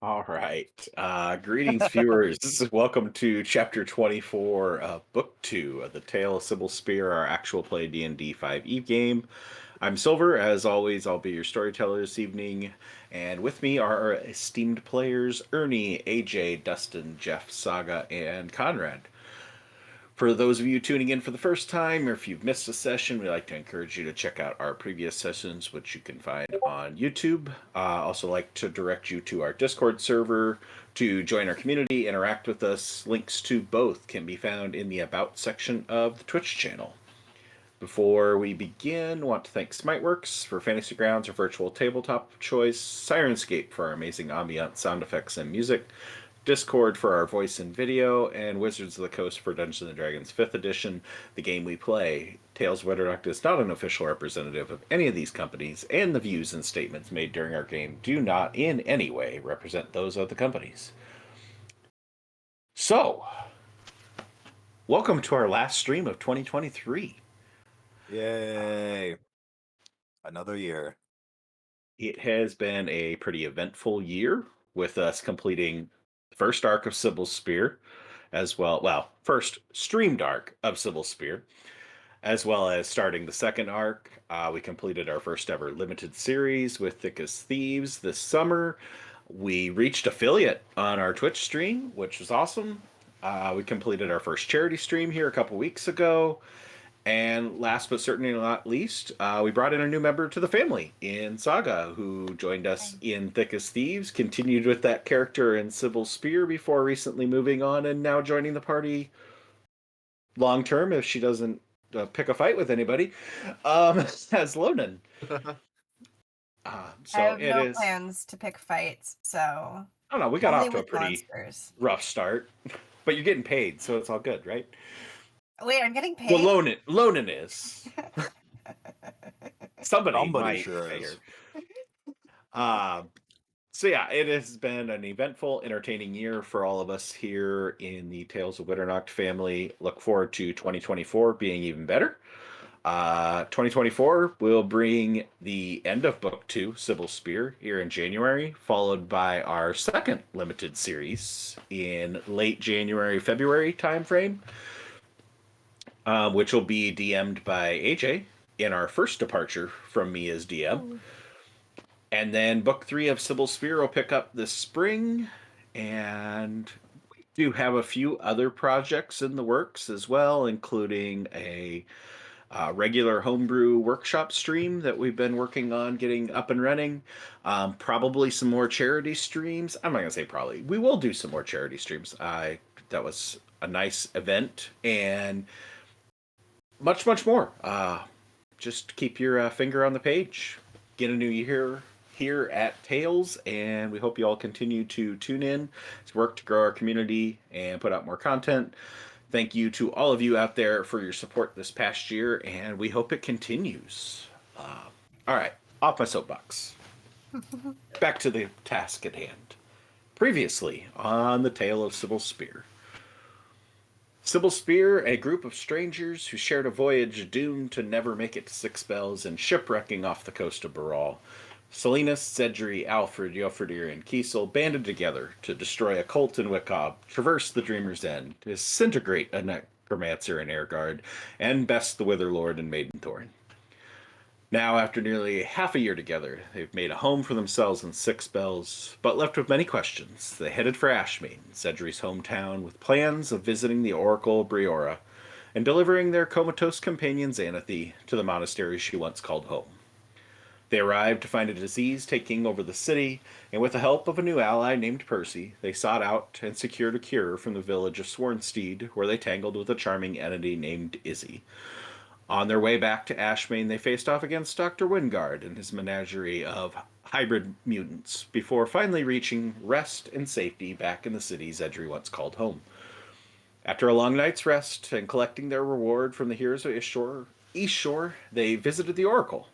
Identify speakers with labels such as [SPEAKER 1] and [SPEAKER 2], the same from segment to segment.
[SPEAKER 1] All right. Greetings, viewers. Welcome to Chapter 24, Book 2 of the Tale of Cybil Spear, our actual play D&D 5e game. I'm Silver. As always, I'll be your storyteller this evening. And with me are our esteemed players, Ernie, AJ, Dustin, Jeff, Saga, and Conrad. For those of you tuning in for the first time, or if you've missed a session, we'd like to encourage you to check out our previous sessions, which you can find on YouTube. Also, like to direct you to our Discord server to join our community, interact with us. Links to both can be found in the About section of the Twitch channel. Before we begin, I want to thank Smiteworks for Fantasy Grounds, our virtual tabletop of choice, Sirenscape for our amazing ambient sound effects and music, Discord for our voice and video, and Wizards of the Coast for Dungeons & Dragons 5th Edition, the game we play. Tales of Winternoct is not an official representative of any of these companies, and the views and statements made during our game do not in any way represent those of the companies. So, welcome to our last stream of 2023.
[SPEAKER 2] Yay. Another year.
[SPEAKER 1] It has been a pretty eventful year with us completing the first arc of Cybil's Spear, as well, first streamed arc of Cybil's Spear, as well as starting the second arc. We completed our first ever limited series with Thick as Thieves this summer. We reached affiliate on our Twitch stream, which was awesome. We completed our first charity stream here a couple weeks ago. And last but certainly not least, we brought in a new member to the family in Saga, who joined us in Thick as Thieves, continued with that character in Cybil's Spear before recently moving on and now joining the party long term if she doesn't pick a fight with anybody, as Lonan.
[SPEAKER 3] I
[SPEAKER 1] So
[SPEAKER 3] have
[SPEAKER 1] it
[SPEAKER 3] no
[SPEAKER 1] is.
[SPEAKER 3] plans to pick fights, so
[SPEAKER 1] I don't know. We got
[SPEAKER 3] only
[SPEAKER 1] off to a
[SPEAKER 3] with
[SPEAKER 1] pretty
[SPEAKER 3] monsters.
[SPEAKER 1] rough start, but you're getting paid, so it's all good, right?
[SPEAKER 3] Wait, I'm getting paid?
[SPEAKER 1] Well, Lonan is. Somebody might
[SPEAKER 2] sure
[SPEAKER 1] pay
[SPEAKER 2] is.
[SPEAKER 1] her. So yeah, it has been an eventful, entertaining year for all of us here in the Tales of Winternoct family. Look forward to 2024 being even better. 2024 will bring the end of Book 2, Cybil Spear, here in January, followed by our second limited series in late January, February timeframe, which will be DM'd by AJ in our first departure from me as DM. And then book 3 of Cybil Spear will pick up this spring. And we do have a few other projects in the works as well, including a regular homebrew workshop stream that we've been working on getting up and running. Probably some more charity streams. I'm not going to say probably. We will do some more charity streams. That was a nice event. And much, much more. Just keep your finger on the page. Get a new year here at Tales, and we hope you all continue to tune in to work to grow our community and put out more content. Thank you to all of you out there for your support this past year, and we hope it continues. All right, off my soapbox. Back to the task at hand. Previously on the Tale of Cybil Spear. Cybil Spear, a group of strangers who shared a voyage doomed to never make it to Six Bells and shipwrecking off the coast of Baral. Salinas, Xedre, Alfred, Jofridir, and Kiesel banded together to destroy a cult in Wiccob, traverse the Dreamer's End, disintegrate a necromancer in Airguard, and best the Witherlord in Maidenthorn. Now, after nearly half a year together, they've made a home for themselves in Six Bells, but left with many questions. They headed for Ashmain, Xedre's hometown, with plans of visiting the Oracle of Briora and delivering their comatose companion Xanathe to the monastery she once called home. They arrived to find a disease taking over the city, and with the help of a new ally named Percy, they sought out and secured a cure from the village of Swornsteed, where they tangled with a charming entity named Izzy. On their way back to Ashmain, they faced off against Dr. Wingard and his menagerie of hybrid mutants, before finally reaching rest and safety back in the city Xedre once called home. After a long night's rest and collecting their reward from the heroes of Eastshore, they visited the Oracle.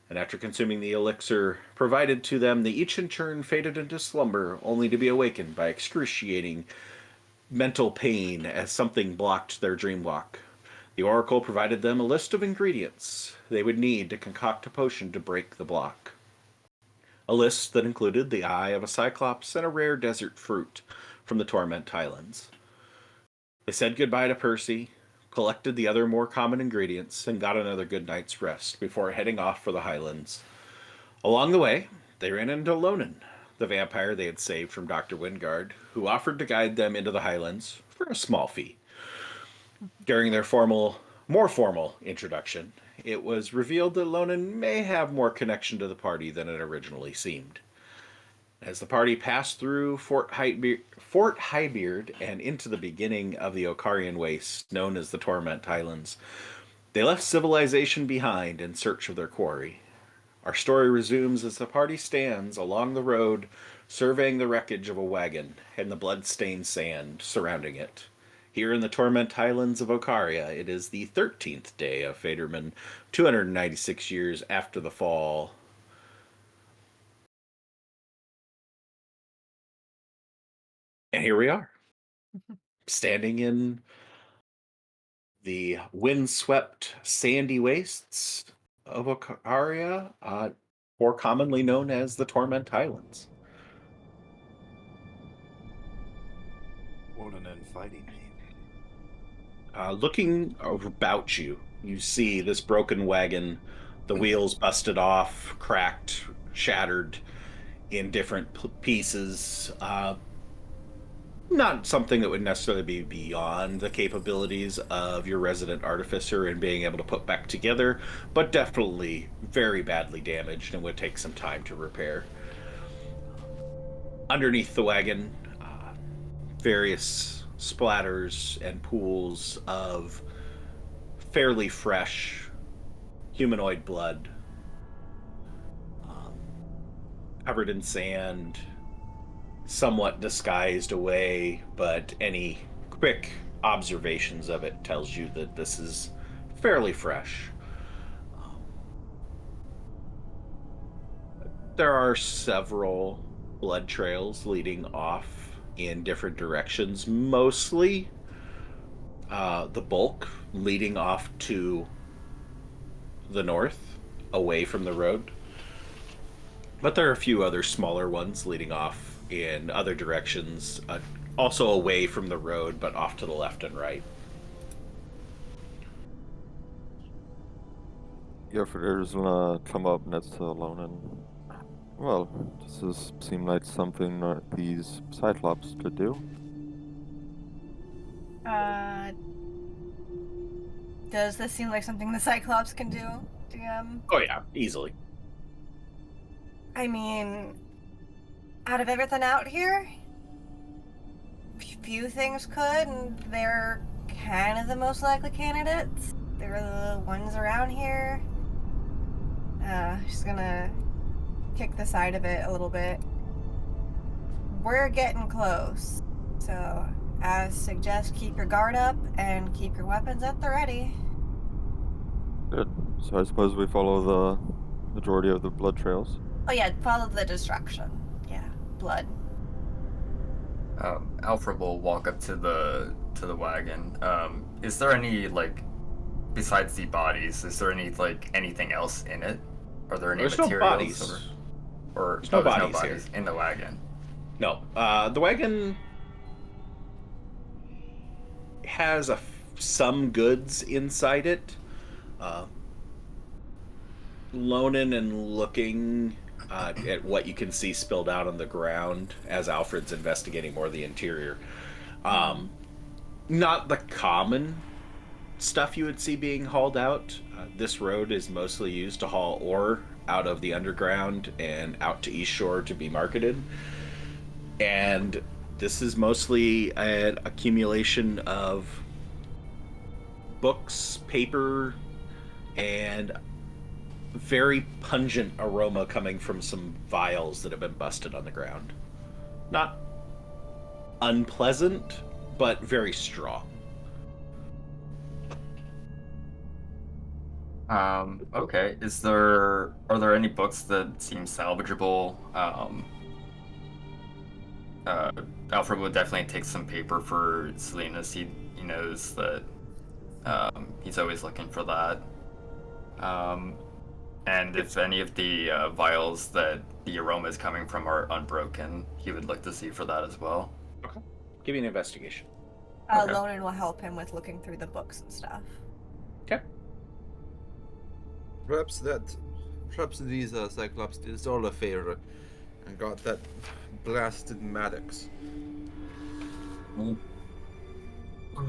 [SPEAKER 1] And after consuming the elixir provided to them, they each in turn faded into slumber, only to be awakened by excruciating mental pain as something blocked their dream walk. The Oracle provided them a list of ingredients they would need to concoct a potion to break the block. a list that included the eye of a Cyclops and a rare desert fruit from the Torment Highlands. They said goodbye to Percy, collected the other more common ingredients, and got another good night's rest before heading off for the Highlands. Along the way, they ran into Lonan, the vampire they had saved from Dr. Wingard, who offered to guide them into the Highlands for a small fee. During their more formal introduction, it was revealed that Lonan may have more connection to the party than it originally seemed. As the party passed through Fort Highbeard and into the beginning of the Okarian Waste, known as the Torment Highlands, they left civilization behind in search of their quarry. Our story resumes as the party stands along the road, surveying the wreckage of a wagon and the blood-stained sand surrounding it. Here in the Torment Highlands of Okaria, it is the 13th day of Faderman, 296 years after the fall. And here we are, standing in the windswept, sandy wastes of Okaria, more commonly known as the Torment Highlands.
[SPEAKER 2] Lonan fighting me.
[SPEAKER 1] Looking about you, you see this broken wagon, the wheels busted off, cracked, shattered in different pieces. Not something that would necessarily be beyond the capabilities of your resident artificer in being able to put back together, but definitely very badly damaged and would take some time to repair. Underneath the wagon, various splatters and pools of fairly fresh humanoid blood, covered in sand, somewhat disguised away, but any quick observations of it tells you that this is fairly fresh. There are several blood trails leading off in different directions, mostly the bulk leading off to the north, away from the road. But there are a few other smaller ones leading off in other directions, also away from the road, but off to the left and right.
[SPEAKER 4] Gerfriders will come up next to Lonan. Well, does this seem like something that these Cyclops could do?
[SPEAKER 3] Does this seem like something the Cyclops can do, DM?
[SPEAKER 1] Oh yeah, easily.
[SPEAKER 3] I mean, out of everything out here, few things could, and they're kind of the most likely candidates. They're the ones around here. Just gonna kick the side of it a little bit. We're getting close, so I suggest keep your guard up and keep your weapons at the ready.
[SPEAKER 4] Good. So I suppose we follow the majority of the blood trails.
[SPEAKER 3] Oh yeah, follow the destruction. Yeah, blood.
[SPEAKER 5] Alfred will walk up to the wagon. Is there any, like, besides the bodies, is there any, like, anything else in it? Are there any
[SPEAKER 1] There's
[SPEAKER 5] materials?
[SPEAKER 1] no bodies.
[SPEAKER 5] Or
[SPEAKER 1] There's no
[SPEAKER 5] there's
[SPEAKER 1] bodies
[SPEAKER 5] no bodies
[SPEAKER 1] here.
[SPEAKER 5] in the wagon.
[SPEAKER 1] No, the wagon has some goods inside it. Lonan and looking at what you can see spilled out on the ground as Alfred's investigating more of the interior. Not the common stuff you would see being hauled out. This road is mostly used to haul ore out of the underground and out to East Shore to be marketed. And this is mostly an accumulation of books, paper, and very pungent aroma coming from some vials that have been busted on the ground. Not unpleasant, but very strong.
[SPEAKER 5] Okay. Are there any books that seem salvageable? Alfred would definitely take some paper for Salinas. He knows that he's always looking for that. And if any of the vials that the aroma is coming from are unbroken, he would look to see for that as well.
[SPEAKER 1] Okay. Give me an investigation.
[SPEAKER 5] Okay.
[SPEAKER 3] Lonan will help him with looking through the books and stuff.
[SPEAKER 1] Okay.
[SPEAKER 6] Perhaps these Cyclops did us all a favor and got that blasted Maddox.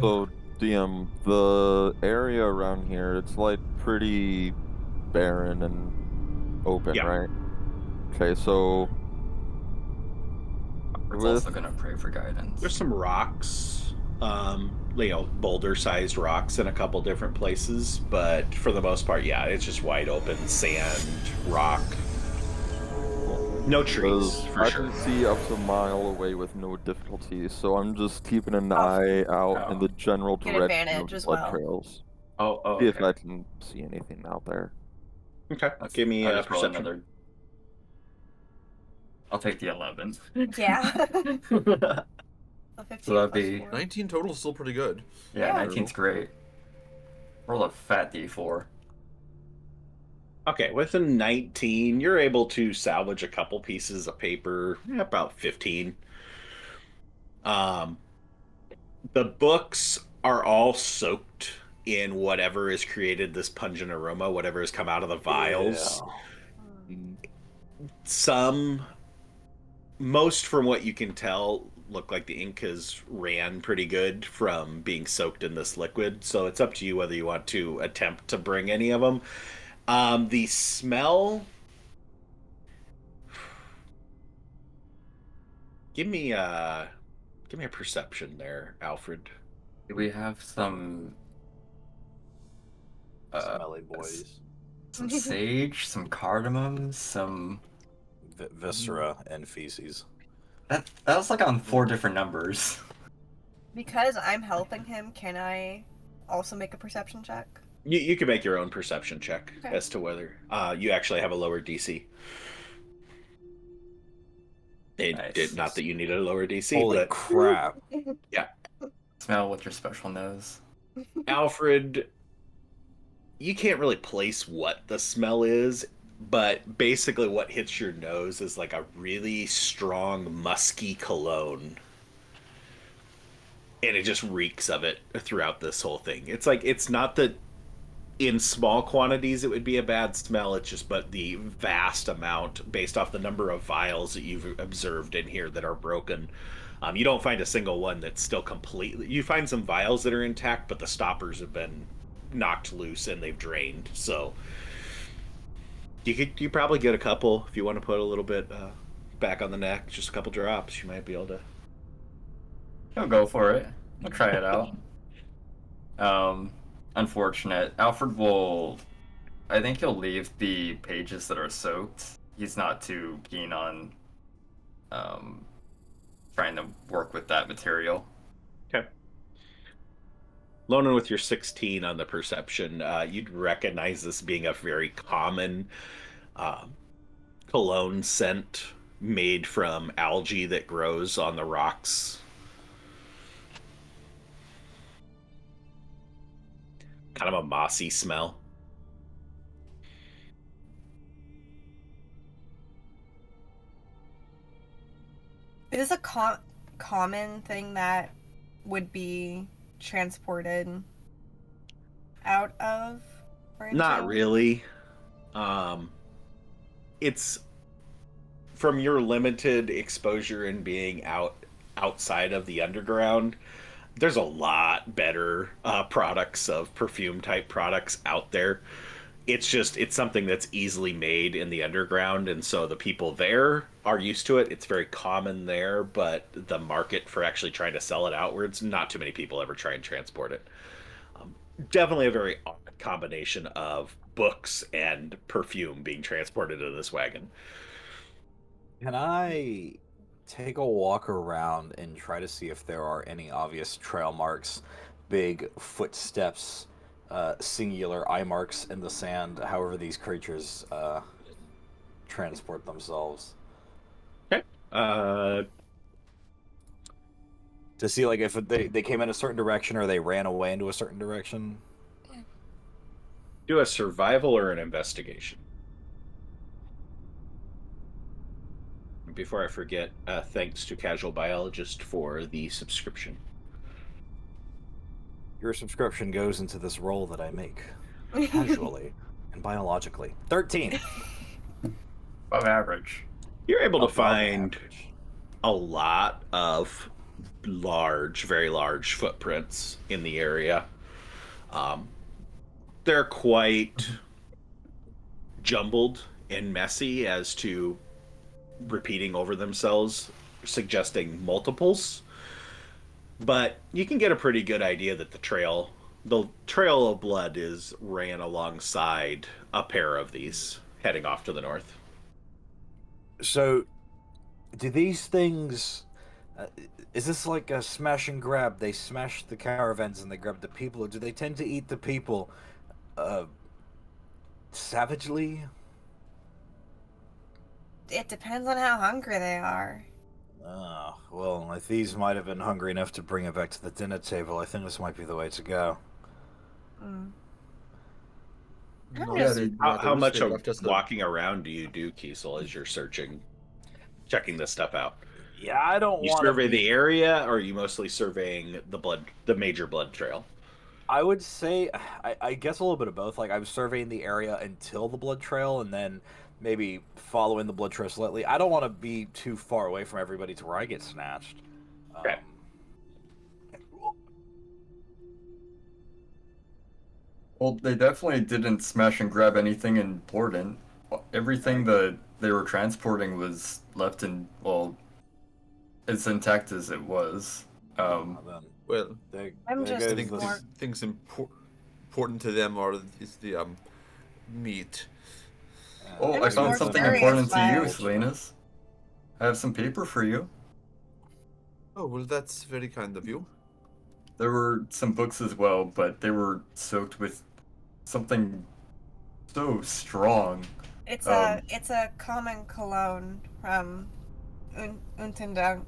[SPEAKER 4] So, DM, the area around here, it's like pretty barren and open,
[SPEAKER 1] Yeah.
[SPEAKER 4] right? Okay, so
[SPEAKER 5] We're
[SPEAKER 4] with
[SPEAKER 5] also gonna pray for guidance.
[SPEAKER 1] There's some rocks, boulder-sized rocks in a couple different places, but for the most part, yeah, it's just wide open sand, rock. No trees, for
[SPEAKER 4] I
[SPEAKER 1] sure.
[SPEAKER 4] can see up to a mile away with no difficulty, so I'm just keeping an eye out in the general
[SPEAKER 3] Get
[SPEAKER 4] direction
[SPEAKER 3] advantage
[SPEAKER 4] of
[SPEAKER 3] as
[SPEAKER 4] blood
[SPEAKER 3] well.
[SPEAKER 4] trails.
[SPEAKER 5] Oh,
[SPEAKER 4] See if
[SPEAKER 5] okay.
[SPEAKER 4] I can see anything out there.
[SPEAKER 1] Okay, give me
[SPEAKER 5] I'll
[SPEAKER 1] a
[SPEAKER 5] just roll
[SPEAKER 1] perception.
[SPEAKER 5] another. I'll take the 11.
[SPEAKER 3] Yeah. A 15
[SPEAKER 5] So that'd
[SPEAKER 3] plus
[SPEAKER 5] be
[SPEAKER 3] 4.
[SPEAKER 6] 19 total is still pretty good.
[SPEAKER 5] Yeah,
[SPEAKER 3] Yeah.
[SPEAKER 5] 19's great. Roll a fat D4.
[SPEAKER 1] Okay, with a 19, you're able to salvage a couple pieces of paper, about 15. The books are all soaked in whatever has created this pungent aroma, whatever has come out of the vials. Most from what you can tell, look like the ink has ran pretty good from being soaked in this liquid. So it's up to you whether you want to attempt to bring any of them. The smell. Give me a perception there, Alfred.
[SPEAKER 5] Do we have some
[SPEAKER 2] Smelly boys.
[SPEAKER 5] some sage, some cardamom, some
[SPEAKER 2] Viscera and feces.
[SPEAKER 5] that was like on 4 different numbers.
[SPEAKER 3] Because I'm helping him, can I also make a perception check?
[SPEAKER 1] You can make your own perception check
[SPEAKER 3] Okay.
[SPEAKER 1] as to whether you actually have a lower DC.
[SPEAKER 5] Nice.
[SPEAKER 1] Not that you needed a lower DC,
[SPEAKER 2] Holy
[SPEAKER 1] but
[SPEAKER 2] crap.
[SPEAKER 5] Smell with your special nose.
[SPEAKER 1] Alfred, you can't really place what the smell is, but basically what hits your nose is like a really strong, musky cologne. And it just reeks of it throughout this whole thing. It's like, it's not that in small quantities it would be a bad smell, it's just, but the vast amount based off the number of vials that you've observed in here that are broken. You don't find a single one that's still completely. You find some vials that are intact, but the stoppers have been knocked loose and they've drained. So you probably get a couple if you want to put a little bit back on the neck, just a couple drops. You might be able to.
[SPEAKER 5] I'll go for it. I'll try it out. Unfortunate. Alfred will. I think he'll leave the pages that are soaked. He's not too keen on trying to work with that material.
[SPEAKER 1] Okay. Lonan, with your 16 on the perception, you'd recognize this being a very common cologne scent made from algae that grows on the rocks. Kind of a mossy smell.
[SPEAKER 3] Is this a common thing that would be transported out of? Or
[SPEAKER 1] Not
[SPEAKER 3] into?
[SPEAKER 1] really. It's from your limited exposure and being outside of the underground. There's a lot better products of perfume type products out there. It's something that's easily made in the underground, and so the people there are used to it. It's very common there, but the market for actually trying to sell it outwards, not too many people ever try and transport it. Definitely a very odd combination of books and perfume being transported in this wagon.
[SPEAKER 2] Can I take a walk around and try to see if there are any obvious trail marks, big footsteps, singular eye marks in the sand, however these creatures transport themselves?
[SPEAKER 1] Okay.
[SPEAKER 2] To see like if they came in a certain direction or they ran away into a certain direction.
[SPEAKER 1] Do a survival or an investigation. before I forget, thanks to Casual Biologist for the subscription.
[SPEAKER 2] Your subscription goes into this roll that I make, casually and biologically. 13.
[SPEAKER 5] Above average.
[SPEAKER 1] You're able to
[SPEAKER 2] Above
[SPEAKER 1] find
[SPEAKER 2] average.
[SPEAKER 1] a lot of large, very large footprints in the area. They're quite jumbled and messy as to repeating over themselves, suggesting multiples. But you can get a pretty good idea that the trail of blood is ran alongside a pair of these heading off to the north.
[SPEAKER 2] So, do these things... is this like a smash and grab? They smash the caravans and they grab the people, or do they tend to eat the people savagely?
[SPEAKER 3] It depends on how hungry they are.
[SPEAKER 2] Well, if these might have been hungry enough to bring it back to the dinner table, I think this might be the way to go.
[SPEAKER 3] Mm.
[SPEAKER 6] No,
[SPEAKER 3] Yeah,
[SPEAKER 6] they-
[SPEAKER 1] How
[SPEAKER 6] they
[SPEAKER 1] much
[SPEAKER 6] say
[SPEAKER 1] of
[SPEAKER 6] left us the-
[SPEAKER 1] walking around do you do, Kiesel, as you're searching, checking this stuff out?
[SPEAKER 2] Yeah, I don't
[SPEAKER 1] You
[SPEAKER 2] want
[SPEAKER 1] survey the area, or are you mostly surveying the major blood trail?
[SPEAKER 2] I would say, I guess a little bit of both. Like, I'm surveying the area until the blood trail, and then maybe following the blood trail slightly. I don't want to be too far away from everybody to where I get snatched.
[SPEAKER 1] Okay.
[SPEAKER 5] Well, they definitely didn't smash and grab anything important. Everything that they were transporting was left in, well, as intact as it was.
[SPEAKER 2] Then
[SPEAKER 6] Well,
[SPEAKER 3] I'm
[SPEAKER 2] there
[SPEAKER 3] just
[SPEAKER 6] I
[SPEAKER 2] goes
[SPEAKER 6] think
[SPEAKER 2] the-
[SPEAKER 3] more-
[SPEAKER 6] things important to them is the meat.
[SPEAKER 5] Oh,
[SPEAKER 3] I'm
[SPEAKER 5] I
[SPEAKER 3] just
[SPEAKER 5] found
[SPEAKER 3] more
[SPEAKER 5] something
[SPEAKER 3] curious
[SPEAKER 5] important to you,
[SPEAKER 3] why-
[SPEAKER 5] Salinas. I have some paper for you.
[SPEAKER 6] Oh well, that's very kind of you.
[SPEAKER 5] There were some books as well, but they were soaked with something so strong.
[SPEAKER 3] It's a common cologne from Untendunk.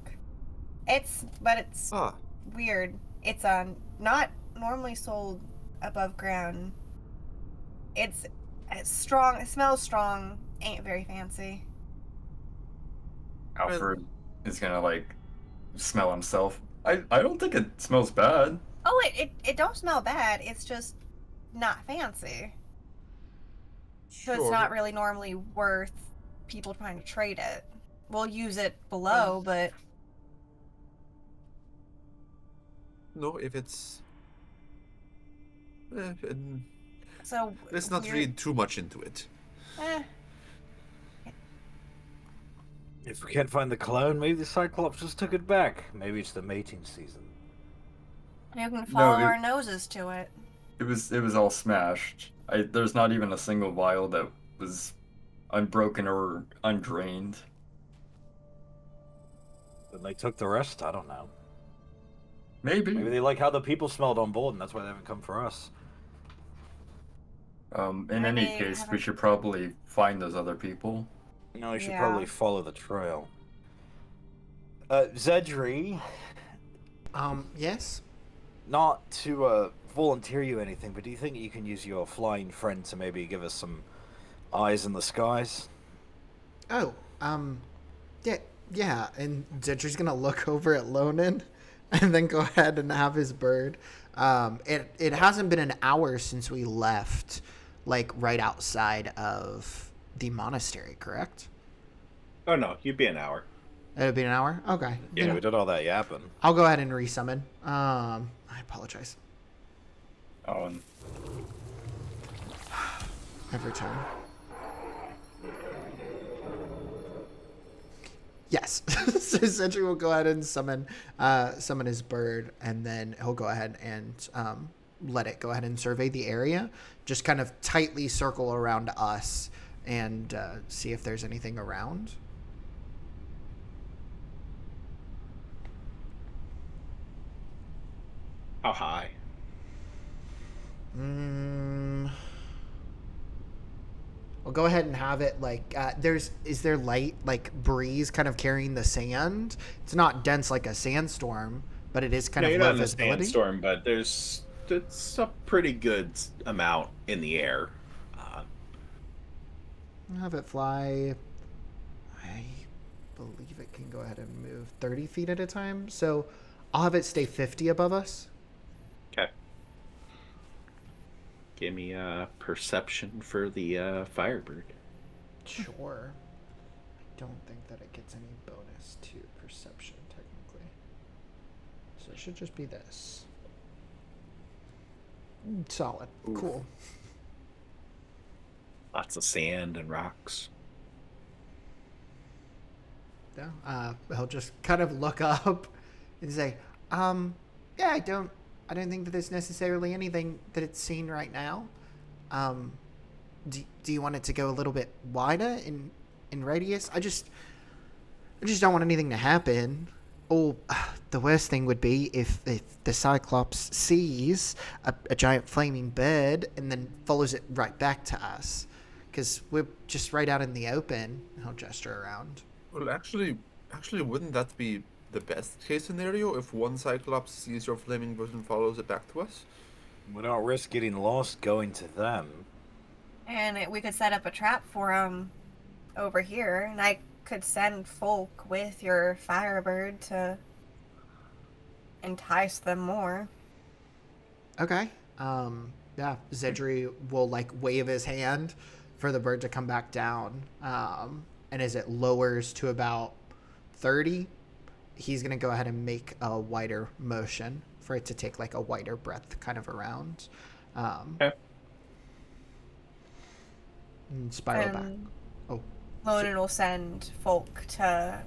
[SPEAKER 3] It's
[SPEAKER 6] Ah,
[SPEAKER 3] weird. It's not normally sold above ground. It's strong. It smells strong. Ain't very fancy.
[SPEAKER 5] Alfred is gonna like smell himself. I don't think it smells bad.
[SPEAKER 3] Oh, it don't smell bad. It's just not fancy. So it's
[SPEAKER 6] sure.
[SPEAKER 3] not really normally worth people trying to trade it. We'll use it below, but
[SPEAKER 6] No, if it's.
[SPEAKER 3] so
[SPEAKER 6] Let's not
[SPEAKER 3] we're-
[SPEAKER 6] read too much into it.
[SPEAKER 3] eh,
[SPEAKER 2] If we can't find the clone, maybe the Cyclops just took it back. Maybe it's the mating season.
[SPEAKER 3] you can follow
[SPEAKER 5] it-
[SPEAKER 3] our noses to it.
[SPEAKER 5] It was all smashed. There's not even a single vial that was unbroken or undrained.
[SPEAKER 2] Then they took the rest? I don't know.
[SPEAKER 5] Maybe.
[SPEAKER 2] Maybe they like how the people smelled on board, and that's why they haven't come for us.
[SPEAKER 5] In any
[SPEAKER 3] Maybe
[SPEAKER 5] case, we
[SPEAKER 3] haven't-
[SPEAKER 5] should probably find those other people.
[SPEAKER 2] No, we should
[SPEAKER 3] Yeah.
[SPEAKER 2] probably follow the trail. Xedre,
[SPEAKER 7] Yes?
[SPEAKER 2] not to volunteer you anything, but do you think you can use your flying friend to maybe give us some eyes in the skies?
[SPEAKER 7] Oh, yeah, and Xedre's gonna look over at Lonan and then go ahead and have his bird. It hasn't been an hour since we left, like, right outside of the monastery, correct?
[SPEAKER 1] Oh no, you'd be an hour.
[SPEAKER 7] It'll be an hour? Okay.
[SPEAKER 2] Yeah,
[SPEAKER 7] You know,
[SPEAKER 2] we did all that yapping.
[SPEAKER 7] I'll go ahead and resummon. I apologize.
[SPEAKER 5] Oh, and
[SPEAKER 7] Every time. Yes. So Xedre will go ahead and summon his bird, and then he'll go ahead and let it go ahead and survey the area. Just kind of tightly circle around us and see if there's anything around.
[SPEAKER 1] How high?
[SPEAKER 7] We'll go ahead and have it like is there light, like breeze kind of carrying the sand? It's not dense like a sandstorm, but it is kind
[SPEAKER 1] No,
[SPEAKER 7] of
[SPEAKER 1] you're
[SPEAKER 7] low
[SPEAKER 1] not in a
[SPEAKER 7] visibility.
[SPEAKER 1] sandstorm, but it's a pretty good amount in the air.
[SPEAKER 7] I'll have it fly, I believe it can go ahead and move 30 feet at a time. So I'll have it stay 50 above us.
[SPEAKER 1] Okay. Give me a perception for the Firebird.
[SPEAKER 7] Sure. I don't think that it gets any bonus to perception, technically. So it should just be this. Solid.
[SPEAKER 1] Oof.
[SPEAKER 7] Cool.
[SPEAKER 1] Lots of sand and rocks.
[SPEAKER 7] Yeah. He'll just kind of look up and say, yeah, I don't think that there's necessarily anything that it's seen right now. Do you want it to go a little bit wider in radius? I just don't want anything to happen. Or the worst thing would be if the Cyclops sees a giant flaming bird and then follows it right back to us. Because we're just right out in the open. He'll gesture around.
[SPEAKER 6] Well, actually, wouldn't that be the best case scenario if one Cyclops sees your flaming bird and follows it back to us?
[SPEAKER 2] We don't risk getting lost going to them.
[SPEAKER 3] And we could set up a trap for them over here, and I could send folk with your Firebird to entice them more.
[SPEAKER 7] Okay. Yeah. Xedre will wave his hand for the bird to come back down. And as it lowers to about 30, he's going to go ahead and make a wider motion for it to take a wider breath kind of around.
[SPEAKER 1] Okay.
[SPEAKER 7] And spiral back. Oh.
[SPEAKER 3] Lonan will send folk to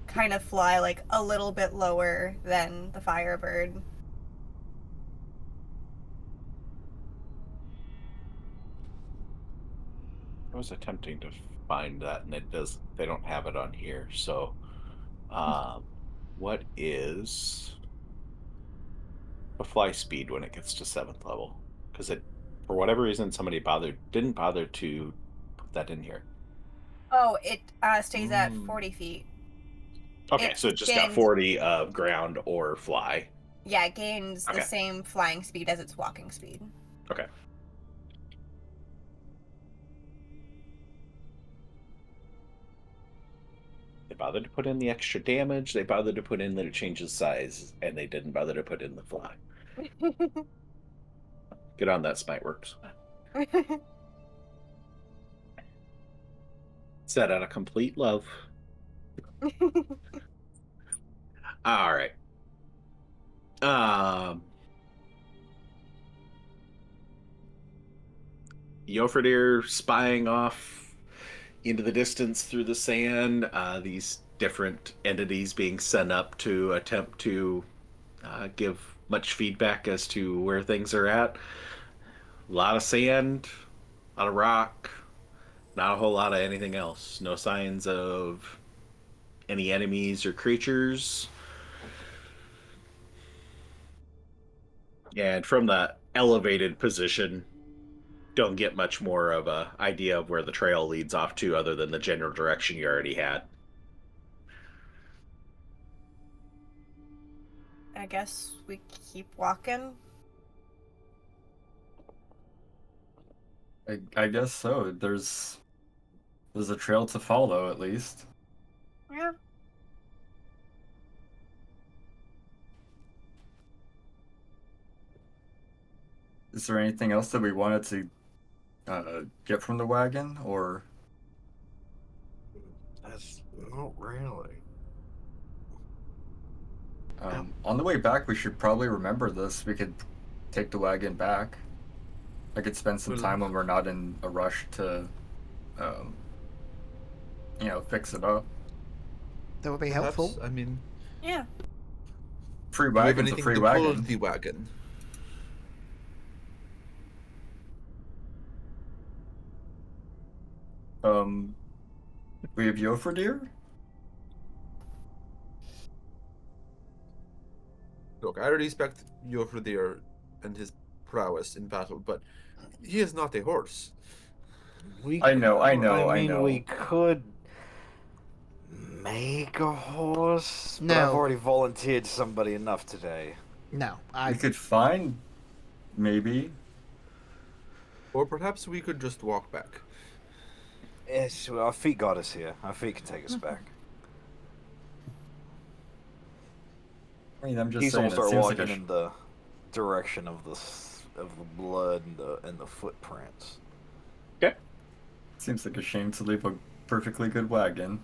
[SPEAKER 3] kind of fly a little bit lower than the Firebird.
[SPEAKER 1] I was attempting to find that, and they don't have it on here. So, what is the fly speed when it gets to 7th level? Because for whatever reason, somebody didn't bother to put that in here.
[SPEAKER 3] Oh, it stays at 40 feet.
[SPEAKER 1] Okay, so it just got 40 of ground or fly.
[SPEAKER 3] Yeah, it gains
[SPEAKER 1] Okay.
[SPEAKER 3] the same flying speed as its walking speed.
[SPEAKER 1] Okay. They bothered to put in the extra damage. They bothered to put in that it changes size, and they didn't bother to put in the fly. Get on that, Smiteworks. Set out of complete love. All right. Yofredir spying off into the distance through the sand. These different entities being sent up to attempt to give much feedback as to where things are at. A lot of sand, a lot of rock, not a whole lot of anything else. No signs of any enemies or creatures. And from the elevated position, don't get much more of a idea of where the trail leads off to other than the general direction you already had.
[SPEAKER 3] I guess we keep walking.
[SPEAKER 5] I guess so. There's a trail to follow, at least.
[SPEAKER 3] Yeah.
[SPEAKER 5] Is there anything else that we wanted to get from the wagon, or?
[SPEAKER 2] That's not really.
[SPEAKER 5] On the way back, we should probably remember this. We could take the wagon back. I could spend some time when we're not in a rush to, fix it up.
[SPEAKER 7] That would be
[SPEAKER 6] Perhaps,
[SPEAKER 7] helpful.
[SPEAKER 6] I mean,
[SPEAKER 3] Yeah.
[SPEAKER 5] Free
[SPEAKER 6] do we have
[SPEAKER 5] wagon's a
[SPEAKER 6] anything
[SPEAKER 5] free
[SPEAKER 6] to pull
[SPEAKER 5] wagon.
[SPEAKER 6] the wagon?
[SPEAKER 5] We have Yofredir?
[SPEAKER 6] Look, I respect Yofredir and his prowess in battle, but he is not a horse.
[SPEAKER 5] I know.
[SPEAKER 2] I mean, we could make a horse, but I've
[SPEAKER 7] No.
[SPEAKER 2] already volunteered somebody enough today.
[SPEAKER 7] No,
[SPEAKER 5] We could find, maybe.
[SPEAKER 6] Or perhaps we could just walk back.
[SPEAKER 2] Yes, well, our feet got us here. Our feet can take us back.
[SPEAKER 5] I mean, I'm just
[SPEAKER 2] He's
[SPEAKER 5] saying,
[SPEAKER 2] gonna
[SPEAKER 5] it
[SPEAKER 2] start
[SPEAKER 5] seems like
[SPEAKER 2] walking in the direction of the blood and the footprints.
[SPEAKER 1] Okay.
[SPEAKER 5] seems like a shame to leave a perfectly good wagon.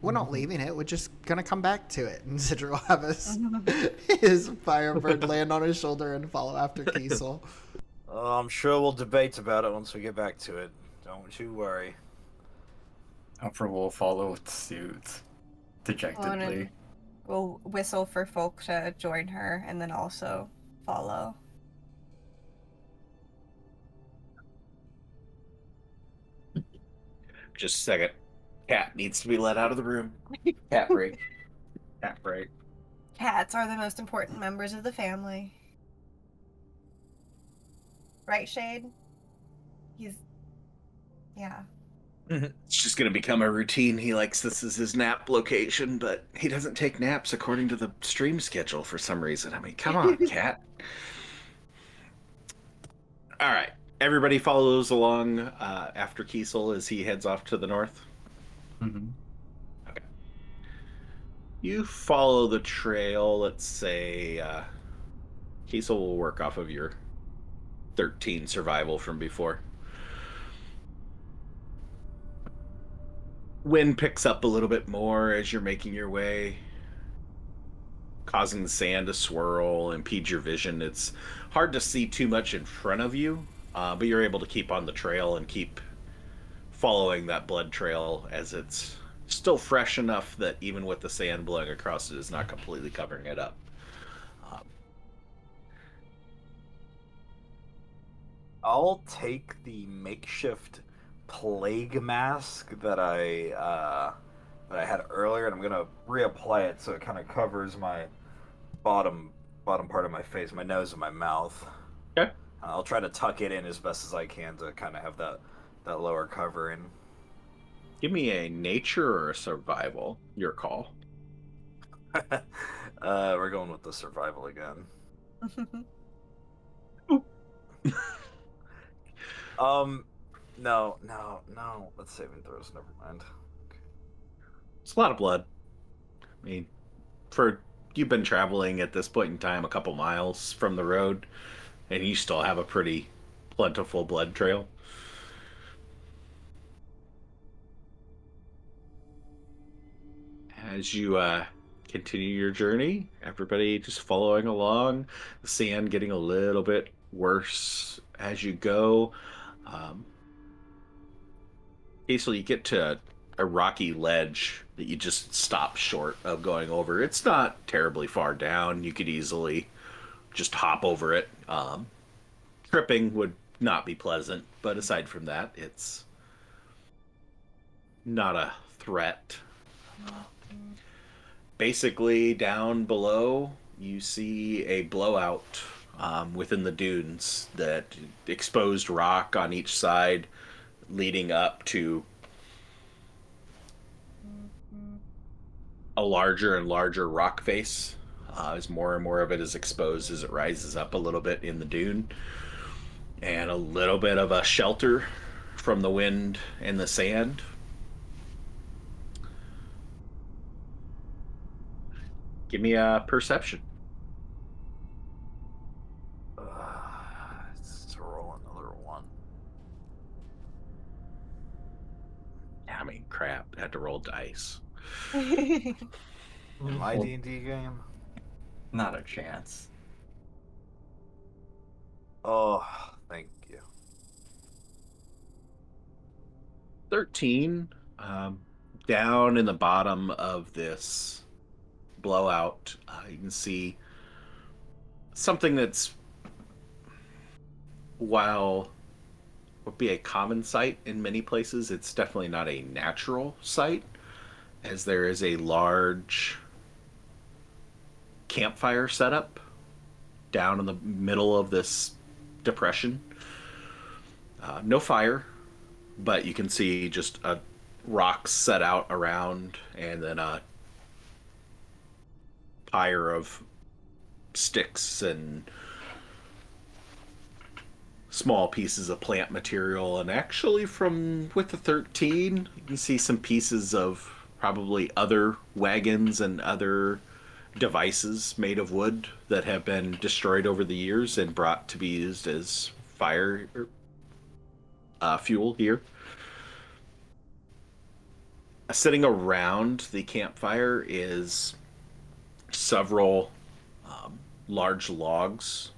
[SPEAKER 7] We're not leaving it. We're just gonna come back to it, and Xedre will have his Firebird land on his shoulder and follow after Kiesel.
[SPEAKER 2] I'm sure we'll debate about it once we get back to it. Don't you worry.
[SPEAKER 5] Alfred will follow suit dejectedly.
[SPEAKER 3] We'll whistle for folk to join her and then also follow.
[SPEAKER 1] Just a second. Cat needs to be let out of the room. Cat break. Cat break.
[SPEAKER 3] Cats are the most important members of the family. Right, Shade? Yeah.
[SPEAKER 1] It's just going to become a routine. He likes this as his nap location, but he doesn't take naps according to the stream schedule for some reason. I mean, come on, cat. All right. Everybody follows along after Kiesel as he heads off to the north.
[SPEAKER 5] Mm-hmm.
[SPEAKER 1] Okay. You follow the trail. Let's say Kiesel will work off of your 13 survival from before. Wind picks up a little bit more as you're making your way, causing the sand to swirl, impede your vision. It's hard to see too much in front of you, but you're able to keep on the trail and keep following that blood trail as it's still fresh enough that even with the sand blowing across it is not completely covering it up.
[SPEAKER 2] I'll take the makeshift plague mask that I had earlier, and I'm gonna reapply it so it kind of covers my bottom part of my face, my nose, and my mouth.
[SPEAKER 1] Okay.
[SPEAKER 2] I'll try to tuck it in as best as I can to kind of have that lower covering.
[SPEAKER 1] Give me a nature or a survival. Your call.
[SPEAKER 2] We're going with the survival again. No. Let's saving throws. Never mind.
[SPEAKER 1] It's a lot of blood. I mean, you've been traveling at this point in time a couple miles from the road, and you still have a pretty plentiful blood trail. As you continue your journey, everybody just following along, the sand getting a little bit worse as you go. Basically, you get to a rocky ledge that you just stop short of going over. It's not terribly far down. You could easily just hop over it. Tripping would not be pleasant, but aside from that, it's not a threat. Basically, down below, you see a blowout within the dunes, that exposed rock on each side leading up to a larger and larger rock face as more and more of it is exposed as it rises up a little bit in the dune, and a little bit of a shelter from the wind and the sand. Give me a perception.
[SPEAKER 2] Let's roll another one.
[SPEAKER 1] I mean, crap. I had to roll dice.
[SPEAKER 2] My D&D game?
[SPEAKER 5] Not a chance.
[SPEAKER 2] Oh, thank you.
[SPEAKER 1] 13. Down in the bottom of this blowout, you can see something that's, while would be a common sight in many places, it's definitely not a natural sight, as there is a large campfire setup down in the middle of this depression. No fire, but you can see just a rocks set out around, and then a pyre of sticks and small pieces of plant material. And actually, from with the 13, you can see some pieces of probably other wagons and other devices made of wood that have been destroyed over the years and brought to be used as fire fuel here. Sitting around the campfire is several large logs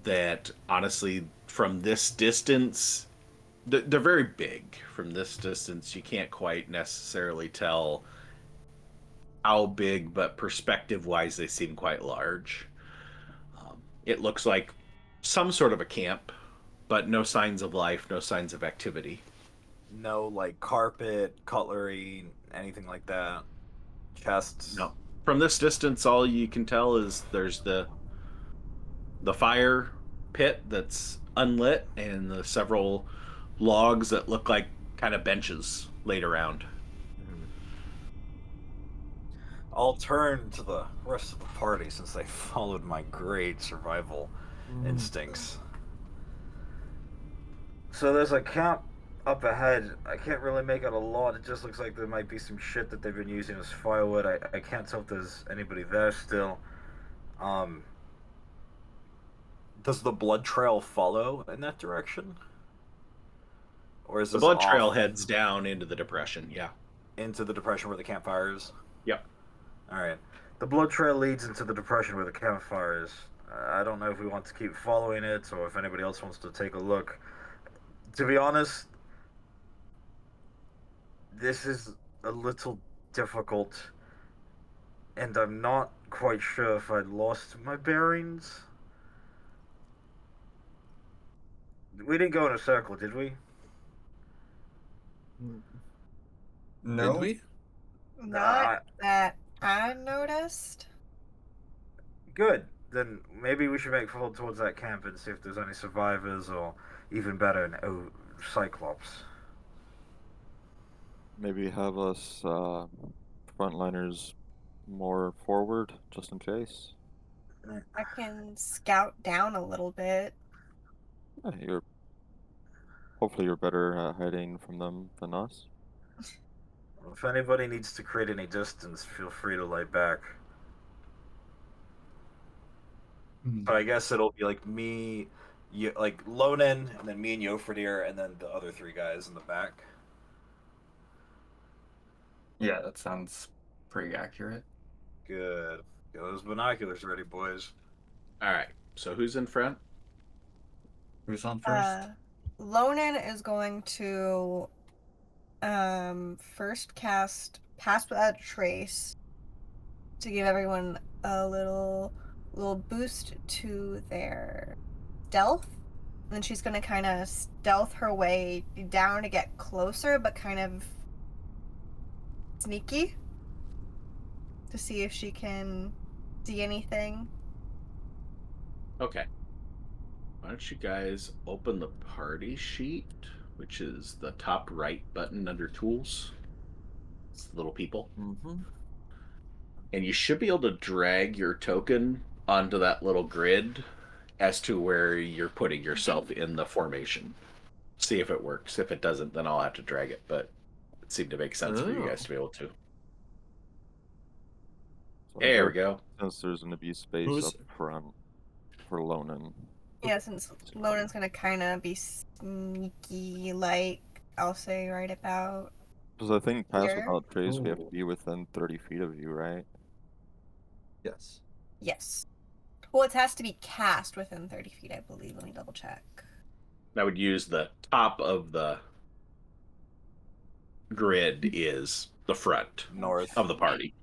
[SPEAKER 1] that, honestly, from this distance, they're very big. From this distance, you can't quite necessarily tell how big, but perspective-wise, they seem quite large. It looks like some sort of a camp, but no signs of life, no signs of activity.
[SPEAKER 2] No, like carpet, cutlery, anything like that. Chests.
[SPEAKER 1] No. From this distance, all you can tell is there's the fire pit that's unlit and the several logs that look like kind of benches laid around.
[SPEAKER 2] I'll turn to the rest of the party since they followed my great survival instincts. So there's a camp up ahead. I can't really make out a lot. It just looks like there might be some shit that they've been using as firewood. I can't tell if there's anybody there still. Does the blood trail follow in that direction? Or is
[SPEAKER 1] The
[SPEAKER 2] this
[SPEAKER 1] blood trail
[SPEAKER 2] off
[SPEAKER 1] heads down into the depression, yeah.
[SPEAKER 2] into the depression where the campfire is?
[SPEAKER 1] Yep.
[SPEAKER 2] Alright. The blood trail leads into the depression where the campfire is. I don't know if we want to keep following it or if anybody else wants to take a look. To be honest, this is a little difficult, and I'm not quite sure if I'd lost my bearings. We didn't go in a circle, did we?
[SPEAKER 5] No.
[SPEAKER 6] Did we?
[SPEAKER 3] Not that I noticed.
[SPEAKER 2] Good. Then maybe we should make forward towards that camp and see if there's any survivors, or even better, Cyclops.
[SPEAKER 4] Maybe have us frontliners more forward, just in case.
[SPEAKER 3] I can scout down a little bit.
[SPEAKER 4] Yeah, hopefully you're better at hiding from them than us.
[SPEAKER 2] If anybody needs to create any distance, feel free to lay back. So I guess it'll be like me, you, like Lonan, and then me and Yofredir, and then the other three guys in the back.
[SPEAKER 5] Yeah, that sounds pretty accurate.
[SPEAKER 2] Good. Get those binoculars ready, boys.
[SPEAKER 1] All right. So who's in front?
[SPEAKER 5] Who's on first?
[SPEAKER 3] Lonan is going to first cast Pass Without a Trace to give everyone a little boost to their stealth. And then she's going to kind of stealth her way down to get closer, but kind of sneaky to see if she can see anything.
[SPEAKER 1] Okay. Why don't you guys open the party sheet, which is the top right button under tools. It's the little people.
[SPEAKER 6] Mm-hmm.
[SPEAKER 1] And you should be able to drag your token onto that little grid as to where you're putting yourself in the formation. See if it works. If it doesn't, then I'll have to drag it, but it seemed to make sense for you guys to be able to.
[SPEAKER 4] So
[SPEAKER 1] There we go.
[SPEAKER 4] Since there's going to be space
[SPEAKER 6] Who's-
[SPEAKER 4] up front for Lonan.
[SPEAKER 3] Yeah, since Lonan's gonna kind of be sneaky, like, I'll say right about.
[SPEAKER 4] Because I think pass
[SPEAKER 3] Here?
[SPEAKER 4] without trace, we have to
[SPEAKER 6] Ooh.
[SPEAKER 4] be within 30 feet of you, right?
[SPEAKER 6] Yes.
[SPEAKER 3] Yes. Well, it has to be cast within 30 feet, I believe. Let me double check.
[SPEAKER 1] I would use the top of the grid is the front
[SPEAKER 2] North.
[SPEAKER 1] of the party.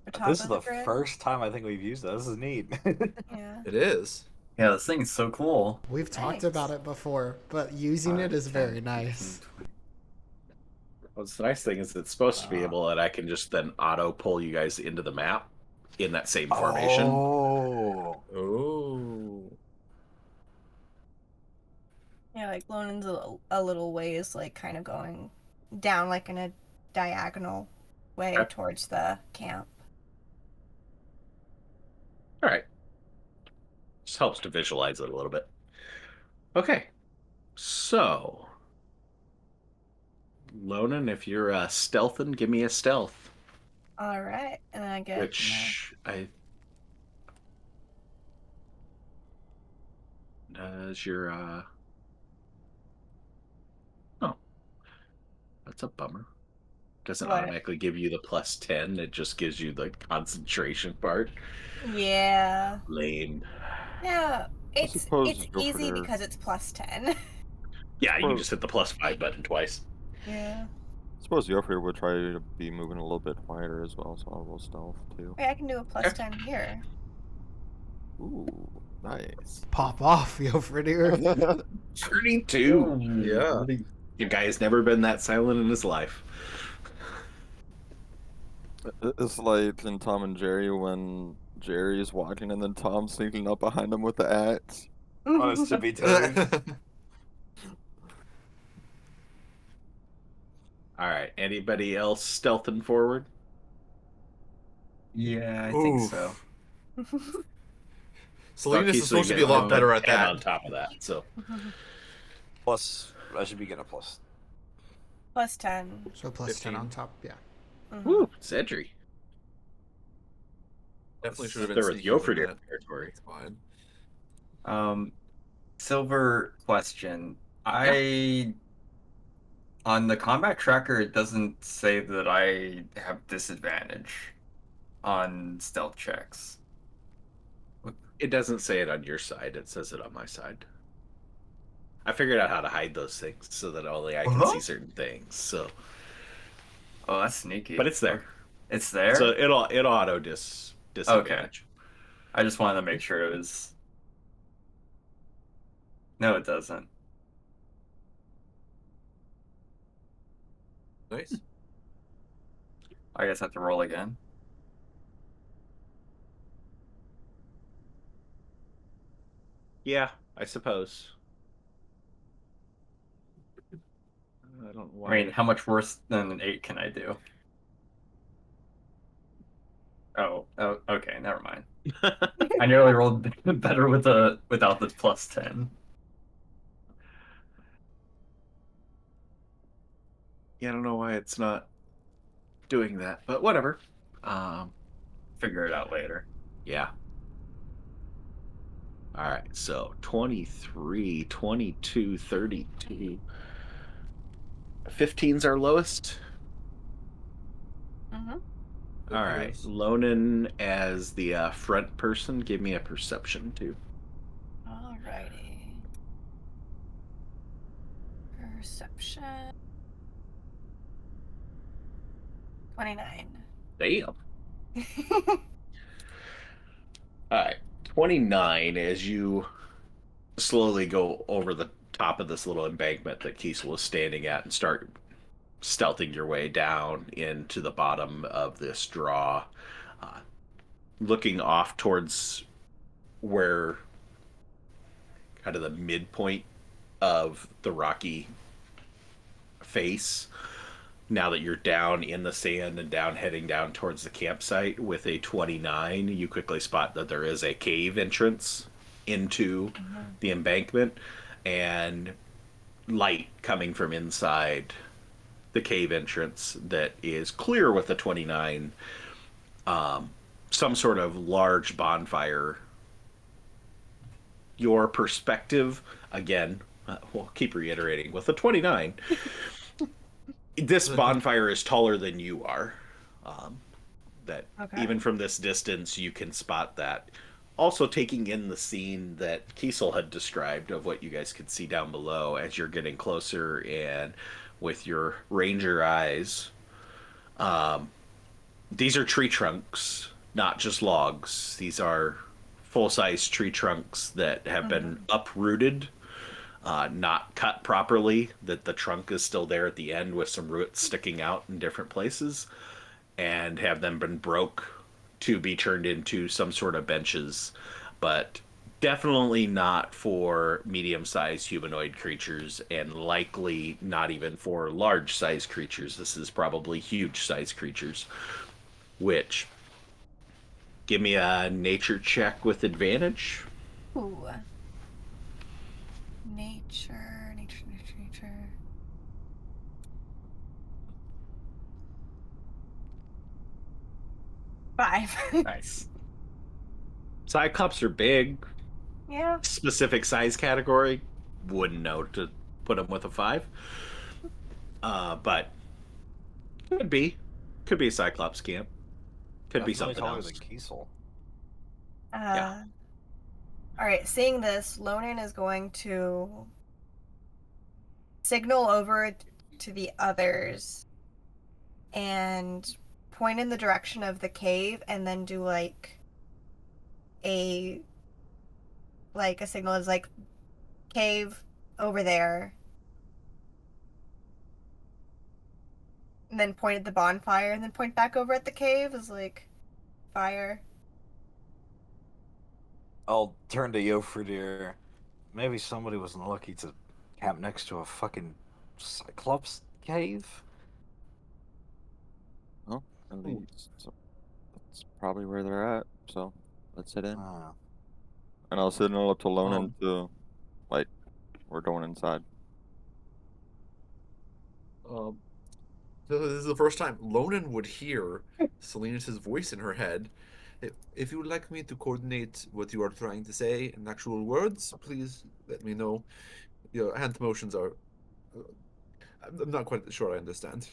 [SPEAKER 3] The top
[SPEAKER 2] This is
[SPEAKER 3] of
[SPEAKER 2] the
[SPEAKER 3] grid?
[SPEAKER 2] first time I think we've used that. This is neat.
[SPEAKER 3] Yeah.
[SPEAKER 6] It is.
[SPEAKER 5] Yeah, this thing is so cool.
[SPEAKER 7] We've talked
[SPEAKER 3] Thanks.
[SPEAKER 7] about it before, but using it is very nice.
[SPEAKER 1] Well, the nice thing is it's supposed to be able that I can just then auto pull you guys into the map in that same formation.
[SPEAKER 2] Oh.
[SPEAKER 6] Oh.
[SPEAKER 3] Yeah, like Lonan's a little ways, like kind of going down, like in a diagonal way
[SPEAKER 1] Okay.
[SPEAKER 3] towards the camp.
[SPEAKER 1] All right. Just helps to visualize it a little bit. Okay. So, Lonan, if you're stealthing, give me a stealth.
[SPEAKER 3] All right, and I get
[SPEAKER 1] Which I does your oh, that's a bummer. Doesn't
[SPEAKER 3] what?
[SPEAKER 1] automatically give you the +10. It just gives you the concentration part.
[SPEAKER 3] Yeah.
[SPEAKER 1] Lame.
[SPEAKER 3] Yeah. It's
[SPEAKER 4] suppose go for
[SPEAKER 3] easy
[SPEAKER 4] their-
[SPEAKER 3] because it's +10.
[SPEAKER 1] Yeah, you can
[SPEAKER 4] Suppose-
[SPEAKER 1] just hit the +5 button twice.
[SPEAKER 3] Yeah.
[SPEAKER 4] Suppose Yofir would try to be moving a little bit quieter as well, so I'll roll stealth too.
[SPEAKER 3] Wait, I can do a +10 here.
[SPEAKER 4] Ooh, nice.
[SPEAKER 7] Pop off, Yofridir.
[SPEAKER 1] 32.
[SPEAKER 6] Yeah.
[SPEAKER 1] The guy has never been that silent in his life.
[SPEAKER 4] It's like in Tom and Jerry when Jerry is walking and then Tom's sneaking up behind him with the axe.
[SPEAKER 2] Honest to be told.
[SPEAKER 1] All right. Anybody else stealthing forward?
[SPEAKER 5] Yeah, I think
[SPEAKER 6] Oof.
[SPEAKER 5] so.
[SPEAKER 6] Salinas
[SPEAKER 1] Bucky,
[SPEAKER 6] is
[SPEAKER 1] so you
[SPEAKER 6] supposed to be a
[SPEAKER 1] get
[SPEAKER 6] lot better at
[SPEAKER 1] 10
[SPEAKER 6] that.
[SPEAKER 1] on top of that. So
[SPEAKER 2] Plus, I should be getting a plus.
[SPEAKER 3] +10.
[SPEAKER 7] So +10
[SPEAKER 6] 15.
[SPEAKER 7] on top, yeah.
[SPEAKER 1] woo, Xedre.
[SPEAKER 6] Definitely should have been
[SPEAKER 1] There with
[SPEAKER 6] sneaky with
[SPEAKER 1] Yofridir
[SPEAKER 6] that.
[SPEAKER 1] territory.
[SPEAKER 6] It's fine.
[SPEAKER 5] Silver question. On the combat tracker, it doesn't say that I have disadvantage on stealth checks.
[SPEAKER 1] It doesn't say it on your side. It says it on my side. I figured out how to hide those things so that only I can
[SPEAKER 5] Uh-huh.
[SPEAKER 1] see certain things. So,
[SPEAKER 5] Oh, that's sneaky.
[SPEAKER 1] but it's there.
[SPEAKER 5] It's there?
[SPEAKER 1] So it'll auto disadvantage.
[SPEAKER 5] I just wanted to make sure it was... No, it doesn't.
[SPEAKER 6] Nice.
[SPEAKER 5] I guess I have to roll again.
[SPEAKER 1] Yeah, I suppose. I don't know why.
[SPEAKER 5] I mean, how much worse than an 8 can I do? Oh, okay, never mind. I nearly rolled better without the +10.
[SPEAKER 1] Yeah, I don't know why it's not doing that, but whatever.
[SPEAKER 5] Figure it out later.
[SPEAKER 1] Yeah. All right, so 23, 22, 32. 15's our lowest.
[SPEAKER 3] Mm-hmm.
[SPEAKER 1] All right, Lonan as the front person, give me a perception too.
[SPEAKER 3] Alrighty. Perception. 29.
[SPEAKER 1] Damn. All right, 29 as you slowly go over the top of this little embankment that Kiesel was standing at and start stealthing your way down into the bottom of this draw, looking off towards where kind of the midpoint of the rocky face. Now that you're down in the sand and heading down towards the campsite with a 29, you quickly spot that there is a cave entrance into the embankment and light coming from inside the cave entrance that is clear with a 29. Some sort of large bonfire. Your perspective, again, we'll keep reiterating, with a 29, this bonfire is taller than you are. That
[SPEAKER 3] Okay.
[SPEAKER 1] even from this distance, you can spot that. Also taking in the scene that Kiesel had described of what you guys could see down below as you're getting closer and with your ranger eyes. These are tree trunks, not just logs. These are full-size tree trunks that have been uprooted, not cut properly, that the trunk is still there at the end with some roots sticking out in different places, and have then been broke to be turned into some sort of benches, but definitely not for medium-sized humanoid creatures, and likely not even for large-sized creatures. This is probably huge-sized creatures, which... Give me a nature check with advantage.
[SPEAKER 3] Ooh. Nature. Nature. 5.
[SPEAKER 5] Nice.
[SPEAKER 1] Cyclops are big.
[SPEAKER 3] Yeah.
[SPEAKER 1] Specific size category, wouldn't know to put them with a 5. But could be a Cyclops camp. Could be
[SPEAKER 2] Definitely
[SPEAKER 1] something
[SPEAKER 2] taller
[SPEAKER 1] else.
[SPEAKER 2] than Kiesel.
[SPEAKER 1] Yeah.
[SPEAKER 3] All right. Seeing this, Lonan is going to signal over to the others and point in the direction of the cave, and then do like a signal is like cave over there, and then point at the bonfire, and then point back over at the cave is like fire.
[SPEAKER 2] I'll turn to Yofridir. Maybe somebody was lucky to camp next to a fucking Cyclops cave.
[SPEAKER 4] Well, at least that's probably where they're at. So let's head in. And I'll signal up to Lonan to, like, we're going inside.
[SPEAKER 6] So this is the first time Lonan would hear Selena's voice in her head. If you would like me to coordinate what you are trying to say in actual words, please let me know. Your hand motions are... I'm not quite sure I understand.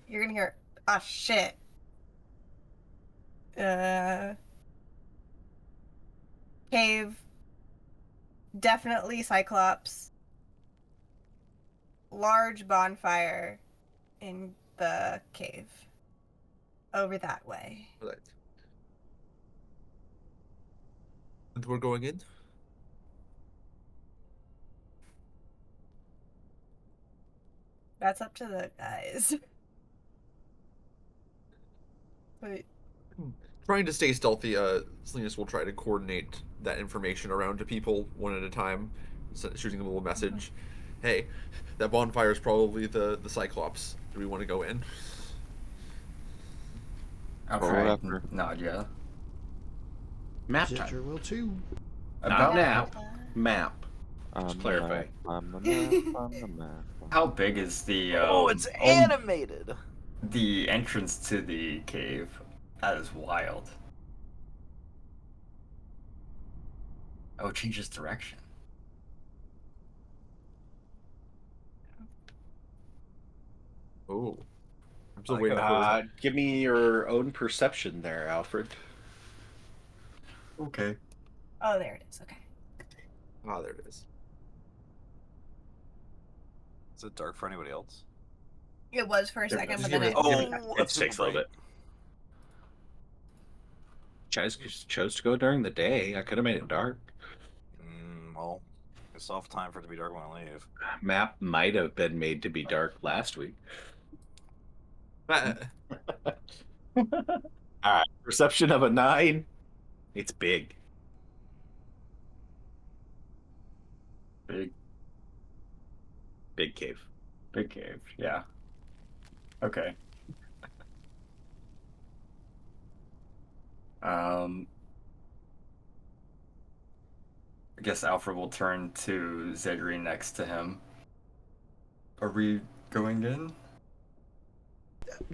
[SPEAKER 3] You're gonna hear, ah, shit. Cave. Definitely Cyclops. Large bonfire in the cave. Over that way.
[SPEAKER 6] Right. And we're going in?
[SPEAKER 3] That's up to the guys. Wait.
[SPEAKER 6] Trying to stay stealthy, Salinas will try to coordinate that information around to people one at a time, shooting them a little message. Hey, that bonfire is probably the Cyclops. Do we want to go in?
[SPEAKER 5] I'll
[SPEAKER 4] Or
[SPEAKER 5] try
[SPEAKER 4] whatever.
[SPEAKER 5] nod, yeah.
[SPEAKER 1] Map time.
[SPEAKER 7] Xedre will too.
[SPEAKER 1] Not
[SPEAKER 5] About
[SPEAKER 1] nap. Map.
[SPEAKER 4] I'm
[SPEAKER 1] Just
[SPEAKER 4] the
[SPEAKER 1] clarify.
[SPEAKER 4] map, I'm the map, I'm the map.
[SPEAKER 5] how big is the
[SPEAKER 2] it's animated.
[SPEAKER 5] the entrance to the cave? That is wild. Oh, it changes direction.
[SPEAKER 6] Oh. I'm still
[SPEAKER 2] Like
[SPEAKER 6] waiting for...
[SPEAKER 1] Give me your own perception there, Alfred.
[SPEAKER 5] Okay.
[SPEAKER 3] Oh, there it is. Okay.
[SPEAKER 6] Ah, there it is.
[SPEAKER 2] Is it dark for anybody else?
[SPEAKER 3] It was for a
[SPEAKER 1] There it
[SPEAKER 3] second,
[SPEAKER 1] is.
[SPEAKER 3] but then it.
[SPEAKER 1] It takes a little bit. Chose to go during the day. I could have made it dark.
[SPEAKER 2] Well, it's off time for it to be dark when I leave.
[SPEAKER 1] Map might have been made to be dark last week. All right, perception of a 9. It's big. Big cave.
[SPEAKER 5] Big cave, yeah. Okay. I guess Alfred will turn to Xedre next to him. Are we going in?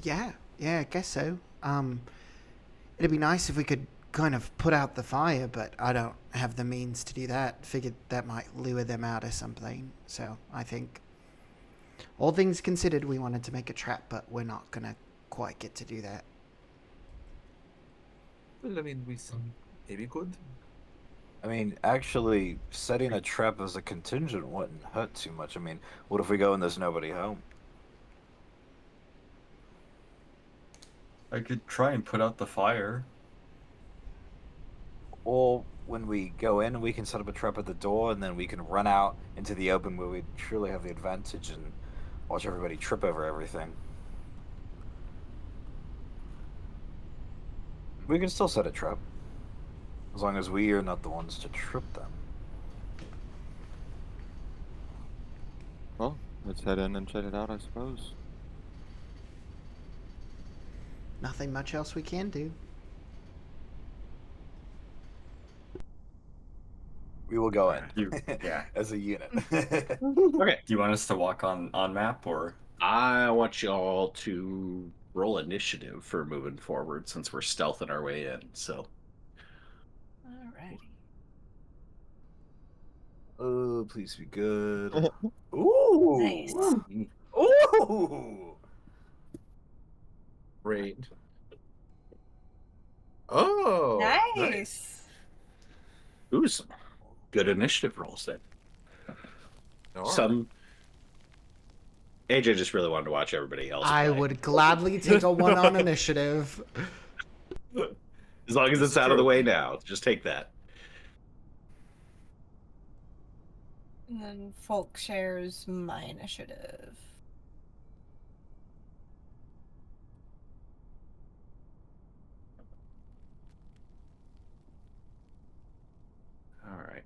[SPEAKER 7] Yeah, I guess so. It'd be nice if we could kind of put out the fire, but I don't have the means to do that. Figured that might lure them out or something. So I think, all things considered, we wanted to make a trap, but we're not gonna quite get to do that.
[SPEAKER 6] Well, I mean, we maybe could.
[SPEAKER 2] I mean, actually, setting a trap as a contingent wouldn't hurt too much. I mean, what if we go and there's nobody home?
[SPEAKER 5] I could try and put out the fire.
[SPEAKER 2] Or when we go in, we can set up a trap at the door, and then we can run out into the open where we truly have the advantage and watch everybody trip over everything. We can still set a trap, as long as we are not the ones to trip them.
[SPEAKER 4] Well, let's head in and check it out, I suppose.
[SPEAKER 7] Nothing much else we can do.
[SPEAKER 2] We will go in.
[SPEAKER 5] Yeah.
[SPEAKER 2] As a unit.
[SPEAKER 1] Okay.
[SPEAKER 5] Do you want us to walk on map or?
[SPEAKER 1] I want you all to roll initiative for moving forward since we're stealthing our way in. So,
[SPEAKER 3] Alrighty.
[SPEAKER 2] Oh, please be good. Ooh.
[SPEAKER 3] Nice.
[SPEAKER 2] Ooh.
[SPEAKER 6] Great. Oh,
[SPEAKER 3] Nice.
[SPEAKER 1] ooh, some good initiative rolls then.
[SPEAKER 6] All right.
[SPEAKER 1] Some AJ just really wanted to watch everybody else
[SPEAKER 7] I
[SPEAKER 1] play.
[SPEAKER 7] would gladly take a 1 on initiative.
[SPEAKER 1] As long as
[SPEAKER 6] This
[SPEAKER 1] it's
[SPEAKER 6] is
[SPEAKER 1] out of the
[SPEAKER 6] true.
[SPEAKER 1] way now. Just take that.
[SPEAKER 3] And then Folk shares my initiative.
[SPEAKER 1] All right.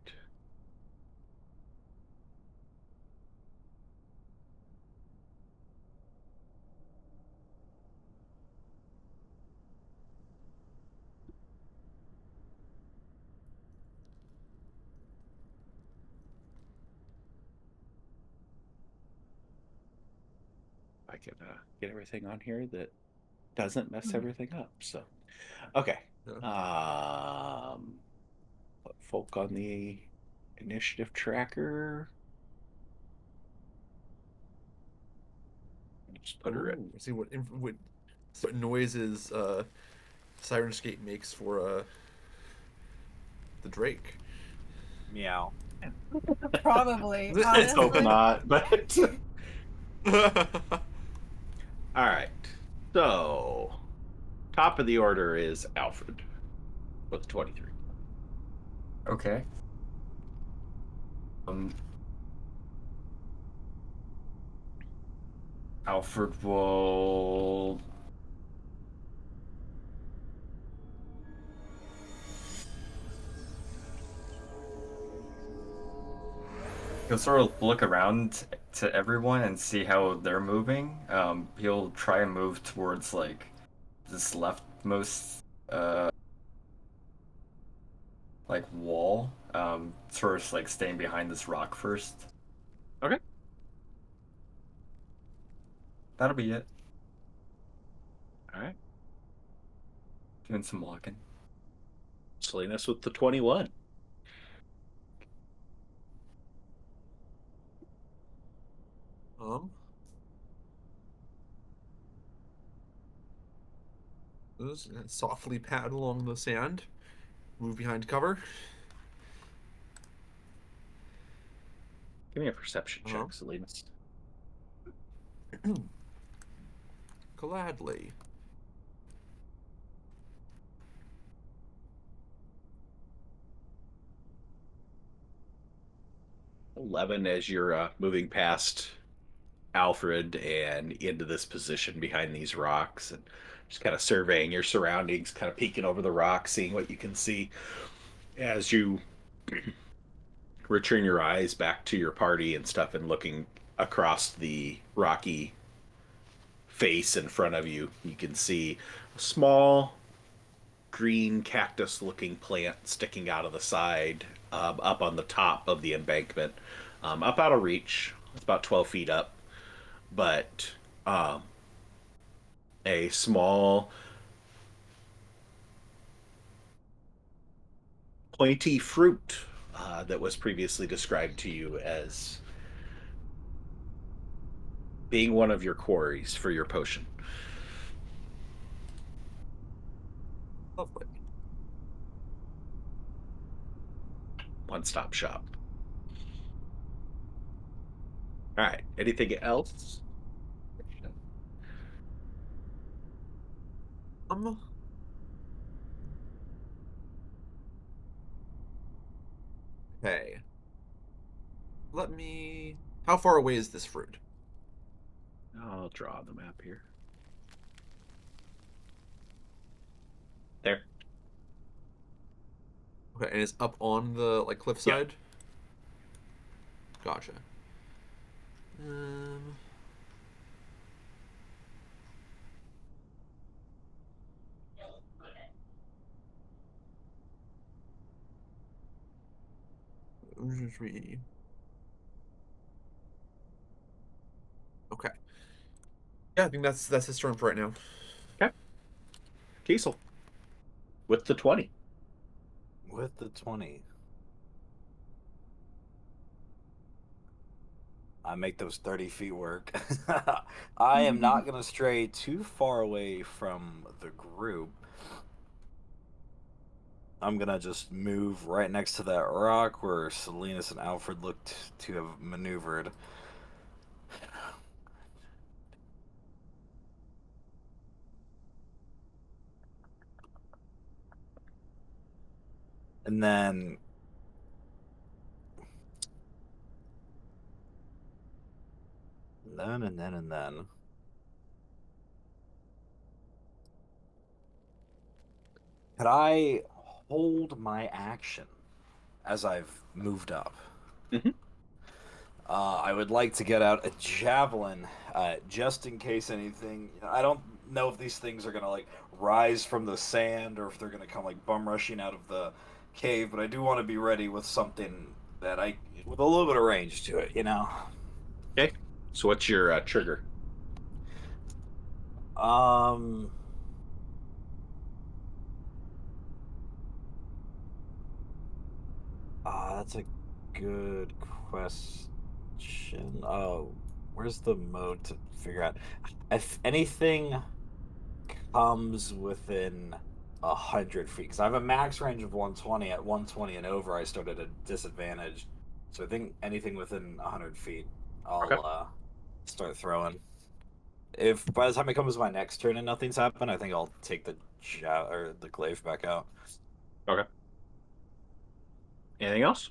[SPEAKER 1] I can get everything on here that doesn't mess everything up. So, okay.
[SPEAKER 6] Yeah.
[SPEAKER 1] Put folk on the initiative tracker. Just put her in.
[SPEAKER 6] Ooh, see what noises Sirenscape makes for the Drake.
[SPEAKER 2] Meow.
[SPEAKER 3] Probably.
[SPEAKER 1] Let's hope
[SPEAKER 3] honestly.
[SPEAKER 1] not, but all right. So, top of the order is Alfred with 23.
[SPEAKER 5] Okay. Alfred will he'll sort of look around to everyone and see how they're moving. He'll try and move towards like this leftmost like wall. Sort of like staying behind this rock first.
[SPEAKER 1] Okay.
[SPEAKER 5] That'll be it.
[SPEAKER 1] All right.
[SPEAKER 5] Doing some walking.
[SPEAKER 1] Salinas with the 21.
[SPEAKER 6] Softly pad along the sand, move behind cover.
[SPEAKER 1] Give me a perception check, Salinas.
[SPEAKER 6] Gladly.
[SPEAKER 1] 11 as you're moving past Alfred and into this position behind these rocks and just kind of surveying your surroundings, kind of peeking over the rocks, seeing what you can see as you return your eyes back to your party and stuff and looking across the rocky face in front of you. You can see a small green cactus looking plant sticking out of the side up on the top of the embankment, up out of reach. It's about 12 feet up, but a small pointy fruit that was previously described to you as being one of your quarries for your potion.
[SPEAKER 6] Lovely.
[SPEAKER 1] One-stop shop. All right. Anything else?
[SPEAKER 6] Okay. Let me. How far away is this fruit?
[SPEAKER 1] I'll draw the map here. There.
[SPEAKER 6] Okay, and it's up on the cliffside. Gotcha. Okay. Yeah, I think that's his turn for right now.
[SPEAKER 1] Okay. Kiesel. With the 20.
[SPEAKER 2] With the 20. I make those 30 feet work. I am not going to stray too far away from the group. I'm going to just move right next to that rock where Salinas and Alfred looked to have maneuvered. And then and then. Could I hold my action as I've moved up?
[SPEAKER 1] Mhm.
[SPEAKER 2] I would like to get out a javelin, just in case anything. I don't know if these things are gonna like rise from the sand or if they're gonna come like bum rushing out of the cave. But I do want to be ready with something with a little bit of range to it.
[SPEAKER 1] Okay. So what's your trigger?
[SPEAKER 2] That's a good question. Oh, where's the mode to figure out? If anything comes within 100 feet, because I have a max range of 120. At 120 and over, I start at a disadvantage. So I think anything within 100 feet, I'll
[SPEAKER 1] Okay.
[SPEAKER 2] start throwing. If by the time it comes to my next turn and nothing's happened, I think I'll take the glaive back out.
[SPEAKER 1] Okay. Anything else?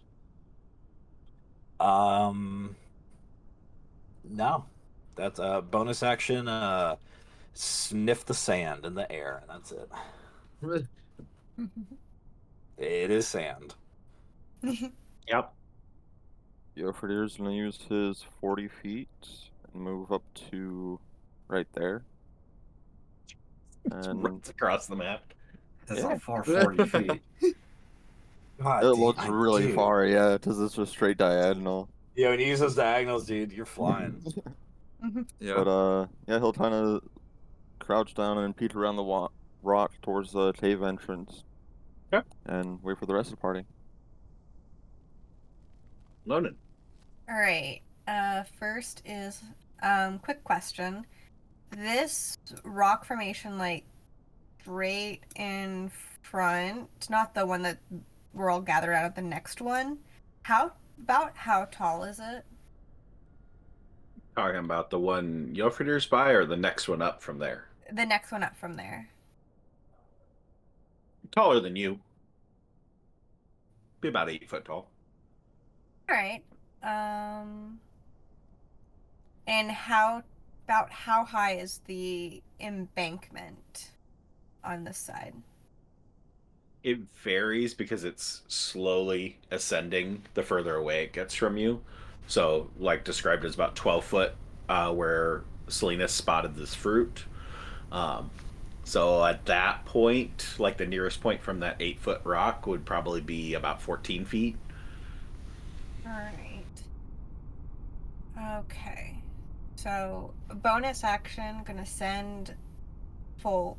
[SPEAKER 2] No. That's a bonus action. Sniff the sand in the air, and that's it. It is sand.
[SPEAKER 1] Yep.
[SPEAKER 4] Yofredir's gonna use his 40 feet and move up to right there. And
[SPEAKER 1] Runs across the map.
[SPEAKER 5] That's how far 40 feet.
[SPEAKER 2] God,
[SPEAKER 4] it
[SPEAKER 2] dude,
[SPEAKER 4] looks really
[SPEAKER 2] dude.
[SPEAKER 4] far, yeah, because it's just straight diagonal.
[SPEAKER 2] Yeah, when you use those diagonals, dude, you're flying.
[SPEAKER 6] Yeah.
[SPEAKER 4] But yeah, he'll kind of crouch down and peek around the rock towards the cave entrance.
[SPEAKER 1] Okay.
[SPEAKER 4] And wait for the rest of the party.
[SPEAKER 1] Lonan.
[SPEAKER 3] All right. First is quick question. This rock formation, like straight in front, not the one that we're all gathered out of, the next one. How tall is it?
[SPEAKER 1] Talking about the one Yofridir's by or the next one up from there?
[SPEAKER 3] The next one up from there.
[SPEAKER 1] Taller than you. Be about 8 foot tall.
[SPEAKER 3] All right. And how high is the embankment on this side?
[SPEAKER 1] It varies because it's slowly ascending the further away it gets from you. So, like described as about 12 foot, where Salinas spotted this fruit. So at that point, like the nearest point from that 8 foot rock would probably be about 14 feet.
[SPEAKER 3] All right. Okay. So, bonus action, gonna send Folk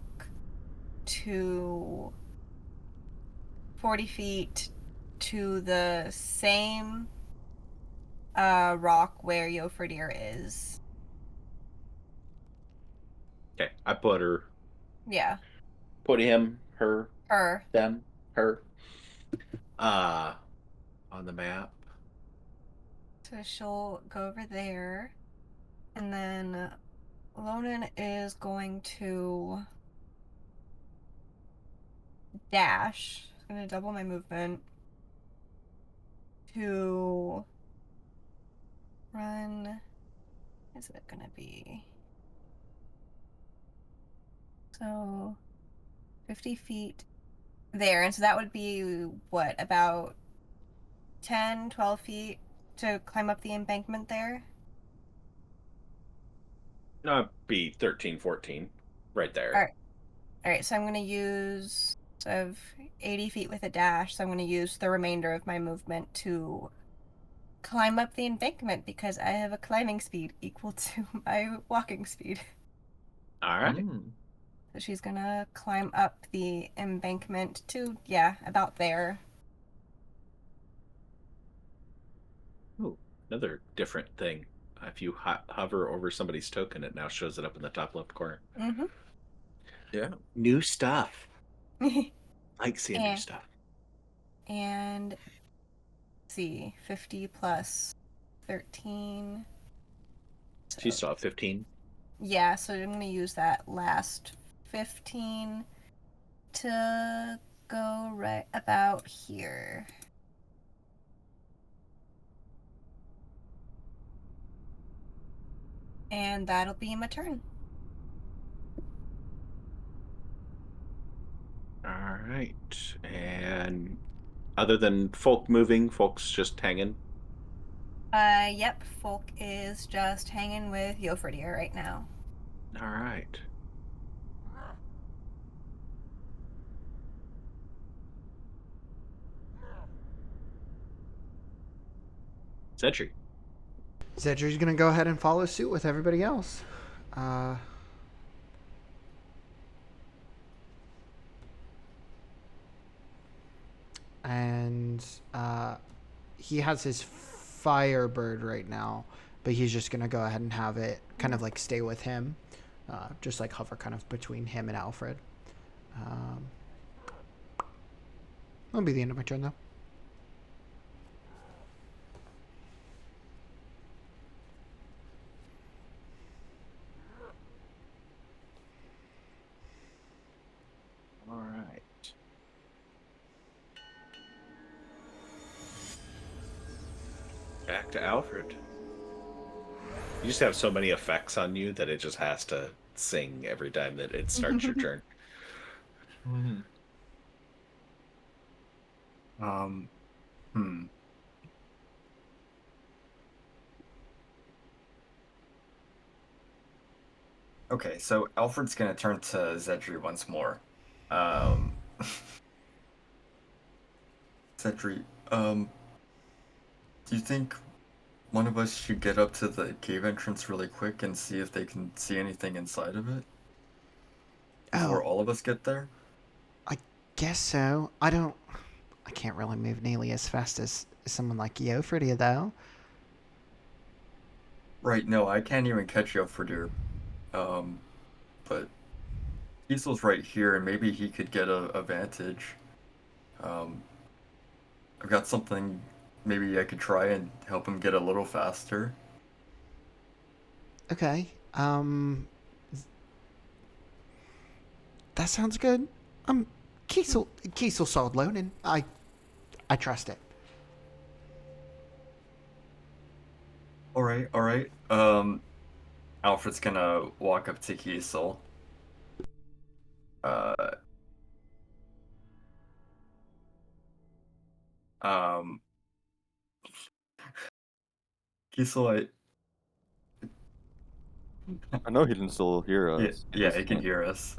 [SPEAKER 3] to 40 feet to the same rock where Yofredir is.
[SPEAKER 1] Okay, I put her,
[SPEAKER 3] Yeah.
[SPEAKER 1] put him, her,
[SPEAKER 3] Her.
[SPEAKER 1] them, her, uh, on the map.
[SPEAKER 3] So she'll go over there. And then Lonan is going to dash. I'm going to double my movement to run. Is it going to be? So 50 feet there. And so that would be what, about 10, 12 feet to climb up the embankment there?
[SPEAKER 1] No, it'd be 13, 14, right there.
[SPEAKER 3] All right. All right. So I'm going to use of 80 feet with a dash. So I'm going to use the remainder of my movement to climb up the embankment because I have a climbing speed equal to my walking speed.
[SPEAKER 1] All right.
[SPEAKER 3] So she's gonna climb up the embankment to, yeah, about there.
[SPEAKER 1] Ooh, another different thing. If you hover over somebody's token, it now shows it up in the top left corner.
[SPEAKER 3] Mm-hmm.
[SPEAKER 6] Yeah.
[SPEAKER 1] New stuff. Like seeing new
[SPEAKER 3] And-
[SPEAKER 1] stuff.
[SPEAKER 3] And let's see, 50 plus 13.
[SPEAKER 1] She saw 15.
[SPEAKER 3] Yeah, so I'm gonna use that last 15 to go right about here. And that'll be my turn.
[SPEAKER 1] All right. And other than folk moving, folks just hanging.
[SPEAKER 3] Yep, Folk is just hanging with Yofridia right now.
[SPEAKER 1] All right. Xedre.
[SPEAKER 7] Xedre's gonna go ahead and follow suit with everybody else. And he has his Firebird right now, but he's just gonna go ahead and have it kind of like stay with him, just like hover kind of between him and Alfred. That'll be the end of my turn though.
[SPEAKER 1] All right. Back to Alfred. You just have so many effects on you that it just has to sing every time that it starts your turn.
[SPEAKER 5] Okay, so Alfred's gonna turn to Xedre once more. Xedre, do you think one of us should get up to the cave entrance really quick and see if they can see anything inside of it? Before all of us get there?
[SPEAKER 7] I guess so. I can't really move nearly as fast as someone like Yofridia though.
[SPEAKER 5] Right, no, I can't even catch Yofridia. But Kiesel's right here, and maybe he could get a vantage. I've got something maybe I could try and help him get a little faster.
[SPEAKER 7] Okay. That sounds good. Kiesel saw Lonan. I trust it.
[SPEAKER 5] All right. Alfred's gonna walk up to Kiesel. Kiesel,
[SPEAKER 4] I know he can still hear us.
[SPEAKER 5] yeah, he can hear us.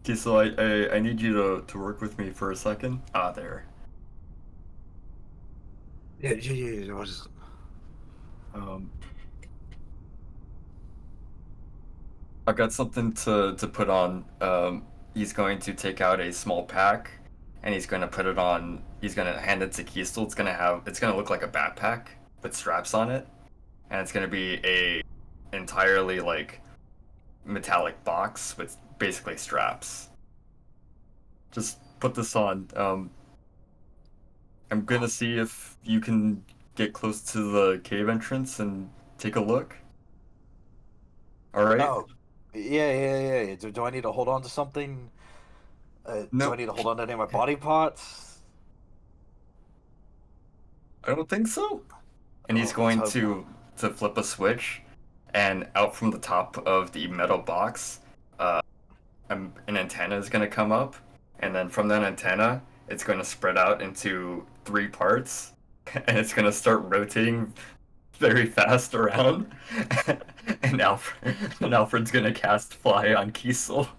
[SPEAKER 5] Kiesel, I need you to work with me for a second. Ah, there.
[SPEAKER 6] Yeah. What is...
[SPEAKER 5] I've got something to put on. He's going to take out a small pack, and he's going to put it on. He's going to hand it to Kiesel. It's going to look like a backpack with straps on it, and it's going to be a entirely like metallic box with basically straps. Just put this on. I'm gonna see if you can get close to the cave entrance and take a look. All right.
[SPEAKER 2] Oh, yeah. Do I need to hold on to something?
[SPEAKER 5] No.
[SPEAKER 2] Do I need to hold on to any of my body parts?
[SPEAKER 5] I don't think so. And he's going to flip a switch, and out from the top of the metal box, an antenna is going to come up, and then from that antenna, it's going to spread out into 3 parts, and it's going to start rotating very fast around, and Alfred's going to cast Fly on Kiesel.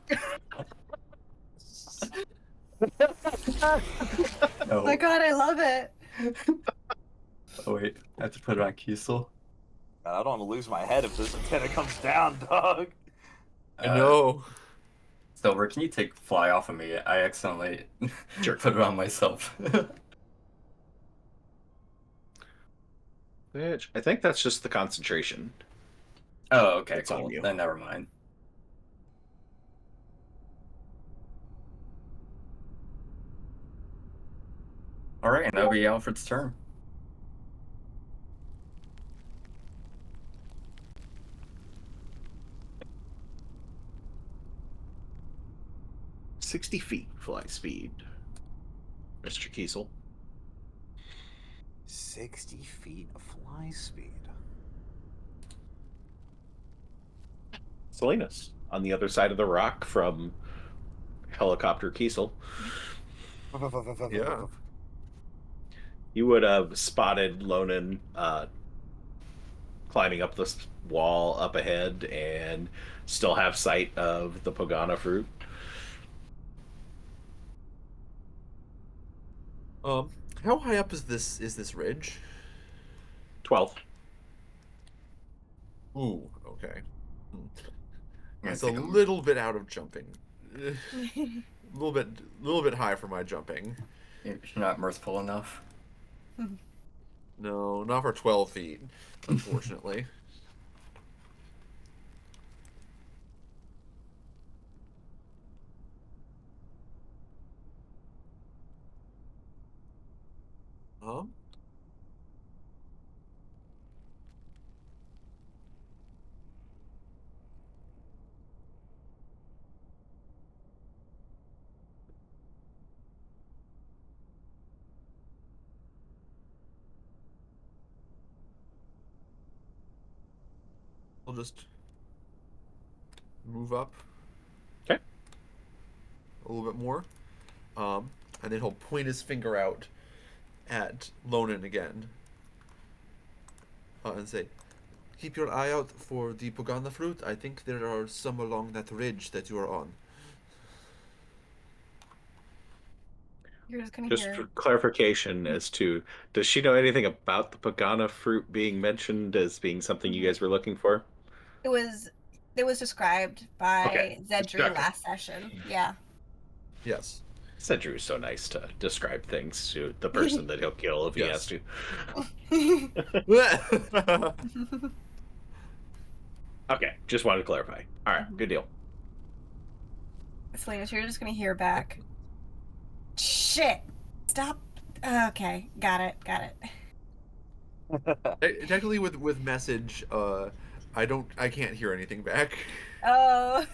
[SPEAKER 3] Oh my god, I love it.
[SPEAKER 5] Oh wait, I have to put it on Kiesel.
[SPEAKER 2] I don't want to lose my head if this antenna comes down, dog.
[SPEAKER 6] I know.
[SPEAKER 5] Silver, can you take fly off of me? I accidentally
[SPEAKER 1] Sure.
[SPEAKER 5] put it on myself.
[SPEAKER 1] Which I think that's just the concentration.
[SPEAKER 5] Oh, okay,
[SPEAKER 1] That's on
[SPEAKER 5] cool.
[SPEAKER 1] you.
[SPEAKER 5] Then never mind. All right, and that'll be Alfred's turn.
[SPEAKER 1] "60 feet fly speed, Mr. Kiesel."
[SPEAKER 2] 60 feet of fly speed.
[SPEAKER 1] Salinas, on the other side of the rock from Helicopter Kiesel.
[SPEAKER 6] Yeah.
[SPEAKER 1] You would have spotted Lonan climbing up this wall up ahead and still have sight of the Pogana fruit.
[SPEAKER 6] How high up is this ridge?
[SPEAKER 1] 12.
[SPEAKER 6] Ooh, okay.
[SPEAKER 5] I'm
[SPEAKER 6] It's a
[SPEAKER 5] gonna take
[SPEAKER 6] little bit out of jumping. A little bit high for my jumping.
[SPEAKER 5] You're not merciful enough.
[SPEAKER 6] No, not for 12 feet, unfortunately. I'll just move up.
[SPEAKER 1] Okay.
[SPEAKER 6] A little bit more. And then he'll point his finger out at Lonan again. And say, "Keep your eye out for the Pogana fruit. I think there are some along that ridge that you are on."
[SPEAKER 3] You're just gonna
[SPEAKER 1] Just
[SPEAKER 3] hear.
[SPEAKER 1] for clarification as to, does she know anything about the Pogana fruit being mentioned as being something you guys were looking for?
[SPEAKER 3] It was described by
[SPEAKER 1] Okay.
[SPEAKER 3] Xedre
[SPEAKER 1] Okay.
[SPEAKER 3] last session. Yeah.
[SPEAKER 6] Yes.
[SPEAKER 1] Cedru is so nice to describe things to the person that he'll kill if he has
[SPEAKER 6] Yes.
[SPEAKER 1] to. Okay, just wanted to clarify. All right, good deal.
[SPEAKER 3] Salinas, you're just gonna hear back. Shit! Stop. Okay, got it.
[SPEAKER 6] Technically, with message, I can't hear anything back.
[SPEAKER 3] Oh.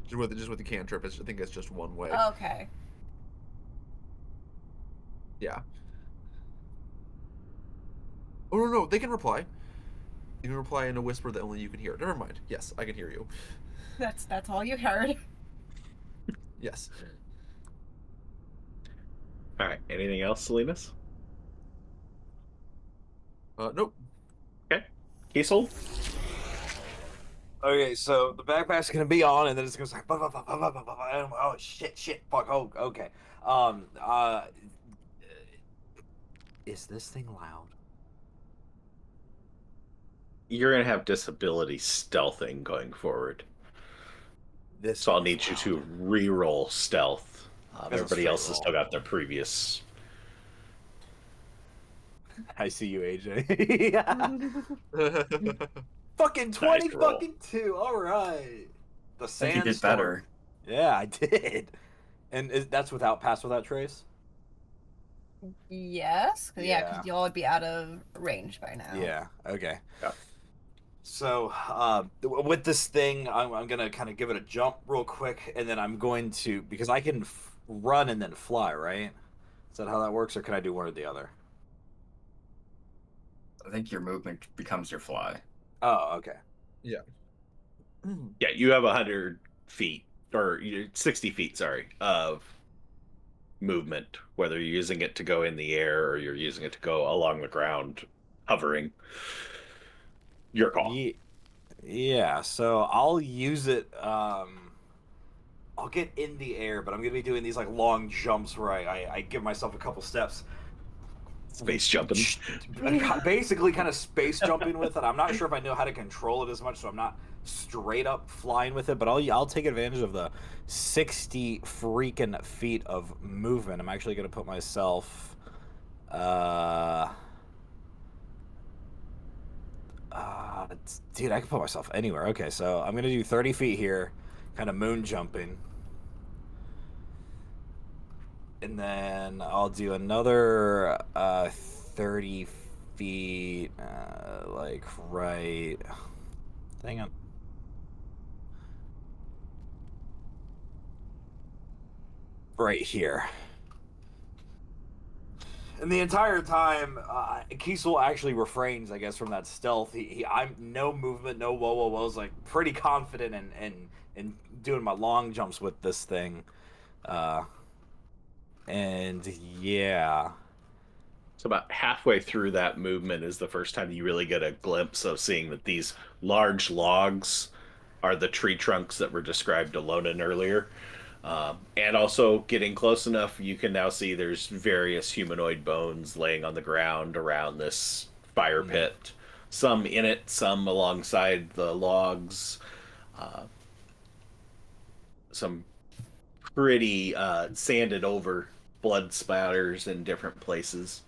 [SPEAKER 6] Just with the cantrip, I think it's just one way.
[SPEAKER 3] Okay.
[SPEAKER 6] Yeah. Oh no, they can reply. You can reply in a whisper that only you can hear. Never mind. Yes, I can hear you.
[SPEAKER 3] That's all you heard.
[SPEAKER 6] Yes.
[SPEAKER 1] All right, anything else, Salinas?
[SPEAKER 6] Nope.
[SPEAKER 1] Okay. Kiesel?
[SPEAKER 2] Okay, so the backpack's gonna be on, and then it's gonna say, oh shit, fuck. Oh, okay. Is this thing loud?
[SPEAKER 1] You're going to have disability stealthing going forward. So I'll need you to re-roll stealth. Everybody else has still got their previous.
[SPEAKER 2] I see you, AJ. Fucking 20
[SPEAKER 1] Nice roll.
[SPEAKER 2] fucking 2. All right. The
[SPEAKER 5] I think you
[SPEAKER 2] sandstorm.
[SPEAKER 5] did better.
[SPEAKER 2] Yeah, I did. And that's without pass without trace?
[SPEAKER 3] Yes. Yeah, because
[SPEAKER 2] Yeah.
[SPEAKER 3] y'all would be out of range by now.
[SPEAKER 2] Yeah, okay.
[SPEAKER 1] Yeah.
[SPEAKER 2] So, with this thing, I'm going to kind of give it a jump real quick, and then I'm going to, because I can run and then fly, right? Is that how that works, or can I do one or the other?
[SPEAKER 5] I think your movement becomes your fly.
[SPEAKER 2] Oh, okay.
[SPEAKER 6] Yeah.
[SPEAKER 1] Yeah, you have 100 feet, or 60 feet, sorry, of movement, whether you're using it to go in the air or you're using it to go along the ground, hovering. Your call.
[SPEAKER 2] Yeah, so I'll use it, I'll get in the air, but I'm going to be doing these, like, long jumps where I give myself a couple steps,
[SPEAKER 1] Space jumping.
[SPEAKER 2] Basically kind of space jumping with it. I'm not sure if I know how to control it as much, so I'm not straight up flying with it, but I'll take advantage of the 60 freaking feet of movement. I'm actually going to put myself dude, I can put myself anywhere. Okay, so I'm going to do 30 feet here, kind of moon jumping. And then I'll do another 30 feet, like right. Hang on. Right here. And the entire time, Kiesel actually refrains, I guess, from that stealth. I'm no movement, no whoa. I was like pretty confident in doing my long jumps with this thing. And yeah.
[SPEAKER 1] So about halfway through that movement is the first time you really get a glimpse of seeing that these large logs are the tree trunks that were described to Lonan earlier. And also getting close enough, you can now see there's various humanoid bones laying on the ground around this fire pit. Some in it, some alongside the logs. Some pretty sanded over blood splatters in different places.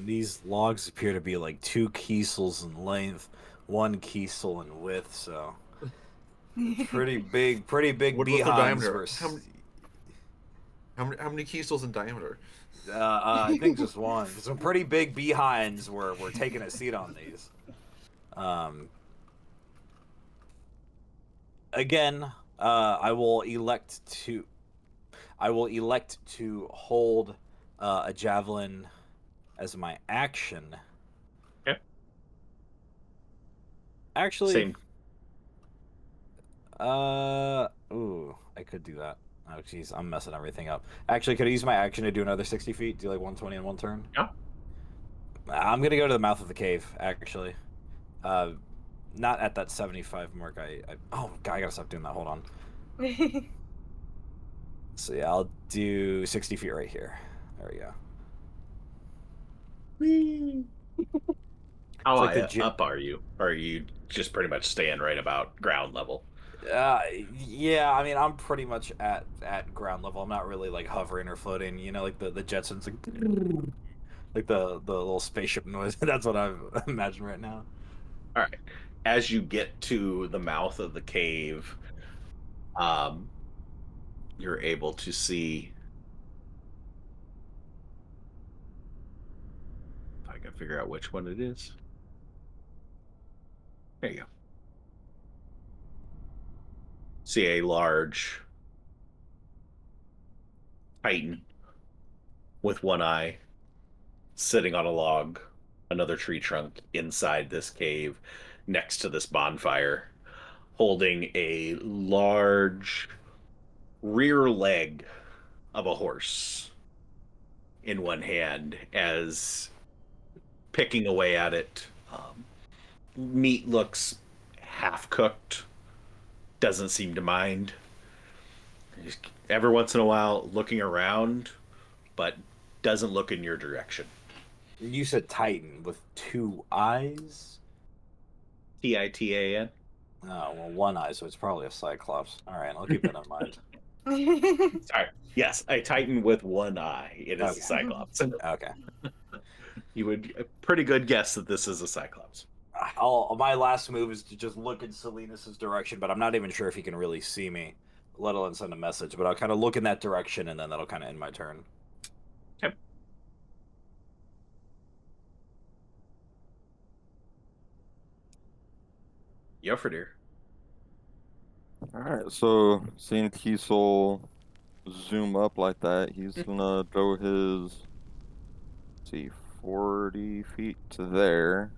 [SPEAKER 2] These logs appear to be like 2 Kiesels in length, 1 Kiesel in width, so pretty big
[SPEAKER 6] What was the
[SPEAKER 2] behinds.
[SPEAKER 6] diameter? How many Kiesels in diameter?
[SPEAKER 2] I think just 1. Some pretty big behinds were taking a seat on these. Again, I will elect to hold a javelin as my action.
[SPEAKER 1] Okay.
[SPEAKER 2] Actually,
[SPEAKER 1] Same.
[SPEAKER 2] Ooh, I could do that. Oh, jeez, I'm messing everything up. Actually, could I use my action to do another 60 feet? Do like 120 in 1 turn?
[SPEAKER 1] Yeah.
[SPEAKER 2] I'm gonna go to the mouth of the cave, actually. Not at that 75 mark. Oh, God, I gotta stop doing that. Hold on. So yeah, I'll do 60 feet right here. There we go.
[SPEAKER 1] How
[SPEAKER 2] like
[SPEAKER 1] high
[SPEAKER 2] the
[SPEAKER 1] up are you? Or are you just pretty much staying right about ground level?
[SPEAKER 2] Yeah, I mean, I'm pretty much at ground level. I'm not really like hovering or floating. You know, like the Jetsons, like the little spaceship noise. That's what I imagine right now.
[SPEAKER 1] All right. As you get to the mouth of the cave, you're able to see. If I can figure out which one it is. There you go. See a large Titan with 1 eye sitting on a log, another tree trunk inside this cave next to this bonfire, holding a large rear leg of a horse in one hand as picking away at it. Meat looks half cooked, doesn't seem to mind. Just every once in a while looking around, but doesn't look in your direction.
[SPEAKER 2] You said Titan with 2 eyes?
[SPEAKER 1] Titan.
[SPEAKER 2] Oh, well, 1 eye, so it's probably a Cyclops. All right, I'll keep that in mind.
[SPEAKER 1] Sorry. Yes, a Titan with 1 eye. It is a Cyclops.
[SPEAKER 2] Okay.
[SPEAKER 1] You would a pretty good guess that this is a Cyclops.
[SPEAKER 2] My last move is to just look in Salinas' direction, but I'm not even sure if he can really see me, let alone send a message. But I'll kind of look in that direction, and then that'll kind of end my turn.
[SPEAKER 1] Okay. Yofredir.
[SPEAKER 4] Alright, so seeing Kiesel zoom up like that, he's gonna throw his, let's see, 40 feet to there.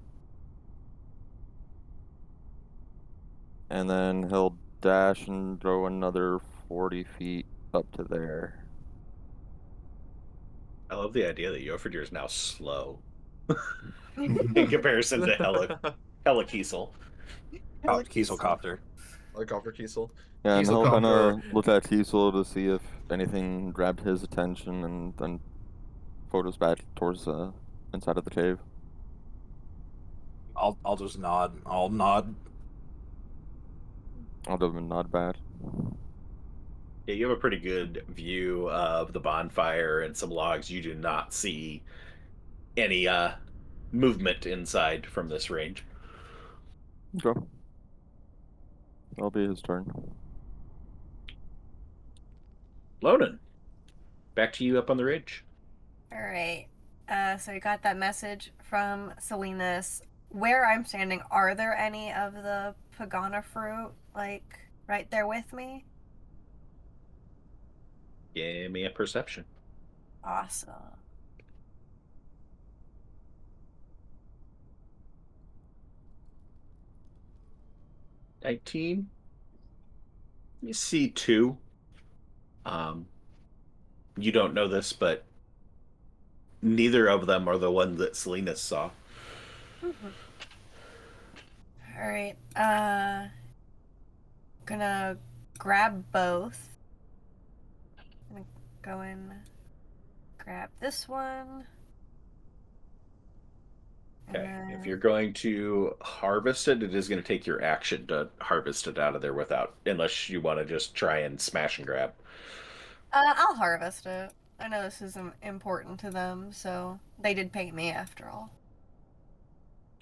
[SPEAKER 4] And then he'll dash and throw another 40 feet up to there.
[SPEAKER 1] I love the idea that Yofredir is now slow in comparison to Hella Kiesel.
[SPEAKER 2] Kiesel copter.
[SPEAKER 6] Helicopter Kiesel.
[SPEAKER 4] Yeah, and
[SPEAKER 5] Kiesel
[SPEAKER 4] he'll kind of
[SPEAKER 5] copter.
[SPEAKER 4] look at Kiesel to see if anything grabbed his attention and then photos back towards inside of the cave.
[SPEAKER 2] I'll just nod. I'll nod.
[SPEAKER 4] I'll do them nod bad.
[SPEAKER 1] Yeah, you have a pretty good view of the bonfire and some logs. You do not see any movement inside from this range.
[SPEAKER 4] Okay. That'll be his turn.
[SPEAKER 1] Lonan, back to you up on the ridge.
[SPEAKER 3] All right. So we got that message from Salinas. Where I'm standing, are there any of the Pagana fruit, like, right there with me?
[SPEAKER 1] Give me a perception.
[SPEAKER 3] Awesome.
[SPEAKER 1] $19. You see two. You don't know this, but neither of them are the one that Salinas saw.
[SPEAKER 3] Mm-hmm. All right. Gonna grab both. Gonna go and grab this one.
[SPEAKER 1] Okay. If you're going to harvest it, it is going to take your action to harvest it out of there unless you want to just try and smash and grab.
[SPEAKER 3] I'll harvest it. I know this is important to them, so they did pay me after all.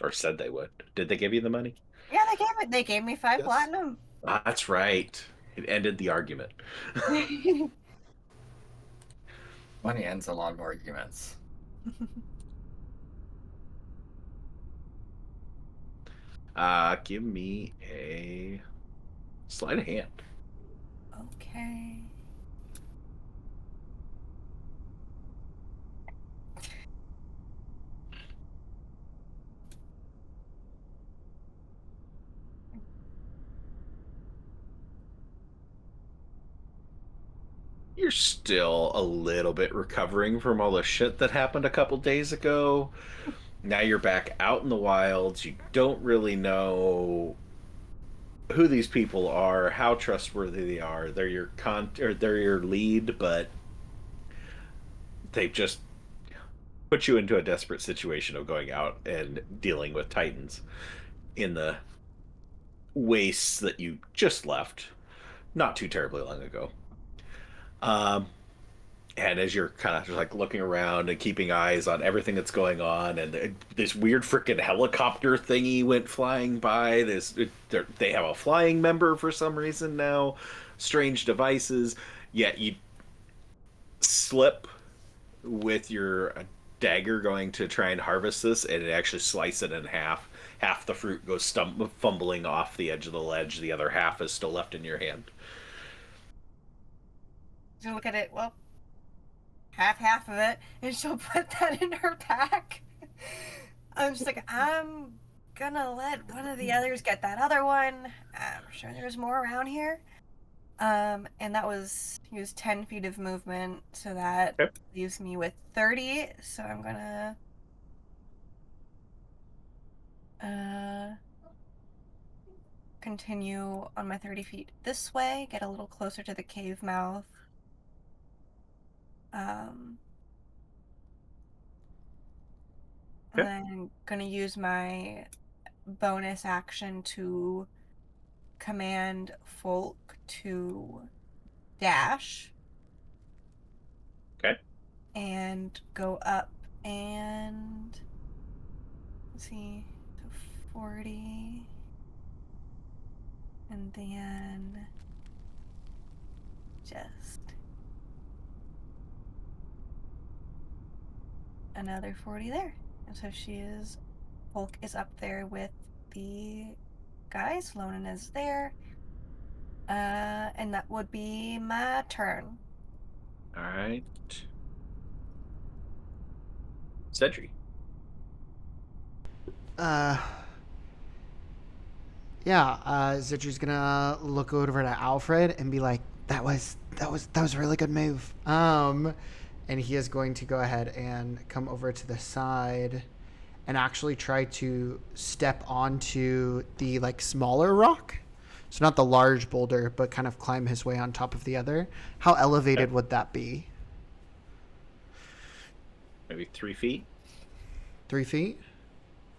[SPEAKER 1] Or said they would. Did they give you the money?
[SPEAKER 3] Yeah, they gave me 5 platinum.
[SPEAKER 1] That's right. It ended the argument.
[SPEAKER 5] Money ends a lot of arguments.
[SPEAKER 1] Give me a sleight of hand.
[SPEAKER 3] Okay.
[SPEAKER 1] You're still a little bit recovering from all the shit that happened a couple days ago. Now you're back out in the wilds. You don't really know who these people are, how trustworthy they are. They're your lead, but they've just put you into a desperate situation of going out and dealing with Titans in the wastes that you just left not too terribly long ago. And as you're kind of just like looking around and keeping eyes on everything that's going on, and this weird freaking helicopter thingy went flying by. They have a flying member for some reason now. Strange devices. Yet you slip with your dagger going to try and harvest this, and it actually slices it in half. Half the fruit goes fumbling off the edge of the ledge. The other half is still left in your hand.
[SPEAKER 3] So look at it. Well, half of it, and she'll put that in her pack. I'm just like, I'm gonna let one of the others get that other one. I'm sure there's more around here. And that was, he was 10 feet of movement, so that leaves me with 30. So I'm gonna continue on my 30 feet this way, get a little closer to the cave mouth. And I'm gonna use my bonus action to command Folk to dash.
[SPEAKER 1] Okay.
[SPEAKER 3] And go up and let's see, so 40, and then just another 40 there. And so Folk is up there with the guys. Lonan is there. And that would be my turn.
[SPEAKER 1] All right. Xedre.
[SPEAKER 7] Xedre's gonna look over to Alfred and be like, that was a really good move. And he is going to go ahead and come over to the side and actually try to step onto the like smaller rock. So not the large boulder, but kind of climb his way on top of the other. How elevated would that be?
[SPEAKER 1] Maybe 3 feet.
[SPEAKER 7] 3 feet?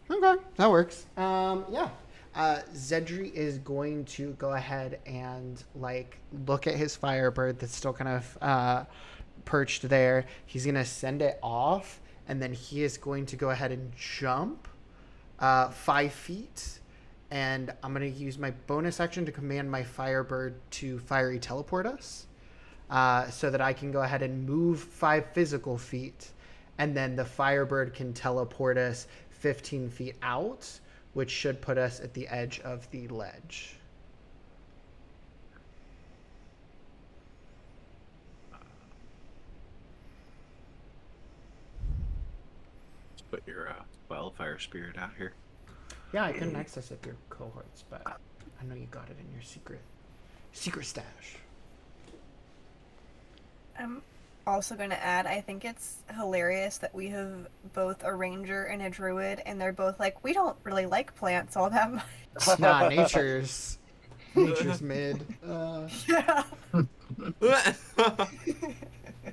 [SPEAKER 7] Okay, that works. Yeah. Xedre is going to go ahead and like look at his firebird that's still kind of perched there. He's gonna send it off, and then he is going to go ahead and jump 5 feet. And I'm gonna use my bonus action to command my firebird to fiery teleport us, so that I can go ahead and move 5 physical feet, and then the firebird can teleport us 15 feet out, which should put us at the edge of the ledge.
[SPEAKER 1] Let's put your wildfire spirit out here.
[SPEAKER 7] Yeah, I couldn't access it through cohorts, but I know you got it in your secret stash.
[SPEAKER 3] I'm also going to add, I think it's hilarious that we have both a ranger and a druid, and they're both like, we don't really like plants all that much.
[SPEAKER 7] Nah, nature's mid.
[SPEAKER 3] Yeah.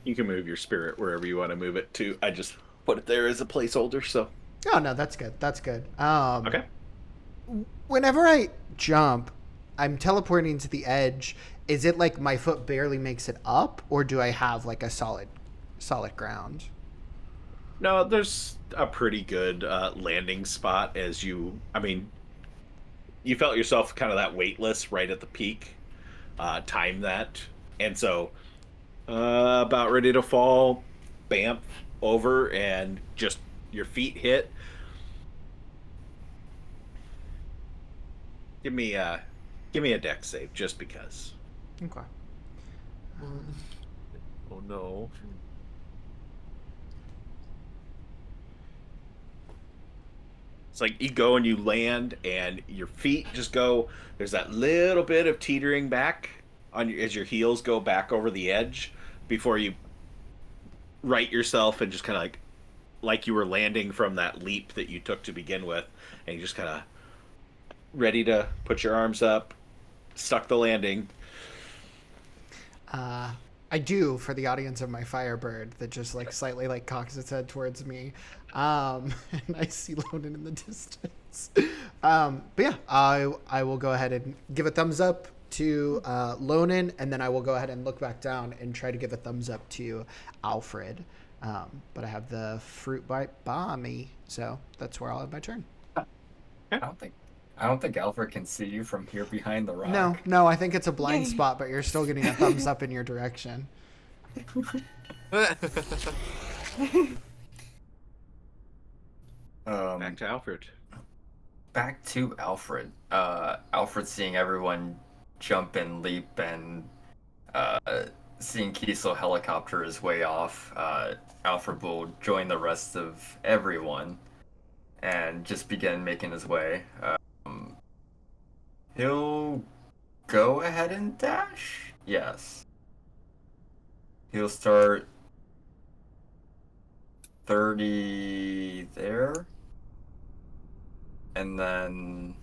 [SPEAKER 1] You can move your spirit wherever you want to move it to. I just put it there as a placeholder, so.
[SPEAKER 7] Oh, no, that's good. That's good.
[SPEAKER 1] Okay.
[SPEAKER 7] Whenever I jump, I'm teleporting to the edge. Is it like my foot barely makes it up, or do I have like a solid ground?
[SPEAKER 1] No, there's a pretty good landing spot as you, you felt yourself kind of that weightless right at the peak. Time that. And so, about ready to fall, bamf over, and just your feet hit. Give me a dex save, just because.
[SPEAKER 7] Okay.
[SPEAKER 6] Oh no.
[SPEAKER 1] It's like you go and you land, and your feet just go. There's that little bit of teetering back as your heels go back over the edge before you right yourself and just kind of like you were landing from that leap that you took to begin with, and you just kind of ready to put your arms up, stuck the landing.
[SPEAKER 7] I do, for the audience of my firebird that just like slightly like cocks its head towards me, and I see Lonan in the distance. But yeah, I will go ahead and give a thumbs up to Lonan, and then I will go ahead and look back down and try to give a thumbs up to Alfred. But I have the fruit bite by me, so that's where I'll have my turn.
[SPEAKER 5] I don't think Alfred can see you from here behind the rock.
[SPEAKER 7] No, I think it's a blind spot, but you're still getting a thumbs up in your direction.
[SPEAKER 1] Back to Alfred.
[SPEAKER 5] Back to Alfred. Alfred seeing everyone jump and leap and seeing Kiesel helicopter his way off, Alfred will join the rest of everyone and just begin making his way. He'll go ahead and dash? Yes. He'll start 30 there. And then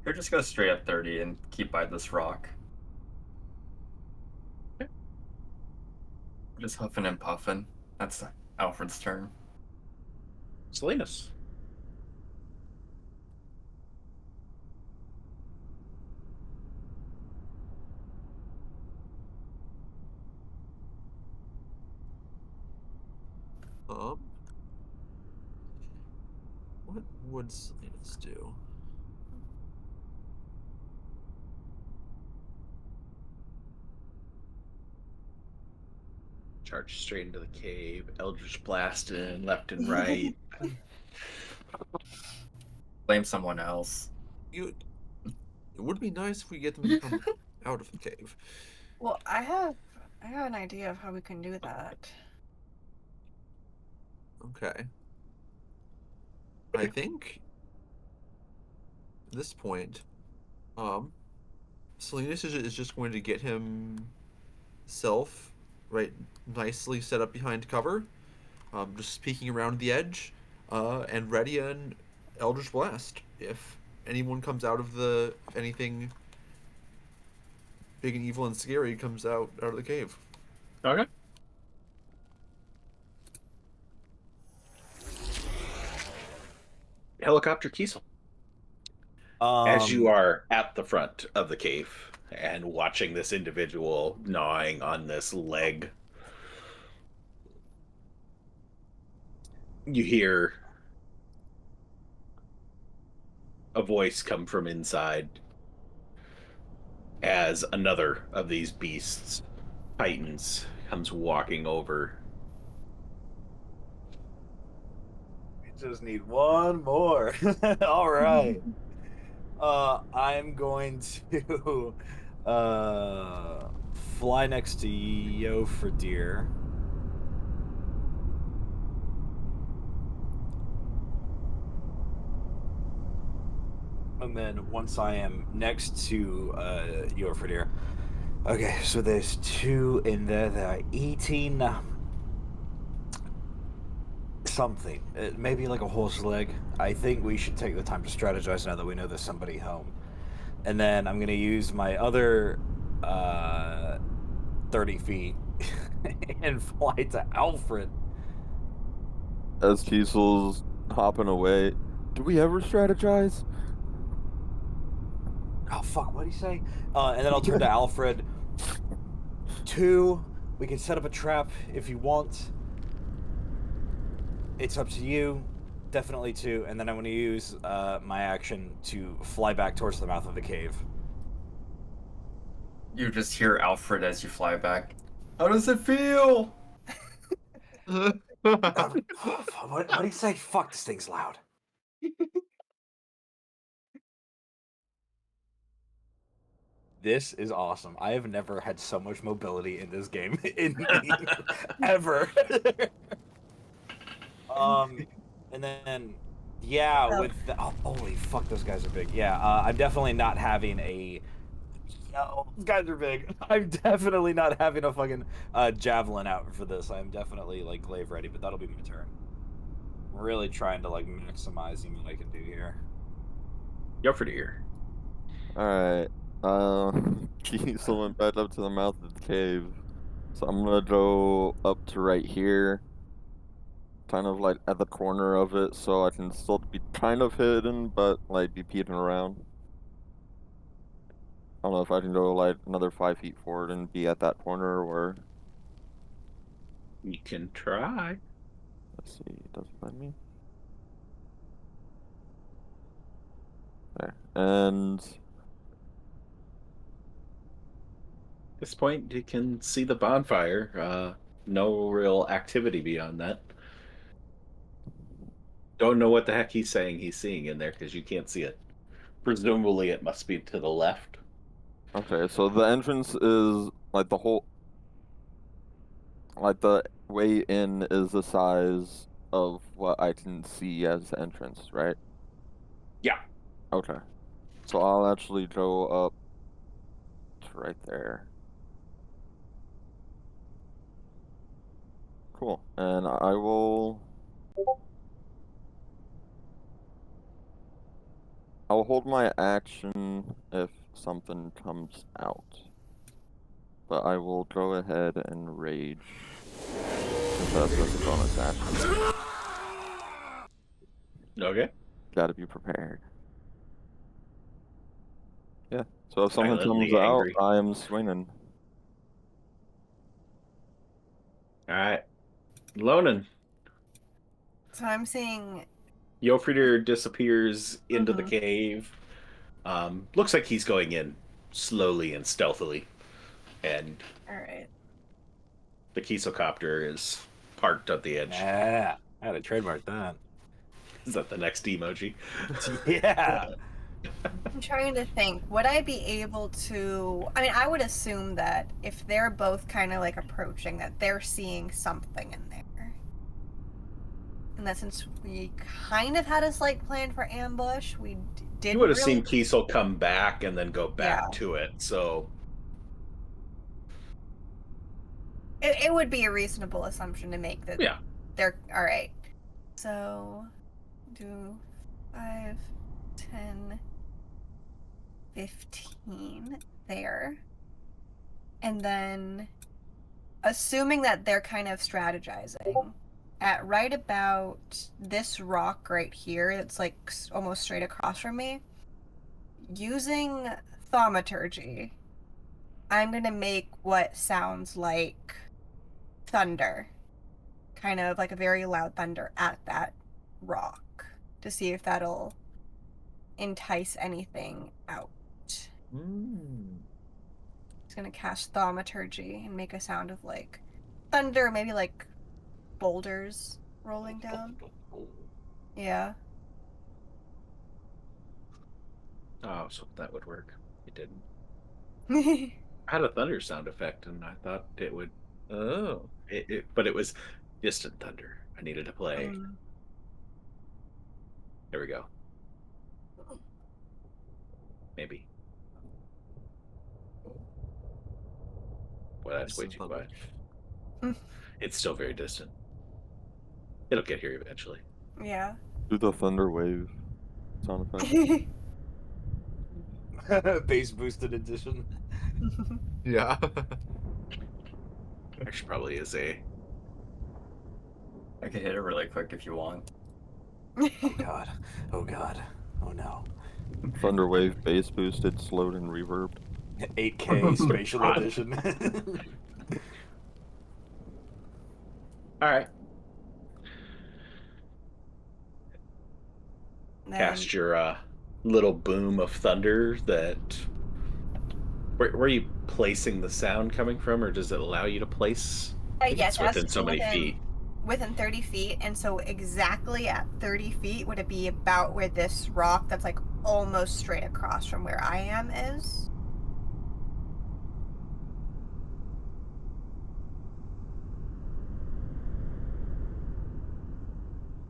[SPEAKER 5] he'll just go straight up 30 and keep by this rock. Just huffing and puffing. That's Alfred's turn.
[SPEAKER 1] Salinas.
[SPEAKER 6] What would Salinas do?
[SPEAKER 1] Charge straight into the cave. Eldritch blasting left and right.
[SPEAKER 5] Blame someone else.
[SPEAKER 6] It would be nice if we get them to come out of the cave.
[SPEAKER 3] Well, I have an idea of how we can do that.
[SPEAKER 6] Okay. I think at this point, Salinas is just going to get himself nicely set up behind cover, just peeking around the edge, and ready an Eldritch Blast if anyone comes out of anything big and evil and scary, comes out of the cave.
[SPEAKER 1] Okay. Helicopter Kiesel. As you are at the front of the cave and watching this individual gnawing on this leg, you hear a voice come from inside as another of these beasts, titans, comes walking over.
[SPEAKER 2] We just need one more. All right. I'm going to fly next to Yo for deer. And then once I am next to Yo for deer. Okay, so there's two in there that are eating something. Maybe like a horse leg. I think we should take the time to strategize now that we know there's somebody home. And then I'm going to use my other 30 feet and fly to Alfred.
[SPEAKER 4] As Kiesel's hopping away, do we ever strategize?
[SPEAKER 2] Oh, fuck, what'd he say? And then I'll turn to Alfred. 2, we can set up a trap if you want. It's up to you. Definitely 2. And then I'm going to use my action to fly back towards the mouth of the cave.
[SPEAKER 5] You just hear Alfred as you fly back. How does it feel?
[SPEAKER 2] What do you say? Fuck, this thing's loud. This is awesome. I have never had so much mobility in this game ever. And then with the, holy fuck, those guys are big. Yeah, I'm definitely not having a. Oh, those guys are big. I'm definitely not having a fucking javelin out for this. I'm definitely like glaive ready, but that'll be my turn. I'm really trying to like maximize what I can do here.
[SPEAKER 1] Yo for deer.
[SPEAKER 4] All right. Kiesel went back up to the mouth of the cave, so I'm gonna go up to right here, kind of like at the corner of it, so I can still be kind of hidden, but like be peeking around. I don't know if I can go like another 5 feet forward and be at that corner, or
[SPEAKER 1] You can try.
[SPEAKER 4] let's see, it doesn't let me. There. And
[SPEAKER 1] At this point, you can see the bonfire. No real activity beyond that. Don't know what the heck he's saying he's seeing in there because you can't see it. Presumably, it must be to the left.
[SPEAKER 4] okay, so the entrance is like the whole, like the way in is the size of what I can see as the entrance, right?
[SPEAKER 1] Yeah.
[SPEAKER 4] Okay. So I'll actually go up to right there. Cool. And I'll hold my action if something comes out. But I will go ahead and rage, since that's just a bonus action.
[SPEAKER 1] Okay.
[SPEAKER 4] Gotta be prepared. Yeah. So if something
[SPEAKER 1] Silently
[SPEAKER 4] comes out,
[SPEAKER 1] angry.
[SPEAKER 4] I am swinging.
[SPEAKER 1] All right. Lonan.
[SPEAKER 3] So I'm seeing.
[SPEAKER 1] Yofrider disappears into the
[SPEAKER 3] Mhm.
[SPEAKER 1] cave. Looks like he's going in slowly and stealthily. And
[SPEAKER 3] All right.
[SPEAKER 1] the Kiesel is parked at the edge.
[SPEAKER 2] Yeah, I had to trademark that.
[SPEAKER 1] Is that the next emoji?
[SPEAKER 2] Yeah.
[SPEAKER 3] I'm trying to think. Would I be able to? I mean, I would assume that if they're both kind of like approaching, that they're seeing something in there. And that since we kind of had a slight plan for ambush, we did.
[SPEAKER 1] You would have
[SPEAKER 3] really...
[SPEAKER 1] seen Kiesel come back and then go back to it. So
[SPEAKER 3] it would be a reasonable assumption to make that.
[SPEAKER 1] yeah.
[SPEAKER 3] They're all right. So do 5, 10, 15 there. And then, assuming that they're kind of strategizing, at right about this rock right here, it's like almost straight across from me, using thaumaturgy, I'm going to make what sounds like thunder. Kind of like a very loud thunder at that rock to see if that'll entice anything out. It's going to cast thaumaturgy and make a sound of like thunder, maybe like boulders rolling down. Yeah.
[SPEAKER 1] Oh, so that would work. It didn't. I had a thunder sound effect, and I thought it would.
[SPEAKER 6] Oh.
[SPEAKER 1] But it was distant thunder. I needed to play. There we go. Maybe. Well, that's way too quiet. It's still very distant. It'll get here eventually.
[SPEAKER 3] Yeah.
[SPEAKER 4] Do the thunder wave sound effect.
[SPEAKER 2] Bass boosted edition.
[SPEAKER 6] Yeah.
[SPEAKER 1] Actually, probably is a.
[SPEAKER 5] I can hit it really quick if you want.
[SPEAKER 2] Oh god. Oh god. Oh no.
[SPEAKER 4] Thunder wave bass boosted, slowed, and reverbed.
[SPEAKER 2] 8K spatial edition.
[SPEAKER 1] All right.
[SPEAKER 3] Then,
[SPEAKER 1] Cast your little boom of thunder that. Where are you placing the sound coming from, or does it allow you to place? I think
[SPEAKER 3] yes,
[SPEAKER 1] it's within so many feet.
[SPEAKER 3] Within 30 feet, and so exactly at 30 feet would it be about where this rock that's like almost straight across from where I am is?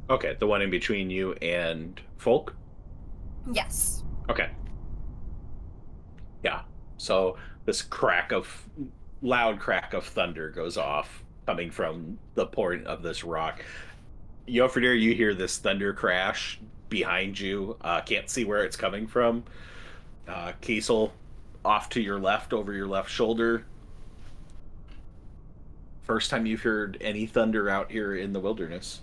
[SPEAKER 1] Okay, the one in between you and Folk?
[SPEAKER 3] Yes.
[SPEAKER 1] Okay. Yeah. So this loud crack of thunder goes off coming from the point of this rock. Yofredir, you hear this thunder crash behind you. Can't see where it's coming from. Kiesel, off to your left, over your left shoulder. First time you've heard any thunder out here in the wilderness.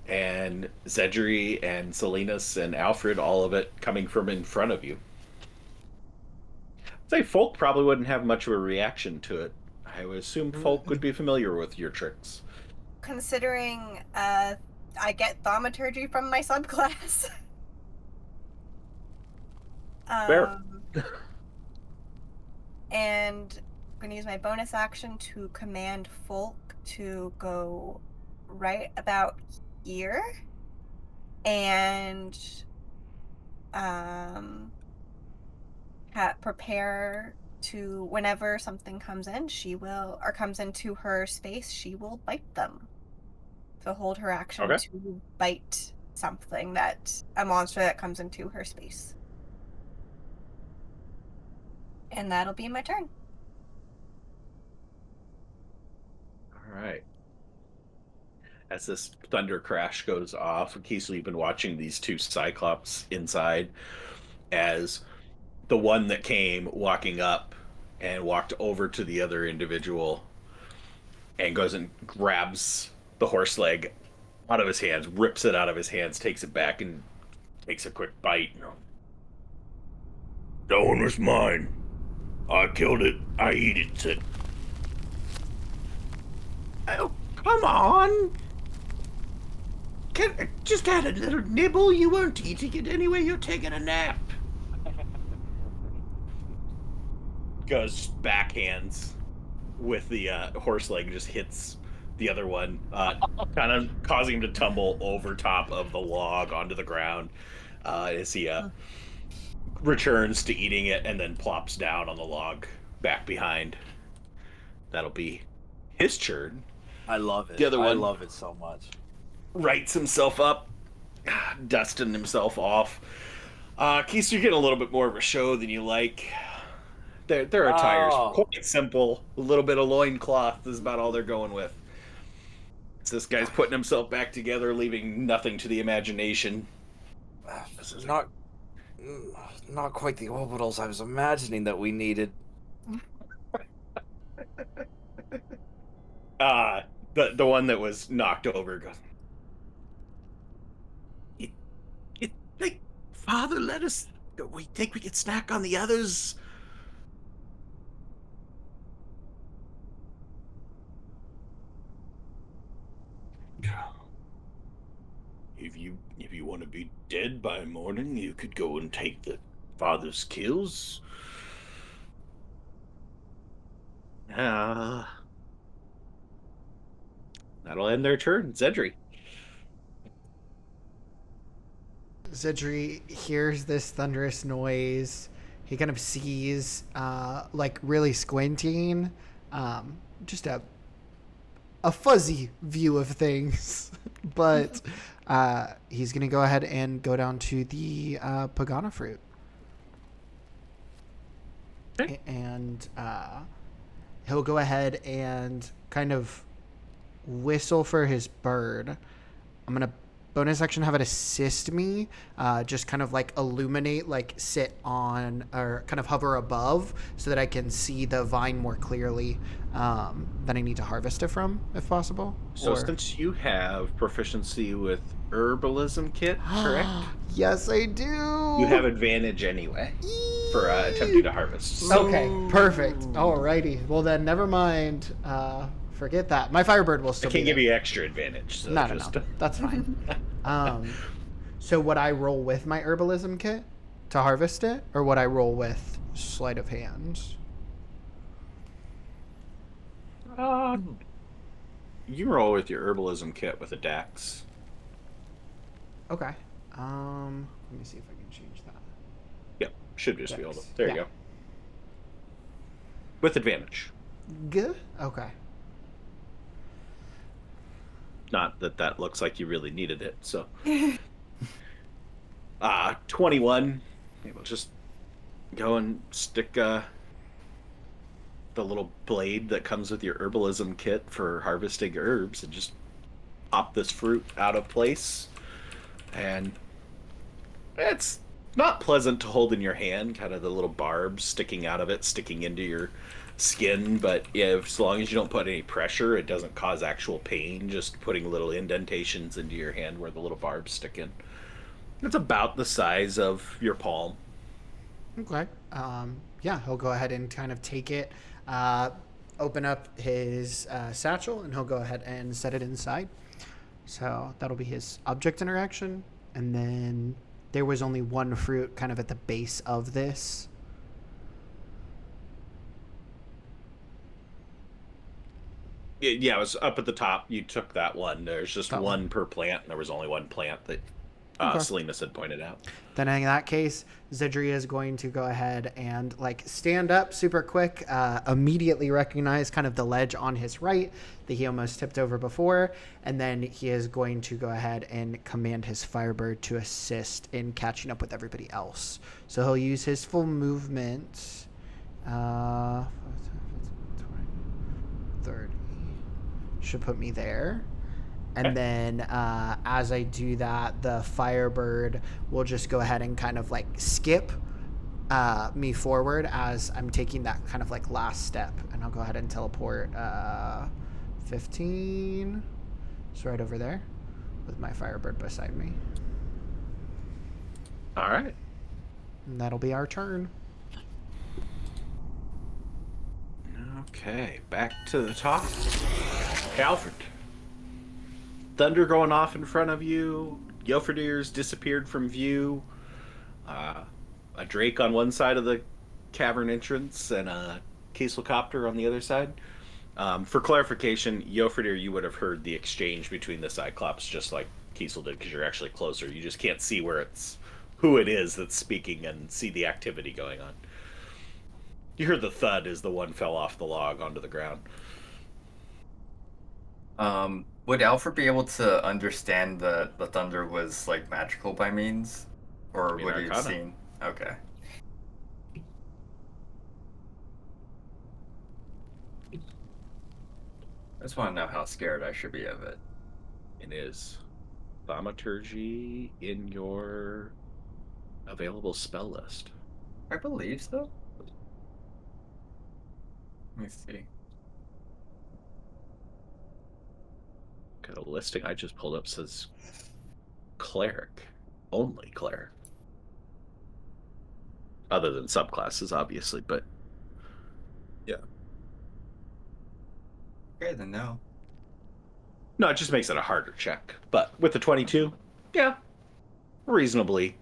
[SPEAKER 1] And Xedre and Salinas and Alfred, all of it coming from in front of you. I'd say Folk probably wouldn't have much of a reaction to it. I would assume Folk would be familiar with your tricks.
[SPEAKER 3] Considering I get thaumaturgy from my subclass.
[SPEAKER 1] Fair.
[SPEAKER 3] And I'm going to use my bonus action to command Folk to go right about here. And prepare to, whenever something comes in, comes into her space, she will bite them. So hold her action to bite a monster that comes into her space. And that'll be my turn.
[SPEAKER 1] All right. As this thunder crash goes off, Kiesel, you've been watching these two Cyclops inside as the one that came walking up and walked over to the other individual and goes and grabs the horse leg out of his hands, rips it out of his hands, takes it back, and takes a quick bite. That one was mine. I killed it. I eat it. Oh, come on. Just had a little nibble. You weren't eating it anyway. You're taking a nap. Goes backhands with the horse leg, just hits the other one, kind of causing him to tumble over top of the log onto the ground as he returns to eating it and then plops down on the log back behind. That'll be his turn.
[SPEAKER 2] I love it.
[SPEAKER 1] The other one,
[SPEAKER 2] I love it so much.
[SPEAKER 1] Rights himself up, dusting himself off. Keith, you're getting a little bit more of a show than you like. Their attire's quite simple. A little bit of loincloth is about all they're going with. So this guy's putting himself back together, leaving nothing to the imagination.
[SPEAKER 2] Not quite the orbitals I was imagining that we needed.
[SPEAKER 1] The one that was knocked over goes, you think, Father, let us, we think we could snack on the others? If you want to be dead by morning, you could go and take the father's kills. That'll end their turn. Xedre.
[SPEAKER 7] Xedre hears this thunderous noise. He kind of sees, like really squinting, just a fuzzy view of things. But he's going to go ahead and go down to the Pagana fruit.
[SPEAKER 1] Okay.
[SPEAKER 7] And he'll go ahead and kind of whistle for his bird. I'm going to bonus action have it assist me, just kind of like illuminate, like sit on or kind of hover above so that I can see the vine more clearly that I need to harvest it from, if possible.
[SPEAKER 1] So since you have proficiency with herbalism kit, correct?
[SPEAKER 7] Yes, I do.
[SPEAKER 1] You have advantage anyway for attempting to harvest.
[SPEAKER 7] Okay, perfect. Alrighty. Well then, never mind. Forget that. My Firebird will still
[SPEAKER 1] I can't
[SPEAKER 7] be
[SPEAKER 1] give you extra advantage. So
[SPEAKER 7] No.
[SPEAKER 1] just...
[SPEAKER 7] That's fine. So would I roll with my herbalism kit to harvest it, or would I roll with sleight of hand?
[SPEAKER 1] You roll with your herbalism kit with a dex.
[SPEAKER 7] Okay. Let me see if I can change that.
[SPEAKER 1] Yep, should just be able to.
[SPEAKER 7] Dex.
[SPEAKER 1] There you
[SPEAKER 7] Yeah.
[SPEAKER 1] go. With advantage.
[SPEAKER 7] Good. Okay.
[SPEAKER 1] Not that that looks like you really needed it, so. 21. We'll just go and stick the little blade that comes with your herbalism kit for harvesting herbs and just pop this fruit out of place. And it's not pleasant to hold in your hand, kind of the little barbs sticking out of it, sticking into your skin, but if, as long as you don't put any pressure, it doesn't cause actual pain, just putting little indentations into your hand where the little barbs stick in. It's about the size of your palm.
[SPEAKER 7] Okay. Yeah, he'll go ahead and kind of take it, open up his satchel, and he'll go ahead and set it inside. So that'll be his object interaction. And then there was only one fruit kind of at the base of this.
[SPEAKER 1] Yeah, it was up at the top. You took that one. There's just
[SPEAKER 7] That
[SPEAKER 1] one per plant, and there was only one plant that Salinas had pointed out.
[SPEAKER 7] Then in that case, Xedre is going to go ahead and like stand up super quick, immediately recognize kind of the ledge on his right that he almost tipped over before, and then he is going to go ahead and command his Firebird to assist in catching up with everybody else. So he'll use his full movement. 30 should put me there. And
[SPEAKER 1] Okay.
[SPEAKER 7] then as I do that, the Firebird will just go ahead and kind of like skip me forward as I'm taking that kind of like last step. And I'll go ahead and teleport 15. It's right over there with my Firebird beside me.
[SPEAKER 1] All right.
[SPEAKER 7] And that'll be our turn.
[SPEAKER 1] Okay, back to the top. Alfred. Thunder going off in front of you. Yofredir's disappeared from view. A drake on one side of the cavern entrance and a Kieselcopter on the other side. For clarification, Yofredir, you would have heard the exchange between the Cyclops just like Kiesel did because you're actually closer. You just can't see who it is that's speaking and see the activity going on. You heard the thud as the one fell off the log onto the ground.
[SPEAKER 5] Would Alfred be able to understand that the thunder was like magical by means, or
[SPEAKER 1] mean,
[SPEAKER 5] would he have
[SPEAKER 1] Arcana.
[SPEAKER 5] seen? Okay. I just want to know how scared I should be of it.
[SPEAKER 1] It is Thaumaturgy in your available spell list.
[SPEAKER 5] I believe so. Let me see.
[SPEAKER 1] Got a listing I just pulled up says cleric, only cleric. Other than subclasses, obviously, but
[SPEAKER 5] Okay, then no.
[SPEAKER 1] no, it just makes it a harder check. But with the 22, yeah, reasonably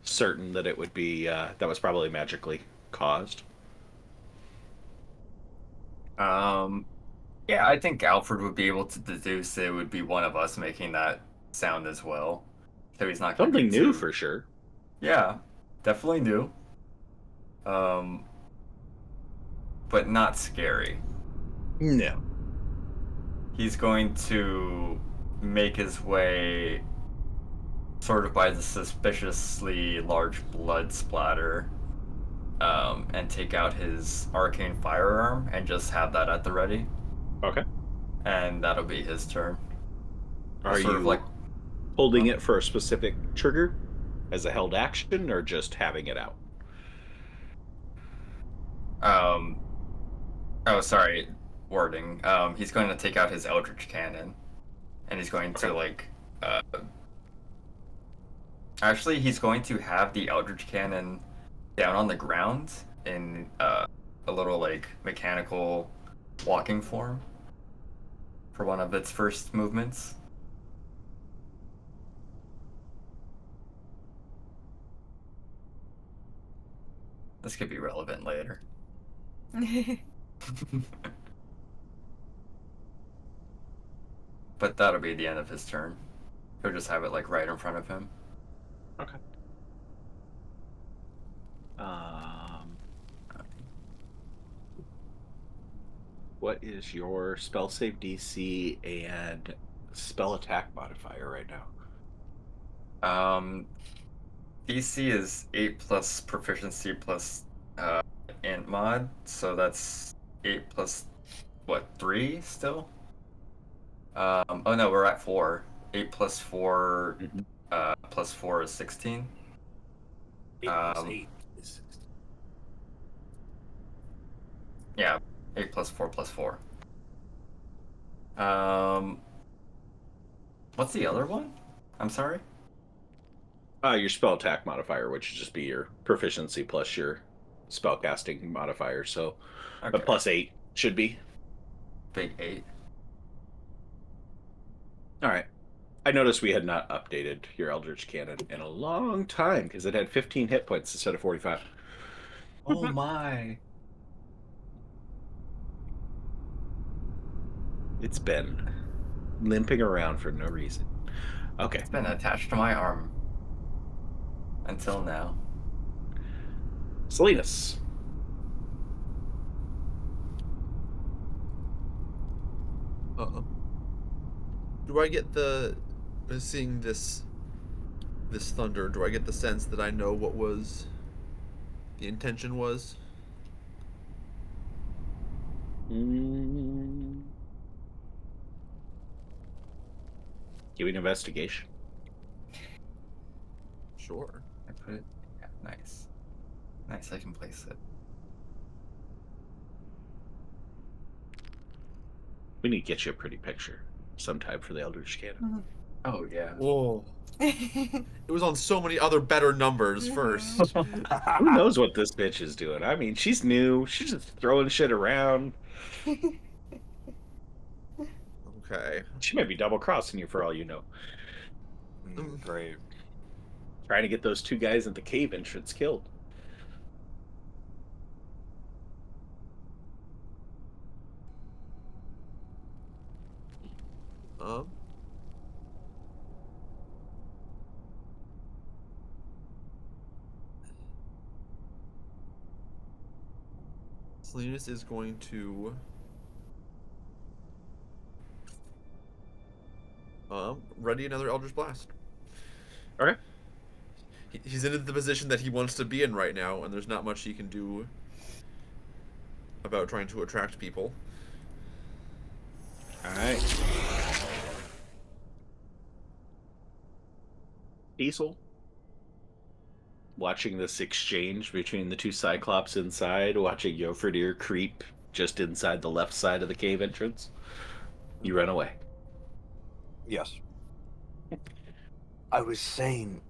[SPEAKER 1] certain that it would be that was probably magically caused.
[SPEAKER 5] Yeah, I think Alfred would be able to deduce it would be one of us making that sound as well. So he's not going to
[SPEAKER 1] Something
[SPEAKER 5] be
[SPEAKER 1] new
[SPEAKER 5] too...
[SPEAKER 1] for sure.
[SPEAKER 5] Yeah, definitely new. But not scary.
[SPEAKER 1] No.
[SPEAKER 5] He's going to make his way sort of by the suspiciously large blood splatter, and take out his arcane firearm and just have that at the ready.
[SPEAKER 1] Okay.
[SPEAKER 5] And that'll be his turn.
[SPEAKER 1] Are
[SPEAKER 5] Sort
[SPEAKER 1] you
[SPEAKER 5] of like
[SPEAKER 1] holding it for a specific trigger as a held action, or just having it out?
[SPEAKER 5] oh, sorry, wording. He's going to take out his Eldritch Cannon, and he's going to like, actually, he's going to have the Eldritch Cannon down on the ground in a little like mechanical walking form for one of its first movements. This could be relevant later. But that'll be the end of his turn. He'll just have it like right in front of him.
[SPEAKER 1] Okay. What is your spell save DC and spell attack modifier right now?
[SPEAKER 5] DC is 8 plus proficiency plus int mod, so that's 8 plus what, 3 still? Oh no, we're at 4. 8 plus 4 plus 4 is 16.
[SPEAKER 2] 8 plus 8 is 16.
[SPEAKER 5] Yeah, 8 plus 4 plus 4. What's the other one? I'm sorry?
[SPEAKER 1] Your spell attack modifier, which would just be your proficiency plus your spellcasting modifier. So a
[SPEAKER 5] Okay.
[SPEAKER 1] plus 8 should be.
[SPEAKER 5] Big 8.
[SPEAKER 1] All right. I noticed we had not updated your Eldritch Cannon in a long time because it had 15 hit points instead of 45.
[SPEAKER 5] Oh my.
[SPEAKER 1] It's been limping around for no reason. Okay.
[SPEAKER 5] It's been attached to my arm. Until now.
[SPEAKER 1] Salinas.
[SPEAKER 6] Do I get the seeing this thunder? Do I get the sense that I know what was the intention was?
[SPEAKER 1] Give me an investigation.
[SPEAKER 6] Sure.
[SPEAKER 5] I put it. Yeah, nice. Nice, I can place it.
[SPEAKER 1] We need to get you a pretty picture sometime for the Eldritch Cannon.
[SPEAKER 5] Oh yeah.
[SPEAKER 6] Whoa. It was on so many other better numbers first.
[SPEAKER 1] Who knows what this bitch is doing? I mean, she's new. She's just throwing shit around.
[SPEAKER 6] Okay.
[SPEAKER 1] She might be double crossing you for all you know.
[SPEAKER 2] Great.
[SPEAKER 1] Trying to get those two guys at the cave entrance killed.
[SPEAKER 6] Salinas is going to ready another Eldritch Blast.
[SPEAKER 1] Okay.
[SPEAKER 6] He's in the position that he wants to be in right now, and there's not much he can do about trying to attract people.
[SPEAKER 1] All right. Diesel. Watching this exchange between the two Cyclops inside, watching Yofredir creep just inside the left side of the cave entrance. You run away.
[SPEAKER 2] Yes. I was saying,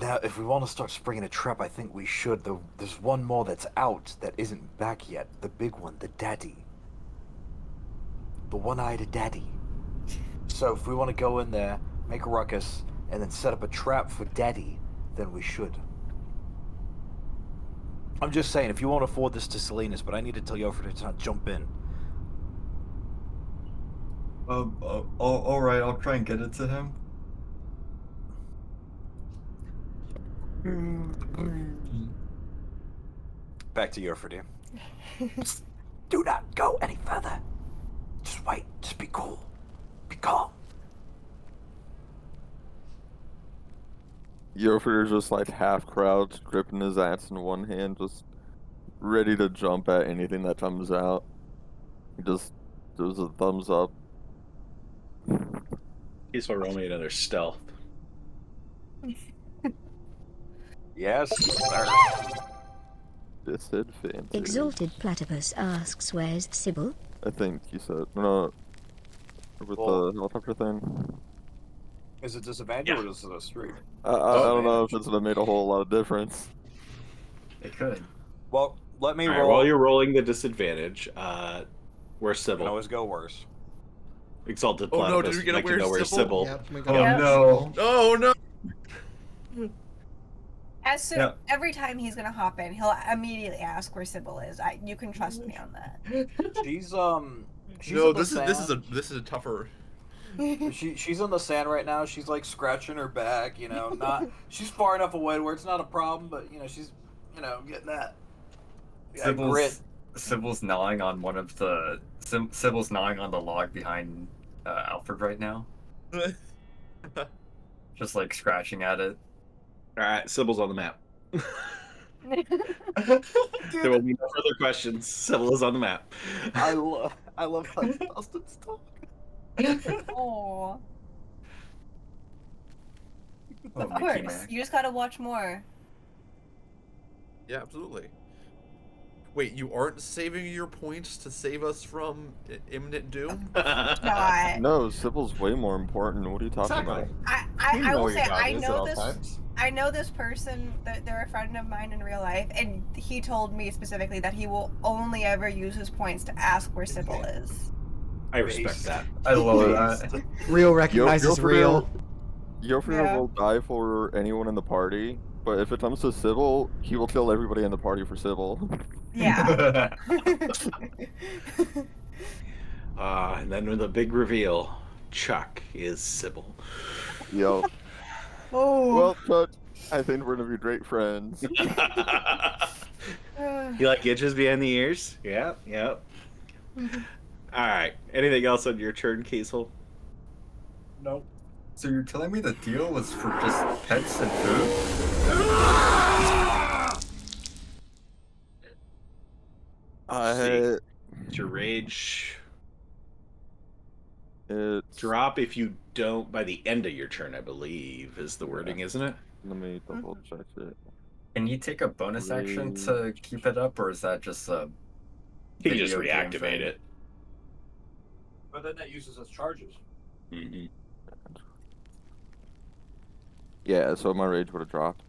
[SPEAKER 2] now if we want to start springing a trap, I think we should. There's one more that's out that isn't back yet. The big one, the daddy. The one-eyed daddy. So if we want to go in there, make a ruckus, and then set up a trap for daddy, then we should. I'm just saying, if you want to forward this to Salinas, but I need to tell Yofred to not jump in.
[SPEAKER 5] All right. I'll try and get it to him.
[SPEAKER 2] Back to Yofred. Do not go any further. Just wait. Just be cool. Be calm.
[SPEAKER 4] Yofre's just like half crouched, gripping his axe in one hand, just ready to jump at anything that comes out. He just does a thumbs up.
[SPEAKER 1] He's will roll me another stealth.
[SPEAKER 2] Yes, sir.
[SPEAKER 4] Disadvantage.
[SPEAKER 8] Exalted Platypus asks, where's Cybil?
[SPEAKER 4] I think you said no. With
[SPEAKER 2] Well-
[SPEAKER 4] the helicopter thing.
[SPEAKER 2] Is it disadvantage
[SPEAKER 1] Yeah.
[SPEAKER 2] or is it a streak?
[SPEAKER 4] I don't know if it's gonna make a whole lot of difference.
[SPEAKER 5] It could.
[SPEAKER 2] Well, let me
[SPEAKER 1] All right,
[SPEAKER 2] roll.
[SPEAKER 1] while you're rolling the disadvantage, where's
[SPEAKER 2] Can
[SPEAKER 1] Cybil?
[SPEAKER 2] always go worse.
[SPEAKER 1] Exalted
[SPEAKER 6] Oh, no,
[SPEAKER 1] Platypus
[SPEAKER 6] did we
[SPEAKER 1] would
[SPEAKER 6] get
[SPEAKER 1] like to
[SPEAKER 6] aware
[SPEAKER 1] know where's
[SPEAKER 6] Cybil?
[SPEAKER 1] Cybil.
[SPEAKER 7] Yep, we
[SPEAKER 5] Oh
[SPEAKER 7] got it.
[SPEAKER 5] no.
[SPEAKER 6] Oh no!
[SPEAKER 3] As soon
[SPEAKER 5] Yeah.
[SPEAKER 3] every time he's gonna hop in, he'll immediately ask where Cybil is. You can trust me on that.
[SPEAKER 2] She's She's
[SPEAKER 6] No,
[SPEAKER 2] in the sand.
[SPEAKER 6] this is a tougher.
[SPEAKER 2] She's in the sand right now. She's like scratching her back, you know. She's far enough away where it's not a problem, but you know she's getting that grit.
[SPEAKER 5] Sybil's gnawing on one of the. Sybil's gnawing on the log behind Alfred right now, just like scratching at it.
[SPEAKER 1] All right, Sybil's on the map. There will be no further questions. Sybil is on the map.
[SPEAKER 2] I love how Dustin's talk.
[SPEAKER 3] Oh,
[SPEAKER 5] Oh,
[SPEAKER 3] of
[SPEAKER 5] Mickey
[SPEAKER 3] course.
[SPEAKER 5] Mac.
[SPEAKER 3] You just gotta watch more.
[SPEAKER 6] Yeah, absolutely. Wait, you aren't saving your points to save us from imminent doom?
[SPEAKER 3] God.
[SPEAKER 4] No, Sybil's way more important. What are you talking about?
[SPEAKER 3] I will say I know this. I know this person. They're a friend of mine in real life, and he told me specifically that he will only ever use his points to ask where Cybil is.
[SPEAKER 1] I respect that.
[SPEAKER 5] I love that.
[SPEAKER 7] Real recognizes real.
[SPEAKER 4] Yofre
[SPEAKER 3] Yeah.
[SPEAKER 4] will die for anyone in the party, but if it comes to Cybil, he will kill everybody in the party for Cybil.
[SPEAKER 3] Yeah.
[SPEAKER 1] And then with the big reveal, Chuck is Cybil.
[SPEAKER 4] Yo.
[SPEAKER 3] Oh.
[SPEAKER 4] Well, Chuck, I think we're gonna be great friends.
[SPEAKER 1] You like itches behind the ears? Yeah, yeah. All right. Anything else on your turn, Kiesel?
[SPEAKER 2] Nope.
[SPEAKER 5] So you're telling me the deal was for just pets and food?
[SPEAKER 1] It's your rage
[SPEAKER 4] It's
[SPEAKER 1] drop if you don't by the end of your turn, I believe, is the wording, isn't it?
[SPEAKER 4] Let me double check it.
[SPEAKER 5] Can you take a bonus action to keep it up, or is that just a?
[SPEAKER 1] You can just
[SPEAKER 5] video game
[SPEAKER 1] reactivate
[SPEAKER 5] thing?
[SPEAKER 1] it.
[SPEAKER 2] But then that uses as charges.
[SPEAKER 1] Mm-hmm.
[SPEAKER 4] Yeah, so my rage would have dropped.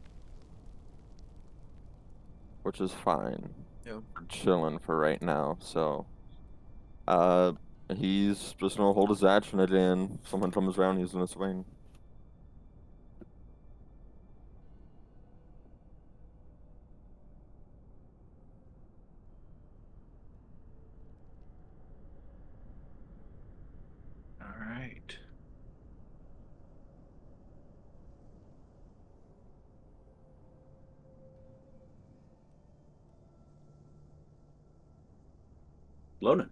[SPEAKER 4] Which is fine.
[SPEAKER 6] Yeah.
[SPEAKER 4] We're chilling for right now, so he's just gonna hold his action again. If someone comes around, he's gonna swing.
[SPEAKER 1] All right. Lonan.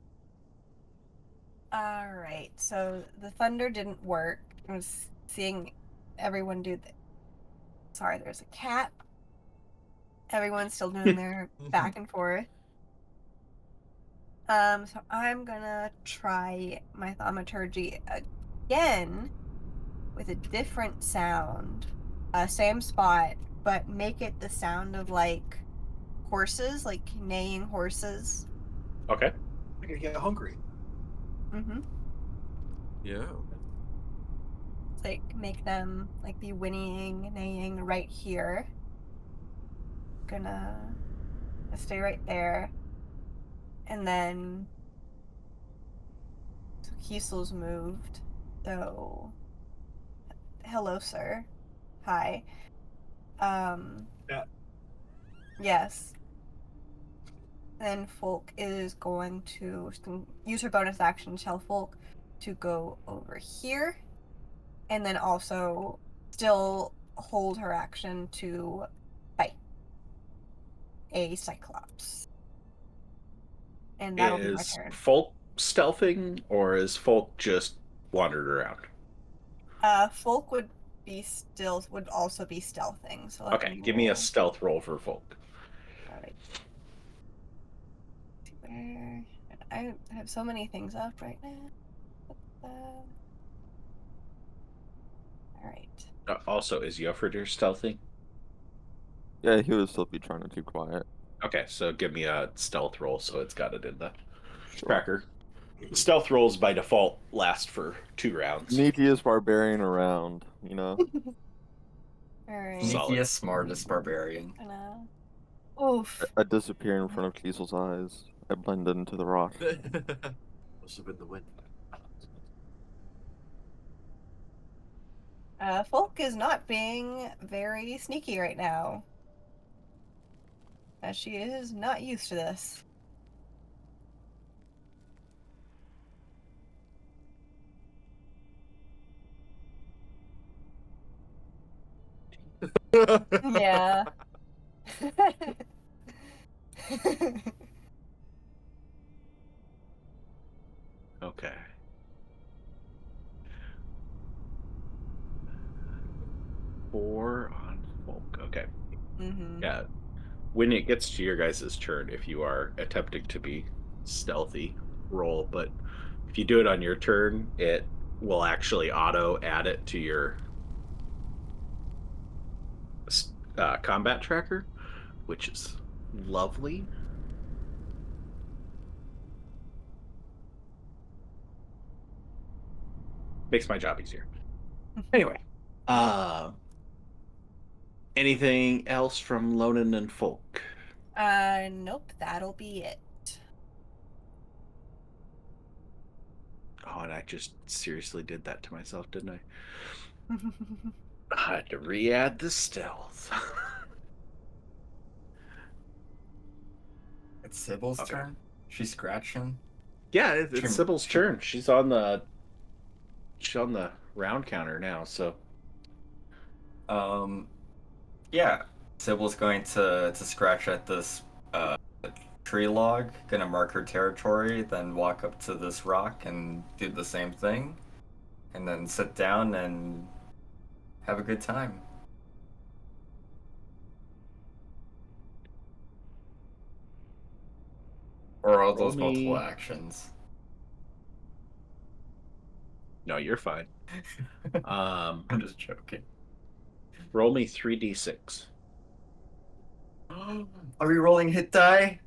[SPEAKER 3] All right. So the thunder didn't work. I was seeing everyone do the. Sorry, there's a cat. Everyone's still doing their back and forth. So I'm gonna try my thaumaturgy again with a different sound. Same spot, but make it the sound of like horses, like neighing horses.
[SPEAKER 1] Okay.
[SPEAKER 2] I'm gonna get hungry.
[SPEAKER 3] Mm-hmm.
[SPEAKER 6] Yeah.
[SPEAKER 3] like make them like be whinnying, neighing right here. Gonna stay right there. And then so Kiesel's moved. So hello, sir. Hi.
[SPEAKER 2] Yeah.
[SPEAKER 3] Yes. Then Folk is going to use her bonus action, tell Folk to go over here. And then also still hold her action to fight a Cyclops. And that'll be my
[SPEAKER 1] Is
[SPEAKER 3] turn.
[SPEAKER 1] Folk stealthing, or is Folk just wandered around?
[SPEAKER 3] Folk would also be stealthing. So let
[SPEAKER 1] Okay,
[SPEAKER 3] me
[SPEAKER 1] give me a
[SPEAKER 3] roll.
[SPEAKER 1] stealth roll for Folk.
[SPEAKER 3] Alright. Where I have so many things up right now. Alright.
[SPEAKER 1] Also, is Yofrider stealthing?
[SPEAKER 4] Yeah, he would still be trying to keep quiet.
[SPEAKER 1] Okay, so give me a stealth roll so it's got it in the
[SPEAKER 4] Sure.
[SPEAKER 1] tracker. Stealth rolls by default last for 2 rounds.
[SPEAKER 4] Sneakiest barbarian around, you know?
[SPEAKER 3] Alright.
[SPEAKER 1] Solid.
[SPEAKER 5] Sneakiest, smartest barbarian.
[SPEAKER 3] Oof.
[SPEAKER 4] I disappear in front of Kiesel's eyes. I blend into the rock.
[SPEAKER 6] Must have been the wind.
[SPEAKER 3] Folk is not being very sneaky right now. As she is not used to this. Yeah.
[SPEAKER 1] Okay. Four on Folk. Okay.
[SPEAKER 3] Mm-hmm.
[SPEAKER 1] Yeah. When it gets to your guys' turn, if you are attempting to be stealthy, roll. But if you do it on your turn, it will actually auto add it to your combat tracker, which is lovely. Makes my job easier. Anyway, anything else from Lonan and Folk?
[SPEAKER 3] Nope, that'll be it.
[SPEAKER 1] Oh, and I just seriously did that to myself, didn't I? I had to re-add the stealth.
[SPEAKER 5] It's Cybil's
[SPEAKER 1] Okay.
[SPEAKER 5] turn. She's scratching.
[SPEAKER 1] Yeah, it's
[SPEAKER 5] Trim-
[SPEAKER 1] Cybil's turn. She's on the round counter now, so
[SPEAKER 5] Yeah. Cybil's going to scratch at this tree log, gonna mark her territory, then walk up to this rock and do the same thing, and then sit down and have a good time. Or all those
[SPEAKER 1] Roll me-
[SPEAKER 5] multiple actions.
[SPEAKER 1] no, you're fine.
[SPEAKER 5] I'm just joking.
[SPEAKER 1] Roll me 3d6.
[SPEAKER 5] Are we rolling hit die?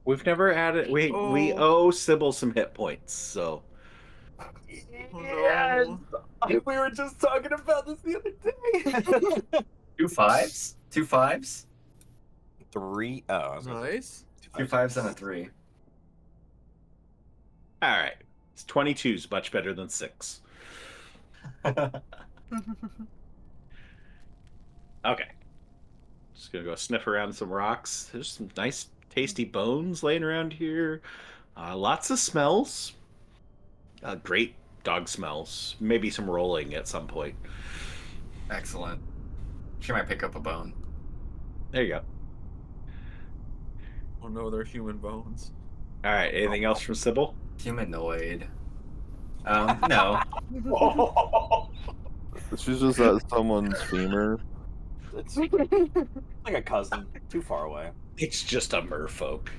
[SPEAKER 1] We've never added. We
[SPEAKER 6] Oh.
[SPEAKER 1] owe Sybil some hit points, so.
[SPEAKER 6] Oh, no.
[SPEAKER 2] We were just talking about this the other day.
[SPEAKER 5] 2 5s? 2 5s?
[SPEAKER 2] 3. Oh, I was gonna say
[SPEAKER 6] Nice.
[SPEAKER 5] 2 5s and a 3.
[SPEAKER 1] All right, it's 22's much better than 6. Okay, just gonna go sniff around some rocks. There's some nice, tasty bones laying around here. Lots of smells. Great dog smells. Maybe some rolling at some point.
[SPEAKER 5] Excellent. She might pick up a bone.
[SPEAKER 1] There you go.
[SPEAKER 6] Oh no, they're human bones.
[SPEAKER 1] All right, anything else from Sybil?
[SPEAKER 5] Humanoid. No.
[SPEAKER 4] She's just at someone's femur.
[SPEAKER 2] It's like a cousin, too far away.
[SPEAKER 1] It's just a merfolk.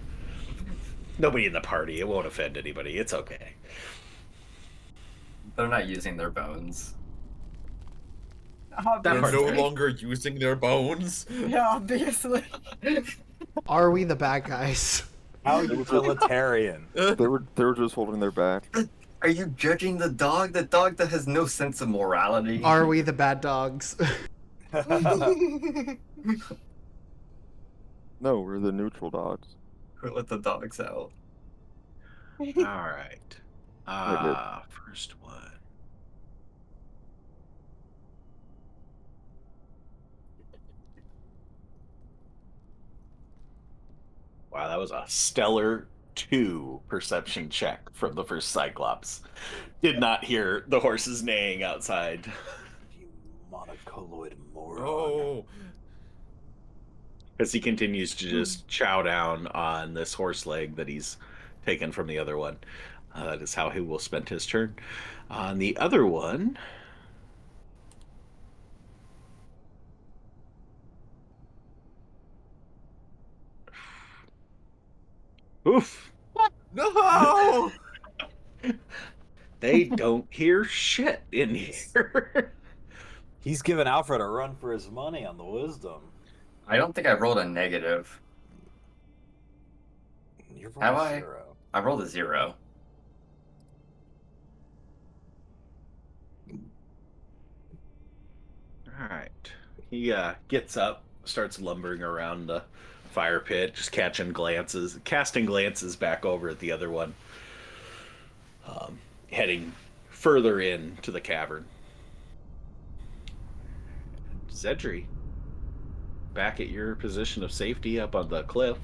[SPEAKER 1] Nobody in the party. It won't offend anybody. It's okay.
[SPEAKER 5] They're not using their bones.
[SPEAKER 1] That
[SPEAKER 6] They're
[SPEAKER 1] part's
[SPEAKER 6] no
[SPEAKER 1] great.
[SPEAKER 6] longer using their bones.
[SPEAKER 3] Yeah, obviously.
[SPEAKER 7] Are we the bad guys?
[SPEAKER 2] How utilitarian.
[SPEAKER 4] They were just holding their back.
[SPEAKER 5] Are you judging the dog? The dog that has no sense of morality.
[SPEAKER 7] Are we the bad dogs?
[SPEAKER 4] No, we're the neutral dogs.
[SPEAKER 5] Who let the dogs out?
[SPEAKER 1] All right.
[SPEAKER 4] did.
[SPEAKER 1] First one. Wow, that was a stellar 2 perception check from the first Cyclops. Did not hear the horses neighing outside.
[SPEAKER 2] You monocolloid moron.
[SPEAKER 6] Oh,
[SPEAKER 1] As he continues to just chow down on this horse leg that he's taken from the other one. That is how he will spend his turn. On the other one... Oof!
[SPEAKER 6] no!
[SPEAKER 1] They don't hear shit in here.
[SPEAKER 2] He's giving Alfred a run for his money on the wisdom.
[SPEAKER 5] I don't think I rolled a negative.
[SPEAKER 2] You're
[SPEAKER 5] Have
[SPEAKER 2] rolling
[SPEAKER 5] I?
[SPEAKER 2] 0.
[SPEAKER 5] I rolled a 0.
[SPEAKER 1] All right. He gets up, starts lumbering around the fire pit, just casting glances back over at the other one, heading further into the cavern. Xedre, back at your position of safety up on the cliff.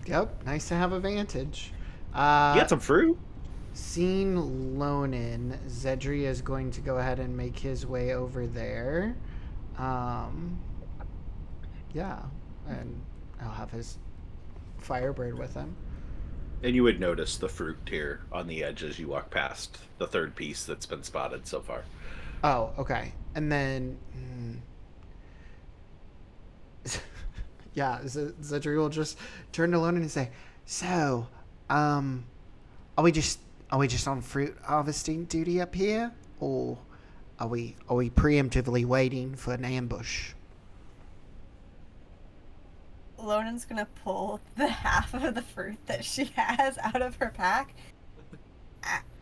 [SPEAKER 7] Yep, nice to have a vantage.
[SPEAKER 1] You got some fruit?
[SPEAKER 7] Seeing Lonan, Xedre is going to go ahead and make his way over there. Yeah, and I'll have his Firebird with him.
[SPEAKER 1] And you would notice the fruit here on the edge as you walk past the third piece that's been spotted so far.
[SPEAKER 7] Oh, okay. And then, yeah, Xedre will just turn to Lonan and say, "So, are we just on fruit harvesting duty up here, or are we preemptively waiting for an ambush?"
[SPEAKER 3] Lonan's gonna pull the half of the fruit that she has out of her pack.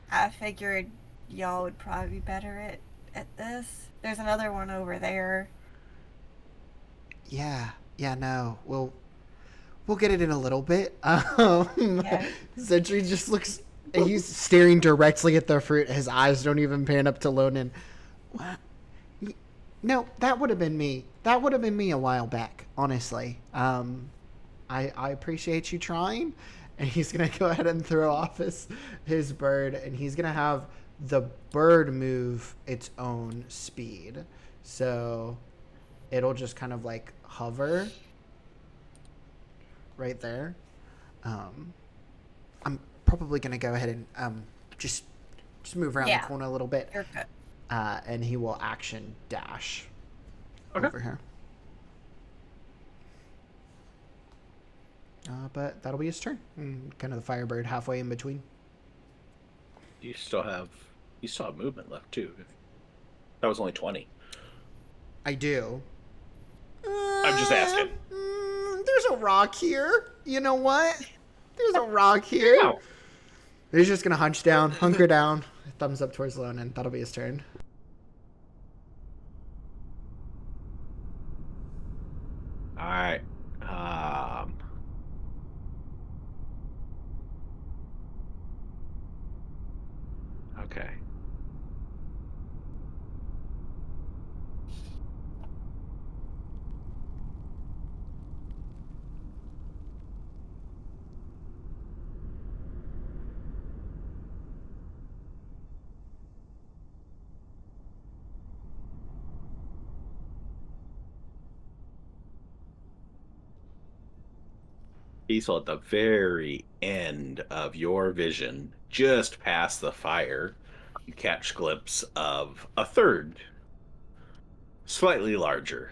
[SPEAKER 3] I figured y'all would probably be better at this. There's another one over there.
[SPEAKER 7] Yeah, no, we'll get it in a little bit.
[SPEAKER 3] Yeah.
[SPEAKER 7] Xedre just looks. He's staring directly at the fruit. His eyes don't even pan up to Lonan. What? No, that would have been me. That would have been me a while back, honestly. I appreciate you trying. And he's going to go ahead and throw off his bird. And he's going to have the bird move its own speed. So it'll just kind of like hover right there. I'm probably going to go ahead and just move around the corner a little bit.
[SPEAKER 3] You're good.
[SPEAKER 7] And he will action dash
[SPEAKER 1] Okay.
[SPEAKER 7] over here. But that'll be his turn. Kind of the Firebird halfway in between.
[SPEAKER 1] You still have movement left too. That was only 20.
[SPEAKER 7] I do.
[SPEAKER 1] I'm just asking.
[SPEAKER 7] There's a rock here. You know what? There's a rock here.
[SPEAKER 1] Ow.
[SPEAKER 7] He's just going to hunker down. Thumbs up towards Lonan. That'll be his turn.
[SPEAKER 1] All right. Okay. Diesel, at the very end of your vision, just past the fire, you catch glimpse of a third, slightly larger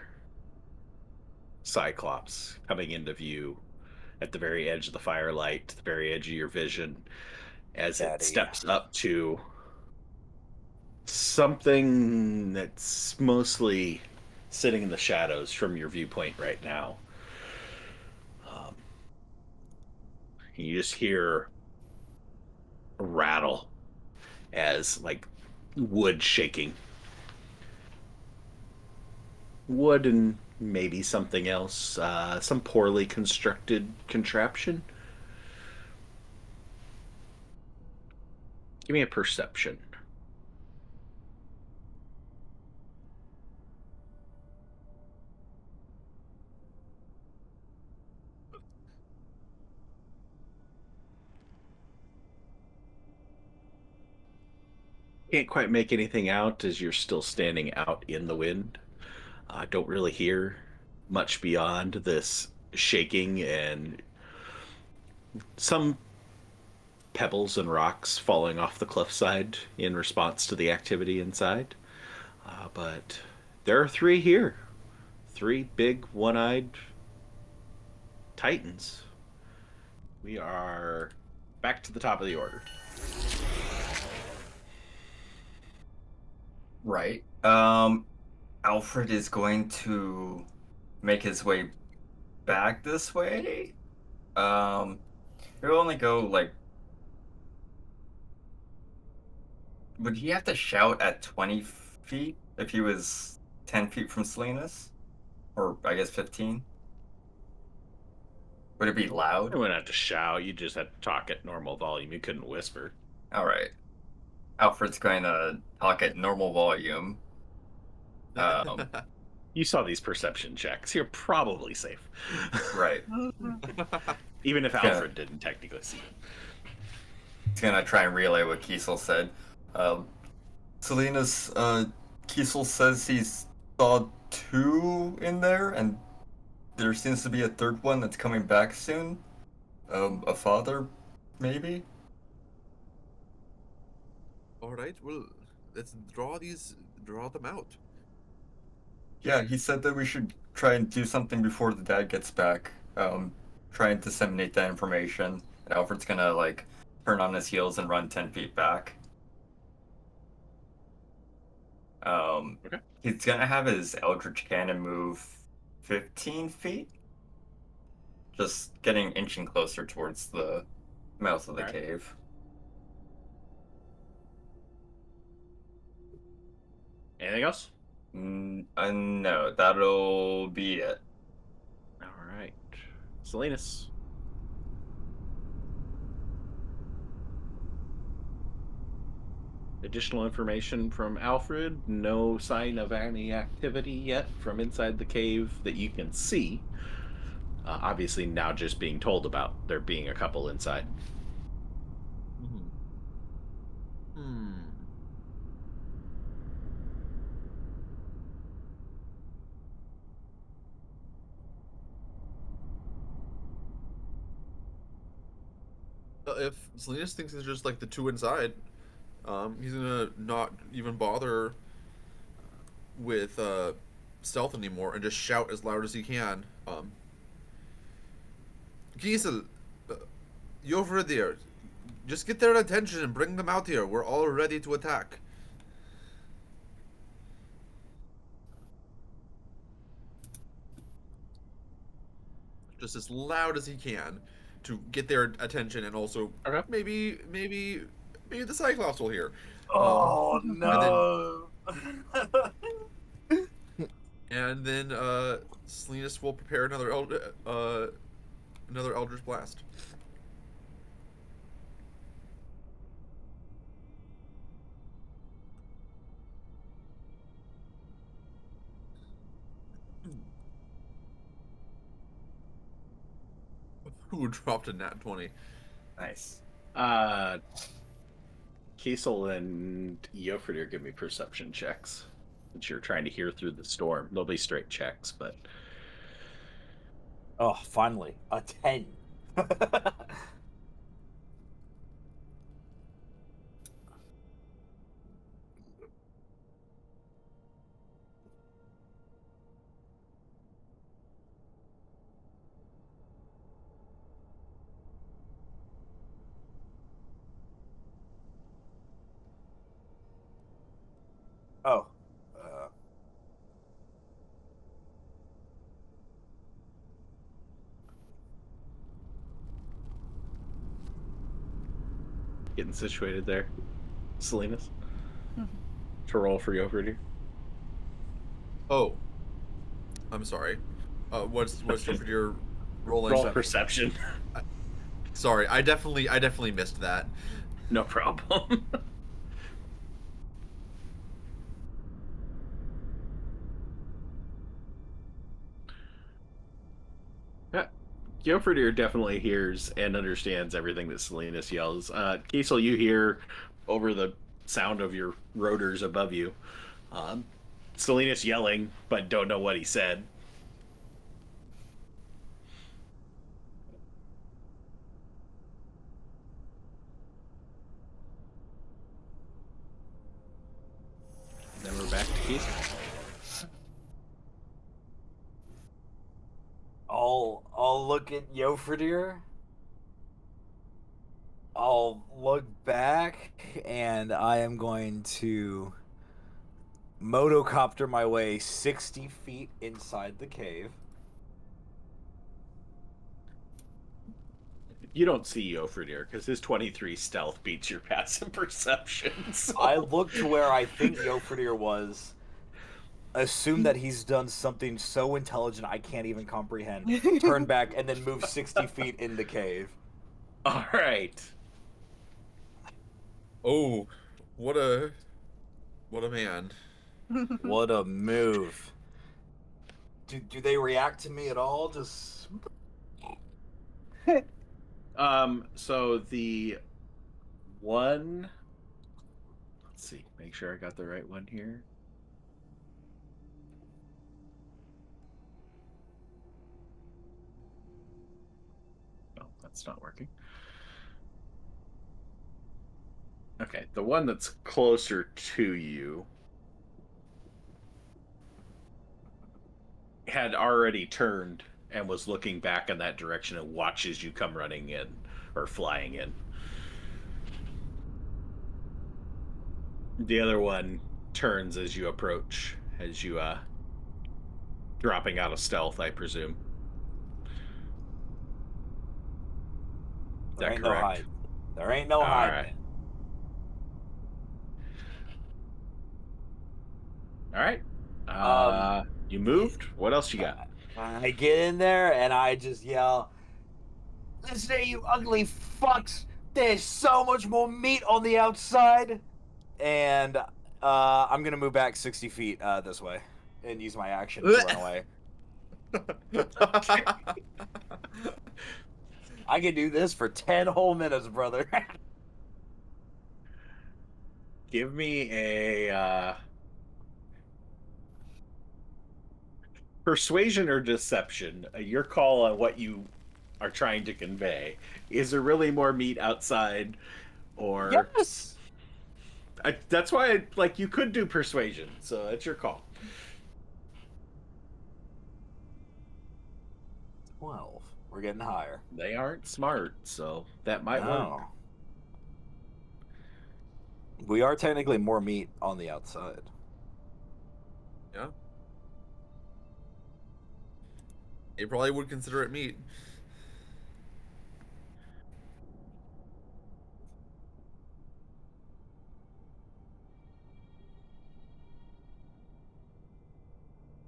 [SPEAKER 1] Cyclops coming into view at the very edge of the firelight, the very edge of your vision, as
[SPEAKER 2] Daddy.
[SPEAKER 1] it steps up to something that's mostly sitting in the shadows from your viewpoint right now. You just hear a rattle as like wood shaking. Wood and maybe something else, some poorly constructed contraption. Give me a perception. Can't quite make anything out as you're still standing out in the wind. Don't really hear much beyond this shaking and some pebbles and rocks falling off the cliffside in response to the activity inside. But there are three here. Three big, one eyed titans. We are back to the top of the order.
[SPEAKER 5] Right. Alfred is going to make his way back this way. He'll only go like. Would he have to shout at 20 feet if he was 10 feet from Salinas? Or I guess 15? Would it be loud?
[SPEAKER 1] You wouldn't have to shout. You just had to talk at normal volume. You couldn't whisper.
[SPEAKER 5] Alright. Alfred's going to talk at normal volume.
[SPEAKER 1] You saw these perception checks. You're probably safe.
[SPEAKER 5] Right.
[SPEAKER 1] Even if
[SPEAKER 5] Yeah.
[SPEAKER 1] Alfred didn't technically see it.
[SPEAKER 5] He's going to try and relay what Kiesel said. Salinas, Kiesel says he saw two in there, and there seems to be a third one that's coming back soon. A father, maybe?
[SPEAKER 6] All right, well, let's draw them out.
[SPEAKER 5] Yeah, he said that we should try and do something before the dad gets back. Try and disseminate that information. And Alfred's gonna, like, turn on his heels and run 10 feet back.
[SPEAKER 1] Okay.
[SPEAKER 5] He's gonna have his Eldritch Cannon move 15 feet. Just inching closer towards the mouth of the
[SPEAKER 1] Alright.
[SPEAKER 5] cave.
[SPEAKER 1] Anything else?
[SPEAKER 5] No, that'll be it.
[SPEAKER 1] All right. Salinas. Additional information from Alfred. No sign of any activity yet from inside the cave that you can see. Obviously, now just being told about there being a couple inside.
[SPEAKER 6] If Salinas thinks it's just like the two inside, he's gonna not even bother with stealth anymore and just shout as loud as he can. Kiesel, you over there, just get their attention and bring them out here. We're all ready to attack. Just as loud as he can to get their attention, and also
[SPEAKER 1] Okay.
[SPEAKER 6] maybe the Cyclops will hear.
[SPEAKER 4] Oh no!
[SPEAKER 6] And then Salinas will prepare another Eldritch Blast. Who dropped a nat 20?
[SPEAKER 5] Nice.
[SPEAKER 1] Kiesel and Eofridir give me perception checks. Since you're trying to hear through the storm. They'll be straight checks, but...
[SPEAKER 2] Oh, finally. A 10. Oh.
[SPEAKER 1] Getting situated there. Salinas, to roll for Yofridir.
[SPEAKER 6] Oh, I'm sorry. What's your rolling?
[SPEAKER 1] Roll perception.
[SPEAKER 6] Sorry, I definitely missed that.
[SPEAKER 1] No problem. Yeah, Gilfridir definitely hears and understands everything that Salinas yells. Kiesel, you hear over the sound of your rotors above you, Salinas yelling, but don't know what he said. Then we're back to Kiesel.
[SPEAKER 2] I'll look at Yofridir. I'll look back, and I am going to motocopter my way 60 feet inside the cave.
[SPEAKER 1] You don't see Yofridir because his 23 stealth beats your passive perception. So.
[SPEAKER 2] I look to where I think Yofridir was, assume that he's done something so intelligent I can't even comprehend, turn back, and then move 60 feet in the cave.
[SPEAKER 1] All right.
[SPEAKER 6] Oh, what a man.
[SPEAKER 2] What a move. Do they react to me at all? Just
[SPEAKER 1] So the one, let's see, make sure I got the right one here. No, that's not working. Okay, the one that's closer to you had already turned and was looking back in that direction and watches you come running in or flying in. The other one turns as you approach, as you dropping out of stealth, I presume. Is
[SPEAKER 2] there
[SPEAKER 1] that
[SPEAKER 2] ain't
[SPEAKER 1] correct?
[SPEAKER 2] no hiding. There ain't no hiding.
[SPEAKER 1] All right. You moved? What else you got?
[SPEAKER 2] I get in there and I just yell, "Listen here, you ugly fucks! There's so much more meat on the outside!" And I'm gonna move back 60 feet this way and use my action to run away. I can do this for 10 whole minutes, brother.
[SPEAKER 1] Give me a persuasion or deception. Your call on what you are trying to convey. Is there really more meat outside, or
[SPEAKER 2] Yes.
[SPEAKER 1] That's why, like, you could do persuasion. So it's your call.
[SPEAKER 2] 12. We're getting higher.
[SPEAKER 1] They aren't smart, so that might work.
[SPEAKER 2] We are technically more meat on the outside.
[SPEAKER 6] Yeah. You probably would consider it meat.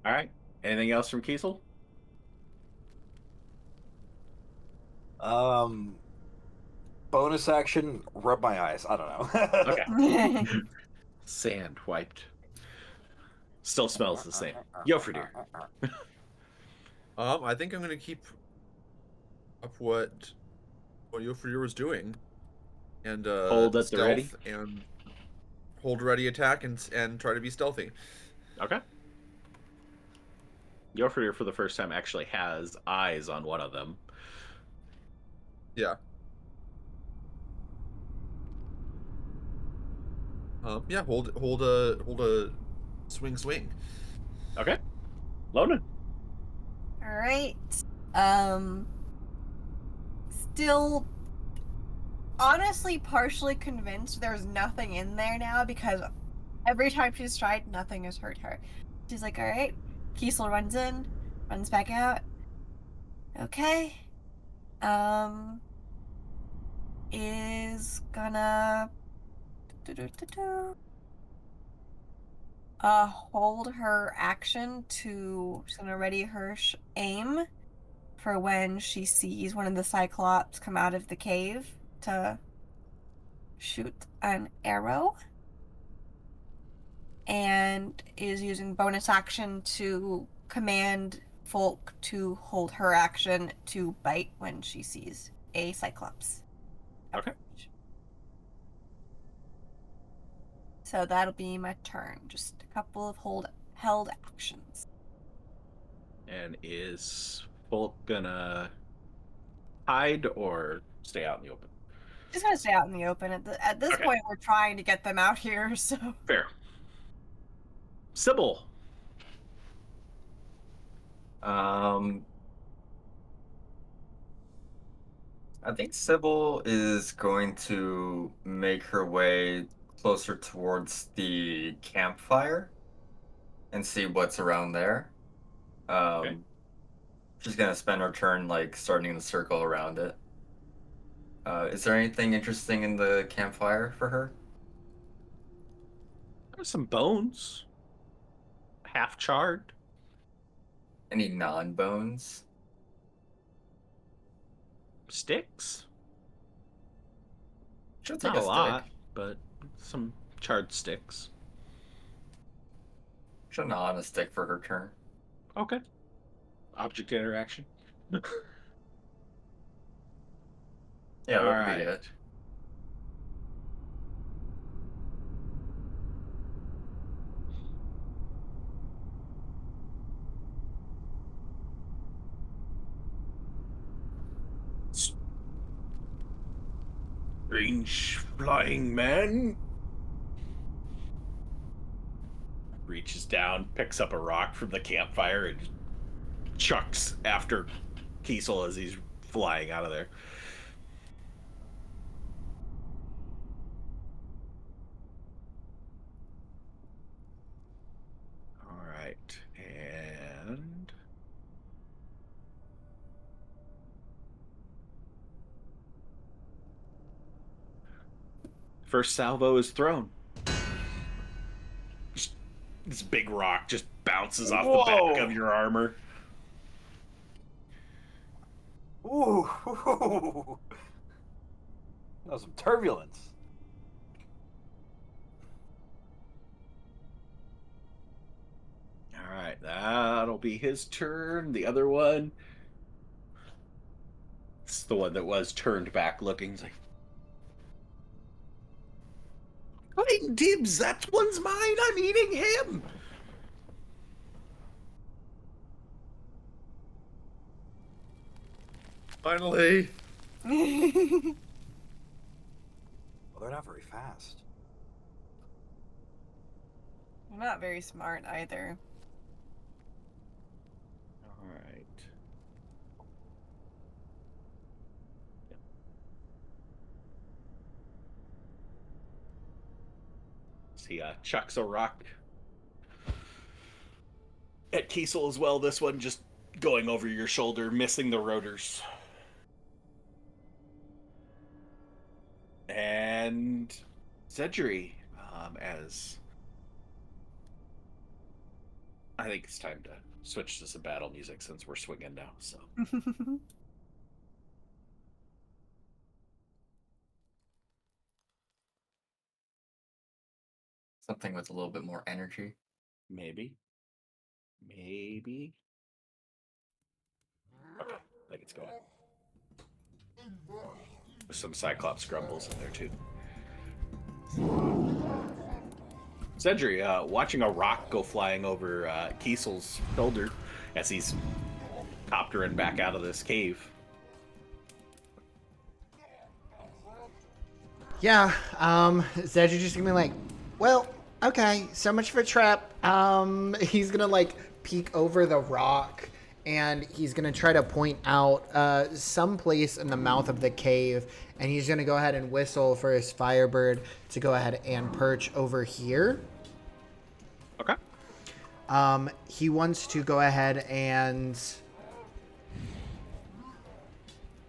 [SPEAKER 1] All right. Anything else from Kiesel?
[SPEAKER 2] Bonus action, rub my eyes. I don't know.
[SPEAKER 1] Okay. Sand wiped. Still smells the same. Yofridir.
[SPEAKER 6] I think I'm gonna keep up what Yofridir was doing, and
[SPEAKER 1] Hold at the ready?
[SPEAKER 6] and hold ready attack and try to be stealthy.
[SPEAKER 1] Okay. Yofridir, for the first time, actually has eyes on one of them.
[SPEAKER 6] Yeah. Yeah. Hold a swing.
[SPEAKER 1] Okay. Lonan.
[SPEAKER 3] All right. Still honestly partially convinced there's nothing in there now because every time she's tried, nothing has hurt her. She's like, all right. Kiesel runs in, runs back out. Okay. Is gonna Hold her action to. She's gonna ready her aim for when she sees one of the Cyclops come out of the cave to shoot an arrow. And is using bonus action to command Folk to hold her action to bite when she sees a Cyclops.
[SPEAKER 1] Okay.
[SPEAKER 3] So that'll be my turn. Just a couple of held actions.
[SPEAKER 1] And is Folk gonna hide or stay out in the open?
[SPEAKER 3] Just gonna stay out in the open. At this
[SPEAKER 1] Okay.
[SPEAKER 3] point, we're trying to get them out here, so.
[SPEAKER 1] Fair. Cybil.
[SPEAKER 5] I think Cybil is going to make her way closer towards the campfire and see what's around there.
[SPEAKER 1] Okay.
[SPEAKER 5] She's gonna spend her turn like starting the circle around it. Is there anything interesting in the campfire for her?
[SPEAKER 1] There's some bones. Half charred.
[SPEAKER 5] Any non-bones?
[SPEAKER 1] Sticks.
[SPEAKER 5] She'll take
[SPEAKER 1] Not a
[SPEAKER 5] stick.
[SPEAKER 1] lot, but some charred sticks.
[SPEAKER 5] She'll gnaw on a stick for her turn.
[SPEAKER 1] Okay. Object interaction.
[SPEAKER 5] Yeah, that would
[SPEAKER 1] Alright.
[SPEAKER 5] be it.
[SPEAKER 1] Strange flying man. Reaches down, picks up a rock from the campfire, and chucks after Kiesel as he's flying out of there. All right, and first salvo is thrown. Just, this big rock just bounces off the back of your armor.
[SPEAKER 2] Ooh. That was some turbulence.
[SPEAKER 1] All right, that'll be his turn. The other one, it's the one that was turned back looking. He's like, "Cutting dibs, that one's mine. I'm eating him."
[SPEAKER 6] Finally.
[SPEAKER 2] Well, they're not very fast.
[SPEAKER 3] They're not very smart either.
[SPEAKER 1] All right. So he chucks a rock at Kiesel as well. This one just going over your shoulder, missing the rotors. And Xedre, as I think it's time to switch to some battle music since we're swinging now. So
[SPEAKER 5] Something with a little bit more energy.
[SPEAKER 1] maybe. Okay, I think it's going. With some Cyclops grumbles in there too. Xedre, watching a rock go flying over Kiesel's shoulder as he's coptering back out of this cave.
[SPEAKER 7] Yeah, Zedge is just gonna be like, well, okay, so much for trap. He's gonna like peek over the rock and he's gonna try to point out some place in the mouth of the cave, and he's gonna go ahead and whistle for his Firebird to go ahead and perch over here.
[SPEAKER 1] Okay.
[SPEAKER 7] He wants to go ahead and,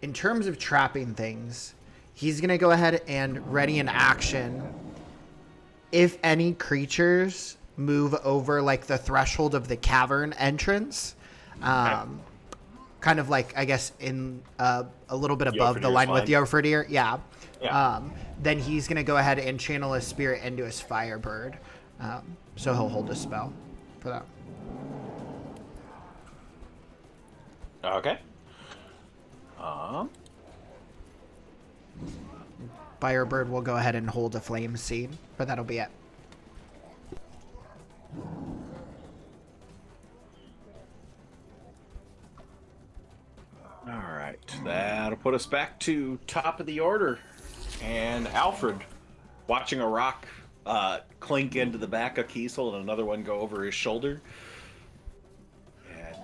[SPEAKER 7] in terms of trapping things, he's going to go ahead and ready an action if any creatures move over like the threshold of the cavern entrance, kind of like, I guess, in a little bit above the
[SPEAKER 1] Yofredir's
[SPEAKER 7] line with
[SPEAKER 1] line.
[SPEAKER 7] Yofredir, yeah.
[SPEAKER 1] Yeah.
[SPEAKER 7] Then he's going to go ahead and channel his spirit into his Firebird. So he'll hold a spell for that.
[SPEAKER 1] Okay.
[SPEAKER 7] Firebird will go ahead and hold a Flame Seed, but that'll be it.
[SPEAKER 1] All right. That'll put us back to top of the order. And Alfred, watching a rock clink into the back of Kiesel and another one go over his shoulder. And...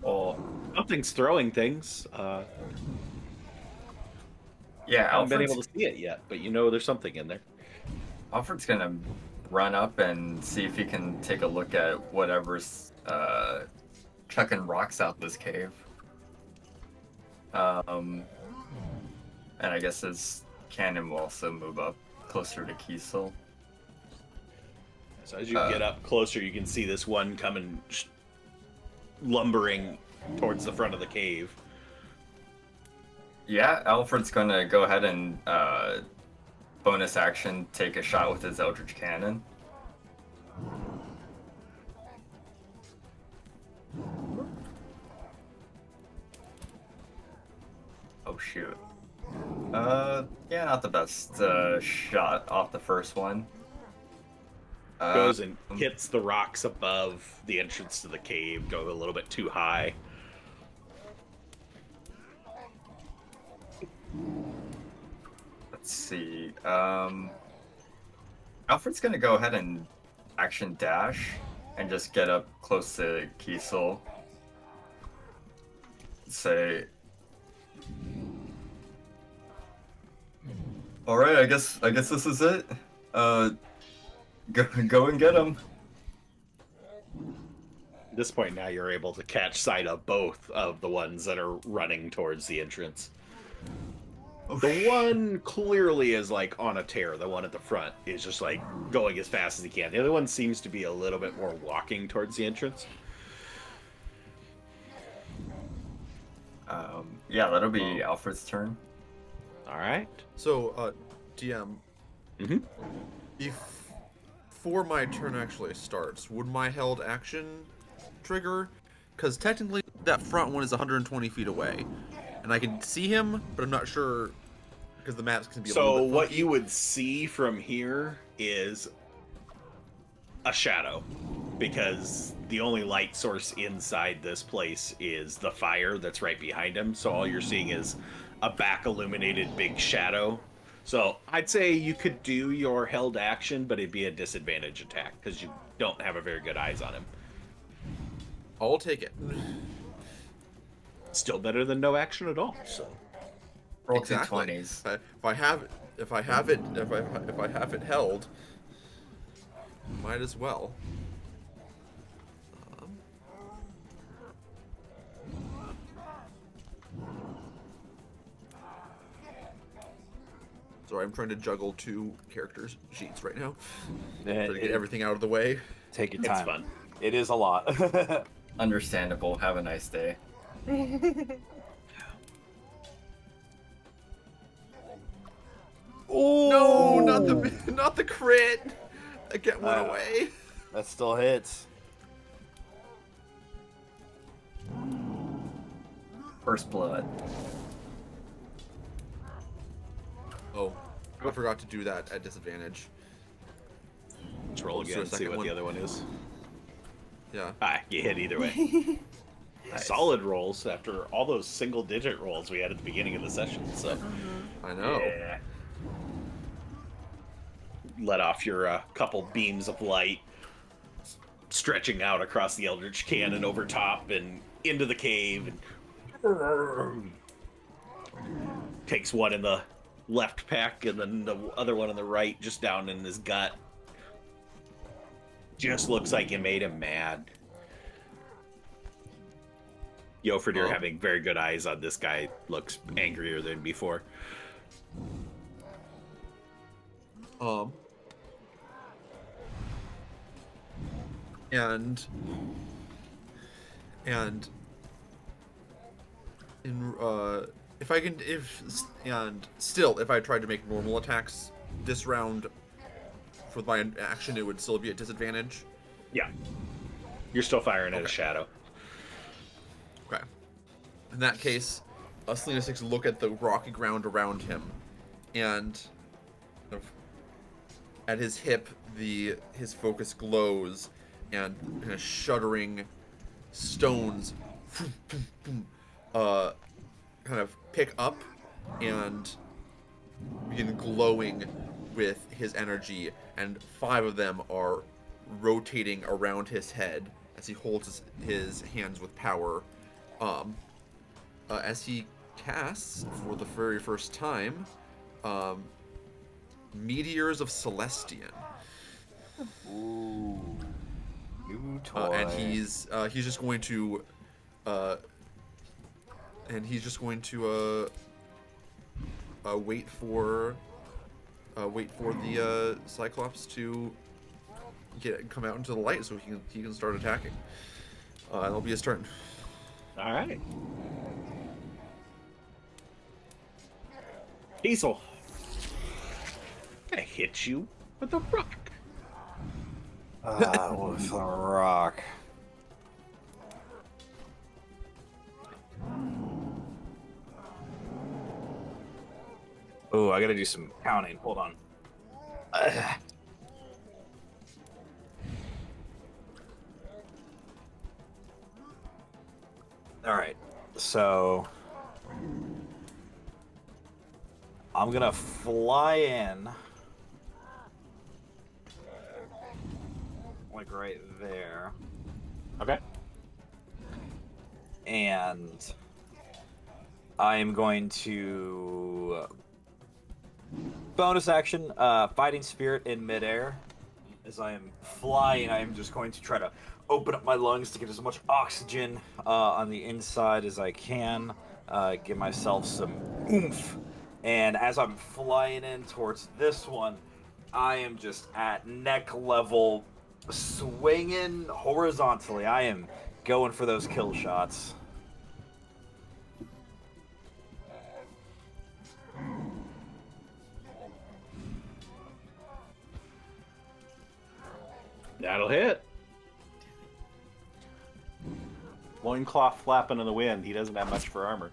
[SPEAKER 1] oh, something's throwing things.
[SPEAKER 5] Yeah,
[SPEAKER 1] I haven't been
[SPEAKER 5] Alfred's,
[SPEAKER 1] able to see it yet, but you know there's something in there.
[SPEAKER 5] Alfred's gonna run up and see if he can take a look at whatever's chucking rocks out this cave. And I guess his cannon will also move up closer to Kiesel.
[SPEAKER 1] So as you get up closer, you can see this one coming lumbering towards the front of the cave.
[SPEAKER 5] Yeah, Alfred's gonna go ahead and bonus action take a shot with his Eldritch Cannon. Oh shoot. Yeah, not the best shot off the first one.
[SPEAKER 1] Goes and hits the rocks above the entrance to the cave, go a little bit too high.
[SPEAKER 5] Let's see. Alfred's gonna go ahead and action dash and just get up close to Kiesel. Say, all right, I guess this is it. Go and get him.
[SPEAKER 1] At this point now you're able to catch sight of both of the ones that are running towards the entrance. The one clearly is like on a tear. The one at the front is just like going as fast as he can. The other one seems to be a little bit more walking towards the entrance.
[SPEAKER 5] Yeah, that'll be Alfred's turn.
[SPEAKER 1] All right.
[SPEAKER 6] So, DM,
[SPEAKER 1] Mm-hmm.
[SPEAKER 6] before my turn actually starts, would my held action trigger? Because technically that front one is 120 feet away. And I can see him, but I'm not sure because the map's going to be a little
[SPEAKER 1] So
[SPEAKER 6] bit
[SPEAKER 1] what
[SPEAKER 6] funky.
[SPEAKER 1] you would see from here is a shadow, because the only light source inside this place is the fire that's right behind him. So all you're seeing is a back illuminated big shadow. So I'd say you could do your held action, but it'd be a disadvantage attack because you don't have a very good eyes on him.
[SPEAKER 6] I'll take it.
[SPEAKER 1] Still better than no action at all. So
[SPEAKER 5] Roll
[SPEAKER 6] Exactly.
[SPEAKER 5] 220s.
[SPEAKER 6] If I have it held, might as well. Sorry, I'm trying to juggle two characters sheets right now. Trying to get everything out of the way.
[SPEAKER 2] Take your
[SPEAKER 1] it's
[SPEAKER 2] time.
[SPEAKER 1] fun.
[SPEAKER 2] It is a lot.
[SPEAKER 5] Understandable. Have a nice day.
[SPEAKER 6] No, not the crit. I get one away.
[SPEAKER 2] That still hits.
[SPEAKER 5] First blood.
[SPEAKER 6] Oh, I forgot to do that at disadvantage.
[SPEAKER 1] Let's roll
[SPEAKER 6] Let's do
[SPEAKER 1] again
[SPEAKER 6] a
[SPEAKER 1] and see
[SPEAKER 6] second
[SPEAKER 1] what
[SPEAKER 6] one.
[SPEAKER 1] the other one is.
[SPEAKER 6] Yeah.
[SPEAKER 1] You hit either way. Solid rolls after all those single-digit rolls we had at the beginning of the session. So
[SPEAKER 6] I know.
[SPEAKER 1] yeah. Let off your couple beams of light, stretching out across the Eldritch Cannon over top and into the cave. And takes one in the left pack and then the other one on the right, just down in his gut. Just looks like you made him mad. Yofredir, having very good eyes on this guy, looks angrier than before.
[SPEAKER 6] And in if I tried to make normal attacks this round for my action, it would still be at disadvantage.
[SPEAKER 1] Yeah. You're still firing at a
[SPEAKER 6] Okay.
[SPEAKER 1] shadow.
[SPEAKER 6] Okay. In that case, Selena takes a look at the rocky ground around him, and at his hip, his focus glows, and kind of shuddering stones kind of pick up and begin glowing with his energy, and 5 of them are rotating around his head as he holds his hands with power. As he casts for the very first time, Meteors of Celestian.
[SPEAKER 2] Ooh. New toy.
[SPEAKER 6] And he's just going to wait for the Cyclops to come out into the light so he can start attacking. That'll be his turn.
[SPEAKER 1] All right. Diesel. I hit you with a rock.
[SPEAKER 2] With a rock. Oh, I gotta do some counting. Hold on. All right. So I'm gonna fly in, like right there.
[SPEAKER 1] Okay.
[SPEAKER 2] And I am going to bonus action, Fighting Spirit in midair. As I am flying, I am just going to try to open up my lungs to get as much oxygen on the inside as I can, give myself some oomph. And as I'm flying in towards this one, I am just at neck level, swinging horizontally. I am going for those kill shots.
[SPEAKER 1] That'll hit. Loincloth flapping in the wind. He doesn't have much for armor.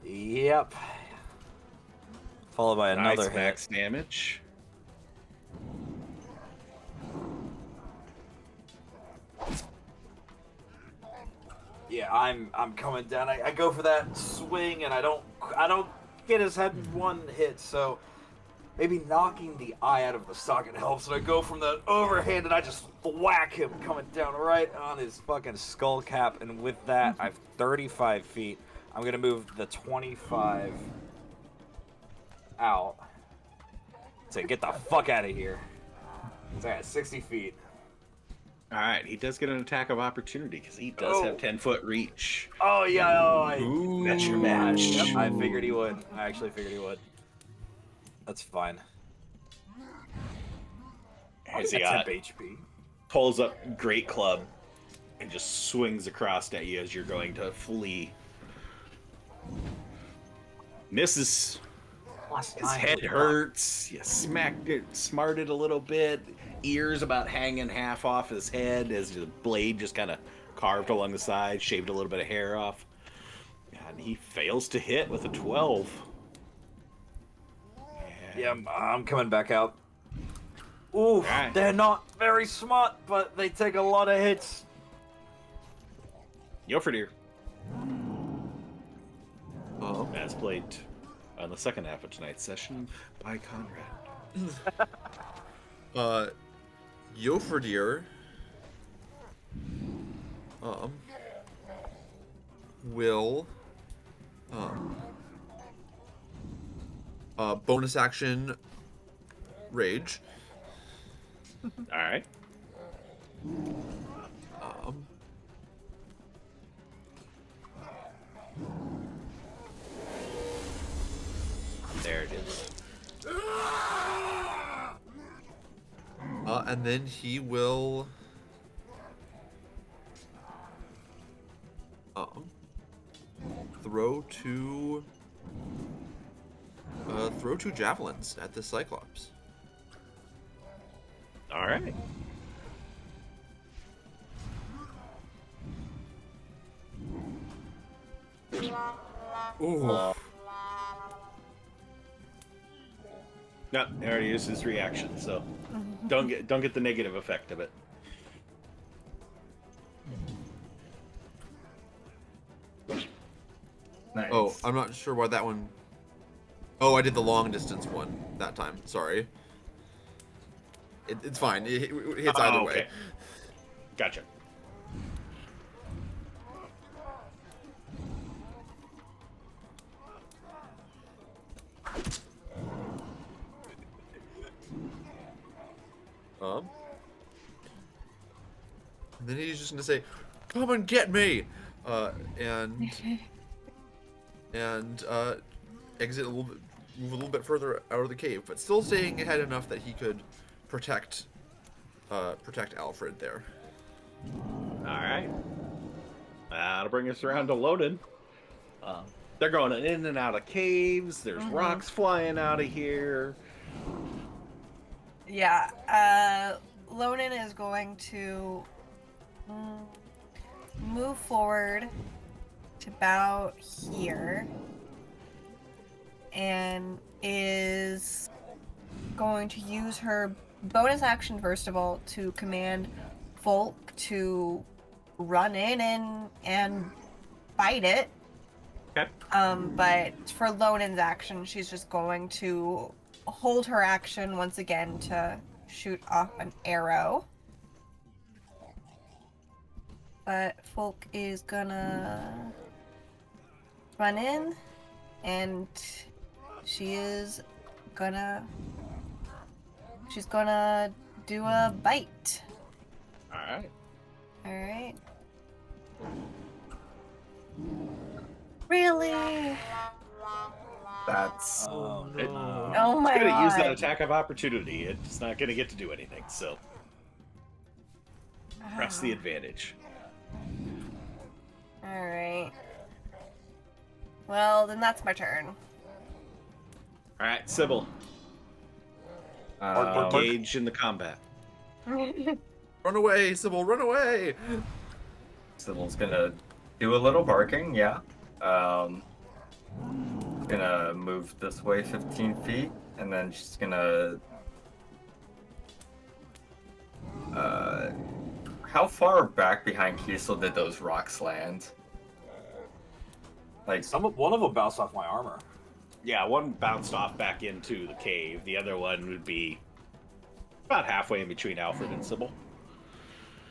[SPEAKER 2] Yep. Followed by another
[SPEAKER 1] Nice
[SPEAKER 2] hit.
[SPEAKER 1] max damage.
[SPEAKER 2] Yeah, I'm coming down. I go for that swing and I don't get his head in one hit, so maybe knocking the eye out of the socket helps. And I go from the overhand and I just whack him coming down right on his fucking skull cap. And with that, I have 35 feet. I'm gonna move the 25 out. Say, get the fuck out of here. So I got 60 feet.
[SPEAKER 1] All right, he does get an attack of opportunity because he does have 10-foot reach.
[SPEAKER 2] Oh yeah,
[SPEAKER 1] That's your match.
[SPEAKER 2] Yep, I figured he would. I actually figured he would. That's fine.
[SPEAKER 1] As he
[SPEAKER 2] Temp HP.
[SPEAKER 1] pulls up Great Club and just swings across at you as you're going to flee. Misses. His head hurts. You smacked it, smarted a little bit. Ears about hanging half off his head as the blade just kind of carved along the side, shaved a little bit of hair off. And he fails to hit with a 12.
[SPEAKER 2] Yeah, I'm coming back out. Ooh,
[SPEAKER 1] Right.
[SPEAKER 2] they're not very smart, but they take a lot of hits.
[SPEAKER 1] Yoferdir. As played on the second half of tonight's session by Conrad.
[SPEAKER 6] Yoferdir will bonus action rage.
[SPEAKER 1] All right. There it is.
[SPEAKER 6] And then he will throw two javelins at the Cyclops.
[SPEAKER 1] All right.
[SPEAKER 6] Ooh.
[SPEAKER 1] No, he already used his reaction, so don't get the negative effect of it.
[SPEAKER 5] Nice.
[SPEAKER 6] Oh, I'm not sure why that one. Oh, I did the long distance one that time. Sorry. It's fine. It hits either way.
[SPEAKER 1] Okay. Gotcha.
[SPEAKER 6] And then he's just gonna say, "Come and get me," and exit move a little bit further out of the cave, but still staying ahead enough that he could protect Alfred there.
[SPEAKER 1] All right. That'll bring us around to Lonan. They're going in and out of caves. There's rocks flying out of here.
[SPEAKER 3] Yeah, Lonan is going to move forward to about here and is going to use her bonus action, first of all, to command Folk to run in and fight it.
[SPEAKER 1] Okay.
[SPEAKER 3] But for Lonan's action, she's just going to hold her action once again to shoot off an arrow. But Folk is gonna run in, and she's gonna do a bite.
[SPEAKER 1] All right.
[SPEAKER 3] All right. Really?
[SPEAKER 5] That's
[SPEAKER 3] Oh my
[SPEAKER 1] It's
[SPEAKER 3] god.
[SPEAKER 1] gonna use that attack of opportunity. It's not gonna get to do anything. So press the advantage.
[SPEAKER 3] All right. Well, then that's my turn.
[SPEAKER 1] All right, Cybil. Engage in the combat.
[SPEAKER 6] Run away, Cybil! Run away!
[SPEAKER 5] Sybil's gonna do a little barking, yeah. Gonna move this way 15 feet, and then she's gonna. How far back behind Kiesel did those rocks land? Like,
[SPEAKER 2] One of them bounced off my armor.
[SPEAKER 1] Yeah, one bounced off back into the cave. The other one would be about halfway in between Alfred and Cybil.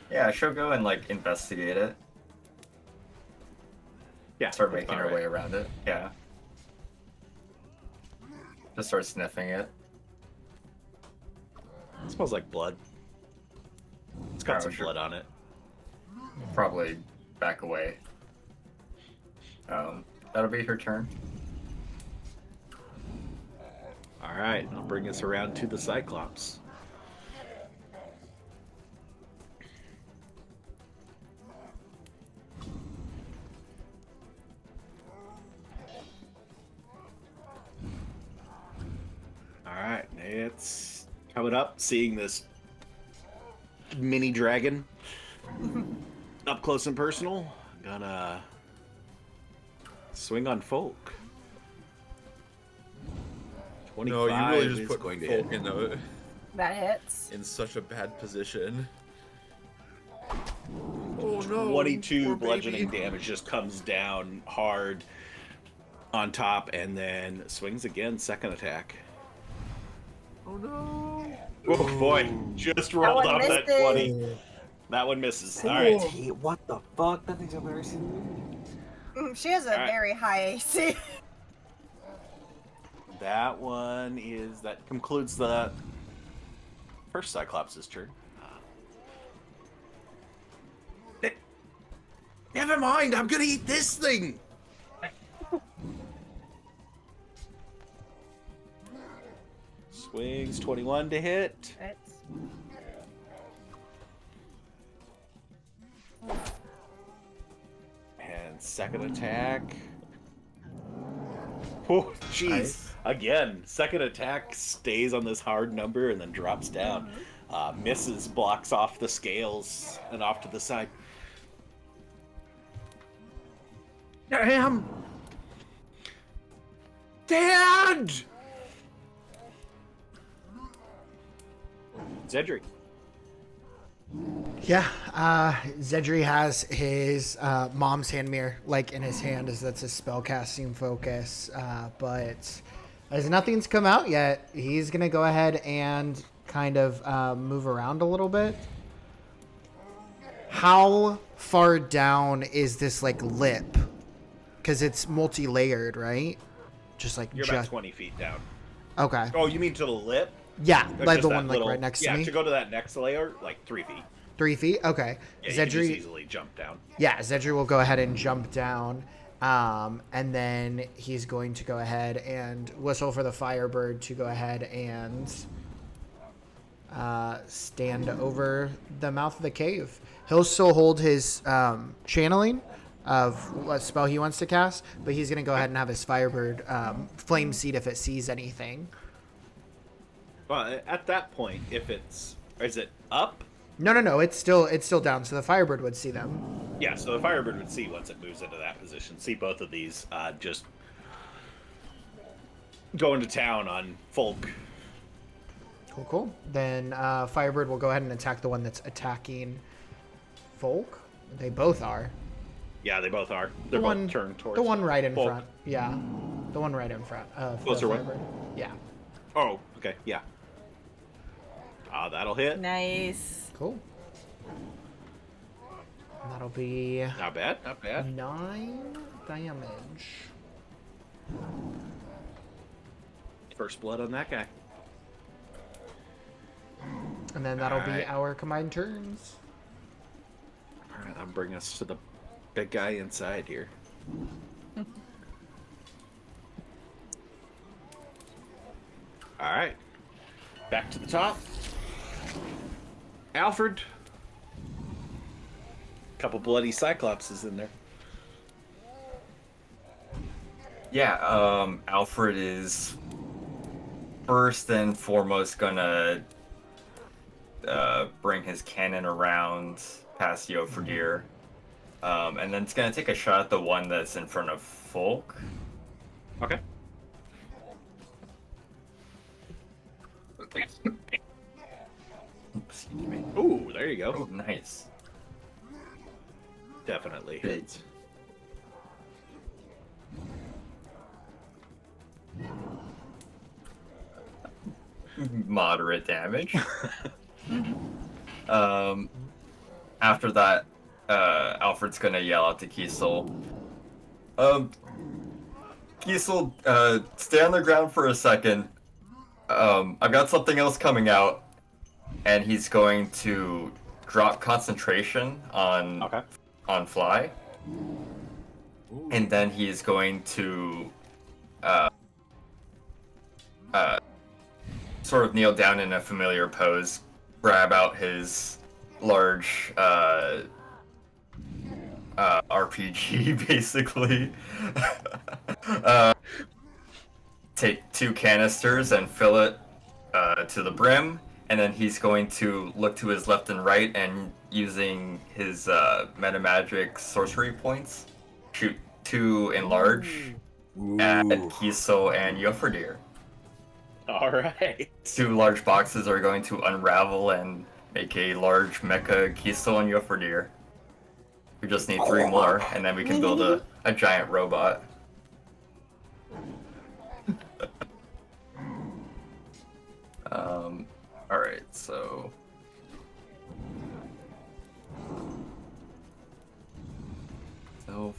[SPEAKER 5] yeah, she'll go and like investigate it.
[SPEAKER 1] Yeah,
[SPEAKER 5] Start
[SPEAKER 1] that's
[SPEAKER 5] making
[SPEAKER 1] about
[SPEAKER 5] her way
[SPEAKER 1] right.
[SPEAKER 5] around it. Yeah. Just start sniffing it.
[SPEAKER 1] It smells like blood. It's got
[SPEAKER 5] Oh,
[SPEAKER 1] some
[SPEAKER 5] sure.
[SPEAKER 1] blood on it.
[SPEAKER 5] Probably back away. That'll be her turn.
[SPEAKER 1] All right, I'll bring us around to the Cyclops. All right, it's coming up, seeing this mini dragon up close and personal. Gonna swing on Folk. 25
[SPEAKER 6] No, you really just
[SPEAKER 1] is
[SPEAKER 6] put
[SPEAKER 1] going to
[SPEAKER 6] Folk
[SPEAKER 1] hit.
[SPEAKER 3] That hits.
[SPEAKER 6] in such a bad position. Oh no!
[SPEAKER 1] 22
[SPEAKER 6] poor
[SPEAKER 1] bludgeoning
[SPEAKER 6] baby.
[SPEAKER 1] damage just comes down hard on top and then swings again, second attack.
[SPEAKER 6] Oh no!
[SPEAKER 1] Oh boy, just rolled
[SPEAKER 3] one
[SPEAKER 1] off that
[SPEAKER 3] misses.
[SPEAKER 1] 20. That one misses. All right.
[SPEAKER 2] What the fuck? That thing's embarrassing.
[SPEAKER 3] She has a
[SPEAKER 1] All right.
[SPEAKER 3] very high AC.
[SPEAKER 1] That one that concludes the first Cyclops' turn. Never mind, I'm gonna eat this thing! Swings 21 to hit.
[SPEAKER 3] Hits.
[SPEAKER 1] And second attack. Oh, jeez.
[SPEAKER 5] Nice.
[SPEAKER 1] Again, second attack stays on this hard number and then drops down. Misses, blocks off the scales and off to the side. Damn! Dad! Xedre.
[SPEAKER 7] Yeah, Xedre has his mom's hand mirror like in his hand, as that's his spellcasting focus. But as nothing's come out yet, he's gonna go ahead and kind of move around a little bit. How far down is this like lip? Because it's multi-layered, right? Just like
[SPEAKER 1] You're about 20 feet down.
[SPEAKER 7] Okay.
[SPEAKER 1] Oh, you mean to the lip?
[SPEAKER 7] Yeah,
[SPEAKER 1] Or
[SPEAKER 7] like
[SPEAKER 1] just
[SPEAKER 7] the
[SPEAKER 1] that
[SPEAKER 7] one like
[SPEAKER 1] little-
[SPEAKER 7] right next to
[SPEAKER 1] Yeah,
[SPEAKER 7] me.
[SPEAKER 1] to go to that next layer, like 3 feet.
[SPEAKER 7] 3 feet. Okay.
[SPEAKER 1] Yeah, you can just
[SPEAKER 7] Xedre.
[SPEAKER 1] easily jump down.
[SPEAKER 7] Yeah, Xedre will go ahead and jump down. And then he's going to go ahead and whistle for the Firebird to go ahead and stand over the mouth of the cave. He'll still hold his channeling of what spell he wants to cast, but he's going to go ahead and have his Firebird flame seed if it sees anything.
[SPEAKER 1] Well, at that point, if is it up?
[SPEAKER 7] No. It's still down, so the Firebird would see them.
[SPEAKER 1] Yeah, so the Firebird would see once it moves into that position. See both of these just going to town on Folk.
[SPEAKER 7] Cool. Then Firebird will go ahead and attack the one that's attacking Folk. They both are.
[SPEAKER 1] Yeah, they both are. They're
[SPEAKER 7] The
[SPEAKER 1] both
[SPEAKER 7] one-
[SPEAKER 1] turned towards
[SPEAKER 7] The one right in
[SPEAKER 1] Folk.
[SPEAKER 7] front. Yeah. The one right in front of the
[SPEAKER 1] Closer one?
[SPEAKER 7] Firebird. Yeah.
[SPEAKER 1] Oh, okay, yeah. That'll hit.
[SPEAKER 3] Nice.
[SPEAKER 7] Cool. And that'll be
[SPEAKER 1] Not bad, not bad.
[SPEAKER 7] 9 damage.
[SPEAKER 1] First blood on that guy.
[SPEAKER 7] And then that'll be
[SPEAKER 1] Alright.
[SPEAKER 7] our combined turns.
[SPEAKER 1] All right, that'll bring us to the big guy inside here. All right, back to the top. Alfred. Couple bloody Cyclopses in there.
[SPEAKER 5] Yeah, Alfred is first and foremost gonna bring his cannon around past Yofredir. And then it's gonna take a shot at the one that's in front of Folk.
[SPEAKER 1] Okay.
[SPEAKER 5] Excuse me.
[SPEAKER 1] Ooh, there you
[SPEAKER 5] Oh,
[SPEAKER 1] go.
[SPEAKER 5] nice.
[SPEAKER 1] Definitely hits.
[SPEAKER 5] Moderate damage. After that, Alfred's gonna yell out to Kiesel. Kiesel, stay on the ground for a second. I've got something else coming out. And he's going to drop concentration on
[SPEAKER 1] Okay.
[SPEAKER 5] on Fly.
[SPEAKER 6] Ooh.
[SPEAKER 5] And then he is going to sort of kneel down in a familiar pose, grab out his large RPG, basically. Take 2 canisters and fill it to the brim, and then he's going to look to his left and right, and using his metamagic sorcery points, shoot 2 enlarge at Kiesel and Yofredir.
[SPEAKER 1] All right.
[SPEAKER 5] 2 large boxes are going to unravel and make a large mecha Kiesel and Yofredir. We just need 3 more, and then we can build a giant robot. Alright, so... No.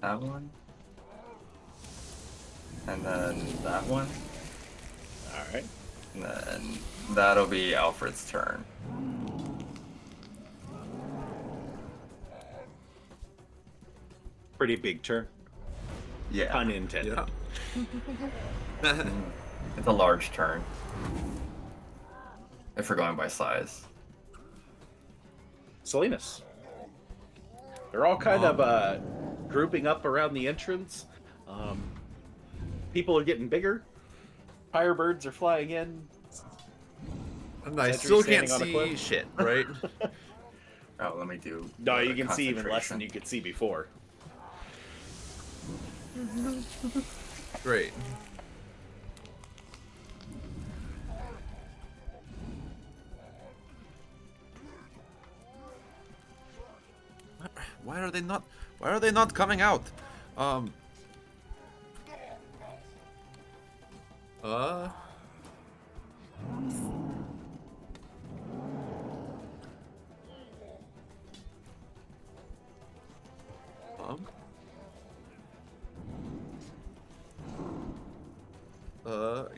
[SPEAKER 5] That one? And then that one?
[SPEAKER 1] All right.
[SPEAKER 5] And then that'll be Alfred's turn.
[SPEAKER 1] Pretty big turn.
[SPEAKER 5] Yeah.
[SPEAKER 1] Pun intended.
[SPEAKER 6] Yeah.
[SPEAKER 5] It's a large turn. If we're going by size.
[SPEAKER 1] Salinas. They're all kind of grouping up around the entrance. People are getting bigger. Firebirds are flying in.
[SPEAKER 6] And I
[SPEAKER 1] Xedre's
[SPEAKER 6] still can't
[SPEAKER 1] standing on a
[SPEAKER 6] see
[SPEAKER 1] cliff.
[SPEAKER 6] shit, right?
[SPEAKER 5] Oh, let me do.
[SPEAKER 1] No, you can see even less than you could see before.
[SPEAKER 6] Great. Why are they not? Why are they not coming out? I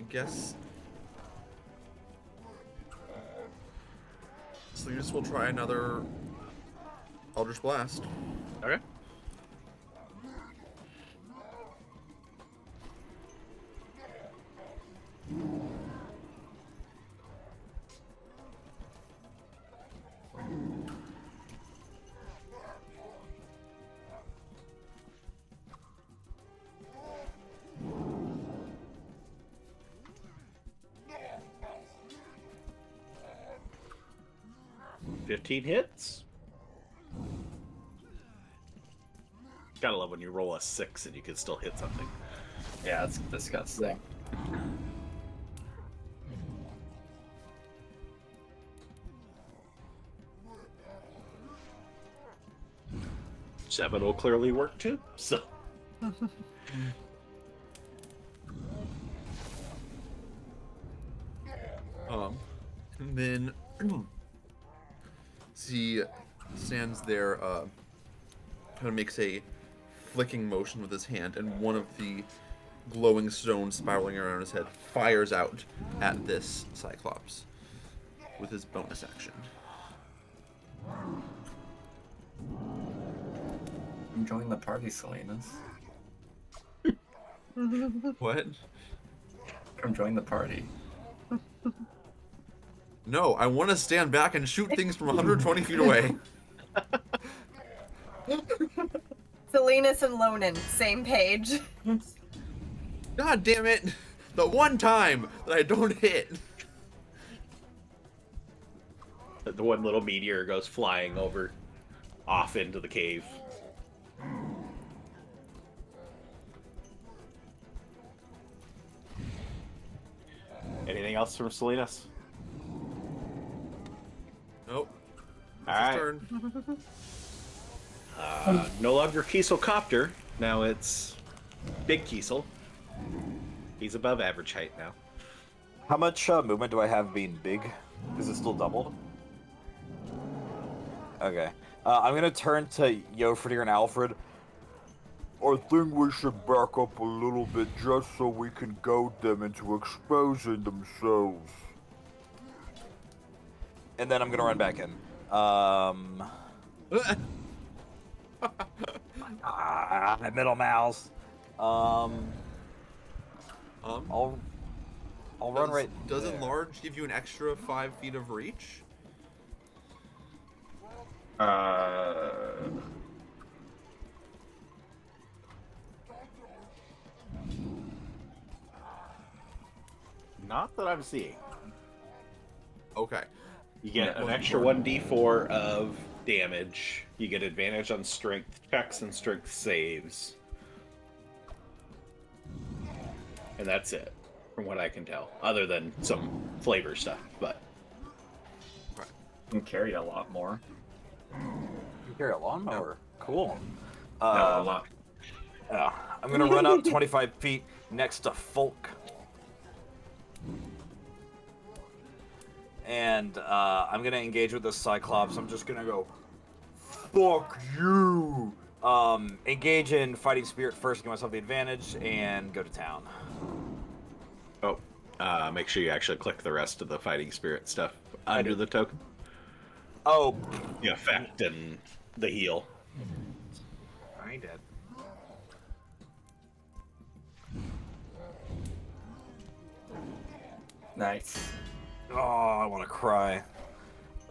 [SPEAKER 6] guess. Sleeves will try another Eldritch Blast.
[SPEAKER 1] Okay. $15 hits. Gotta love when you roll a 6 and you can still hit something.
[SPEAKER 5] Yeah, it's disgusting.
[SPEAKER 1] 7 will clearly work too. So.
[SPEAKER 6] And then he stands there, kind of makes a flicking motion with his hand, and one of the glowing stones spiraling around his head fires out at this Cyclops with his bonus action.
[SPEAKER 5] I'm joining the party, Salinas.
[SPEAKER 6] What?
[SPEAKER 5] I'm joining the party.
[SPEAKER 6] No, I want to stand back and shoot things from 120 feet away.
[SPEAKER 3] Salinas and Lonan, same page.
[SPEAKER 6] God damn it! The one time that I don't hit.
[SPEAKER 1] The one little meteor goes flying over off into the cave. Anything else from Salinas?
[SPEAKER 6] Nope.
[SPEAKER 1] All
[SPEAKER 6] It's his
[SPEAKER 1] right.
[SPEAKER 6] turn.
[SPEAKER 1] No longer Kiesel Copter. Now it's Big Kiesel. He's above average height now.
[SPEAKER 2] How much movement do I have being big? Is it still doubled? Okay. I'm gonna turn to Yofridir and Alfred. I think we should back up a little bit just so we can goad them into exposing themselves. And then I'm gonna run back in. Middle mouse. I'll run right.
[SPEAKER 6] Does
[SPEAKER 2] there.
[SPEAKER 6] enlarge give you an extra 5 feet of reach?
[SPEAKER 1] Not that I'm seeing.
[SPEAKER 6] Okay.
[SPEAKER 1] You get
[SPEAKER 5] Yeah.
[SPEAKER 1] an extra 1d4 of damage. You get advantage on strength checks and strength saves. And that's it, from what I can tell. Other than some flavor stuff, but...
[SPEAKER 5] You can carry a lot more.
[SPEAKER 2] You carry a lawnmower. Cool.
[SPEAKER 5] No, a lot.
[SPEAKER 2] I'm gonna run up 25 feet next to Folk. And I'm gonna engage with the Cyclops. I'm just gonna go, fuck you. Engage in fighting spirit first, give myself the advantage, and go to town.
[SPEAKER 1] Oh, make sure you actually click the rest of the fighting spirit stuff under the token.
[SPEAKER 2] Oh,
[SPEAKER 1] The effect and the heal.
[SPEAKER 2] I ain't dead.
[SPEAKER 5] Nice.
[SPEAKER 2] Oh, I want to cry.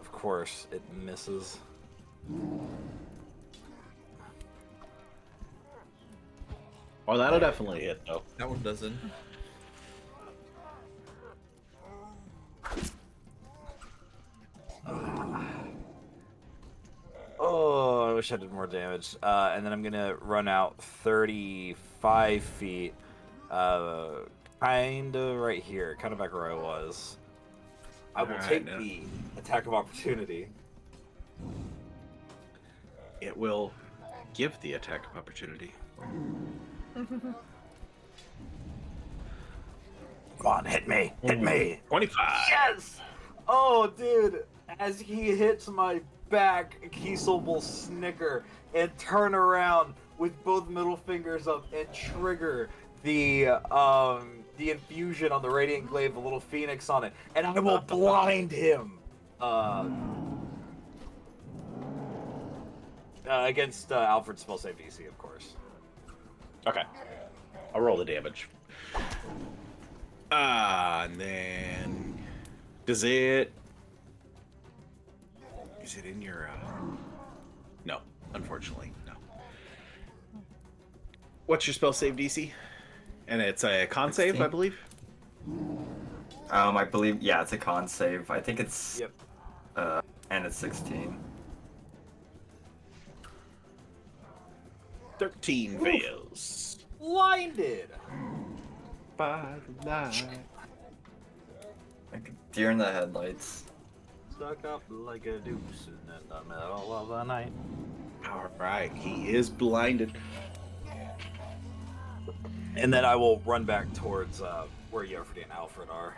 [SPEAKER 2] Of course, it misses.
[SPEAKER 1] Oh, that'll definitely hit though.
[SPEAKER 6] That one doesn't.
[SPEAKER 2] Oh, I wish I did more damage. And then I'm gonna run out 35 feet. Kinda right here, kinda back where I was. I will
[SPEAKER 1] Alright,
[SPEAKER 2] take
[SPEAKER 1] now.
[SPEAKER 2] the attack of opportunity.
[SPEAKER 1] It will give the attack of opportunity.
[SPEAKER 2] Come on, hit me! Hit me!
[SPEAKER 1] 25.
[SPEAKER 2] Yes! Oh, dude! As he hits my back, Kiesel will snicker and turn around with both middle fingers up and trigger the infusion on the Radiant Glaive, the little phoenix on it, and I will blind him. Against Alfred's spell save DC, of course.
[SPEAKER 1] Okay. I'll roll the damage. And then is it in your no, unfortunately, no. What's your spell save DC? And it's a con save,
[SPEAKER 5] 16.
[SPEAKER 1] I believe.
[SPEAKER 5] I believe, yeah, it's a con save. I think it's
[SPEAKER 2] Yep.
[SPEAKER 5] and it's 16.
[SPEAKER 1] 13 fails.
[SPEAKER 2] Blinded.
[SPEAKER 1] By the light.
[SPEAKER 5] Like a deer in the headlights.
[SPEAKER 2] Stuck up like a deuce in the middle of the night.
[SPEAKER 1] All right, he is blinded.
[SPEAKER 2] And then I will run back towards where Yofredi and Alfred are.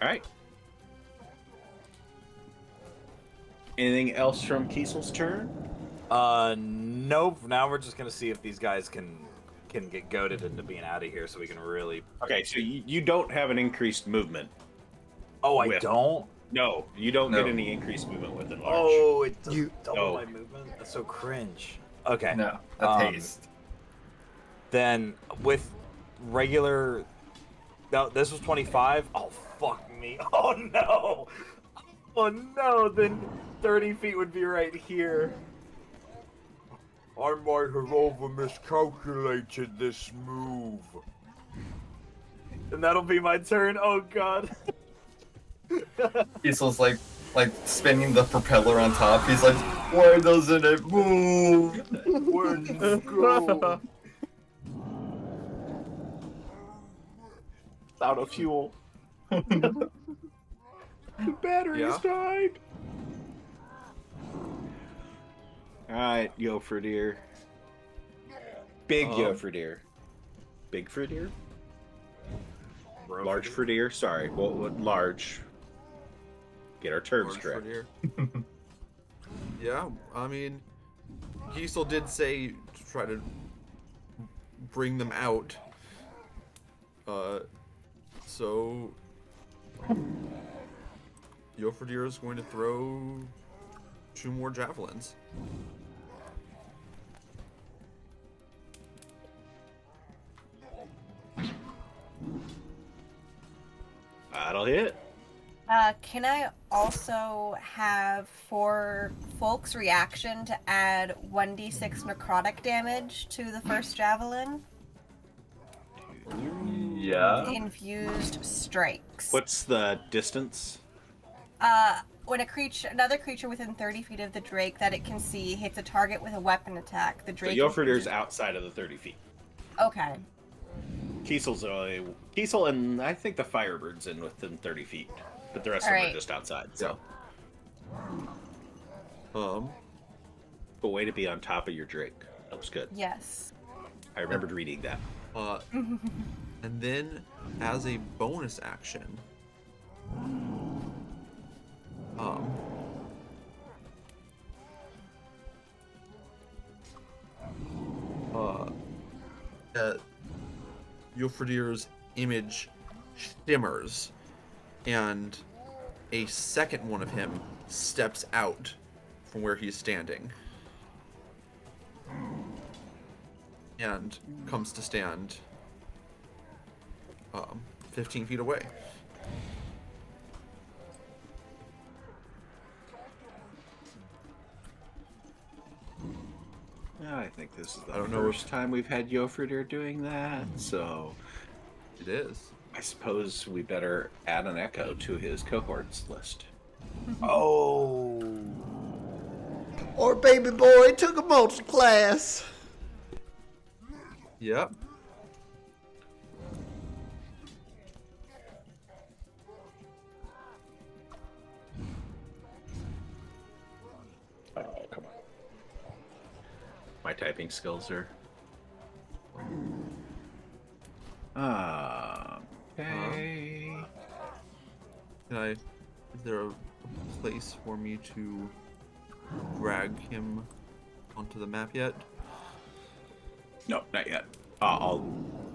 [SPEAKER 1] All right. Anything else from Kiesel's turn?
[SPEAKER 2] Nope. Now we're just gonna see if these guys can get goaded into being out of here, so we can really.
[SPEAKER 1] Okay, so you don't have an increased movement.
[SPEAKER 2] Oh, I
[SPEAKER 1] With-
[SPEAKER 2] don't.
[SPEAKER 1] No, you don't
[SPEAKER 5] No.
[SPEAKER 1] get any increased movement with enlarge.
[SPEAKER 2] Oh, it does
[SPEAKER 7] You-
[SPEAKER 2] double
[SPEAKER 1] No.
[SPEAKER 2] my movement. That's so cringe. Okay.
[SPEAKER 5] No, a
[SPEAKER 2] Um,
[SPEAKER 5] taste.
[SPEAKER 2] Then with regular. No, this was 25. Oh fuck me. Oh no. Oh no. Then 30 feet would be right here. I might have over miscalculated this move. And that'll be my turn. Oh god.
[SPEAKER 5] Kiesel's like spinning the propeller on top. He's like, why doesn't it move?
[SPEAKER 2] Where'd you go?
[SPEAKER 1] Out of fuel. Batteries
[SPEAKER 6] Yeah?
[SPEAKER 1] died. All right, Yofredi. Big Yofredi. Big Fredier? Large Fredier? Sorry, what large? Get our terms
[SPEAKER 6] Large
[SPEAKER 1] correct.
[SPEAKER 6] Fredier. Yeah, I mean, Giesel did say to try to bring them out. So Yofredi is going to throw 2 more javelins.
[SPEAKER 1] That'll hit.
[SPEAKER 3] Can I also have for Folk's reaction to add 1d6 necrotic damage to the first javelin?
[SPEAKER 5] Yeah.
[SPEAKER 3] Infused strikes.
[SPEAKER 1] What's the distance?
[SPEAKER 3] When another creature within 30 feet of the Drake that it can see hits a target with a weapon attack, the
[SPEAKER 1] So
[SPEAKER 3] Drake.
[SPEAKER 1] Yofredi's outside of the 30 feet.
[SPEAKER 3] Okay.
[SPEAKER 1] Kiesel and I think the Firebird's in within 30 feet, but the rest of them are
[SPEAKER 3] Alright.
[SPEAKER 1] just outside. So, but way to be on top of your Drake. That was good.
[SPEAKER 3] Yes.
[SPEAKER 1] I remembered reading that.
[SPEAKER 6] And then, as a bonus action, Yofredir's image shimmers, and a second one of him steps out from where he's standing and comes to stand 15 feet away.
[SPEAKER 1] I think this is the
[SPEAKER 6] I don't know
[SPEAKER 1] first time we've had Jofridir doing that, so
[SPEAKER 6] It is.
[SPEAKER 1] I suppose we better add an echo to his cohorts list.
[SPEAKER 2] Oh.
[SPEAKER 7] Or baby boy took a multi-class.
[SPEAKER 6] Yep.
[SPEAKER 1] Oh, come on. My typing skills are... Okay.
[SPEAKER 6] Is there a place for me to drag him onto the map yet?
[SPEAKER 1] No, not yet. I'll...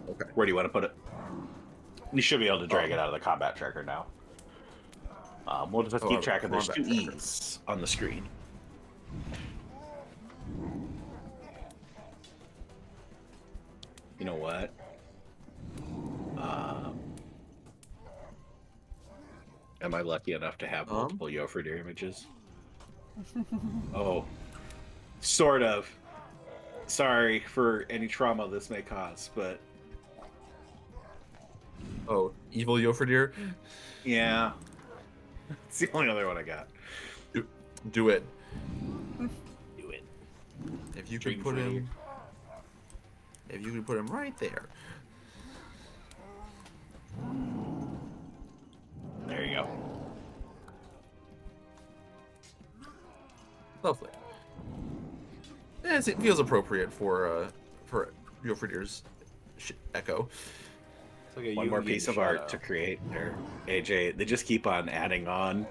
[SPEAKER 6] Okay.
[SPEAKER 1] Where do you want to put it? You should be able to drag it out of the combat tracker now. We'll just keep track of there's 2
[SPEAKER 6] combat tracker.
[SPEAKER 1] E's on the screen. You know what? Am I lucky enough to have multiple Jofridir images? Oh, sort of. Sorry for any trauma this may cause, but
[SPEAKER 6] Oh, evil Jofridir?
[SPEAKER 1] yeah, it's the only other one I got.
[SPEAKER 6] Do it.
[SPEAKER 1] Do it.
[SPEAKER 6] If you
[SPEAKER 1] String
[SPEAKER 6] could put
[SPEAKER 1] for
[SPEAKER 6] him... If you could put him right there.
[SPEAKER 1] There you go.
[SPEAKER 6] Lovely. Yes, it feels appropriate for Jofridir's echo.
[SPEAKER 2] It's like a
[SPEAKER 1] One more
[SPEAKER 2] Jungian
[SPEAKER 1] piece of
[SPEAKER 2] shadow.
[SPEAKER 1] art to create there. AJ, they just keep on adding on.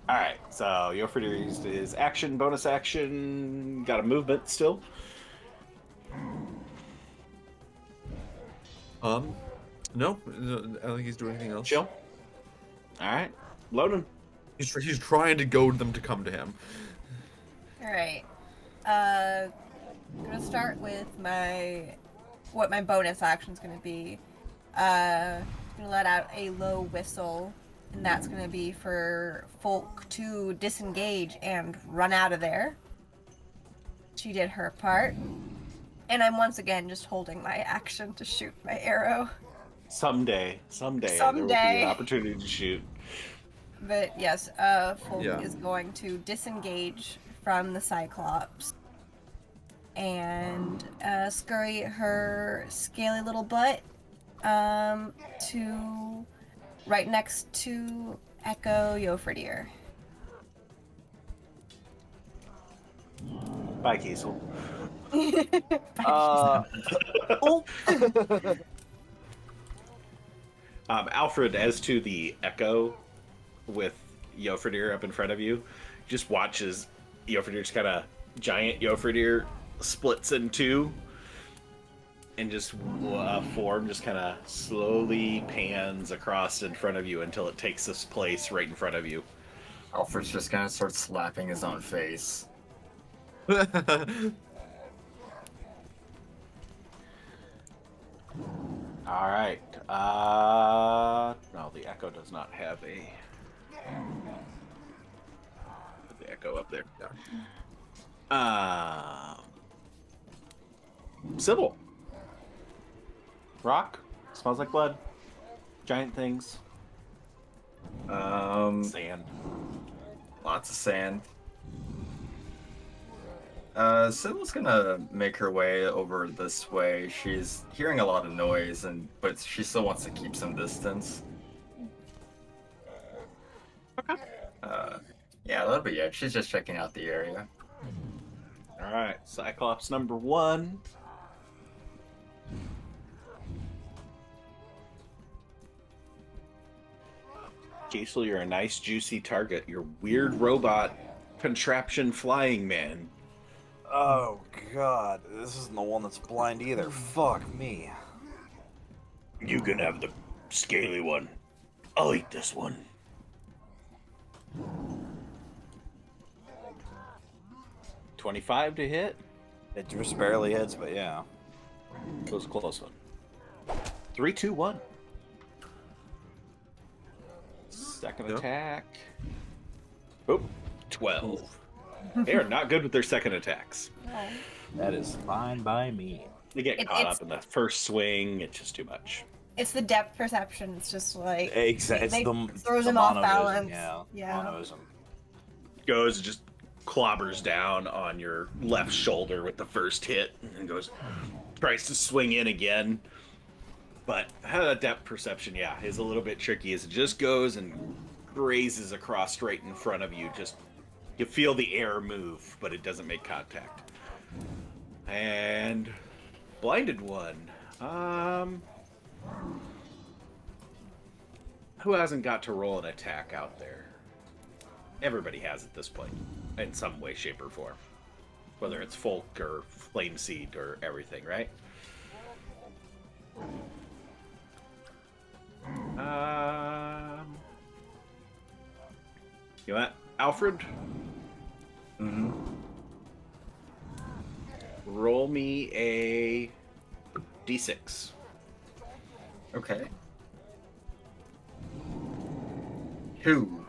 [SPEAKER 1] Alright, so Jofridir used his action, bonus action, got a movement still.
[SPEAKER 6] No, I don't think he's doing anything else.
[SPEAKER 1] Chill. Alright, Lonan.
[SPEAKER 6] He's trying to goad them to come to him.
[SPEAKER 3] Alright. I'm gonna start with what my bonus action's gonna be. Gonna let out a low whistle, and that's gonna be for folk to disengage and run out of there. She did her part. And I'm once again just holding my action to shoot my arrow.
[SPEAKER 1] Someday there will be an opportunity to shoot.
[SPEAKER 3] But yes, Folk
[SPEAKER 6] Yeah.
[SPEAKER 3] is going to disengage from the Cyclops and scurry her scaly little butt to right next to Echo Jofridir.
[SPEAKER 1] Bye, Kiesel. Alfred, as to the echo with Jofridir up in front of you, just watches Jofridir's kind of giant Jofridir splits in two, and just form just kind of slowly pans across in front of you until it takes this place right in front of you.
[SPEAKER 5] Alfred's just gonna start slapping his own face.
[SPEAKER 1] All right. No, the echo does not have a. Put the echo up there. Cybil. Rock. Smells like blood. Giant things. Sand.
[SPEAKER 5] Lots of sand. Cybil's gonna make her way over this way. She's hearing a lot of noise, but she still wants to keep some distance.
[SPEAKER 1] Okay.
[SPEAKER 5] Yeah, that'll be it. She's just checking out the area.
[SPEAKER 1] All right. Cyclops number 1. Kiesel, you're a nice juicy target. You're weird robot contraption flying man.
[SPEAKER 2] Oh god, this isn't the one that's blind either. Fuck me.
[SPEAKER 1] You can have the scaly one. I'll eat this one. $25 to hit.
[SPEAKER 2] It just barely hits, but yeah.
[SPEAKER 1] It was a close one. 3, 2, 1. Second
[SPEAKER 6] Yep.
[SPEAKER 1] attack. Oh, 12. They are not good with their second attacks.
[SPEAKER 3] No.
[SPEAKER 2] That is fine by me.
[SPEAKER 1] They get
[SPEAKER 3] It-
[SPEAKER 1] caught
[SPEAKER 3] it's-
[SPEAKER 1] up in the first swing. It's just too much.
[SPEAKER 3] It's the depth perception. It's just like
[SPEAKER 2] Exactly. It's
[SPEAKER 3] they
[SPEAKER 2] the
[SPEAKER 3] throws
[SPEAKER 2] the
[SPEAKER 3] him off
[SPEAKER 2] monovism,
[SPEAKER 3] balance.
[SPEAKER 2] Yeah.
[SPEAKER 3] Yeah.
[SPEAKER 2] Monovism.
[SPEAKER 1] Goes just clobbers down on your left shoulder with the first hit and goes tries to swing in again. But depth perception, yeah, is a little bit tricky as it just goes and grazes across straight in front of you. Just you feel the air move, but it doesn't make contact. And blinded one. Who hasn't got to roll an attack out there? Everybody has at this point, in some way, shape, or form. Whether it's folk or flame seed or everything, right? You know what, Alfred?
[SPEAKER 5] Mm-hmm.
[SPEAKER 1] Roll me a d6.
[SPEAKER 5] Okay. 2.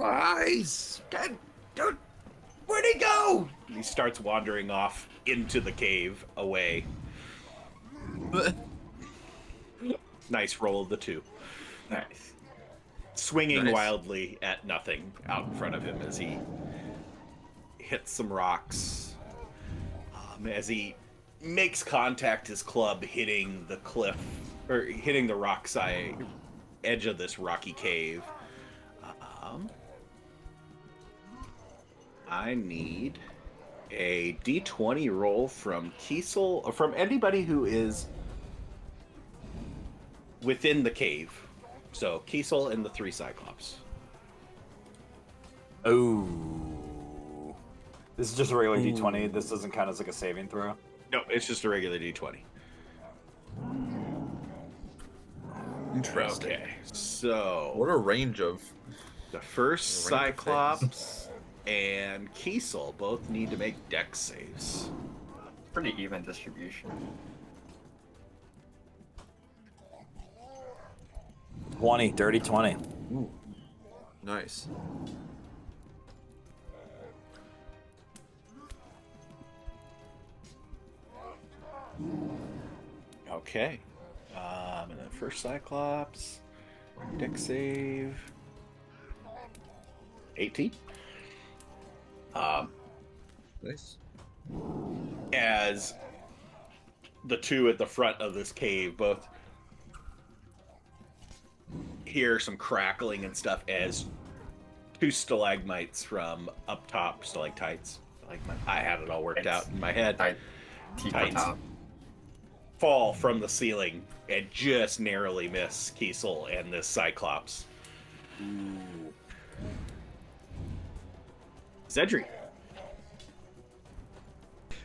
[SPEAKER 1] Eyes! Don't, where'd he go? He starts wandering off into the cave, away. Nice roll of the 2.
[SPEAKER 5] Nice.
[SPEAKER 1] Swinging
[SPEAKER 5] Nice.
[SPEAKER 1] wildly at nothing out in front of him as he hits some rocks. As he makes contact, his club hitting the cliff, or hitting the rock side edge of this rocky cave. I need a d20 roll from Kiesel, or from anybody who is within the cave. So Kiesel and the 3 Cyclops.
[SPEAKER 2] Oh. This is just a regular d20. This doesn't count as like a saving throw.
[SPEAKER 1] No, it's just a regular d20.
[SPEAKER 6] Interesting.
[SPEAKER 1] Okay, so
[SPEAKER 6] What a range of.
[SPEAKER 1] the first
[SPEAKER 6] A range of
[SPEAKER 1] Cyclops and Kiesel both need to make dex saves.
[SPEAKER 5] Pretty even distribution.
[SPEAKER 2] 20, dirty 20.
[SPEAKER 6] Ooh. Nice.
[SPEAKER 1] Okay. And then first Cyclops, dex save, 18.
[SPEAKER 6] Nice.
[SPEAKER 1] As the 2 at the front of this cave both hear some crackling and stuff as 2 stalagmites from up top, stalactites. I had it all worked out in my head. Tights. Fall from the ceiling and just narrowly miss Kiesel and this Cyclops. Xedre.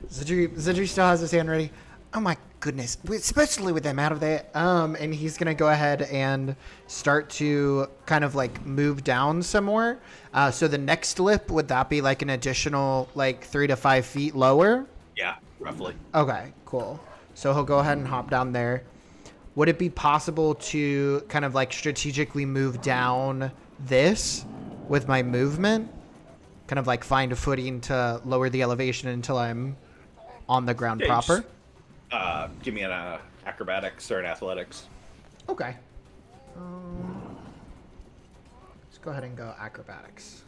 [SPEAKER 7] Xedre still has his hand ready. Oh my goodness, especially with them out of there. And he's gonna go ahead and start to kind of like move down some more. So the next lip, would that be like an additional like 3 to 5 feet lower?
[SPEAKER 1] Yeah, roughly.
[SPEAKER 7] Okay, cool. So he'll go ahead and hop down there. Would it be possible to kind of like strategically move down this with my movement? Kind of like find a footing to lower the elevation until I'm on the ground
[SPEAKER 1] Yeah, you
[SPEAKER 7] proper?
[SPEAKER 1] Give me an acrobatics or an athletics.
[SPEAKER 7] Okay. Let's go ahead and go acrobatics.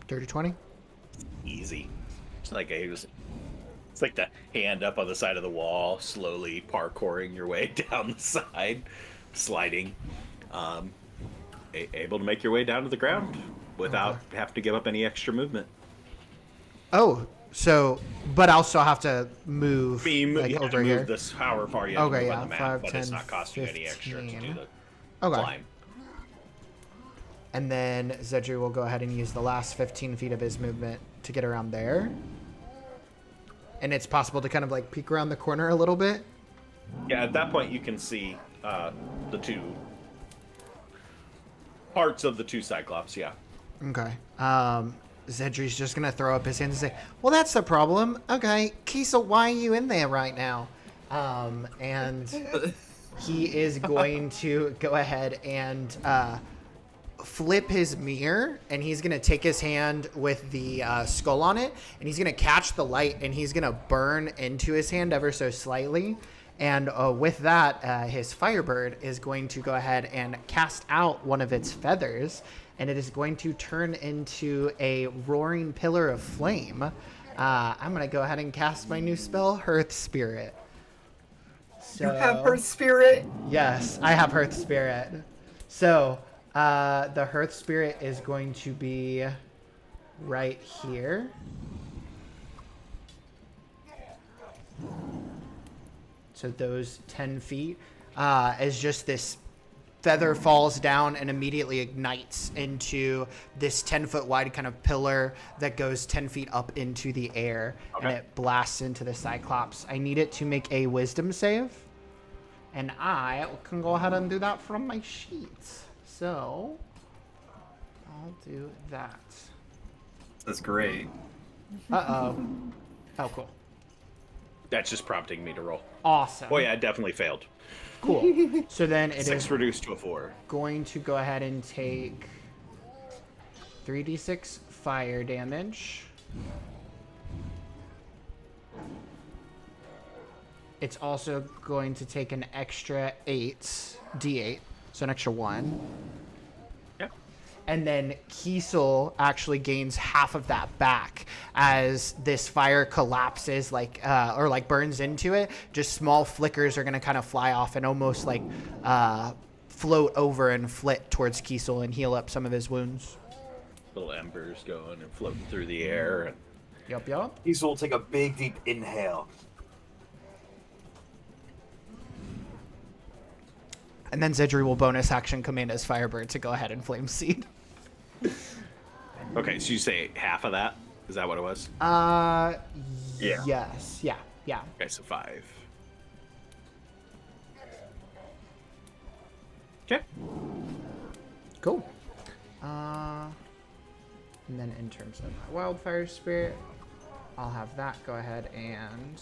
[SPEAKER 7] Dirty 20?
[SPEAKER 1] Easy. It's like it's like the hand up on the side of the wall, slowly parkouring your way down the side, sliding. Able to make your way down to the ground without having to give up any extra movement.
[SPEAKER 7] Oh, so, but I'll still have to move
[SPEAKER 1] You
[SPEAKER 7] like
[SPEAKER 1] have to
[SPEAKER 7] over
[SPEAKER 1] move
[SPEAKER 7] here.
[SPEAKER 1] this however far you have to
[SPEAKER 7] Okay,
[SPEAKER 1] move
[SPEAKER 7] yeah,
[SPEAKER 1] on the map,
[SPEAKER 7] 5,
[SPEAKER 1] but it's
[SPEAKER 7] 10,
[SPEAKER 1] not costing you any extra to do
[SPEAKER 7] 15.
[SPEAKER 1] the
[SPEAKER 7] Okay.
[SPEAKER 1] climb.
[SPEAKER 7] And then Xedre will go ahead and use the last 15 feet of his movement to get around there. And it's possible to kind of like peek around the corner a little bit.
[SPEAKER 1] Yeah, at that point you can see the 2 parts of the 2 Cyclops, yeah.
[SPEAKER 7] Okay. Xedre's just gonna throw up his hands and say, "Well, that's the problem. Okay, Kiesel, why are you in there right now?" And he is going to go ahead and flip his mirror, and he's gonna take his hand with the skull on it, and he's gonna catch the light, and he's gonna burn into his hand ever so slightly. And with that, his Firebird is going to go ahead and cast out one of its feathers, and it is going to turn into a roaring pillar of flame. I'm going to go ahead and cast my new spell, Hearth Spirit. So,
[SPEAKER 5] You have her spirit?
[SPEAKER 7] yes, I have Hearth Spirit. So the Hearth Spirit is going to be right here. So those 10 feet is just this feather falls down and immediately ignites into this 10-foot wide kind of pillar that goes 10 feet up into the air, and it blasts into the Cyclops. I need it to make a wisdom save, and I can go ahead and do that from my sheets. So I'll do that.
[SPEAKER 5] That's great.
[SPEAKER 7] Uh-oh. Oh, cool.
[SPEAKER 1] That's just prompting me to roll.
[SPEAKER 7] Awesome.
[SPEAKER 1] Oh yeah, I definitely failed.
[SPEAKER 7] Cool. So then it
[SPEAKER 1] 6
[SPEAKER 7] is
[SPEAKER 1] reduced to a 4.
[SPEAKER 7] going to go ahead and take 3d6 fire damage. It's also going to take an extra 8d8, so an extra 1.
[SPEAKER 1] Yep.
[SPEAKER 7] And then Kiesel actually gains half of that back as this fire collapses, or burns into it. Just small flickers are going to kind of fly off and almost float over and flit towards Kiesel and heal up some of his wounds.
[SPEAKER 1] Little embers going and floating through the air. And...
[SPEAKER 7] Yup.
[SPEAKER 2] Kiesel will take a big, deep inhale.
[SPEAKER 7] And then Xedre will bonus action command his Firebird to go ahead and Flame Seed.
[SPEAKER 1] Okay, so you say half of that? Is that what it was?
[SPEAKER 5] Yeah.
[SPEAKER 7] Yes. Yeah.
[SPEAKER 1] Okay, so 5. Okay.
[SPEAKER 7] Cool. And then in terms of my Wildfire Spirit, I'll have that go ahead and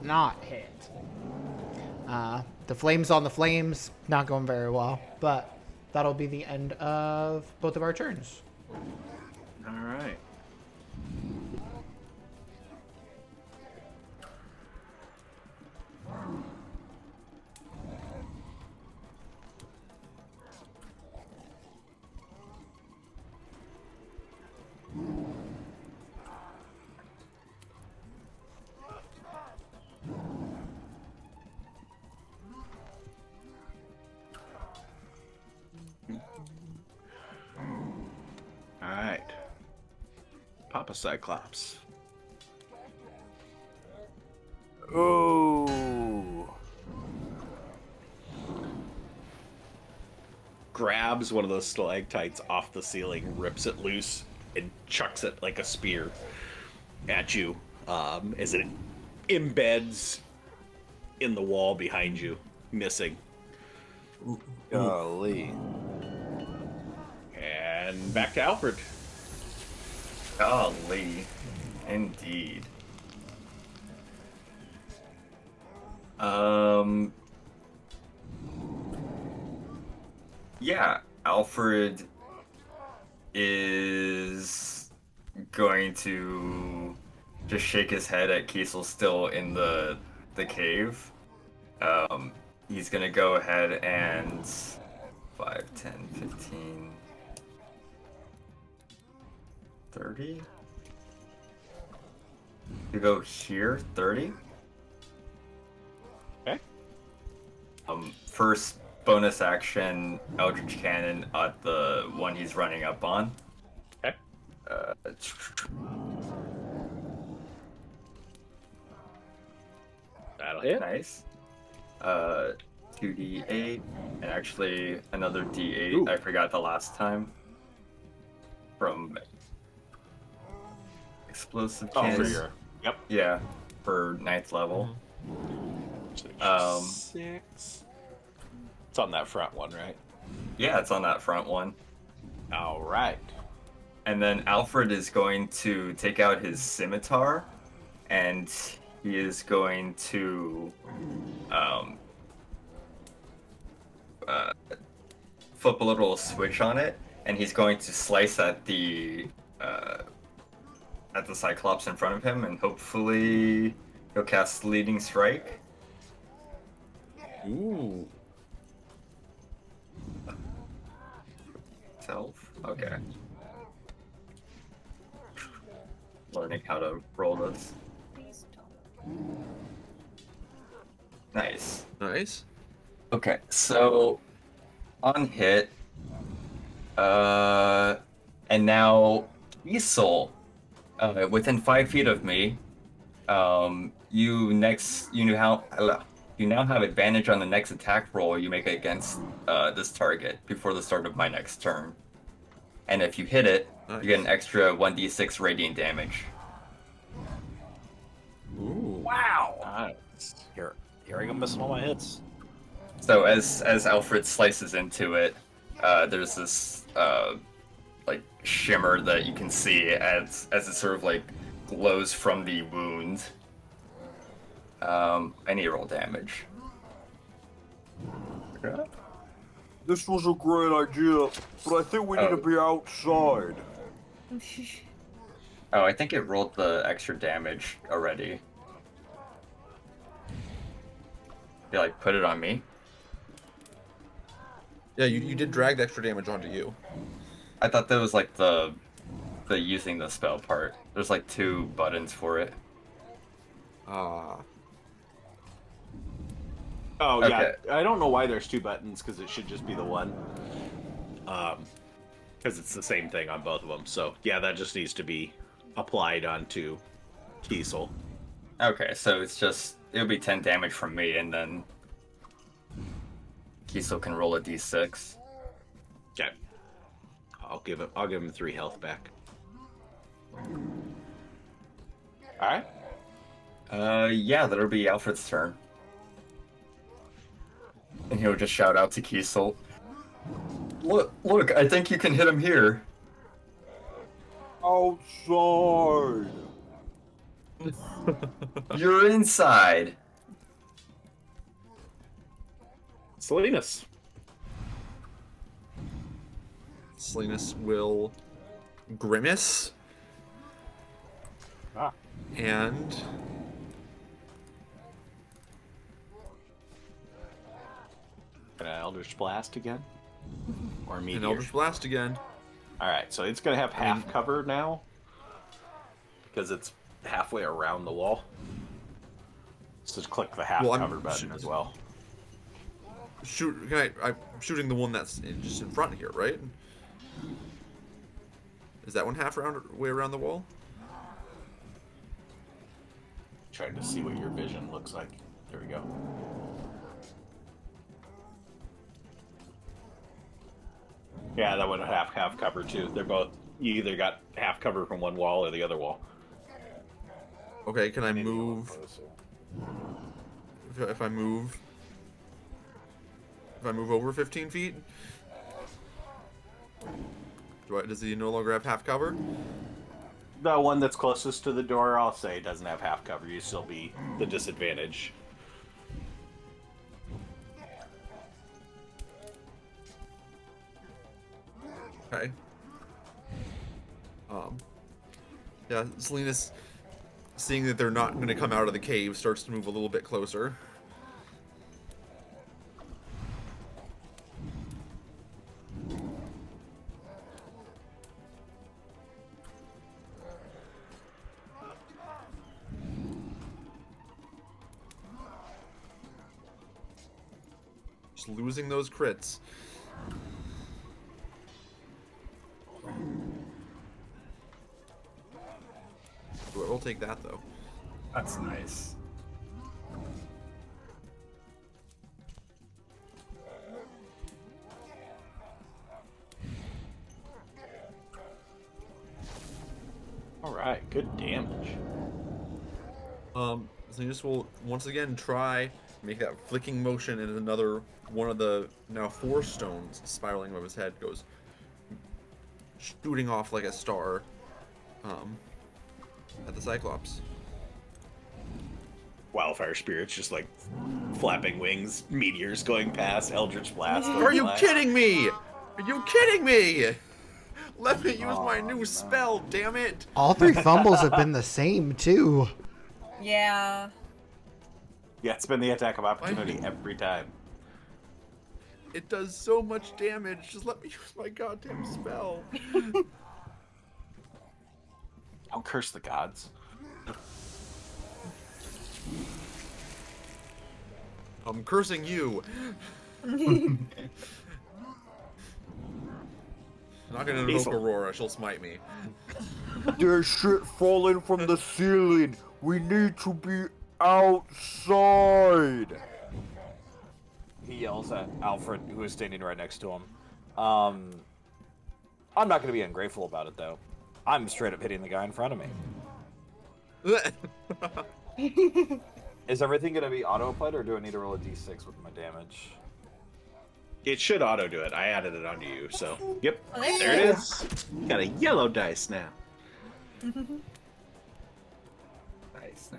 [SPEAKER 7] not hit. The flames on the flames, not going very well, but that'll be the end of both of our turns.
[SPEAKER 1] All right. All right. Papa Cyclops.
[SPEAKER 2] Ooh.
[SPEAKER 1] Grabs one of those stalactites off the ceiling, rips it loose, and chucks it like a spear at you as it embeds in the wall behind you, missing.
[SPEAKER 2] Golly.
[SPEAKER 1] And back to Alfred.
[SPEAKER 5] Golly. Indeed. Yeah, Alfred is going to just shake his head at Kiesel still in the cave. He's gonna go ahead and 5, 10, 15, 30. You go here, 30.
[SPEAKER 1] Okay.
[SPEAKER 5] First bonus action, Eldritch Cannon at the one he's running up on.
[SPEAKER 1] Okay. That'll hit.
[SPEAKER 5] Nice. 2d8, and actually another d8.
[SPEAKER 1] Ooh.
[SPEAKER 5] I forgot the last time. From explosive
[SPEAKER 1] Oh, for
[SPEAKER 5] cannons.
[SPEAKER 1] your... Yep.
[SPEAKER 5] Yeah, for 9th level.
[SPEAKER 1] 6. It's on that front one, right?
[SPEAKER 5] Yeah, it's on that front one.
[SPEAKER 1] All right.
[SPEAKER 5] And then Alfred is going to take out his scimitar, and he is going to flip a little switch on it, and he's going to slice at the Cyclops in front of him, and hopefully he'll cast Leading Strike.
[SPEAKER 6] Ooh.
[SPEAKER 5] Self? Okay. Learning how to roll this. Nice.
[SPEAKER 6] Nice.
[SPEAKER 5] Okay, so on hit, and now Cecil, within 5 feet of me, you now have advantage on the next attack roll you make against this target before the start of my next turn. And if you hit it, you get an extra 1d6 radiant damage.
[SPEAKER 6] Ooh.
[SPEAKER 2] Wow.
[SPEAKER 1] Nice.
[SPEAKER 2] Hearing him missing all my hits.
[SPEAKER 5] So as Alfred slices into it, there's this like shimmer that you can see as it sort of like glows from the wound. I need to roll damage.
[SPEAKER 9] This was a great idea, but I think we need to be outside.
[SPEAKER 5] Oh, I think it rolled the extra damage already. They like put it on me.
[SPEAKER 6] Yeah, you did drag the extra damage onto you.
[SPEAKER 5] I thought that was like the using the spell part. There's like 2 buttons for it.
[SPEAKER 6] Ah.
[SPEAKER 1] Oh yeah,
[SPEAKER 5] Okay.
[SPEAKER 1] I don't know why there's 2 buttons because it should just be the one. Because it's the same thing on both of them. So yeah, that just needs to be applied onto Kiesel.
[SPEAKER 5] Okay, so it'll be 10 damage from me, and then Kiesel can roll a d6.
[SPEAKER 1] Okay. I'll give him 3 health back. All right.
[SPEAKER 5] Yeah, that'll be Alfred's turn. And he'll just shout out to Kiesel. Look, I think you can hit him here.
[SPEAKER 9] Outside.
[SPEAKER 5] You're inside.
[SPEAKER 1] Salinas.
[SPEAKER 6] Salinas will grimace. And
[SPEAKER 1] Can I Eldritch Blast again? Or
[SPEAKER 6] an
[SPEAKER 1] Meteor?
[SPEAKER 6] Eldritch Blast again.
[SPEAKER 1] Alright, so it's going to have half cover now. Because it's halfway around the wall. So just click the half
[SPEAKER 6] Well, I'm
[SPEAKER 1] cover button as well.
[SPEAKER 6] I'm shooting the one that's just in front here, right? Is that one way around the wall?
[SPEAKER 1] Trying to see what your vision looks like. There we go. Yeah, that would have half cover too. They're both, you either got half cover from one wall or the other wall.
[SPEAKER 6] Okay, can I move? If I move over 15 feet? Does he no longer have half cover?
[SPEAKER 1] The one that's closest to the door, I'll say, doesn't have half cover. You still be the disadvantage.
[SPEAKER 6] Okay. Yeah, Salinas, seeing that they're not going to come out of the cave, starts to move a little bit closer. Just losing those crits. We'll take that though.
[SPEAKER 5] That's nice.
[SPEAKER 1] Alright, good damage.
[SPEAKER 6] Salinas will once again try make that flicking motion, and another one of the now 4 stones spiraling above his head goes shooting off like a star at the Cyclops.
[SPEAKER 1] Wildfire spirits just like flapping wings, meteors going past, Eldritch Blast.
[SPEAKER 6] Are you kidding me? Are you kidding me? Let me use my new spell, damn it!
[SPEAKER 7] All 3 fumbles have been the same too.
[SPEAKER 3] Yeah.
[SPEAKER 1] Yeah, it's been the attack of opportunity every time.
[SPEAKER 6] It does so much damage. Just let me use my goddamn spell.
[SPEAKER 1] Don't curse the gods.
[SPEAKER 6] I'm cursing you. Not gonna invoke Aurora, she'll smite me.
[SPEAKER 9] There's shit falling from the ceiling. We need to be outside.
[SPEAKER 2] He yells at Alfred, who is standing right next to him. I'm not going to be ungrateful about it, though. I'm straight up hitting the guy in front of me. Is everything going to be auto-applied, or do I need to roll a d6 with my damage?
[SPEAKER 1] It should auto do it. I added it onto you, so. Yep,
[SPEAKER 3] Oh,
[SPEAKER 1] there it is. Got a yellow dice now.
[SPEAKER 5] Nice.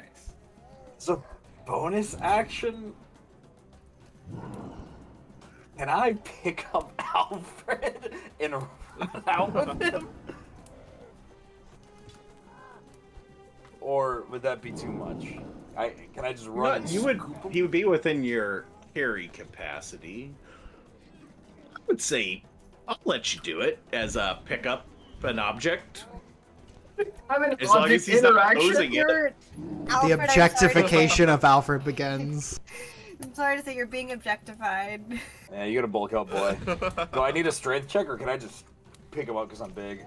[SPEAKER 2] It's a bonus action. Can I pick up Alfred and run out with him? Or would that be too much? Can I just run?
[SPEAKER 1] He would be within your carry capacity. I would say I'll let you do it as a pick up an object. As long as he's not posing it.
[SPEAKER 3] Alfred,
[SPEAKER 7] The objectification of Alfred begins.
[SPEAKER 3] I'm sorry to say you're being objectified.
[SPEAKER 2] Yeah, you got a bulk up, boy. Do I need a strength check, or can I just pick him up because I'm big?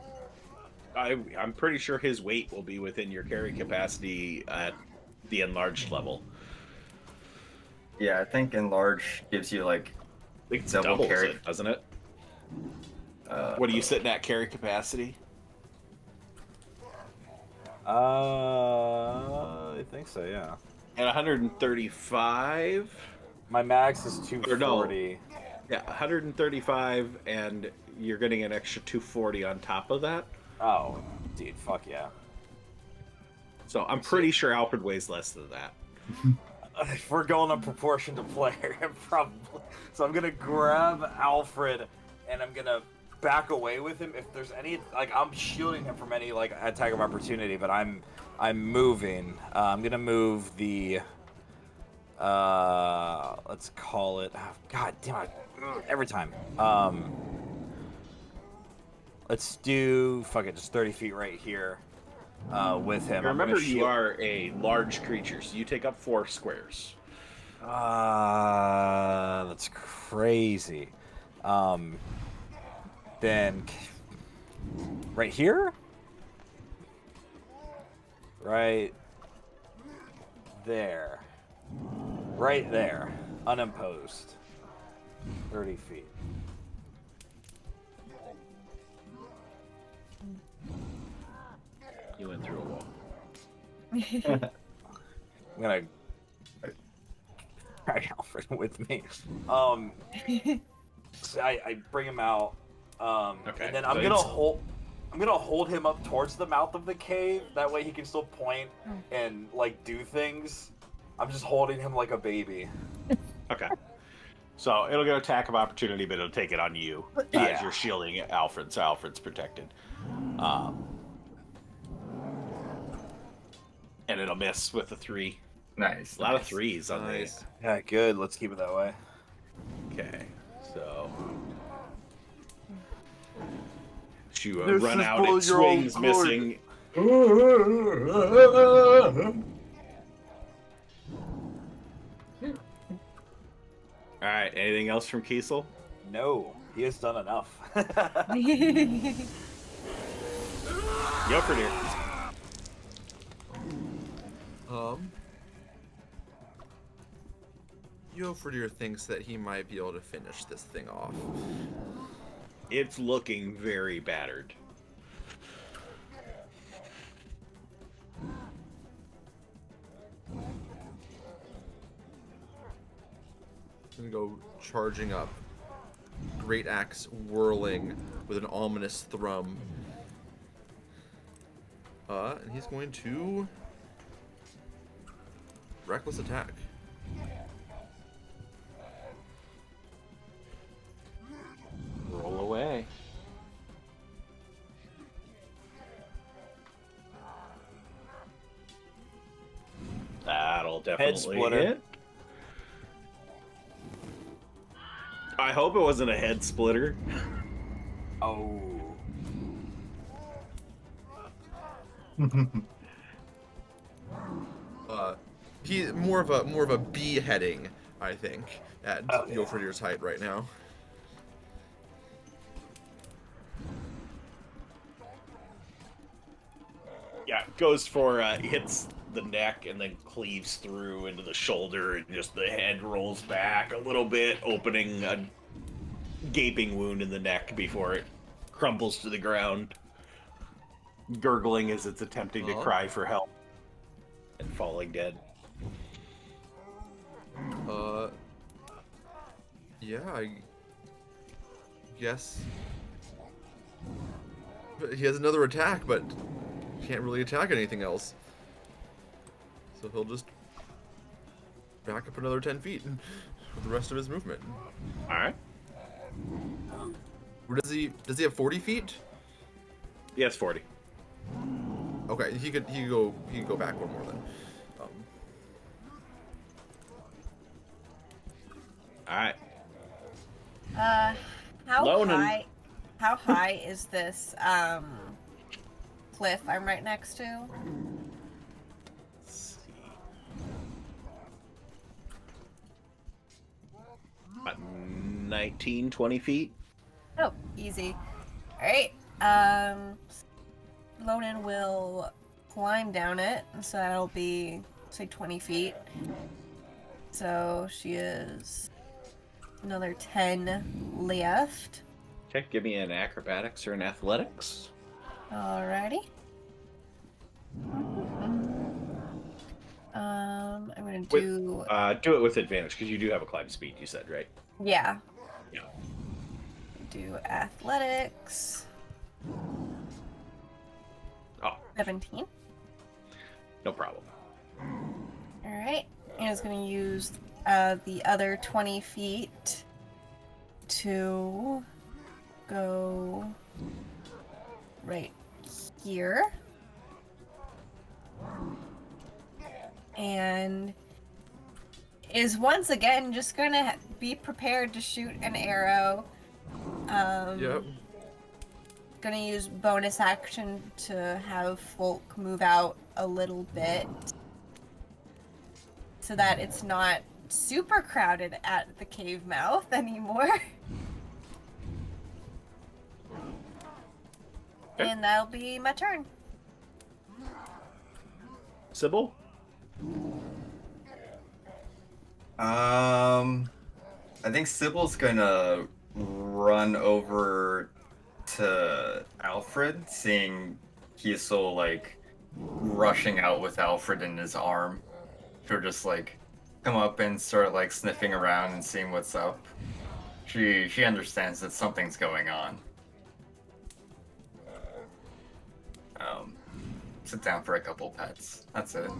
[SPEAKER 1] I'm pretty sure his weight will be within your carry capacity at the enlarged level.
[SPEAKER 5] Yeah, I think enlarge gives you like
[SPEAKER 1] It
[SPEAKER 5] double
[SPEAKER 1] doubles
[SPEAKER 5] carry.
[SPEAKER 1] it, doesn't it? What are you sitting at carry capacity?
[SPEAKER 2] I think so, yeah.
[SPEAKER 1] At 135?
[SPEAKER 2] My max is 240.
[SPEAKER 1] Yeah, 135, and you're getting an extra 240 on top of that.
[SPEAKER 2] Oh, dude, fuck yeah.
[SPEAKER 1] So I'm pretty sure Alfred weighs less than that.
[SPEAKER 2] If we're going in proportion to player, probably. So I'm gonna grab Alfred, and I'm gonna back away with him. If there's any, like, I'm shielding him from any like attack of opportunity, but I'm moving. I'm gonna move the. Let's call it. Oh, God damn it! Every time. Let's do just 30 feet right here. With him.
[SPEAKER 1] Remember, you are a large creature, so you take up 4 squares.
[SPEAKER 2] That's crazy. Then right here? Right there. Right there. Unimposed. 30 feet.
[SPEAKER 1] You went through a wall.
[SPEAKER 2] I'm gonna drag Alfred with me. So I bring him out.
[SPEAKER 1] Okay,
[SPEAKER 2] And then
[SPEAKER 1] so
[SPEAKER 2] I'm gonna hold him up towards the mouth of the cave. That way he can still point and like do things. I'm just holding him like a baby.
[SPEAKER 1] Okay. So it'll get an attack of opportunity, but it'll take it on you as you're shielding Alfred, so Alfred's protected. And it'll miss with a 3.
[SPEAKER 5] Nice.
[SPEAKER 1] A lot of 3s on
[SPEAKER 6] Nice.
[SPEAKER 2] Yeah, good. Let's keep it that way.
[SPEAKER 1] these. Okay, so you
[SPEAKER 9] This
[SPEAKER 1] run
[SPEAKER 9] is
[SPEAKER 1] out,
[SPEAKER 9] for
[SPEAKER 1] it
[SPEAKER 9] your own
[SPEAKER 1] swings,
[SPEAKER 9] good.
[SPEAKER 1] missing. All right, anything else from Kiesel?
[SPEAKER 2] No, he has done enough.
[SPEAKER 1] Yokerdeer.
[SPEAKER 6] Yoferdir thinks that he might be able to finish this thing off.
[SPEAKER 1] It's looking very battered.
[SPEAKER 6] gonna go charging up. Great axe whirling with an ominous thrum. And he's going to reckless attack.
[SPEAKER 1] Roll away. That'll definitely
[SPEAKER 2] splitter.
[SPEAKER 1] hit. I hope it wasn't a head splitter.
[SPEAKER 2] Oh.
[SPEAKER 6] He more of a beheading, I think, at Yofridir's height right now.
[SPEAKER 1] Yeah, goes for hits the neck and then cleaves through into the shoulder, and just the head rolls back a little bit, opening a gaping wound in the neck before it crumbles to the ground, gurgling as it's attempting to cry for help and falling dead.
[SPEAKER 6] Yeah, I guess. But he has another attack, but can't really attack anything else. So he'll just back up another 10 feet with the rest of his movement.
[SPEAKER 1] All right.
[SPEAKER 6] Where does he have 40 feet?
[SPEAKER 1] Yes, 40.
[SPEAKER 6] Okay, he could go back one more then.
[SPEAKER 1] All right.
[SPEAKER 3] How
[SPEAKER 1] Lonan.
[SPEAKER 3] high is this cliff I'm right next to?
[SPEAKER 1] Let's see. About 19, 20 feet.
[SPEAKER 3] Oh, easy. Alright. Lonan will climb down it, so that'll be, say, 20 feet. So she is another 10 left.
[SPEAKER 1] Okay, give me an acrobatics or an athletics.
[SPEAKER 3] Alrighty. I'm gonna do...
[SPEAKER 1] Do it with advantage, because you do have a climb speed, you said, right?
[SPEAKER 3] Yeah.
[SPEAKER 1] Yeah.
[SPEAKER 3] Do athletics.
[SPEAKER 1] Oh,
[SPEAKER 3] 17.
[SPEAKER 1] no problem.
[SPEAKER 3] Alright. And it's gonna use the other 20 feet to go right here. And is once again just gonna be prepared to shoot an arrow.
[SPEAKER 6] Yep.
[SPEAKER 3] Gonna use bonus action to have folk move out a little bit so that it's not super crowded at the cave mouth anymore.
[SPEAKER 1] Okay.
[SPEAKER 3] And that'll be my turn.
[SPEAKER 1] Cybil?
[SPEAKER 5] I think Sybil's gonna run over to Alfred, seeing he's so like rushing out with Alfred in his arm. She'll just like come up and start like sniffing around and seeing what's up. She understands that something's going on. Sit down for a couple pets. That's it.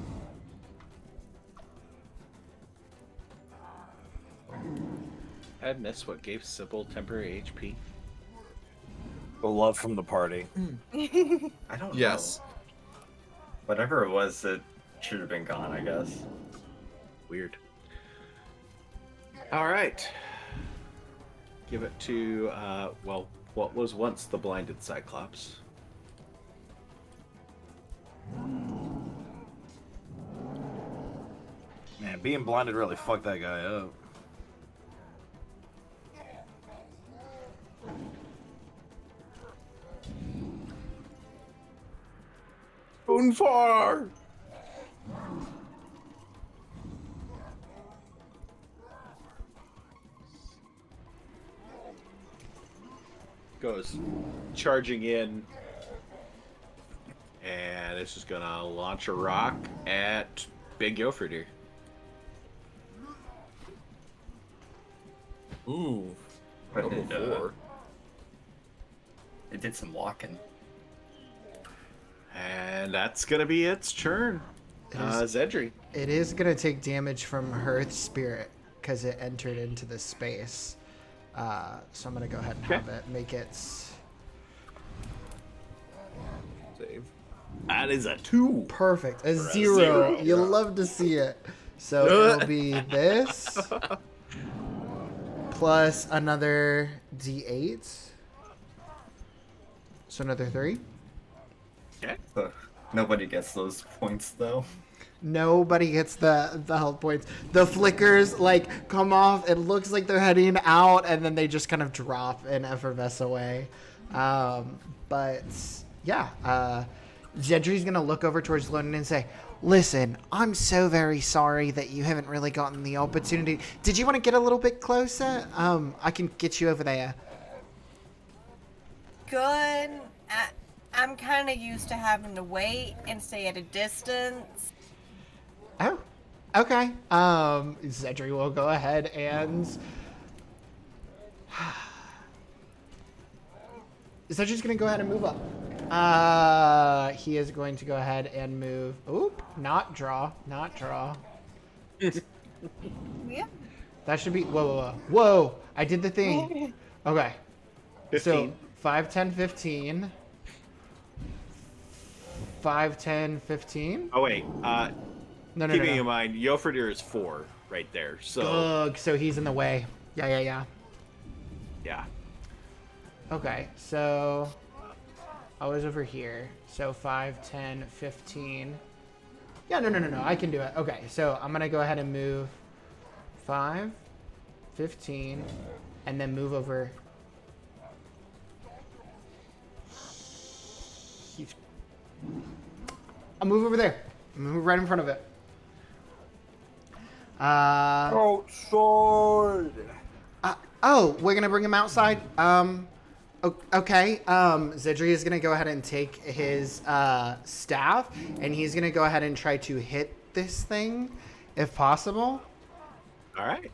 [SPEAKER 1] I miss what gave Cybil temporary HP.
[SPEAKER 2] The love from the party.
[SPEAKER 5] I don't know.
[SPEAKER 6] Yes.
[SPEAKER 5] Whatever it was, it should have been gone, I guess.
[SPEAKER 1] Weird. All right. Give it to, well, what was once the blinded Cyclops.
[SPEAKER 2] Man, being blinded really fucked that guy up.
[SPEAKER 1] Bonfire! Goes charging in, and it's just gonna launch a rock at Big Yofridir.
[SPEAKER 6] Ooh.
[SPEAKER 5] But
[SPEAKER 6] Level
[SPEAKER 5] it,
[SPEAKER 6] 4.
[SPEAKER 5] it did some walking.
[SPEAKER 1] And that's gonna be its turn. Xedre.
[SPEAKER 7] It is gonna take damage from Hearth Spirit because it entered into the space. So I'm gonna go ahead and have it make its
[SPEAKER 6] Save.
[SPEAKER 1] That is a 2.
[SPEAKER 7] perfect a
[SPEAKER 1] For a
[SPEAKER 7] 0.
[SPEAKER 1] zero.
[SPEAKER 7] You love to see it. So it'll be this plus another D8. So another 3.
[SPEAKER 1] Okay.
[SPEAKER 5] So nobody gets those points though.
[SPEAKER 7] Nobody gets the health points. The flickers like come off. It looks like they're heading out, and then they just kind of drop and effervesce away. But yeah, Xedre's gonna look over towards Lonan and say, "Listen, I'm so very sorry that you haven't really gotten the opportunity. Did you want to get a little bit closer? I can get you over there."
[SPEAKER 3] Good. I'm kind of used to having to wait and stay at a distance.
[SPEAKER 7] Oh, okay. Xedre will go ahead and Xedre's gonna go ahead and move up. He is going to go ahead and move. Oop, not draw.
[SPEAKER 3] Yeah.
[SPEAKER 7] That should be. Whoa! I did the thing. Okay.
[SPEAKER 1] 15.
[SPEAKER 7] So 5, 10, 15. 5, 10, 15.
[SPEAKER 1] Oh wait.
[SPEAKER 7] No.
[SPEAKER 1] Keeping in mind, Jofridir is 4 right there. So
[SPEAKER 7] Ugh, so he's in the way. Yeah.
[SPEAKER 1] yeah.
[SPEAKER 7] Okay, so I was over here. So 5, 10, 15. Yeah, no. I can do it. Okay, so I'm going to go ahead and move 5, 15, and then move over. I'll move over there. Move right in front of it.
[SPEAKER 9] Outside.
[SPEAKER 7] Oh, we're gonna bring him outside. Okay. Xedre is gonna go ahead and take his staff, and he's gonna go ahead and try to hit this thing, if possible.
[SPEAKER 1] All right.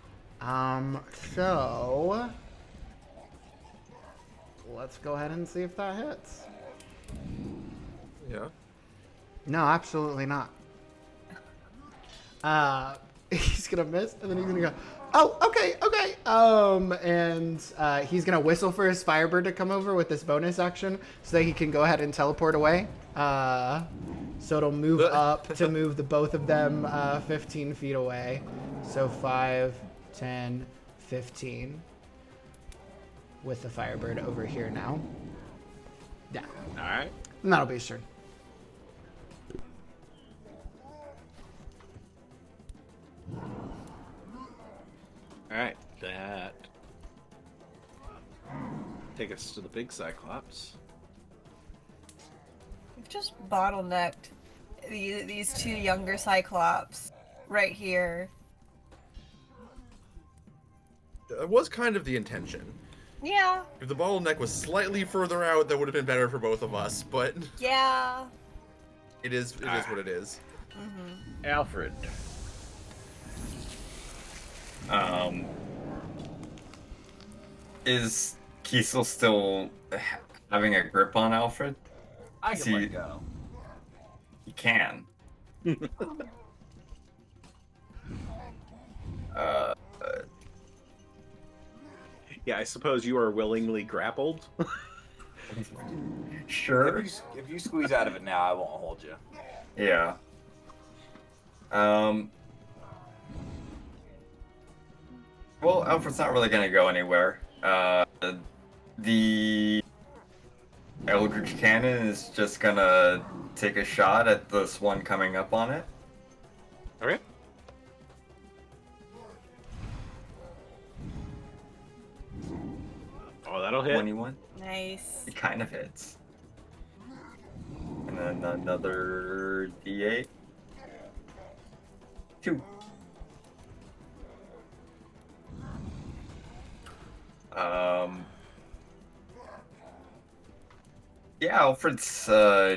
[SPEAKER 7] So let's go ahead and see if that hits.
[SPEAKER 6] Yeah.
[SPEAKER 7] No, absolutely not. He's gonna miss, and then he's gonna go, "Oh, okay." And he's gonna whistle for his Firebird to come over with this bonus action, so that he can go ahead and teleport away. So it'll move up to move the both of them 15 feet away. So 5, 10, 15. With the Firebird over here now. Yeah,
[SPEAKER 1] All right.
[SPEAKER 7] and that'll be his turn.
[SPEAKER 1] All right. That take us to the big Cyclops.
[SPEAKER 3] We've just bottlenecked these 2 younger Cyclops right here.
[SPEAKER 6] That was kind of the intention.
[SPEAKER 3] Yeah.
[SPEAKER 6] If the bottleneck was slightly further out, that would have been better for both of us, but
[SPEAKER 3] Yeah.
[SPEAKER 6] it is what it is.
[SPEAKER 1] Alfred.
[SPEAKER 5] Is Kiesel still having a grip on Alfred?
[SPEAKER 2] I can
[SPEAKER 5] See-
[SPEAKER 2] let go.
[SPEAKER 5] He can.
[SPEAKER 1] Yeah, I suppose you are willingly grappled.
[SPEAKER 5] Sure.
[SPEAKER 2] If you squeeze out of it now, I won't hold you.
[SPEAKER 5] Yeah. Well, Alfred's not really gonna go anywhere. The Eldritch Cannon is just gonna take a shot at this one coming up on it.
[SPEAKER 1] Okay. Oh, that'll hit.
[SPEAKER 5] 21.
[SPEAKER 3] Nice.
[SPEAKER 5] It kind of hits. And then another D8. 2. Yeah, Alfred's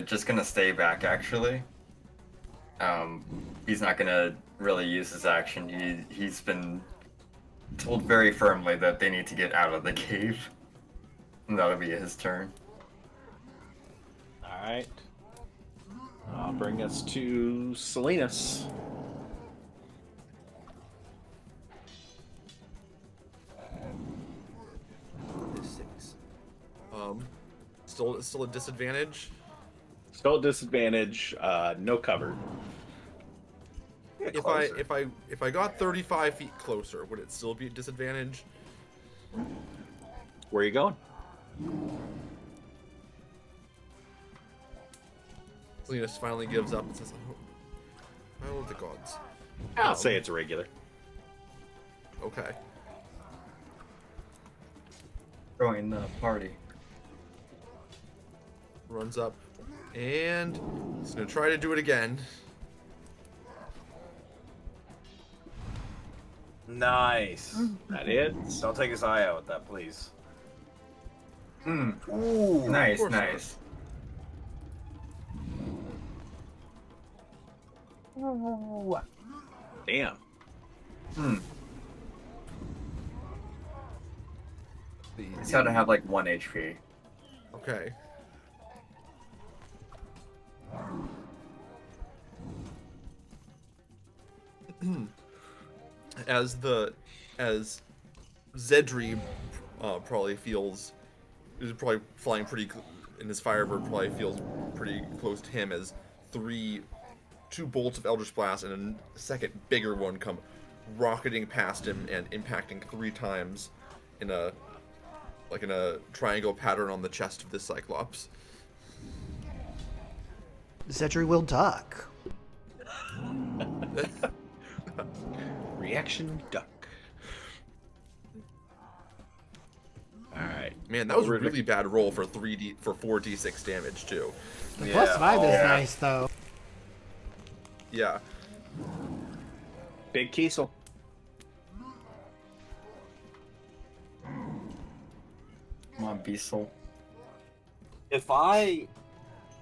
[SPEAKER 5] just gonna stay back actually. He's not gonna really use his action. He's been told very firmly that they need to get out of the cave. And that'll be his turn.
[SPEAKER 1] All right. I'll bring us to Salinas.
[SPEAKER 6] Still a disadvantage.
[SPEAKER 1] Still at disadvantage. No cover.
[SPEAKER 6] If I got 35 feet closer, would it still be a disadvantage?
[SPEAKER 1] Where are you going?
[SPEAKER 6] Salinas finally gives up and says, "Oh, I love the gods."
[SPEAKER 1] I'll say it's a regular.
[SPEAKER 6] Okay.
[SPEAKER 5] Join the party.
[SPEAKER 6] Runs up and he's gonna try to do it again.
[SPEAKER 2] Nice.
[SPEAKER 1] That it?
[SPEAKER 2] Don't take his eye out with that, please.
[SPEAKER 5] Ooh, nice,
[SPEAKER 6] course
[SPEAKER 5] nice.
[SPEAKER 1] Damn.
[SPEAKER 5] He's gotta have like 1 HP.
[SPEAKER 6] Okay. as Xedre probably feels is probably flying pretty in his Firebird probably feels pretty close to him as two bolts of Eldritch Blast and a second bigger one come rocketing past him and impacting 3 times in a triangle pattern on the chest of this Cyclops.
[SPEAKER 7] Xedre will duck.
[SPEAKER 1] Reaction duck. Alright.
[SPEAKER 6] Man, that was a really bad roll for 4d6 damage too.
[SPEAKER 7] The +5 is nice though.
[SPEAKER 6] Yeah.
[SPEAKER 1] Big Kiesel.
[SPEAKER 5] Come on, Beasel.
[SPEAKER 2] If I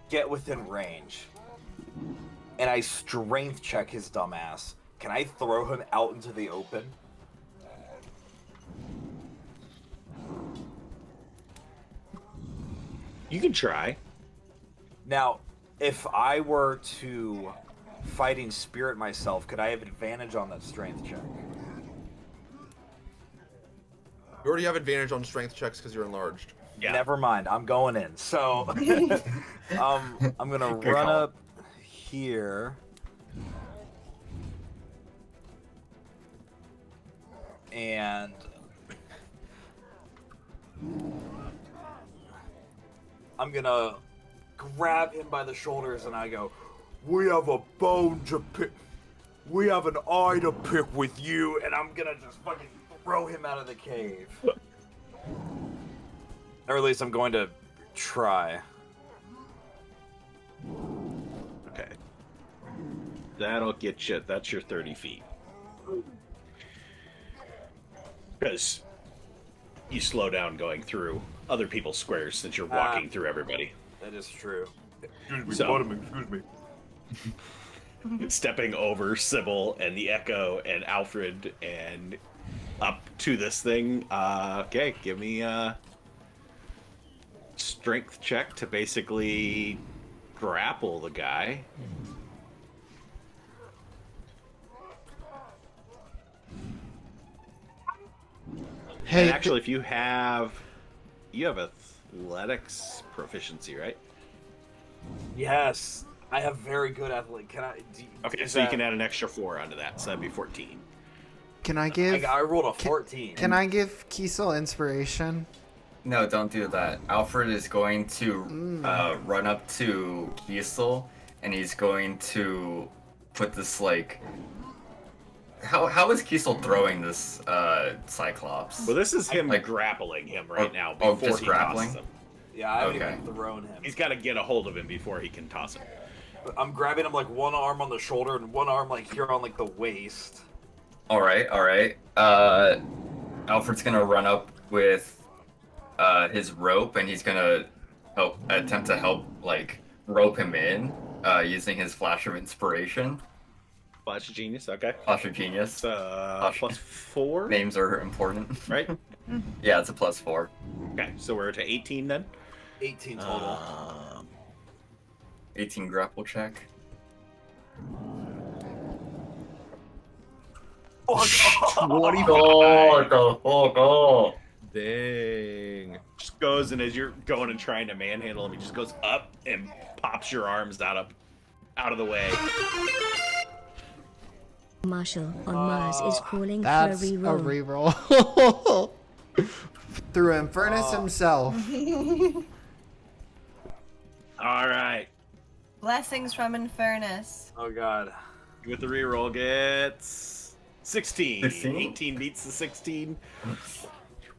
[SPEAKER 2] get within range and I strength check his dumbass, can I throw him out into the open?
[SPEAKER 1] You can try.
[SPEAKER 2] Now, if I were to fighting spirit myself, could I have advantage on that strength check?
[SPEAKER 6] You already have advantage on strength checks because you're enlarged.
[SPEAKER 1] Yeah.
[SPEAKER 2] Never mind, I'm going in. So, I'm gonna run
[SPEAKER 5] call.
[SPEAKER 2] up here. And I'm gonna grab him by the shoulders and I go, "We have a bone to pick. We have an eye to pick with you," and I'm gonna just fucking throw him out of the cave. Or at least I'm going to try.
[SPEAKER 1] Okay. That'll get you. That's your 30 feet. Because you slow down going through other people's squares since you're walking through everybody.
[SPEAKER 2] That is true.
[SPEAKER 9] Excuse me,
[SPEAKER 1] So-
[SPEAKER 9] pardon me, excuse me.
[SPEAKER 1] Stepping over Cybil and the Echo and Alfred and up to this thing. Okay, give me a strength check to basically grapple the guy.
[SPEAKER 7] Hey,
[SPEAKER 1] And actually, if you have athletics proficiency, right?
[SPEAKER 2] Yes, I have very good athletic. Can I?
[SPEAKER 1] Okay, so you can add an extra 4 onto that, so that'd be 14.
[SPEAKER 7] can I give
[SPEAKER 2] I rolled a 14.
[SPEAKER 7] can I give Kiesel inspiration?
[SPEAKER 5] No, don't do that. Alfred is going to run up to Kiesel, and he's going to put this like. How is Kiesel throwing this Cyclops?
[SPEAKER 1] Well, this is him
[SPEAKER 5] Like-
[SPEAKER 1] grappling him right
[SPEAKER 5] Oh,
[SPEAKER 1] now
[SPEAKER 5] oh,
[SPEAKER 1] before
[SPEAKER 5] just
[SPEAKER 1] he
[SPEAKER 5] grappling?
[SPEAKER 1] tosses him.
[SPEAKER 2] Yeah, I haven't
[SPEAKER 5] Okay.
[SPEAKER 2] even thrown him.
[SPEAKER 1] He's got to get a hold of him before he can toss him.
[SPEAKER 2] I'm grabbing him like one arm on the shoulder and one arm like here on like the waist.
[SPEAKER 5] All right. Alfred's gonna run up with his rope, and he's gonna attempt to help like rope him in using his flash of inspiration.
[SPEAKER 1] Flash of Genius, okay.
[SPEAKER 5] Flash of Genius.
[SPEAKER 1] Plus 4?
[SPEAKER 5] Names are important.
[SPEAKER 1] Right?
[SPEAKER 5] Yeah, it's a +4.
[SPEAKER 1] Okay, so we're to 18 then?
[SPEAKER 2] 18 total.
[SPEAKER 5] 18 grapple check.
[SPEAKER 1] Dang. Just goes, and as you're going and trying to manhandle him, he just goes up and pops your arms out of the way.
[SPEAKER 8] Marshall on Mars is calling for a
[SPEAKER 7] That's a
[SPEAKER 8] reroll.
[SPEAKER 7] reroll. Through Infernus himself.
[SPEAKER 1] All right.
[SPEAKER 3] Blessings from Infernus.
[SPEAKER 2] Oh god.
[SPEAKER 1] With the reroll gets 16.
[SPEAKER 5] 16?
[SPEAKER 1] 18 beats the 16.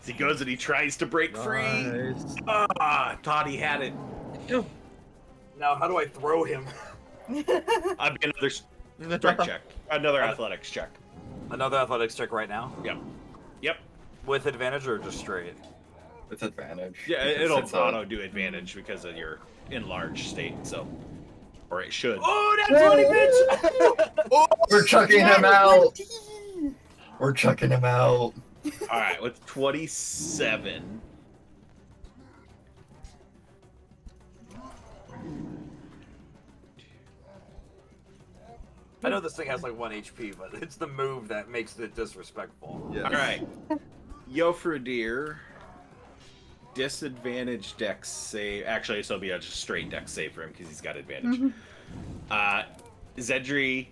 [SPEAKER 1] He goes and he tries to break free.
[SPEAKER 6] Nice.
[SPEAKER 1] Thought he had it.
[SPEAKER 2] Now, how do I throw him?
[SPEAKER 1] I'd be another strike check. Another athletics check.
[SPEAKER 2] Another athletics check right now?
[SPEAKER 1] Yep.
[SPEAKER 2] With advantage or just straight?
[SPEAKER 5] With advantage.
[SPEAKER 1] Yeah,
[SPEAKER 5] Because
[SPEAKER 1] it'll
[SPEAKER 5] it's a-
[SPEAKER 1] auto do advantage because of your enlarged state, so. Or it should.
[SPEAKER 2] Oh, that's 20, bitch!
[SPEAKER 5] We're chucking him out. We're chucking him out.
[SPEAKER 1] Alright, with 27.
[SPEAKER 2] I know this thing has like 1 HP, but it's the move that makes it disrespectful.
[SPEAKER 6] Yeah.
[SPEAKER 1] Alright. Yofradir. Disadvantage dex save. Actually, so it'll be a just straight dex save for him because he's got advantage. Xedre,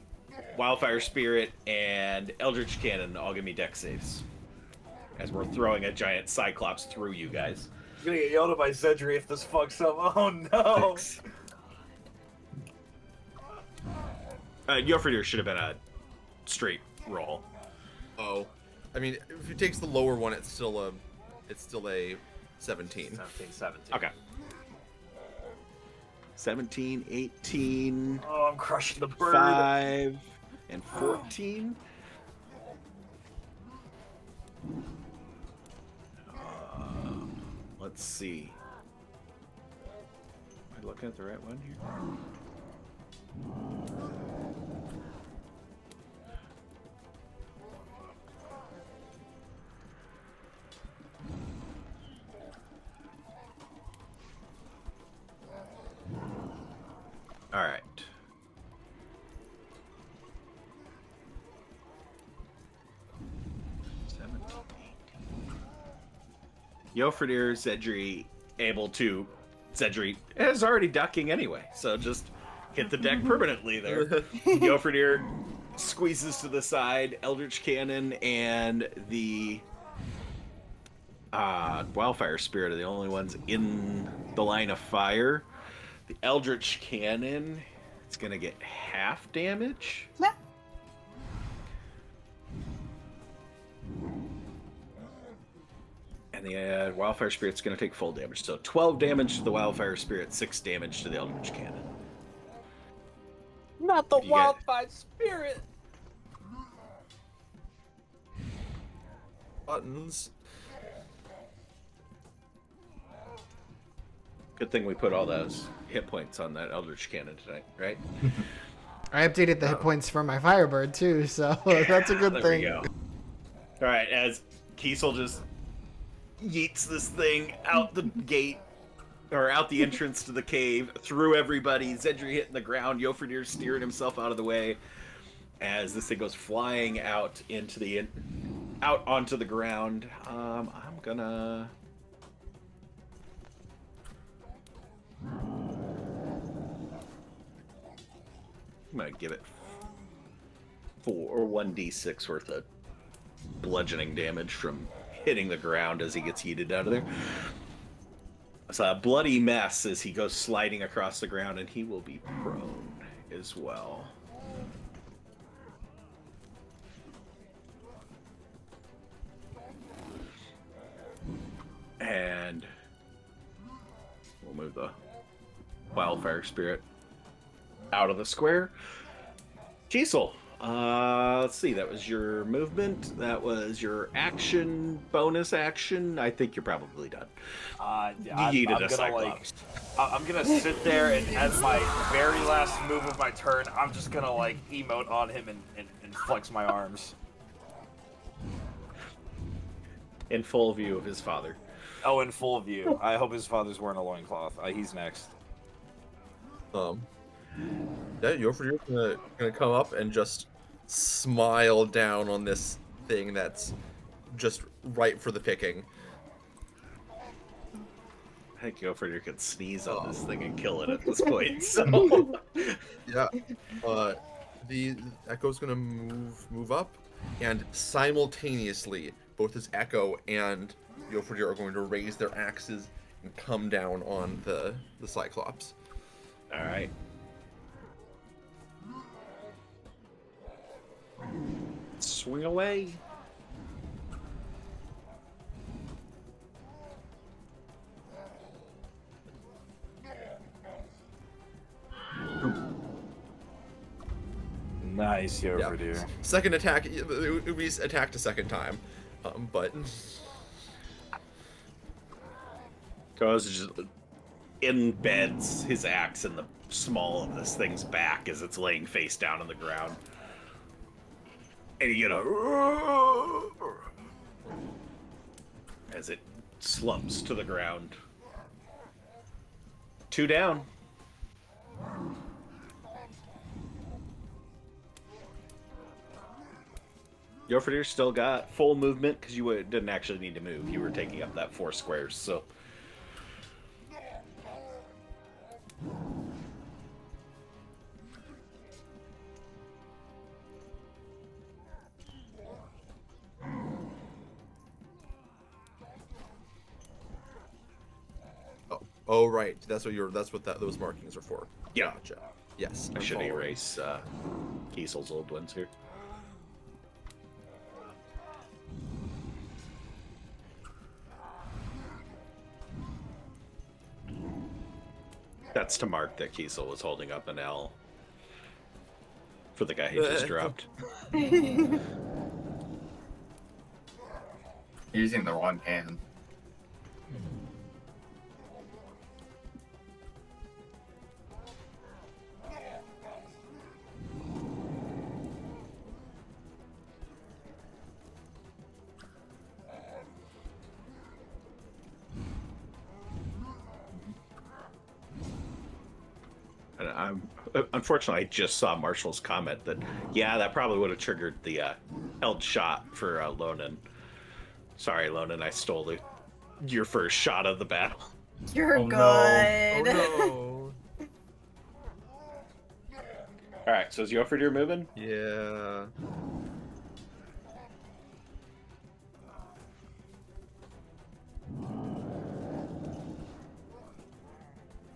[SPEAKER 1] Wildfire Spirit, and Eldritch Cannon all give me dex saves. As we're throwing a giant Cyclops through you guys.
[SPEAKER 2] I'm gonna get yelled at by Xedre if this fucks up. Oh no!
[SPEAKER 1] Yofradir should have been a straight roll.
[SPEAKER 6] Oh, I mean, if he takes the lower one, it's still a 17.
[SPEAKER 2] 17.
[SPEAKER 1] Okay. 17, 18,
[SPEAKER 2] Oh, I'm crushing the bird.
[SPEAKER 1] 5, and 14. Let's see. Am I looking at the right one here? All right. Yofradir, Xedre, able to. Xedre is already ducking anyway, so just hit the deck permanently there. Yofradir squeezes to the side. Eldritch Cannon and the Wildfire Spirit are the only ones in the line of fire. The Eldritch Cannon is going to get half damage. And the Wildfire Spirit's going to take full damage. So 12 damage to the Wildfire Spirit, 6 damage to the Eldritch Cannon.
[SPEAKER 2] Not the
[SPEAKER 1] You get-
[SPEAKER 2] Wildfire Spirit!
[SPEAKER 6] Buttons.
[SPEAKER 1] Good thing we put all those hit points on that Eldritch Cannon tonight, right?
[SPEAKER 7] I updated the hit points for my Firebird too, so that's a good
[SPEAKER 1] There
[SPEAKER 7] thing.
[SPEAKER 1] we go. All right, as Kiesel just yeets this thing out the gate, or out the entrance to the cave, through everybody. Xedre hitting the ground. Yofradir steering himself out of the way as this thing goes flying out into the out onto the ground. I'm gonna. I'm gonna give it 1d6 worth of bludgeoning damage from hitting the ground as he gets yeeted out of there. It's a bloody mess as he goes sliding across the ground, and he will be prone as well. And we'll move the Wildfire Spirit out of the square. Kiesel, Let's see. That was your movement. That was your action, bonus action. I think you're probably done.
[SPEAKER 2] I'm
[SPEAKER 1] Yeeted a
[SPEAKER 2] gonna
[SPEAKER 1] Cyclops.
[SPEAKER 2] I'm gonna sit there and as my very last move of my turn, I'm just gonna like emote on him and flex my arms.
[SPEAKER 1] In full view of his father.
[SPEAKER 2] Oh, in full view. I hope his father's wearing a loincloth. He's next.
[SPEAKER 6] Yeah, Yofridir's gonna come up and just smile down on this thing that's just ripe for the picking.
[SPEAKER 1] I think Gilfridir could sneeze on this thing and kill it at this point. So
[SPEAKER 6] Yeah. The Echo's gonna move up, and simultaneously, both his Echo and Yofridir are going to raise their axes and come down on the Cyclops.
[SPEAKER 1] all right. Swing away.
[SPEAKER 2] Nice, Yofridir.
[SPEAKER 6] Second attack, Ubi's attacked a second time, but
[SPEAKER 1] Goes just embeds his axe in the small of this thing's back as it's laying face down on the ground. And you get a as it slumps to the ground. 2 down. Yofridir still got full movement because you didn't actually need to move. You were taking up that 4 squares, so.
[SPEAKER 6] oh right, that's what those markings are for.
[SPEAKER 1] Yeah.
[SPEAKER 6] Gotcha. Yes,
[SPEAKER 1] I
[SPEAKER 6] I'm
[SPEAKER 1] should
[SPEAKER 6] following.
[SPEAKER 1] erase Kiesel's old ones here. That's to mark that Kiesel was holding up an L for the guy he just dropped.
[SPEAKER 5] Using the wrong hand.
[SPEAKER 1] And unfortunately, I just saw Marshall's comment that, yeah, that probably would have triggered the held shot for Lonan. Sorry, Lonan, I stole your first shot of the battle.
[SPEAKER 3] You're
[SPEAKER 5] Oh,
[SPEAKER 3] good.
[SPEAKER 6] Oh no.
[SPEAKER 1] All right, so is Yofridir moving?
[SPEAKER 6] Yeah.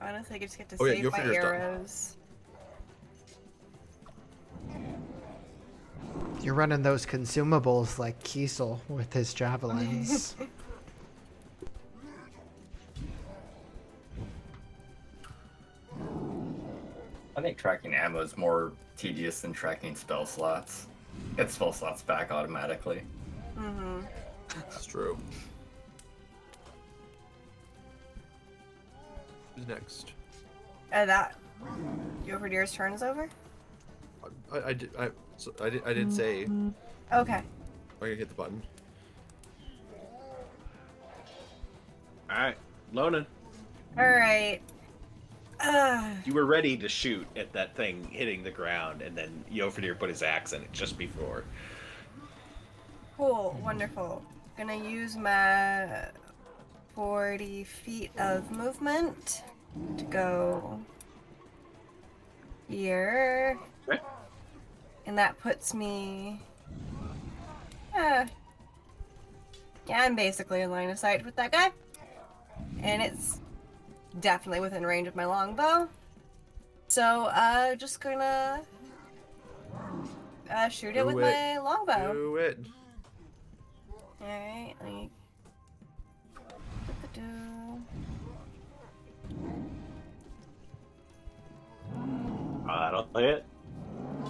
[SPEAKER 3] Honestly, I just get to
[SPEAKER 6] Oh, yeah,
[SPEAKER 3] save
[SPEAKER 6] your
[SPEAKER 3] my
[SPEAKER 6] figure's done.
[SPEAKER 3] arrows.
[SPEAKER 7] You're running those consumables like Kiesel with his javelins.
[SPEAKER 5] I think tracking ammo is more tedious than tracking spell slots. Get spell slots back automatically.
[SPEAKER 3] Mm-hmm.
[SPEAKER 6] That's true. Who's next?
[SPEAKER 3] That Yoverdeer's turn is over?
[SPEAKER 6] I did say
[SPEAKER 3] Okay.
[SPEAKER 6] I can hit the button.
[SPEAKER 1] All right, Lonan,
[SPEAKER 3] Alright.
[SPEAKER 1] you were ready to shoot at that thing hitting the ground, and then Yofridir put his axe in it just before.
[SPEAKER 3] Cool, wonderful. Gonna use my 40 feet of movement to go here.
[SPEAKER 1] Okay.
[SPEAKER 3] And that puts me... yeah, I'm basically in line of sight with that guy. And it's definitely within range of my longbow. So, just gonna shoot it
[SPEAKER 6] Do
[SPEAKER 3] with
[SPEAKER 6] it.
[SPEAKER 3] my longbow.
[SPEAKER 6] Do it.
[SPEAKER 3] Alright, like...
[SPEAKER 1] That'll hit.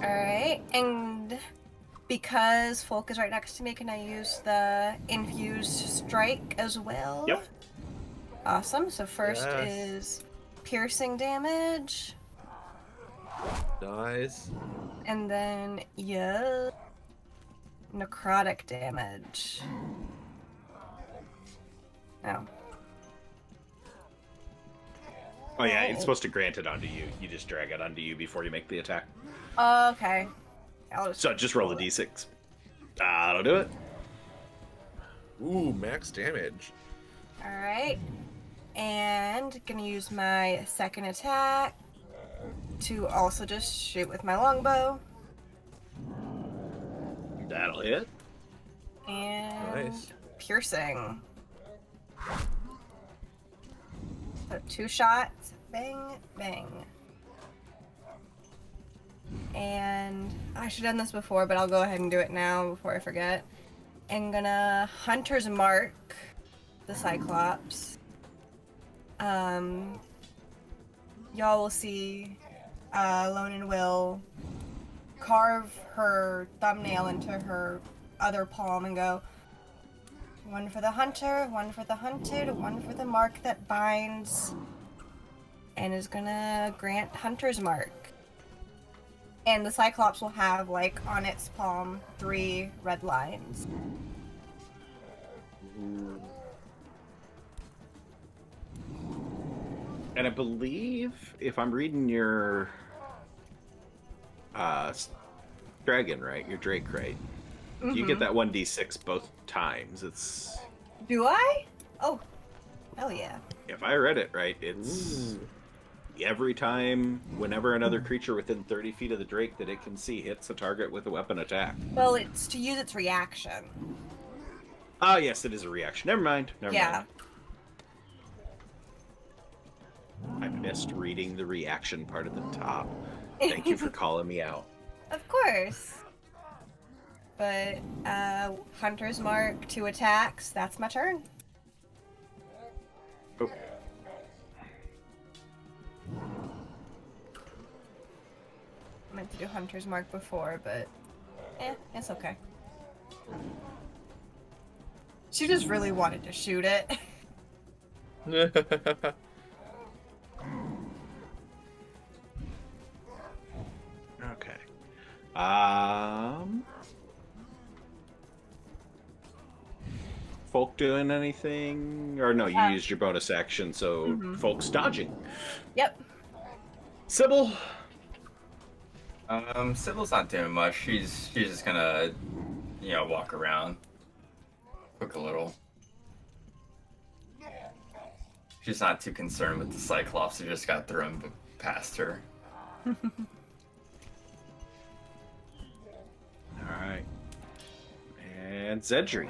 [SPEAKER 3] Alright, and because Folk is right next to me, can I use the infused strike as well?
[SPEAKER 1] Yep.
[SPEAKER 3] Awesome. So first
[SPEAKER 6] Yes.
[SPEAKER 3] is piercing damage,
[SPEAKER 6] Nice.
[SPEAKER 3] and then necrotic damage. Oh.
[SPEAKER 1] Oh yeah, it's supposed to grant it onto you. You just drag it onto you before you make the attack.
[SPEAKER 3] Okay.
[SPEAKER 1] So just roll a d6. That'll do it.
[SPEAKER 6] Ooh, max damage.
[SPEAKER 3] Alright. And gonna use my second attack to also just shoot with my longbow.
[SPEAKER 1] That'll hit.
[SPEAKER 3] And
[SPEAKER 6] Nice.
[SPEAKER 3] piercing. So 2 shots. Bang, bang. And I should have done this before, but I'll go ahead and do it now before I forget. I'm gonna Hunter's Mark the Cyclops. Y'all will see Lonan will carve her thumbnail into her other palm and go, 1 for the hunter, 1 for the hunted, 1 for the mark that binds, and is gonna grant Hunter's Mark. And the Cyclops will have, like, on its palm, 3 red lines.
[SPEAKER 1] And I believe, if I'm reading your dragon right, your Drake right, you get that 1d6 both times. It's
[SPEAKER 3] Do I? Oh, hell yeah.
[SPEAKER 1] if I read it right, it's every time, whenever another creature within 30 feet of the Drake that it can see hits a target with a weapon attack.
[SPEAKER 3] Well, it's to use its reaction.
[SPEAKER 1] Ah, yes, it is a reaction. Never mind. Never
[SPEAKER 3] Yeah.
[SPEAKER 1] mind. I missed reading the reaction part at the top. Thank you for calling me out.
[SPEAKER 3] Of course. But, Hunter's Mark, 2 attacks. That's my turn.
[SPEAKER 1] Oh.
[SPEAKER 3] I meant to do Hunter's Mark before, but it's okay. She just really wanted to shoot it.
[SPEAKER 1] Okay. Folk doing anything? Or no, you used your bonus action, so Folk's dodging.
[SPEAKER 3] Yep.
[SPEAKER 1] Cybil.
[SPEAKER 5] Sybil's not doing much. She's just gonna, walk around, cook a little. She's not too concerned with the Cyclops who just got thrown past her.
[SPEAKER 1] Alright. And Xedre.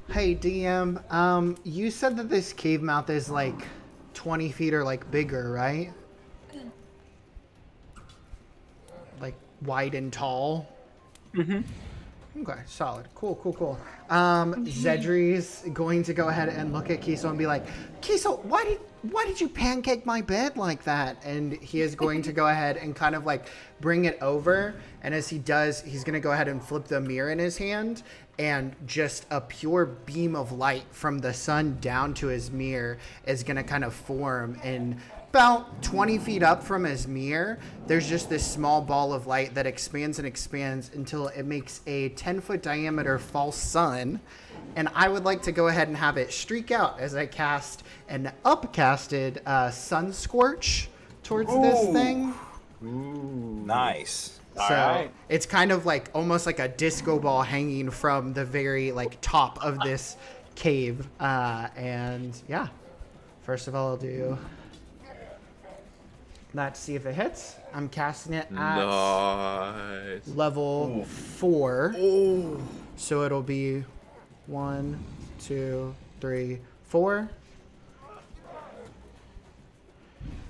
[SPEAKER 7] Hey DM, you said that this cave mouth is like 20 feet or like bigger, right? Like wide and tall.
[SPEAKER 1] Mm-hmm.
[SPEAKER 7] Okay, solid. Cool. Xedre's going to go ahead and look at Kiesel and be like, Kiesel, why did you pancake my bed like that? And he is going to go ahead and kind of like bring it over. And as he does, he's going to go ahead and flip the mirror in his hand, and just a pure beam of light from the sun down to his mirror is going to kind of form. And about 20 feet up from his mirror, there's just this small ball of light that expands and expands until it makes a 10-foot diameter false sun. And I would like to go ahead and have it streak out as I cast an upcasted Sun Scorch towards this thing.
[SPEAKER 2] Nice.
[SPEAKER 7] So it's kind of like almost like a disco ball hanging from the very like top of this cave. And yeah, first of all, I'll do that to see if it hits. I'm casting it at
[SPEAKER 6] Nice.
[SPEAKER 7] level 4.
[SPEAKER 6] Oh.
[SPEAKER 7] So it'll be 1, 2, 3, 4.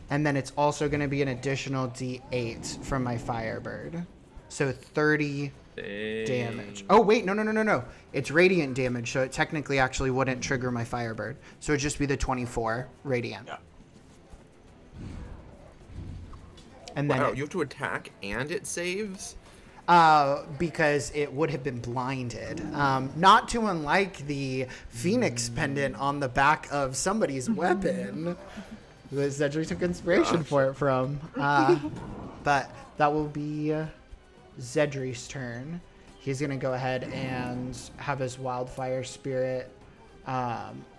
[SPEAKER 7] And then it's also going to be an additional D8 from my Firebird. So 30 damage. Oh, wait, no. It's radiant damage, so it technically actually wouldn't trigger my Firebird. So it'd just be the 24 radiant.
[SPEAKER 2] Yeah.
[SPEAKER 7] and then
[SPEAKER 6] Wow, you have to attack and it saves?
[SPEAKER 7] because it would have been blinded. Not too unlike the Phoenix pendant on the back of somebody's weapon that Xedre took inspiration for it from. But that will be Xedre's turn. He's going to go ahead and have his Wildfire Spirit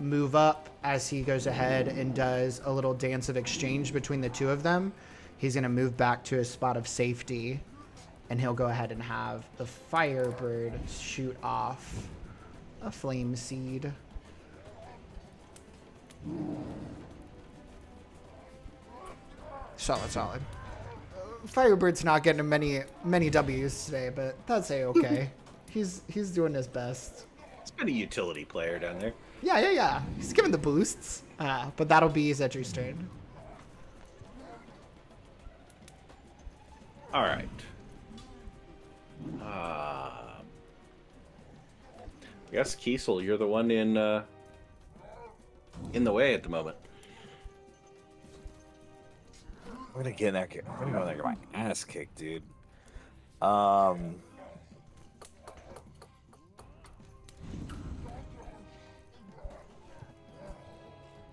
[SPEAKER 7] move up as he goes ahead and does a little dance of exchange between the two of them. He's going to move back to his spot of safety, and he'll go ahead and have the Firebird shoot off a Flame Seed. Solid. Firebird's not getting many W's today, but that's okay. He's doing his best.
[SPEAKER 1] He's been a utility player down there.
[SPEAKER 7] Yeah. He's giving the boosts. But that'll be Xedre's turn.
[SPEAKER 1] All right. I guess Kiesel, you're the one in the way at the moment.
[SPEAKER 2] I'm gonna go in there and get my ass kicked, dude.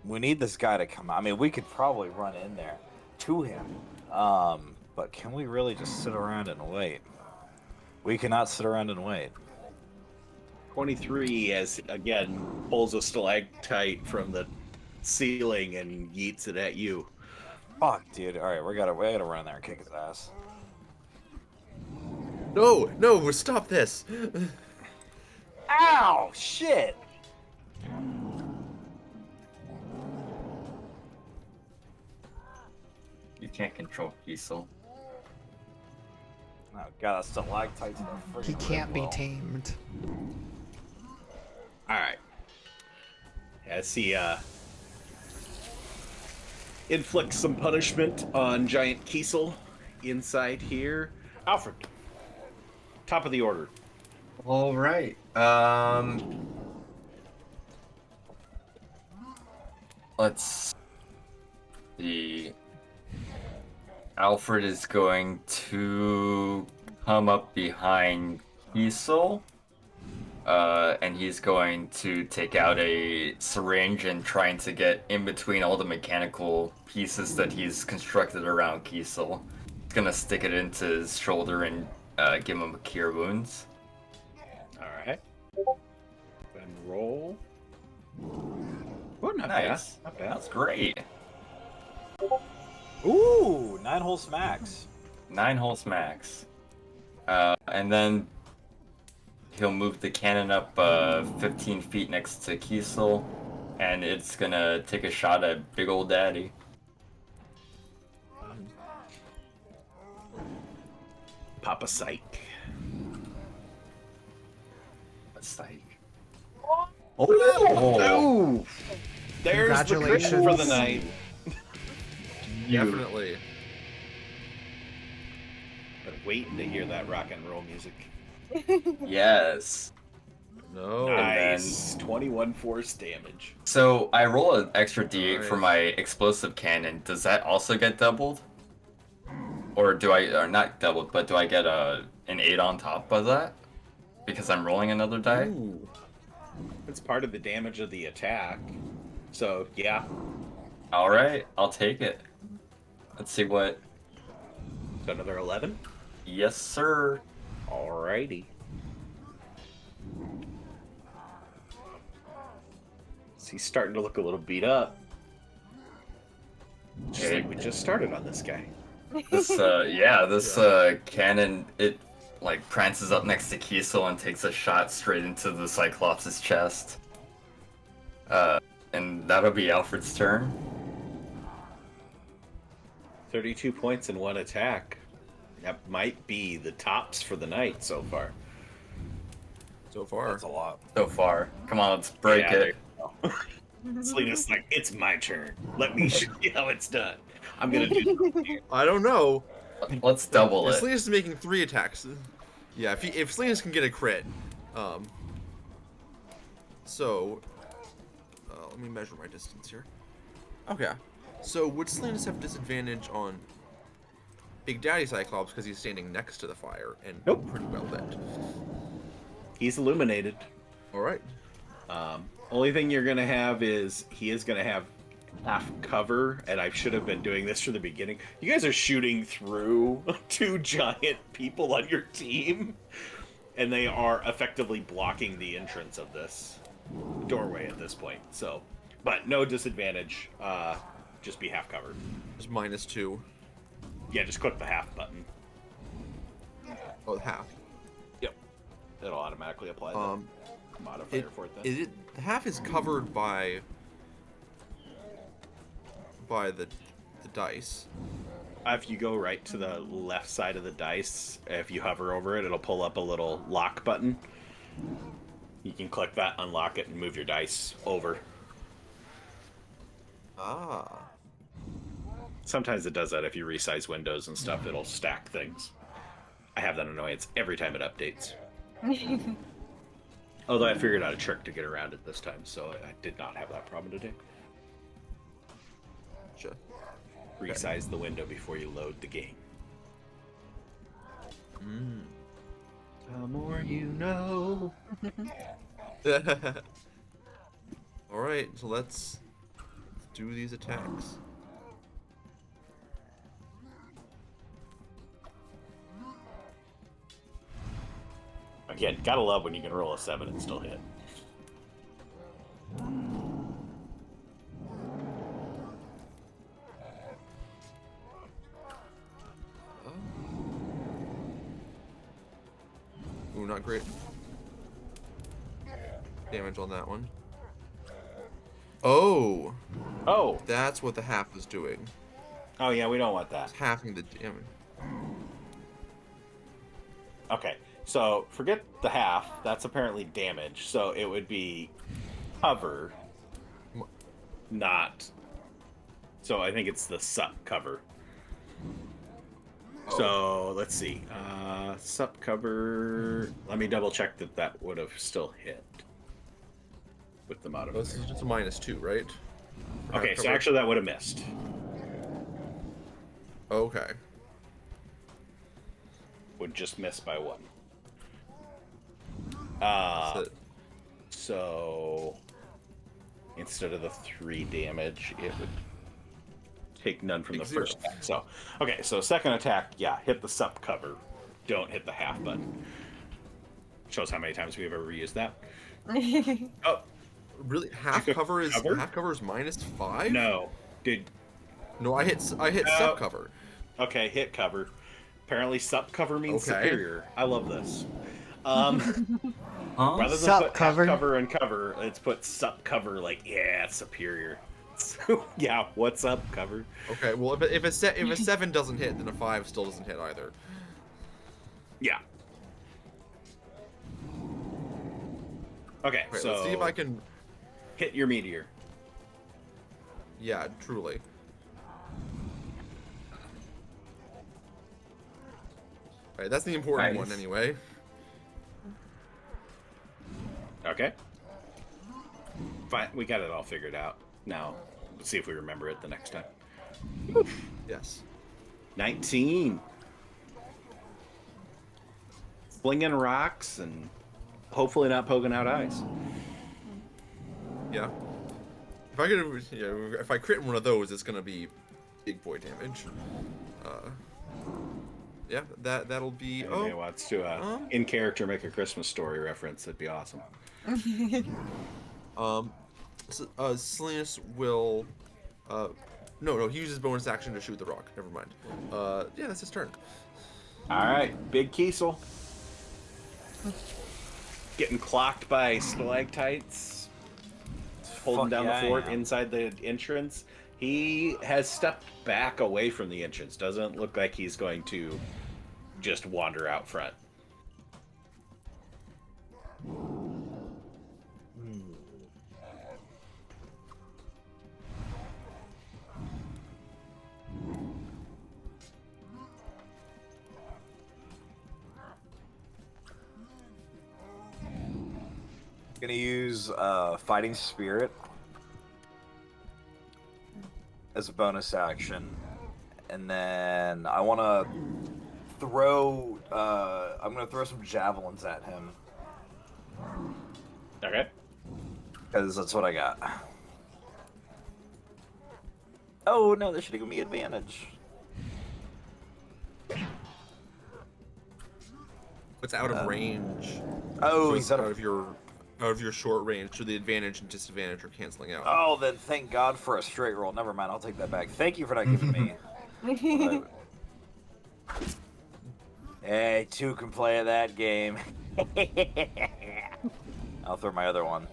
[SPEAKER 2] We need this guy to come out. I mean, we could probably run in there to him. But can we really just sit around and wait? We cannot sit around and wait.
[SPEAKER 1] 23, as again, pulls a stalactite from the ceiling and yeets it at you.
[SPEAKER 2] Fuck, dude. All right, we gotta run there and kick his ass.
[SPEAKER 6] No, stop this.
[SPEAKER 2] Ow, shit.
[SPEAKER 5] You can't control Kiesel.
[SPEAKER 2] Oh god, that's stalactite to the
[SPEAKER 7] He
[SPEAKER 2] freaking
[SPEAKER 7] can't be
[SPEAKER 2] wall.
[SPEAKER 7] tamed.
[SPEAKER 1] All right. As he inflicts some punishment on Giant Kiesel inside here. Alfred, top of the order.
[SPEAKER 5] All right. Let's see. Alfred is going to come up behind Kiesel, and he's going to take out a syringe and trying to get in between all the mechanical pieces that he's constructed around Kiesel. He's gonna stick it into his shoulder and give him a cure wounds.
[SPEAKER 1] All right. And roll. Oh, not
[SPEAKER 5] Nice.
[SPEAKER 1] bad. Not bad.
[SPEAKER 5] That's great.
[SPEAKER 2] Ooh, 9-hole smacks.
[SPEAKER 5] 9-hole smacks. And then he'll move the cannon up 15 feet next to Kiesel, and it's gonna take a shot at Big Ol' Daddy.
[SPEAKER 1] Papa Psych.
[SPEAKER 5] Psych.
[SPEAKER 1] Oh! There's the crit
[SPEAKER 7] Congratulations.
[SPEAKER 1] for the night.
[SPEAKER 6] Definitely.
[SPEAKER 1] Been waiting to hear that rock and roll music.
[SPEAKER 5] Yes.
[SPEAKER 6] No.
[SPEAKER 1] Nice. 21 force damage.
[SPEAKER 5] So I roll an extra d8 for
[SPEAKER 6] Nice.
[SPEAKER 5] my explosive cannon. Does that also get doubled? Or not doubled, but do I get an 8 on top of that? Because I'm rolling another die?
[SPEAKER 6] Ooh.
[SPEAKER 1] It's part of the damage of the attack. So, yeah.
[SPEAKER 5] Alright, I'll take it. Let's see what...
[SPEAKER 1] So another 11?
[SPEAKER 5] Yes, sir.
[SPEAKER 1] Alrighty. So he's starting to look a little beat up. Just like we just started on this guy.
[SPEAKER 5] This, cannon, it, like, prances up next to Kiesel and takes a shot straight into the Cyclops' chest. And that'll be Alfred's turn.
[SPEAKER 1] 32 points in one attack. That might be the tops for the night so far.
[SPEAKER 6] So far.
[SPEAKER 2] That's a lot.
[SPEAKER 5] So far. Come on, let's break
[SPEAKER 1] Yeah,
[SPEAKER 5] it.
[SPEAKER 1] Selena's like, it's my turn. Let me show you how it's done. I'm gonna do
[SPEAKER 6] I don't know.
[SPEAKER 5] Let's double
[SPEAKER 6] If
[SPEAKER 5] it.
[SPEAKER 6] Selena's making 3 attacks. Yeah, if Selena's can get a crit. So, let me measure my distance here. Okay. So, would Selena's have disadvantage on Big Daddy Cyclops because he's standing next to the fire and
[SPEAKER 1] Nope.
[SPEAKER 6] pretty well lit.
[SPEAKER 1] He's illuminated.
[SPEAKER 6] All right.
[SPEAKER 1] Only thing you're gonna have is he is gonna have half cover, and I should have been doing this from the beginning. You guys are shooting through 2 giant people on your team, and they are effectively blocking the entrance of this doorway at this point. So, but no disadvantage. Just be half covered.
[SPEAKER 6] Just -2.
[SPEAKER 1] Yeah, just click the half button.
[SPEAKER 6] Oh, half.
[SPEAKER 1] Yep, it'll automatically apply the modifier for it then.
[SPEAKER 6] Half is covered by the dice.
[SPEAKER 1] If you go right to the left side of the dice, if you hover over it, it'll pull up a little lock button. You can click that, unlock it, and move your dice over.
[SPEAKER 6] Ah.
[SPEAKER 1] Sometimes it does that if you resize windows and stuff, it'll stack things. I have that annoyance every time it updates. Although I figured out a trick to get around it this time, so I did not have that problem today.
[SPEAKER 6] Sure.
[SPEAKER 1] Resize the window before you load the game. The more you know.
[SPEAKER 6] All right, so let's do these attacks.
[SPEAKER 1] Again, gotta love when you can roll a 7 and still hit.
[SPEAKER 6] Ooh, not great. Damage on that one. Oh!
[SPEAKER 1] Oh!
[SPEAKER 6] That's what the half is doing.
[SPEAKER 1] Oh yeah, we don't want that.
[SPEAKER 6] It's halving the damage.
[SPEAKER 1] Okay, so forget the half. That's apparently damage. So it would be cover, not. So I think it's the sup cover.
[SPEAKER 6] Oh.
[SPEAKER 1] So let's see. Sup cover. Let me double check that that would have still hit with the modifier.
[SPEAKER 6] This is just a -2, right?
[SPEAKER 1] Okay, so actually that would have missed.
[SPEAKER 6] Okay.
[SPEAKER 1] Would just miss by 1. So instead of the 3 damage, it would take none from the first attack. So, okay, so second attack, yeah, hit the sup cover. Don't hit the half button. Shows how many times we've ever used that. Oh,
[SPEAKER 6] really? Half cover is -5?
[SPEAKER 1] No, dude.
[SPEAKER 6] No, I hit sub cover.
[SPEAKER 1] Okay, hit cover. Apparently, sup cover means
[SPEAKER 6] Okay.
[SPEAKER 1] superior. I love this.
[SPEAKER 9] Huh?
[SPEAKER 1] Rather than
[SPEAKER 7] Sup
[SPEAKER 1] put
[SPEAKER 7] cover?
[SPEAKER 1] half cover and cover, it's put sup cover. Like, yeah, it's superior. So, yeah, what's up, cover?
[SPEAKER 6] Okay, well, if a 7 doesn't hit, then a 5 still doesn't hit either.
[SPEAKER 1] Yeah. Okay,
[SPEAKER 6] Right,
[SPEAKER 1] so
[SPEAKER 6] let's see if I can.
[SPEAKER 1] hit your meteor.
[SPEAKER 6] Yeah, truly. Right, that's the important
[SPEAKER 9] Nice.
[SPEAKER 6] one anyway.
[SPEAKER 1] Okay. Fine, we got it all figured out. Now, let's see if we remember it the next time.
[SPEAKER 6] Yes.
[SPEAKER 1] 19. Flinging rocks and hopefully not poking out eyes.
[SPEAKER 6] Yeah. If I crit one of those, it's gonna be big boy damage. Yeah, that'll be.
[SPEAKER 1] Anybody wants to in character make a Christmas Story reference? That'd be awesome.
[SPEAKER 6] Salinas will. No, he uses bonus action to shoot the rock. Never mind. Yeah, that's his turn.
[SPEAKER 1] All right, Big Kiesel. Getting clocked by stalactites, holding
[SPEAKER 2] Fuck
[SPEAKER 1] down
[SPEAKER 2] yeah,
[SPEAKER 1] the fort
[SPEAKER 2] I am.
[SPEAKER 1] inside the entrance. He has stepped back away from the entrance. Doesn't look like he's going to just wander out front.
[SPEAKER 2] Gonna use Fighting Spirit as a bonus action, and then I want to throw. I'm gonna throw some javelins at him.
[SPEAKER 1] Okay.
[SPEAKER 2] Because that's what I got. Oh no, that should have given me advantage.
[SPEAKER 6] It's out of range.
[SPEAKER 2] Oh,
[SPEAKER 6] So
[SPEAKER 2] he's
[SPEAKER 6] it's out of your short range, so the advantage and disadvantage are canceling out.
[SPEAKER 2] Oh, then thank God for a straight roll. Never mind, I'll take that back. Thank you for not giving me. Hey, two can play that game. I'll throw my other one.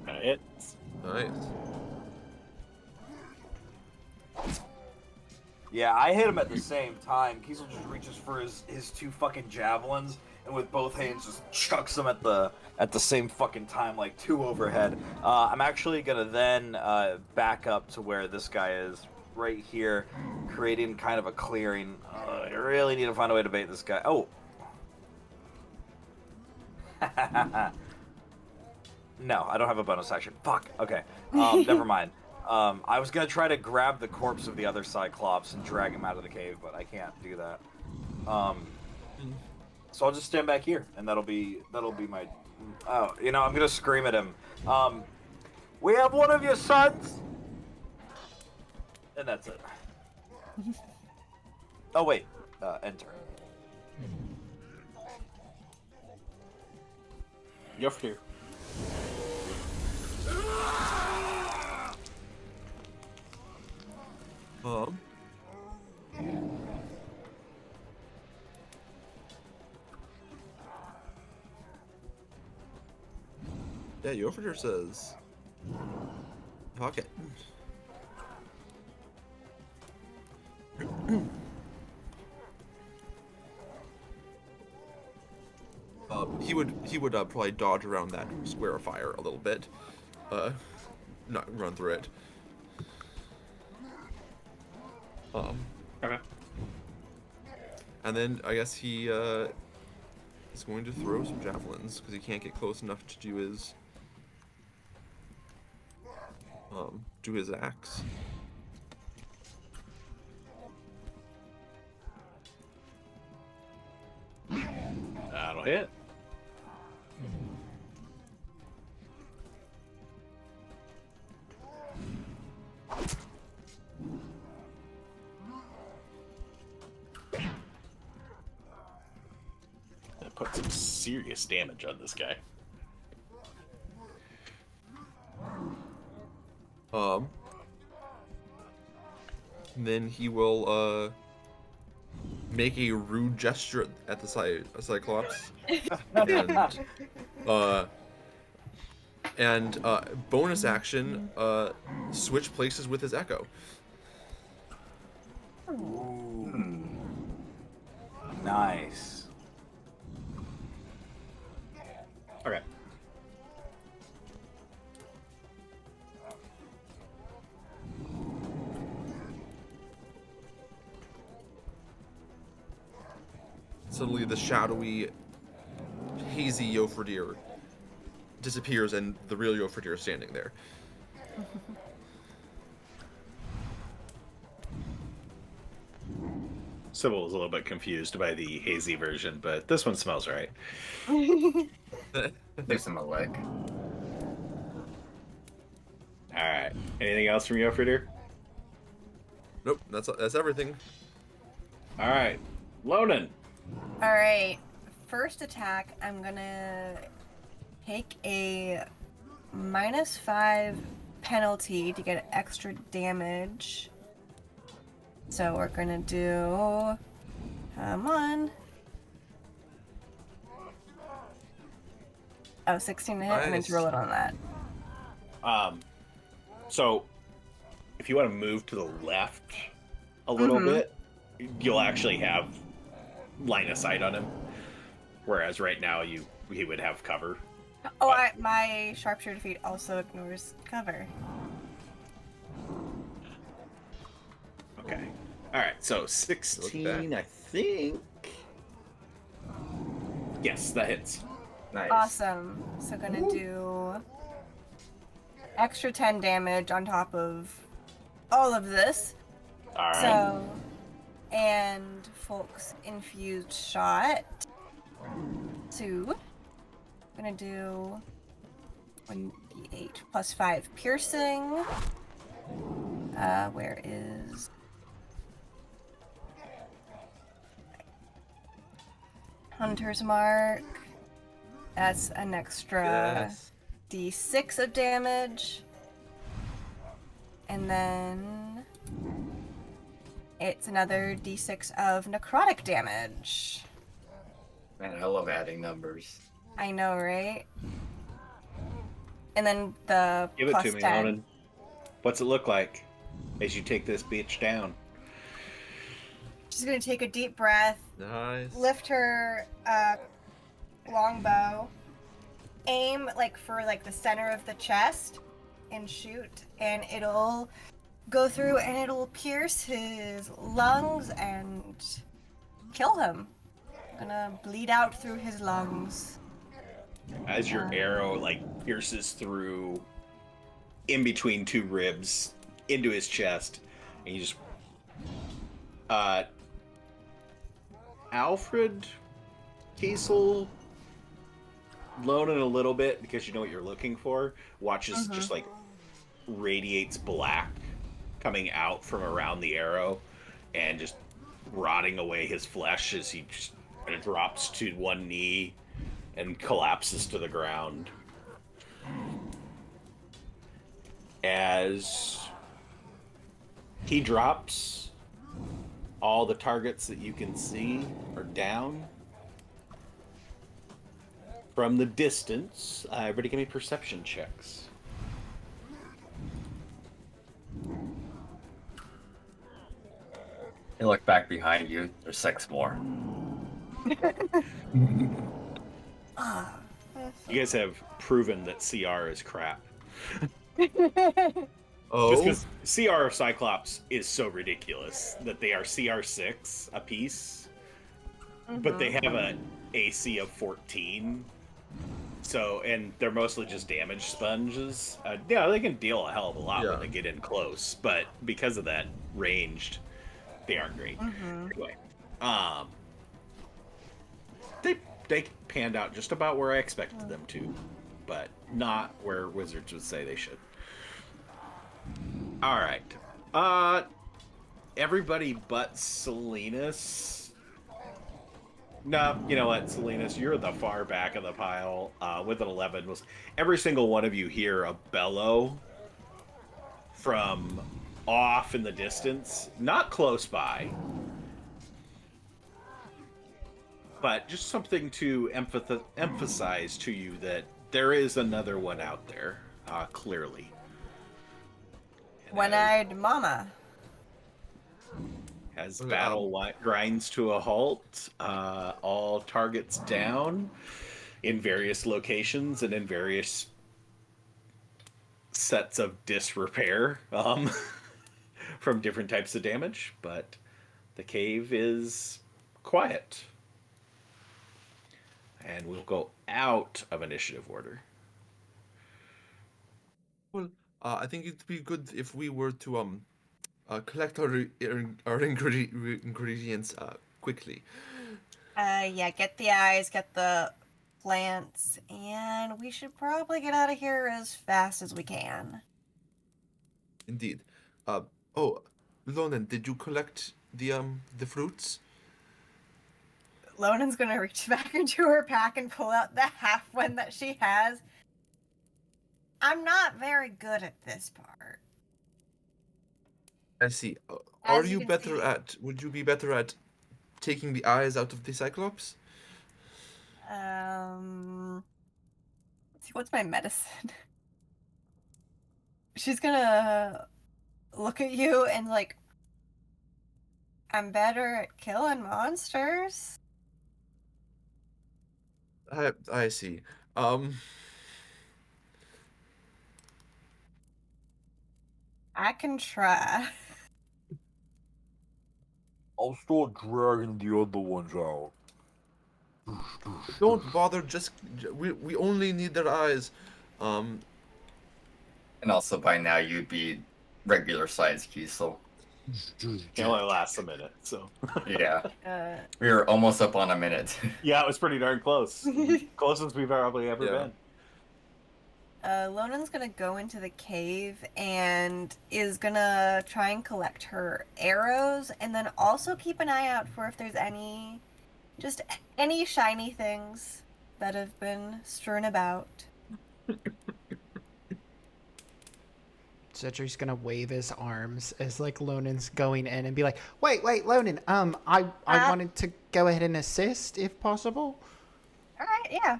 [SPEAKER 1] That hits.
[SPEAKER 6] Nice.
[SPEAKER 2] Yeah, I hit him at the same time. Kiesel just reaches for his two fucking javelins, and with both hands just chucks them at the same fucking time, like two overhead. I'm actually gonna then back up to where this guy is, right here, creating kind of a clearing. I really need to find a way to bait this guy. Oh. No, I don't have a bonus action. Fuck. Okay. Never mind. I was gonna try to grab the corpse of the other Cyclops and drag him out of the cave, but I can't do that. So I'll just stand back here, and that'll be my. Oh, you know, I'm gonna scream at him. We have one of your sons, and that's it. Oh wait, enter.
[SPEAKER 1] You're here.
[SPEAKER 6] Yeah, Yofordir says pocket. He would probably dodge around that square of fire a little bit, not run through it.
[SPEAKER 1] Okay.
[SPEAKER 6] And then I guess he is going to throw some javelins because he can't get close enough to do his axe.
[SPEAKER 1] That'll hit. That put some serious damage on this guy.
[SPEAKER 6] Then he will make a rude gesture at the Cyclops, and bonus action, switch places with his echo.
[SPEAKER 2] Ooh. Nice.
[SPEAKER 1] Okay.
[SPEAKER 6] Suddenly, the shadowy, hazy Yofordir disappears, and the real Yofordir is standing there.
[SPEAKER 1] Cybil was a little bit confused by the hazy version, but this one smells right.
[SPEAKER 5] Gives him a lick.
[SPEAKER 1] Alright. Anything else from Yofordir?
[SPEAKER 6] Nope, that's everything.
[SPEAKER 1] Alright. Lonan.
[SPEAKER 3] Alright, first attack, I'm gonna take a -5 penalty to get extra damage. So we're gonna do, come on. Oh, 16 to hit, and then
[SPEAKER 6] Nice.
[SPEAKER 3] roll it on that.
[SPEAKER 1] So if you want to move to the left a little bit, you'll actually have line of sight on him. Whereas right now he would have cover.
[SPEAKER 3] Oh, my sharpshooter feat also ignores cover.
[SPEAKER 1] Okay. Alright, so 16, I think. Yes, that hits.
[SPEAKER 5] Nice.
[SPEAKER 3] Awesome. So gonna do extra 10 damage on top of all of this.
[SPEAKER 1] All right.
[SPEAKER 3] So, and Folk's infused shot. 2. I'm gonna do 1d8 plus 5 piercing. Where is Hunter's Mark? That's an extra
[SPEAKER 6] Yes.
[SPEAKER 3] d6 of damage. And then it's another d6 of necrotic damage.
[SPEAKER 5] Man, I love adding numbers.
[SPEAKER 3] I know, right? And then the
[SPEAKER 1] Give it
[SPEAKER 3] plus
[SPEAKER 1] to me,
[SPEAKER 3] 10.
[SPEAKER 1] Lonan. What's it look like as you take this bitch down?
[SPEAKER 3] She's gonna take a deep breath,
[SPEAKER 6] Nice.
[SPEAKER 3] lift her longbow, aim like for like the center of the chest, and shoot, and it'll go through and it'll pierce his lungs and kill him. Gonna bleed out through his lungs.
[SPEAKER 1] As your arrow like pierces through in between 2 ribs into his chest, and you just Alfred, Kiesel, Lonan a little bit because you know what you're looking for. Watches just like radiates black coming out from around the arrow and just rotting away his flesh as he just drops to one knee and collapses to the ground. As he drops, all the targets that you can see are down. From the distance, everybody give me perception checks.
[SPEAKER 5] You look back behind you, there's 6 more.
[SPEAKER 1] You guys have proven that CR is crap.
[SPEAKER 6] Oh.
[SPEAKER 1] Just because CR of Cyclops is so ridiculous that they are CR6 a piece, but they have an AC of 14. So, and they're mostly just damage sponges. Yeah, they can deal a hell of a lot when they get in close, but because of that ranged, they aren't great. Anyway, they panned out just about where I expected them to, but not where wizards would say they should. All right, everybody but Salinas. No, you know what, Salinas, you're the far back of the pile. With an 11, was every single one of you hear a bellow from off in the distance, not close by, but just something to emphasize to you that there is another one out there, clearly.
[SPEAKER 3] One-eyed mama.
[SPEAKER 1] As battle grinds to a halt, all targets down in various locations and in various sets of disrepair from different types of damage, but the cave is quiet. And we'll go out of initiative order.
[SPEAKER 6] Well, I think it'd be good if we were to collect our ingredients quickly.
[SPEAKER 3] Yeah, get the eyes, get the plants, and we should probably get out of here as fast as we can.
[SPEAKER 6] Indeed. Oh, Lonan, did you collect the fruits?
[SPEAKER 3] Lonan's gonna reach back into her pack and pull out the half one that she has. I'm not very good at this part.
[SPEAKER 6] I see.
[SPEAKER 3] As
[SPEAKER 6] Are
[SPEAKER 3] you
[SPEAKER 6] you
[SPEAKER 3] can
[SPEAKER 6] better
[SPEAKER 3] see-
[SPEAKER 6] at? Would you be better at taking the eyes out of the Cyclops?
[SPEAKER 3] Let's see, what's my medicine? She's gonna look at you and like, I'm better at killing monsters.
[SPEAKER 6] I see.
[SPEAKER 3] I can try.
[SPEAKER 9] I'll start dragging the other ones out.
[SPEAKER 6] Don't bother. We only need their eyes.
[SPEAKER 5] And also by now you'd be regular sized Kiesel.
[SPEAKER 1] It only lasts a minute, so.
[SPEAKER 5] Yeah,
[SPEAKER 3] Uh,
[SPEAKER 5] we were almost up on a minute.
[SPEAKER 1] Yeah, it was pretty darn close. Closest we've probably ever
[SPEAKER 6] Yeah.
[SPEAKER 1] been.
[SPEAKER 3] Lonan's gonna go into the cave and is gonna try and collect her arrows, and then also keep an eye out for if there's just any shiny things that have been strewn about.
[SPEAKER 7] Xedre's gonna wave his arms as like Lonan's going in and be like, "Wait, Lonan. I wanted to go ahead and assist if possible."
[SPEAKER 3] All right, yeah.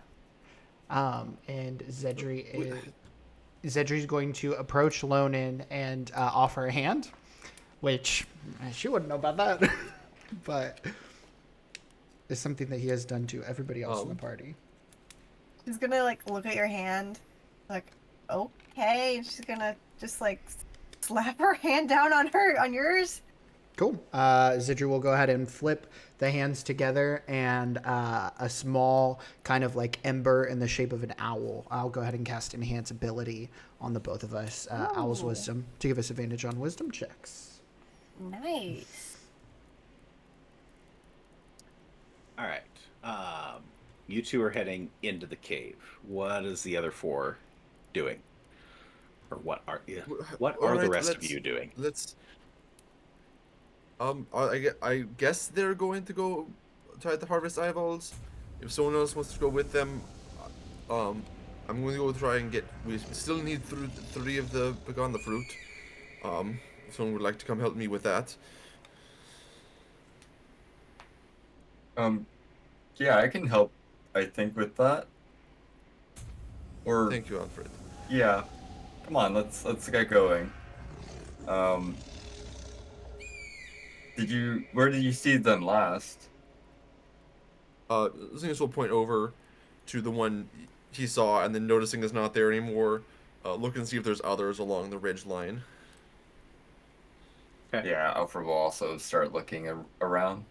[SPEAKER 7] And Xedre's going to approach Lonan and offer a hand, which she wouldn't know about that, but it's something that he has done to everybody else in the party.
[SPEAKER 3] She's gonna like look at your hand, like, okay, and she's gonna just like slap her hand down on yours.
[SPEAKER 7] Cool. Xedre will go ahead and flip the hands together, and a small kind of like ember in the shape of an owl. I'll go ahead and cast Enhance Ability on the both of us. Owl's Wisdom to give us advantage on wisdom checks.
[SPEAKER 3] Nice.
[SPEAKER 1] All right. You two are heading into the cave. What is the other four doing? Or what are the
[SPEAKER 6] Alright,
[SPEAKER 1] rest of you doing?
[SPEAKER 6] Let's. I guess they're going to go try to harvest eyeballs. If someone else wants to go with them, I'm going to go try and get. We still need three of the pecan, the fruit. If someone would like to come help me with that.
[SPEAKER 5] Yeah, I can help. I think with that. Or
[SPEAKER 6] Thank you, Alfred.
[SPEAKER 5] yeah, come on, let's get going. Where did you see them last?
[SPEAKER 6] Zinus will point over to the one he saw, and then noticing is not there anymore, look and see if there's others along the ridge line.
[SPEAKER 1] Okay.
[SPEAKER 5] Yeah, Alfred will also start looking around.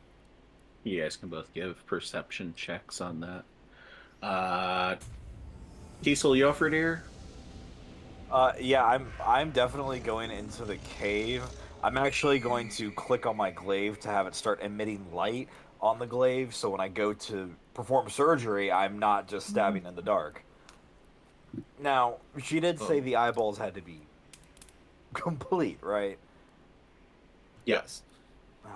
[SPEAKER 1] You guys can both give perception checks on that. Kiesel, you offered here?
[SPEAKER 2] Yeah, I'm definitely going into the cave. I'm actually going to click on my glaive to have it start emitting light on the glaive, so when I go to perform surgery, I'm not just stabbing in the dark. Now, she did say the eyeballs had to be complete, right?
[SPEAKER 1] Yes.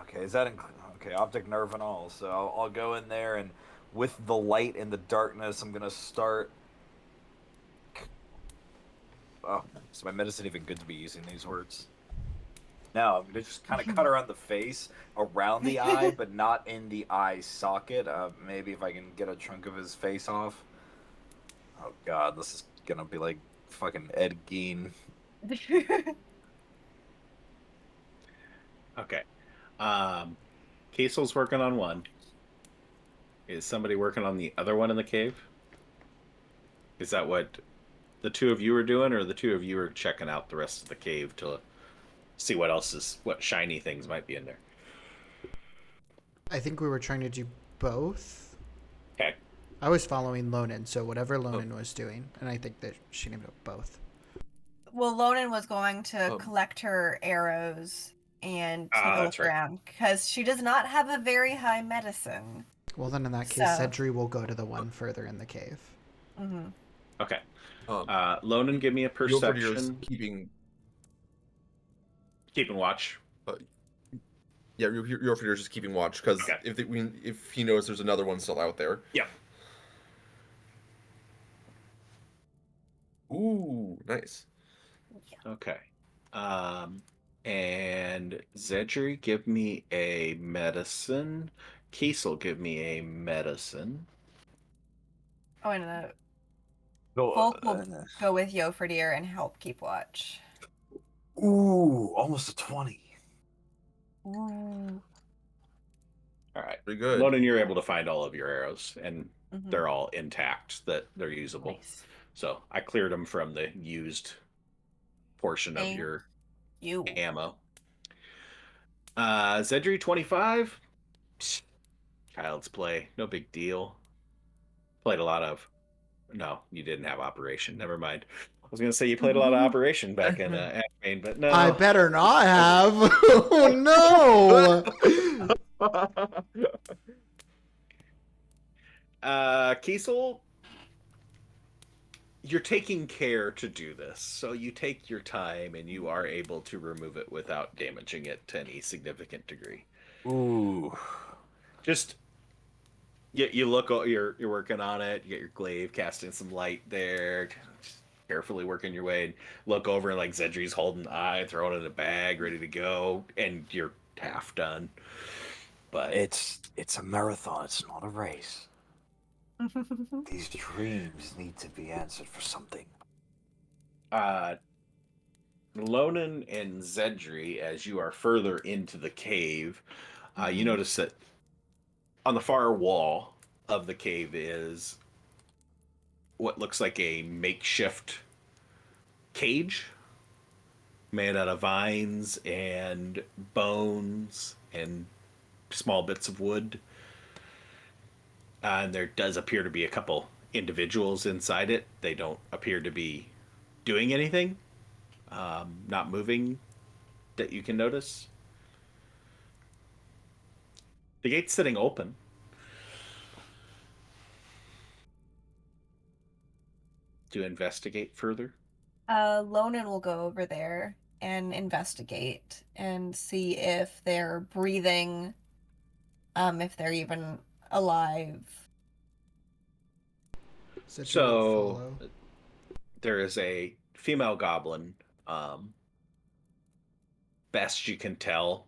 [SPEAKER 2] Okay, is that okay? Optic nerve and all. So I'll go in there, and with the light and the darkness, I'm gonna start. Oh, is my medicine even good to be using these words? No, I'm gonna just kind of cut around the face, around the eye, but not in the eye socket. Maybe if I can get a chunk of his face off. Oh God, this is gonna be like fucking Ed Gein.
[SPEAKER 1] Okay. Kiesel's working on one. Is somebody working on the other one in the cave? Is that what the two of you are doing, or the two of you are checking out the rest of the cave to see what shiny things might be in there?
[SPEAKER 7] I think we were trying to do both.
[SPEAKER 1] Okay.
[SPEAKER 7] I was following Lonan, so whatever Lonan was doing, and I think that she named it both.
[SPEAKER 3] Well, Lonan was going to collect her arrows and take a look around because she does not have a very high medicine.
[SPEAKER 7] Well, then in that case, Xedre will go to the one further in the cave.
[SPEAKER 3] Mm-hmm.
[SPEAKER 1] Okay. Lonan, give me a perception.
[SPEAKER 6] Keeping
[SPEAKER 1] watch.
[SPEAKER 6] Yeah, your figure is just keeping watch because if he knows there's another one still out there.
[SPEAKER 1] Yeah.
[SPEAKER 6] Ooh, nice.
[SPEAKER 1] Okay. And Xedre, give me a medicine. Kiesel, give me a medicine.
[SPEAKER 3] Oh, and Volk will go with Yofredir and help keep watch.
[SPEAKER 2] Ooh, almost a 20.
[SPEAKER 3] Ooh.
[SPEAKER 1] All right.
[SPEAKER 6] Pretty good.
[SPEAKER 1] Lonan, you're able to find all of your arrows, and they're all intact, that they're usable.
[SPEAKER 3] Nice.
[SPEAKER 1] So I cleared them from the used portion of your ammo. Xedre, 25. Child's play. No big deal. Played a lot of No, you didn't have Operation. Never mind. I was going to say you played a lot of Operation back in Acme, but no.
[SPEAKER 7] I better not have. Oh no!
[SPEAKER 1] Kiesel, you're taking care to do this, so you take your time and you are able to remove it without damaging it to any significant degree.
[SPEAKER 2] Ooh.
[SPEAKER 1] Just you look, you're working on it. You get your glaive, casting some light there, just carefully working your way. And look over, and like Xedre's holding the eye, throwing it in a bag, ready to go, and you're half done. But
[SPEAKER 2] It's a marathon. It's not a race. These dreams need to be answered for something.
[SPEAKER 1] Lonan and Xedre, as you are further into the cave, you notice that on the far wall of the cave is what looks like a makeshift cage made out of vines and bones and small bits of wood. And there does appear to be a couple individuals inside it. They don't appear to be doing anything, not moving that you can notice. The gate's sitting open. To investigate further?
[SPEAKER 3] Lonan will go over there and investigate and see if they're breathing, if they're even alive.
[SPEAKER 1] So there is a female goblin. Best you can tell,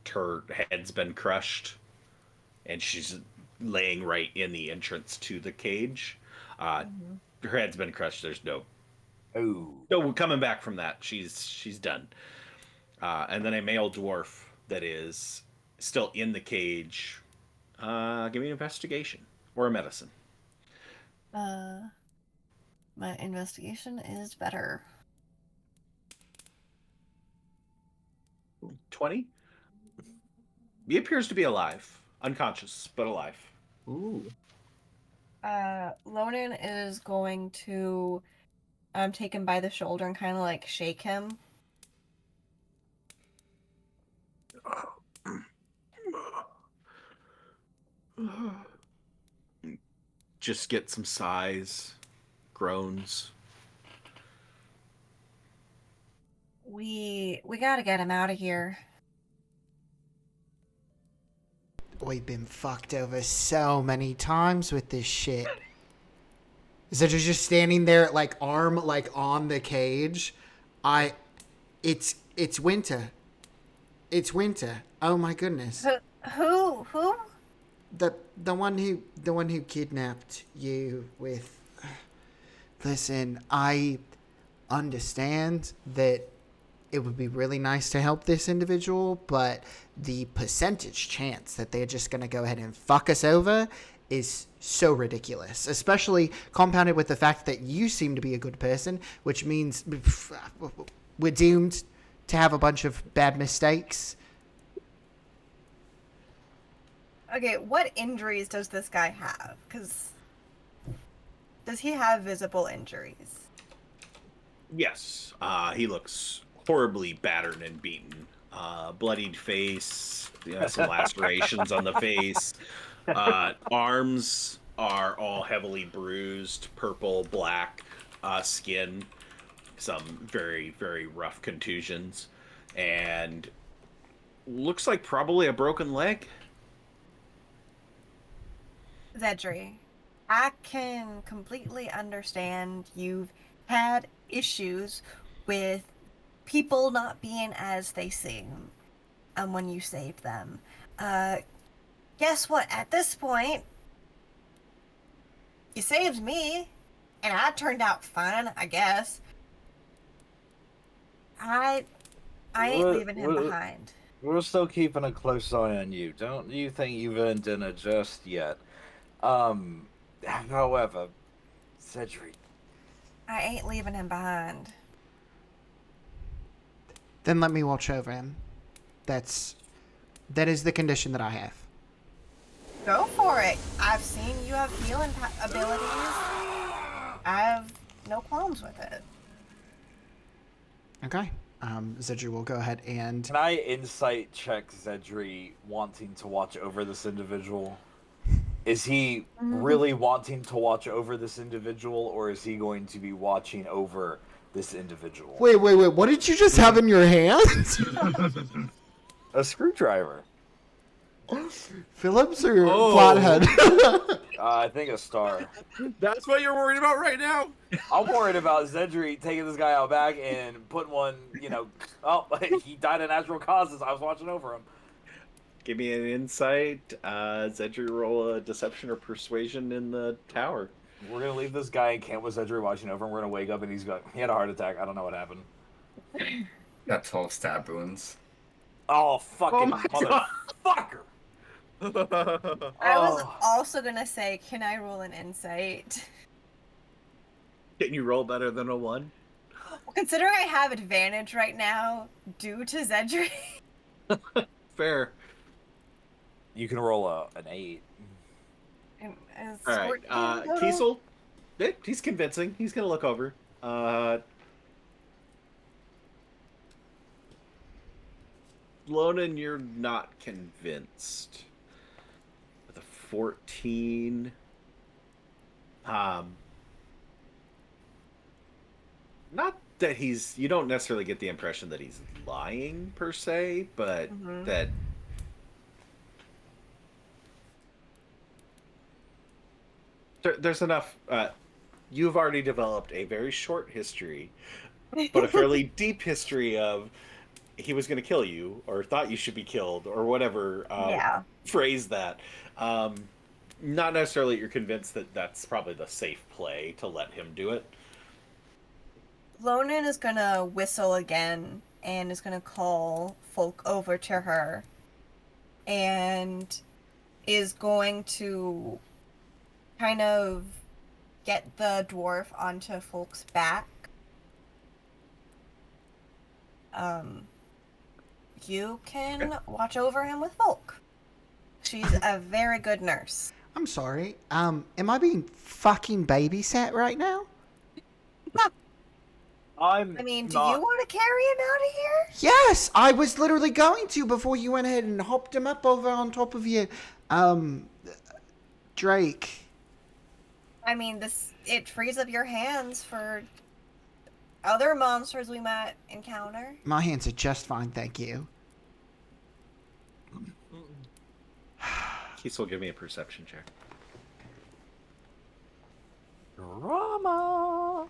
[SPEAKER 1] her head's been crushed, and she's laying right in the entrance to the cage. Her head's been crushed. There's no coming back from that. She's done. And then a male dwarf that is still in the cage. Give me an investigation or a medicine.
[SPEAKER 3] My investigation is better.
[SPEAKER 1] 20. He appears to be alive, unconscious, but alive.
[SPEAKER 6] Ooh.
[SPEAKER 3] Lonan is going to take him by the shoulder and kind of like shake him.
[SPEAKER 1] Just get some sighs, groans.
[SPEAKER 3] We gotta get him out of here.
[SPEAKER 7] We've been fucked over so many times with this shit. Xedra's just standing there, like arm like on the cage. It's winter. It's winter. Oh my goodness.
[SPEAKER 3] Who?
[SPEAKER 7] The one who kidnapped you with. Listen, I understand that it would be really nice to help this individual, but the percentage chance that they're just going to go ahead and fuck us over is so ridiculous, especially compounded with the fact that you seem to be a good person, which means we're doomed to have a bunch of bad mistakes.
[SPEAKER 3] Okay, what injuries does this guy have? Because does he have visible injuries?
[SPEAKER 1] Yes. He looks horribly battered and beaten. Bloodied face, some lacerations on the face. Arms are all heavily bruised, purple, black skin. Some very, very rough contusions. And looks like probably a broken leg.
[SPEAKER 3] Xedre, I can completely understand you've had issues with people not being as they seem when you saved them. Guess what? At this point, you saved me, and I turned out fine, I guess. I ain't leaving him behind.
[SPEAKER 2] We're still keeping a close eye on you. Don't you think you've earned dinner just yet? However, Xedre,
[SPEAKER 3] I ain't leaving him behind.
[SPEAKER 7] Then let me watch over him. That is the condition that I have.
[SPEAKER 3] Go for it. I've seen you have healing abilities. I have no qualms with it.
[SPEAKER 7] Okay. Xedre will go ahead and...
[SPEAKER 2] Can I insight check Xedre wanting to watch over this individual? Is he really wanting to watch over this individual, or is he going to be watching over this individual?
[SPEAKER 7] Wait. What did you just have in your hands?
[SPEAKER 2] A screwdriver.
[SPEAKER 7] Phillips or
[SPEAKER 6] Oh.
[SPEAKER 7] Flathead?
[SPEAKER 2] I think a star.
[SPEAKER 6] That's what you're worried about right now?
[SPEAKER 2] I'm worried about Xedre taking this guy out back and putting one, he died of natural causes. I was watching over him.
[SPEAKER 1] Give me an insight. Xedre, roll a deception or persuasion in the tower.
[SPEAKER 2] We're going to leave this guy in camp with Xedre watching over him. We're going to wake up and he had a heart attack. I don't know what happened.
[SPEAKER 5] Got 12 stab wounds.
[SPEAKER 2] Oh, fucking
[SPEAKER 1] God.
[SPEAKER 2] motherfucker.
[SPEAKER 3] I was also gonna say, can I roll an insight?
[SPEAKER 1] Can you roll better than a 1?
[SPEAKER 3] Well, considering I have advantage right now due to Xedre.
[SPEAKER 1] Fair.
[SPEAKER 2] You can roll an 8.
[SPEAKER 3] All
[SPEAKER 1] All right. Kiesel, he's convincing. He's going to look over. Lonan, you're not convinced. With a 14. Not that you don't necessarily get the impression that he's lying per se, but that there's enough. You've already developed a very short history, but a fairly deep history of he was going to kill you, or thought you should be killed, or whatever phrase that. Not necessarily that you're convinced that that's probably the safe play to let him do it.
[SPEAKER 3] Lonan is gonna whistle again and is gonna call Folk over to her and is going to kind of get the dwarf onto Folk's back. You can watch over him with Folk. She's a very good nurse.
[SPEAKER 7] I'm sorry. Am I being fucking babysat right now?
[SPEAKER 3] I mean, do you want to carry him out of here?
[SPEAKER 7] Yes, I was literally going to before you went ahead and hopped him up over on top of you. Drake.
[SPEAKER 3] I mean, it frees up your hands for other monsters we might encounter.
[SPEAKER 7] My hands are just fine, thank you.
[SPEAKER 1] Keith will give me a perception check.
[SPEAKER 2] Drama.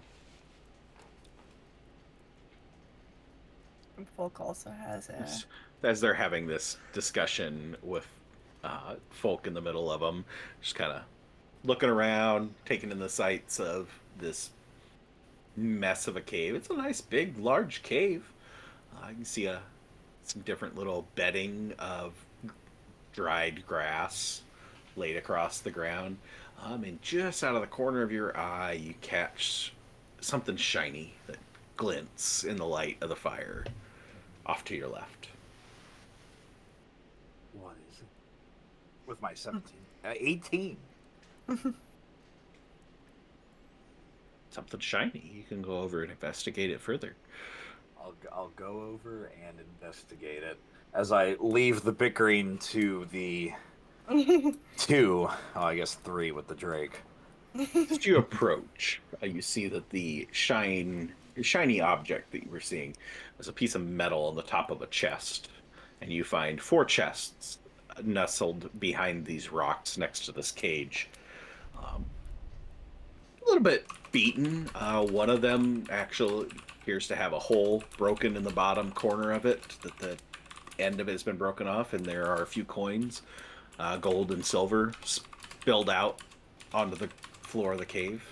[SPEAKER 3] Folk also has a...
[SPEAKER 1] As they're having this discussion with Folk in the middle of them, just kind of looking around, taking in the sights of this mess of a cave. It's a nice, big, large cave. You can see some different little bedding of dried grass laid across the ground. And just out of the corner of your eye, you catch something shiny that glints in the light of the fire off to your left.
[SPEAKER 2] What is it? With my 17. 18.
[SPEAKER 1] Something shiny. You can go over and investigate it further.
[SPEAKER 2] I'll go over and investigate it as I leave the bickering to the 3 with the Drake.
[SPEAKER 1] As you approach, you see that the shiny object that you were seeing is a piece of metal on the top of a chest, and you find 4 chests nestled behind these rocks next to this cage. A little bit beaten. One of them actually appears to have a hole broken in the bottom corner of it, that the end of it has been broken off, and there are a few coins, gold and silver, spilled out onto the floor of the cave.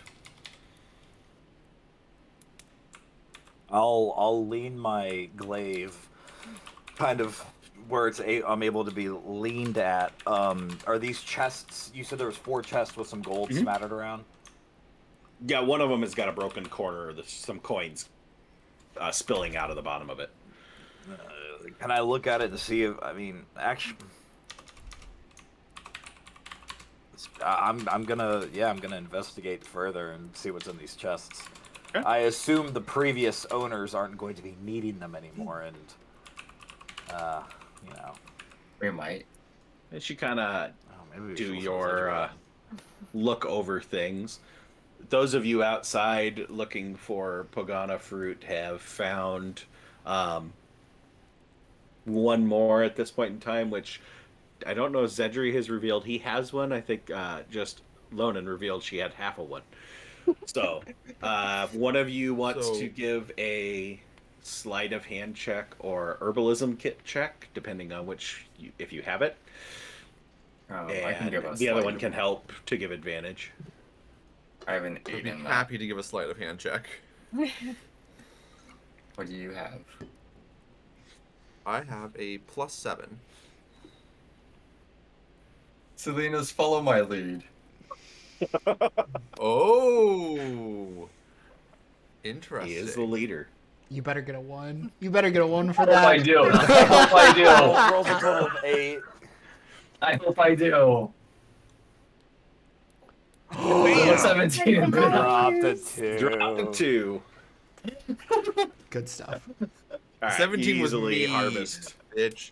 [SPEAKER 2] I'll lean my glaive kind of where I'm able to be leaned at. Are these chests? You said there was 4 chests with some gold smattered around.
[SPEAKER 1] Yeah, one of them has got a broken corner. There's some coins spilling out of the bottom of it.
[SPEAKER 2] Can I look at it and see if actually, I'm gonna investigate further and see what's in these chests.
[SPEAKER 1] Okay.
[SPEAKER 2] I assume the previous owners aren't going to be needing them anymore, and you know.
[SPEAKER 5] We might.
[SPEAKER 1] And she kind of
[SPEAKER 2] Maybe we
[SPEAKER 1] do
[SPEAKER 2] should
[SPEAKER 1] your look over things. Those of you outside looking for Pogana fruit have found one more at this point in time, which I don't know if Xedre has revealed he has one. I think just Lonan revealed she had half of one. So, one of you wants to give a sleight of hand check or herbalism kit check, depending on if you have it.
[SPEAKER 5] I can give
[SPEAKER 1] the other one can help to give advantage.
[SPEAKER 5] I have an
[SPEAKER 6] I'd
[SPEAKER 5] 8
[SPEAKER 6] be
[SPEAKER 5] in that.
[SPEAKER 6] happy to give a sleight of hand check.
[SPEAKER 5] What do you have?
[SPEAKER 6] I have a +7.
[SPEAKER 5] Selena's follow my lead.
[SPEAKER 6] Oh, interesting.
[SPEAKER 1] He is the leader.
[SPEAKER 7] You better get a 1. You better get a 1 for
[SPEAKER 5] I
[SPEAKER 7] that.
[SPEAKER 5] hope I do. I hope I do.
[SPEAKER 2] Rolls a total of 8.
[SPEAKER 5] I hope I do. 17.
[SPEAKER 2] Dropped a 2.
[SPEAKER 1] Drop the 2.
[SPEAKER 7] Good stuff.
[SPEAKER 1] All right,
[SPEAKER 6] 17 was
[SPEAKER 1] easily
[SPEAKER 6] me,
[SPEAKER 1] harvest
[SPEAKER 6] bitch.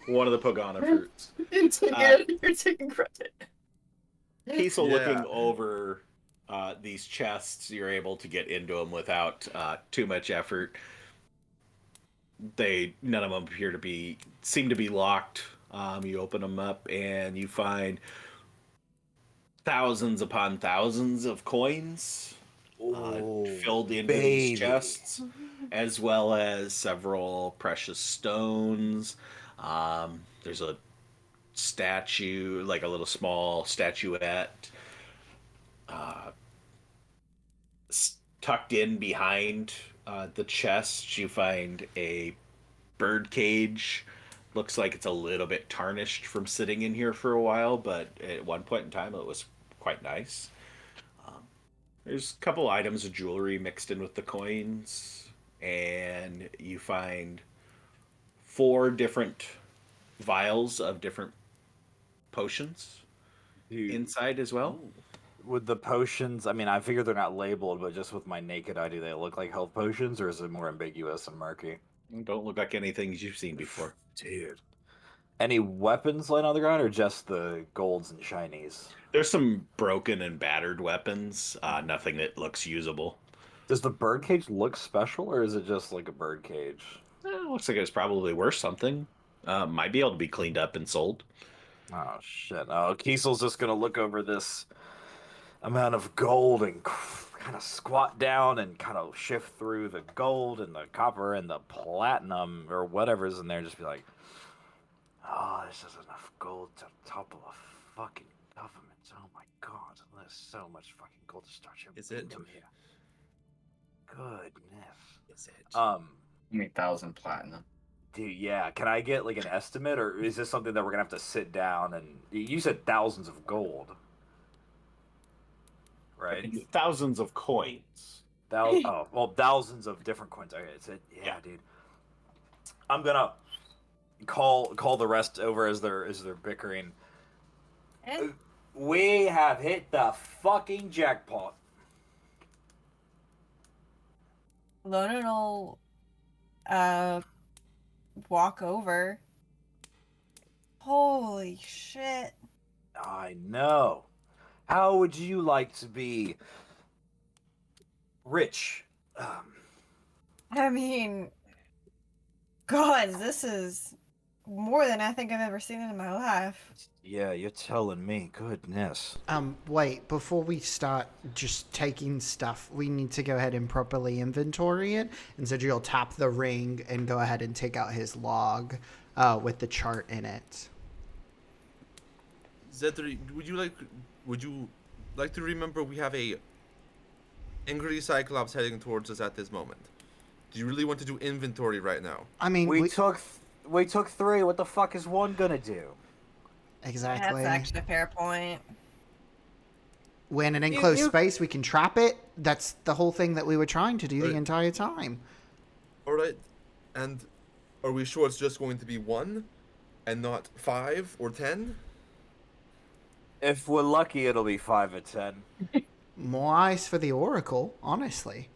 [SPEAKER 1] one of the Pogana fruits.
[SPEAKER 5] You're taking credit.
[SPEAKER 1] Kiesel
[SPEAKER 6] Yeah.
[SPEAKER 1] looking over these chests, you're able to get into them without too much effort. None of them seem to be locked. You open them up and you find thousands upon thousands of coins filled into these chests, as well as several precious stones. There's a statue, like a little small statuette, tucked in behind the chest. You find a bird cage. Looks like it's a little bit tarnished from sitting in here for a while, but at one point in time it was quite nice. There's a couple items of jewelry mixed in with the coins, and you find 4 different vials of different potions inside as well.
[SPEAKER 2] With the potions, I mean, I figure they're not labeled, but just with my naked eye, do they look like health potions, or is it more ambiguous and murky?
[SPEAKER 1] Don't look like anything you've seen before.
[SPEAKER 2] Dude. Any weapons laying on the ground, or just the golds and shinies?
[SPEAKER 1] There's some broken and battered weapons, nothing that looks usable.
[SPEAKER 2] Does the birdcage look special, or is it just like a birdcage?
[SPEAKER 1] Looks like it's probably worth something. Might be able to be cleaned up and sold.
[SPEAKER 2] Oh, shit. Oh, Kiesel's just going to look over this amount of gold and kind of squat down and kind of shift through the gold and the copper and the platinum or whatever's in there. Just be like, oh, this is enough gold to topple a fucking government. Oh my god, there's so much fucking gold to start your
[SPEAKER 6] Is it?
[SPEAKER 2] kingdom here. Goodness.
[SPEAKER 6] Is it?
[SPEAKER 5] 1,000 platinum.
[SPEAKER 2] Dude, yeah. Can I get like an estimate, or is this something that we're gonna have to sit down and? You said thousands of gold, right?
[SPEAKER 1] Thousands of coins.
[SPEAKER 2] Thousands of different coins. Okay, yeah, dude. I'm gonna call the rest over as they're bickering. We have hit the fucking jackpot.
[SPEAKER 3] Lonan will walk over. Holy shit.
[SPEAKER 2] I know. How would you like to be rich?
[SPEAKER 3] I mean, God, this is more than I think I've ever seen in my life.
[SPEAKER 2] Yeah, you're telling me. Goodness.
[SPEAKER 7] Wait, before we start just taking stuff, we need to go ahead and properly inventory it. And so you'll tap the ring and go ahead and take out his log with the chart in it.
[SPEAKER 6] Xedre, would you like to remember we have a angry Cyclops heading towards us at this moment? Do you really want to do inventory right now?
[SPEAKER 7] I mean,
[SPEAKER 2] we took 3. What the fuck is 1 gonna do?
[SPEAKER 7] Exactly.
[SPEAKER 3] That's actually a fair point.
[SPEAKER 7] We're in an enclosed space. We can trap it. That's the whole thing that we were trying to do the entire time.
[SPEAKER 6] All right. And are we sure it's just going to be 1 and not 5 or 10?
[SPEAKER 2] If we're lucky, it'll be 5 or 10.
[SPEAKER 7] More eyes for the Oracle, honestly.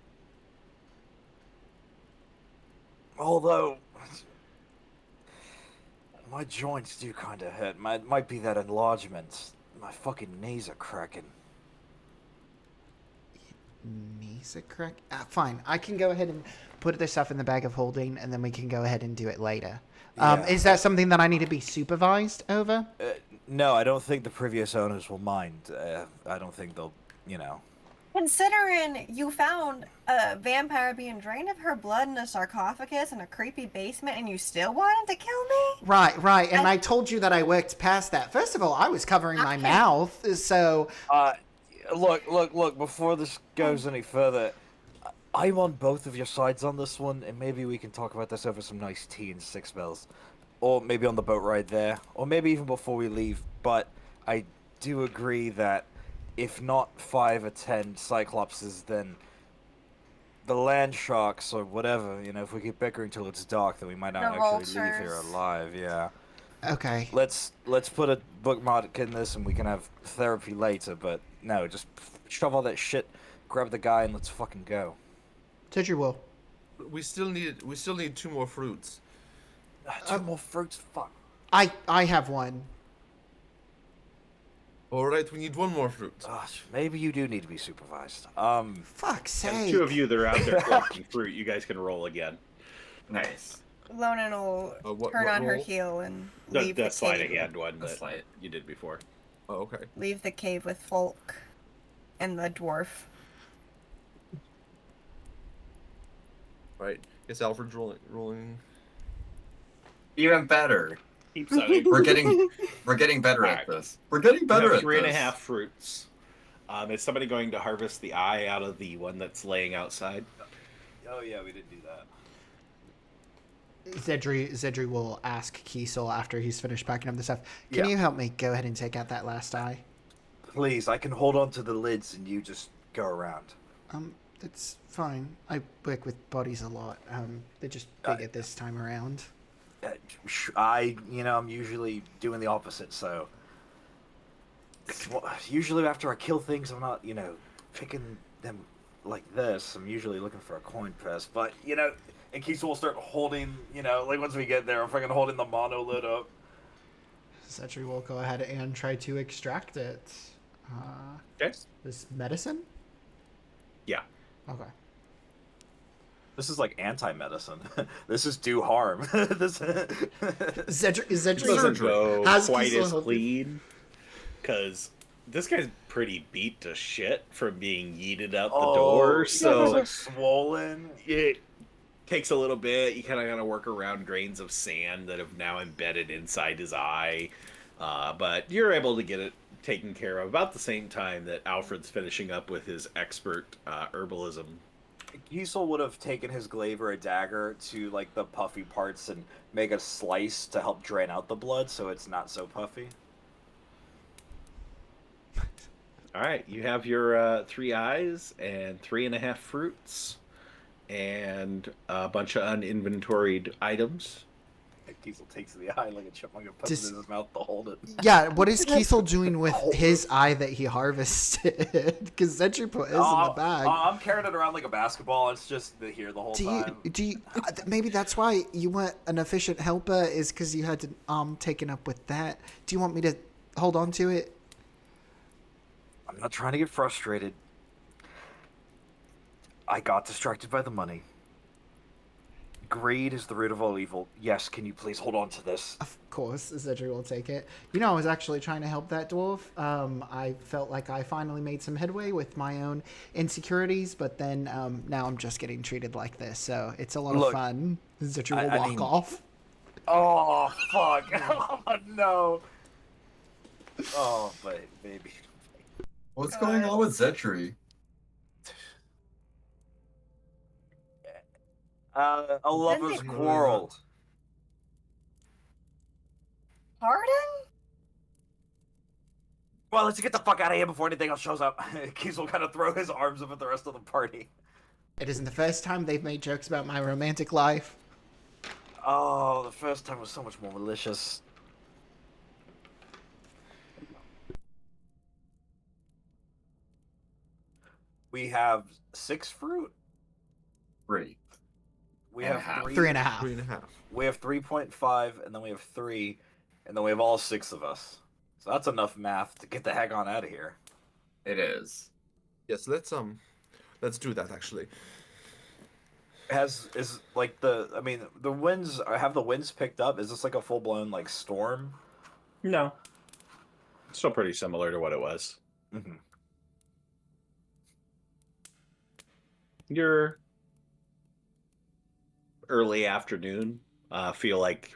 [SPEAKER 2] Although, my joints do kind of hurt. Might be that enlargement. My fucking knees are cracking.
[SPEAKER 7] Knees are correct. Fine, I can go ahead and put this stuff in the bag of holding, and then we can go ahead and do it later.
[SPEAKER 2] Yeah.
[SPEAKER 7] Is that something that I need to be supervised over?
[SPEAKER 2] No, I don't think the previous owners will mind. I don't think they'll, you know.
[SPEAKER 3] Considering you found a vampire being drained of her blood in a sarcophagus in a creepy basement and you still wanted to kill me?
[SPEAKER 7] Right. And I told you that I worked past that. First of all, I was covering my mouth, so...
[SPEAKER 2] Look, before this goes any further, I'm on both of your sides on this one, and maybe we can talk about this over some nice tea and 6 bells. Or maybe on the boat ride there, or maybe even before we leave, but I do agree that if not 5 or 10 Cyclopses, then the land sharks or whatever, you know, if we keep bickering till it's dark, then we might not actually leave here alive, yeah.
[SPEAKER 7] Okay.
[SPEAKER 2] Let's put a bookmark in this and we can have therapy later, but no, just shove all that shit, grab the guy, and let's fucking go.
[SPEAKER 7] Xedre will.
[SPEAKER 6] We still need 2 more fruits.
[SPEAKER 2] 2 more fruits? Fuck.
[SPEAKER 7] I have one.
[SPEAKER 6] Alright, we need 1 more fruit.
[SPEAKER 2] Maybe you do need to be supervised.
[SPEAKER 7] Fuck's
[SPEAKER 1] And
[SPEAKER 7] sake.
[SPEAKER 1] 2 of you that are out there collecting fruit, you guys can roll again.
[SPEAKER 5] Nice.
[SPEAKER 3] Lonan will turn on her heel and leave the
[SPEAKER 1] sleight of
[SPEAKER 3] cave.
[SPEAKER 1] hand one that you did before.
[SPEAKER 6] Oh, okay.
[SPEAKER 3] Leave the cave with Folk and the dwarf.
[SPEAKER 6] Right. Guess Alfred's rolling.
[SPEAKER 5] Even better.
[SPEAKER 1] Keep sucking.
[SPEAKER 5] We're getting better at this. We're getting better at
[SPEAKER 1] 3.5 fruits. Is somebody going to harvest the eye out of the one that's laying outside?
[SPEAKER 2] Oh yeah, we didn't do that.
[SPEAKER 7] Xedre will ask Kiesel after he's finished packing up the stuff. Can you help me go ahead and take out that last eye?
[SPEAKER 2] Please, I can hold on to the lids and you just go around.
[SPEAKER 7] That's fine. I work with bodies a lot. They're just big at this time around.
[SPEAKER 2] I'm usually doing the opposite, so... Usually after I kill things, I'm not, picking them like this. I'm usually looking for a coin press, but, and Kiesel will start holding, once we get there, I'm fucking holding the monolith up.
[SPEAKER 7] Xedre will go ahead and try to extract it.
[SPEAKER 1] Okay.
[SPEAKER 7] This medicine?
[SPEAKER 1] Yeah.
[SPEAKER 7] Okay.
[SPEAKER 2] This is like anti-medicine. This is do harm.
[SPEAKER 7] Xedre
[SPEAKER 1] doesn't go quite
[SPEAKER 7] Kiesel
[SPEAKER 1] as
[SPEAKER 7] help
[SPEAKER 1] clean, because this guy's pretty beat to shit from being yeeted out the door, so
[SPEAKER 2] he's like swollen.
[SPEAKER 1] It takes a little bit. You kind of got to work around grains of sand that have now embedded inside his eye, but you're able to get it taken care of about the same time that Alfred's finishing up with his expert herbalism.
[SPEAKER 2] Kiesel would have taken his glaive or a dagger to like the puffy parts and make a slice to help drain out the blood so it's not so puffy.
[SPEAKER 1] All right, you have your 3 eyes and 3.5 fruits and a bunch of uninventoried items.
[SPEAKER 2] Kiesel takes the eye like a chipmunk and puts it in his mouth to hold it.
[SPEAKER 7] Yeah, what is Kiesel doing with his eye that he harvested? Because Xedre put his in the bag.
[SPEAKER 2] I'm carrying it around like a basketball. It's just here the whole time.
[SPEAKER 7] Do you? Maybe that's why you weren't an efficient helper, is because you had to taken up with that. Do you want me to hold on to it?
[SPEAKER 2] I'm not trying to get frustrated. I got distracted by the money. Greed is the root of all evil. Yes, can you please hold on to this?
[SPEAKER 7] Of course, Xedre will take it. I was actually trying to help that dwarf. I felt like I finally made some headway with my own insecurities, but then now I'm just getting treated like this, so it's a lot of fun. Xedre will walk off.
[SPEAKER 2] Oh, fuck. Oh, no. Oh, baby.
[SPEAKER 5] What's going on with Xedre?
[SPEAKER 2] A lover's quarrel.
[SPEAKER 3] Pardon?
[SPEAKER 2] Well, let's get the fuck out of here before anything else shows up. Keys will kind of throw his arms up at the rest of the party.
[SPEAKER 7] It isn't the first time they've made jokes about my romantic life.
[SPEAKER 2] Oh, the first time was so much more malicious. We have 6 fruit.
[SPEAKER 5] 3.
[SPEAKER 2] We
[SPEAKER 5] And
[SPEAKER 2] have
[SPEAKER 5] a half.
[SPEAKER 2] 3.
[SPEAKER 7] 3.5.
[SPEAKER 6] 3.5.
[SPEAKER 2] We have 3.5, and then we have 3, and then we have all 6 of us. So that's enough math to get the heck on out of here.
[SPEAKER 5] It is.
[SPEAKER 6] Yes, let's do that actually.
[SPEAKER 2] Is like the winds, have the winds picked up? Is this like a full blown like storm?
[SPEAKER 1] No. Still pretty similar to what it was.
[SPEAKER 2] Mm-hmm.
[SPEAKER 1] Your early afternoon. Feel like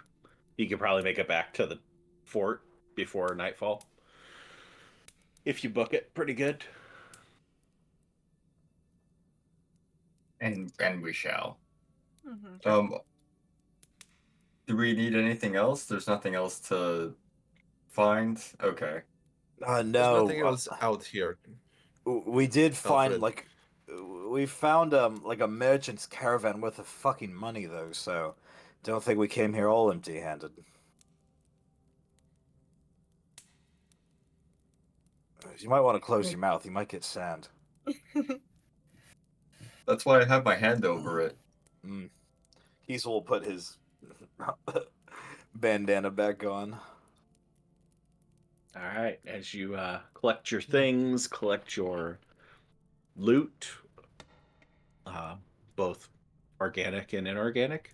[SPEAKER 1] you could probably make it back to the fort before nightfall. If you book it pretty good.
[SPEAKER 5] And we shall.
[SPEAKER 3] Mm-hmm.
[SPEAKER 5] Do we need anything else? There's nothing else to find? Okay.
[SPEAKER 6] There's
[SPEAKER 2] No.
[SPEAKER 6] nothing else out here.
[SPEAKER 2] We did find
[SPEAKER 6] Alfred.
[SPEAKER 2] we found like a merchant's caravan worth of fucking money though, so don't think we came here all empty-handed. You might want to close your mouth. You might get sand.
[SPEAKER 5] That's why I have my hand over it.
[SPEAKER 2] He's will put his bandana back on.
[SPEAKER 1] All right. As you collect your things, collect your loot, both organic and inorganic,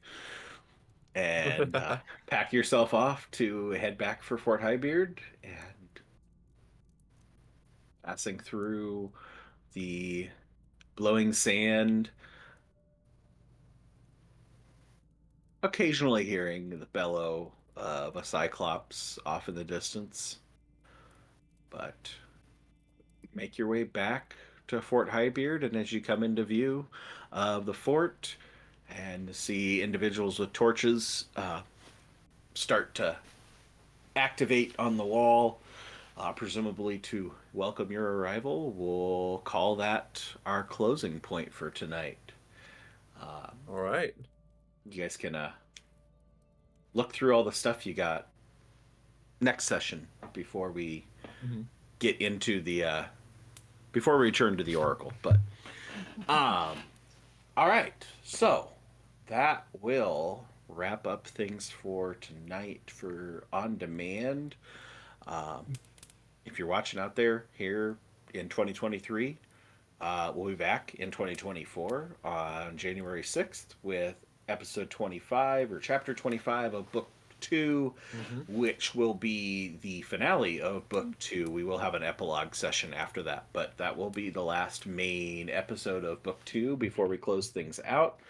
[SPEAKER 1] and pack yourself off to head back for Fort Highbeard, and passing through the blowing sand, occasionally hearing the bellow of a Cyclops off in the distance. But make your way back to Fort Highbeard, and as you come into view of the fort and see individuals with torches start to activate on the wall, presumably to welcome your arrival, we'll call that our closing point for tonight.
[SPEAKER 6] All right.
[SPEAKER 1] You guys can look through all the stuff you got next session before we get into the before we return to the Oracle. But all right, so that will wrap up things for tonight for On Demand. If you're watching out there here in 2023, we'll be back in 2024 on January 6th with episode 25 or chapter 25 of book 2, which will be the finale of book 2. We will have an epilogue session after that, but that will be the last main episode of book 2 before we close things out.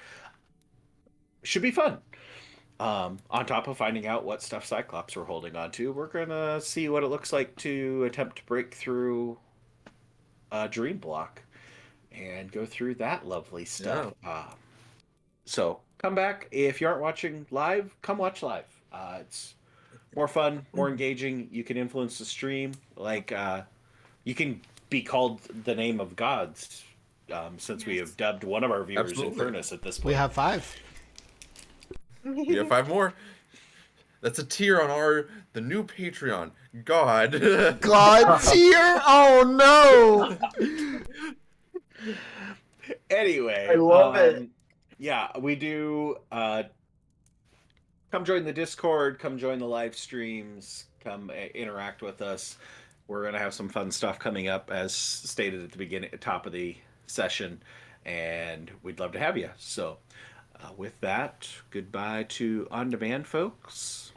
[SPEAKER 1] Should be fun. On top of finding out what stuff Cyclops we're holding on to, we're gonna see what it looks like to attempt to break through a dream block and go through that lovely stuff. So come back. If you aren't watching live, come watch live. It's more fun, more engaging. You can influence the stream. Like, you can be called the name of gods, since we have dubbed one of our viewers Infernus at this point.
[SPEAKER 7] We have 5.
[SPEAKER 6] We have 5 more. That's a tier on the new Patreon. God.
[SPEAKER 7] God tier? Oh no!
[SPEAKER 1] Anyway,
[SPEAKER 5] I love it.
[SPEAKER 1] Yeah, we do. Come join the Discord. Come join the live streams. Come interact with us. We're gonna have some fun stuff coming up, as stated at the top of the session, and we'd love to have you. So, with that, goodbye to On Demand, folks.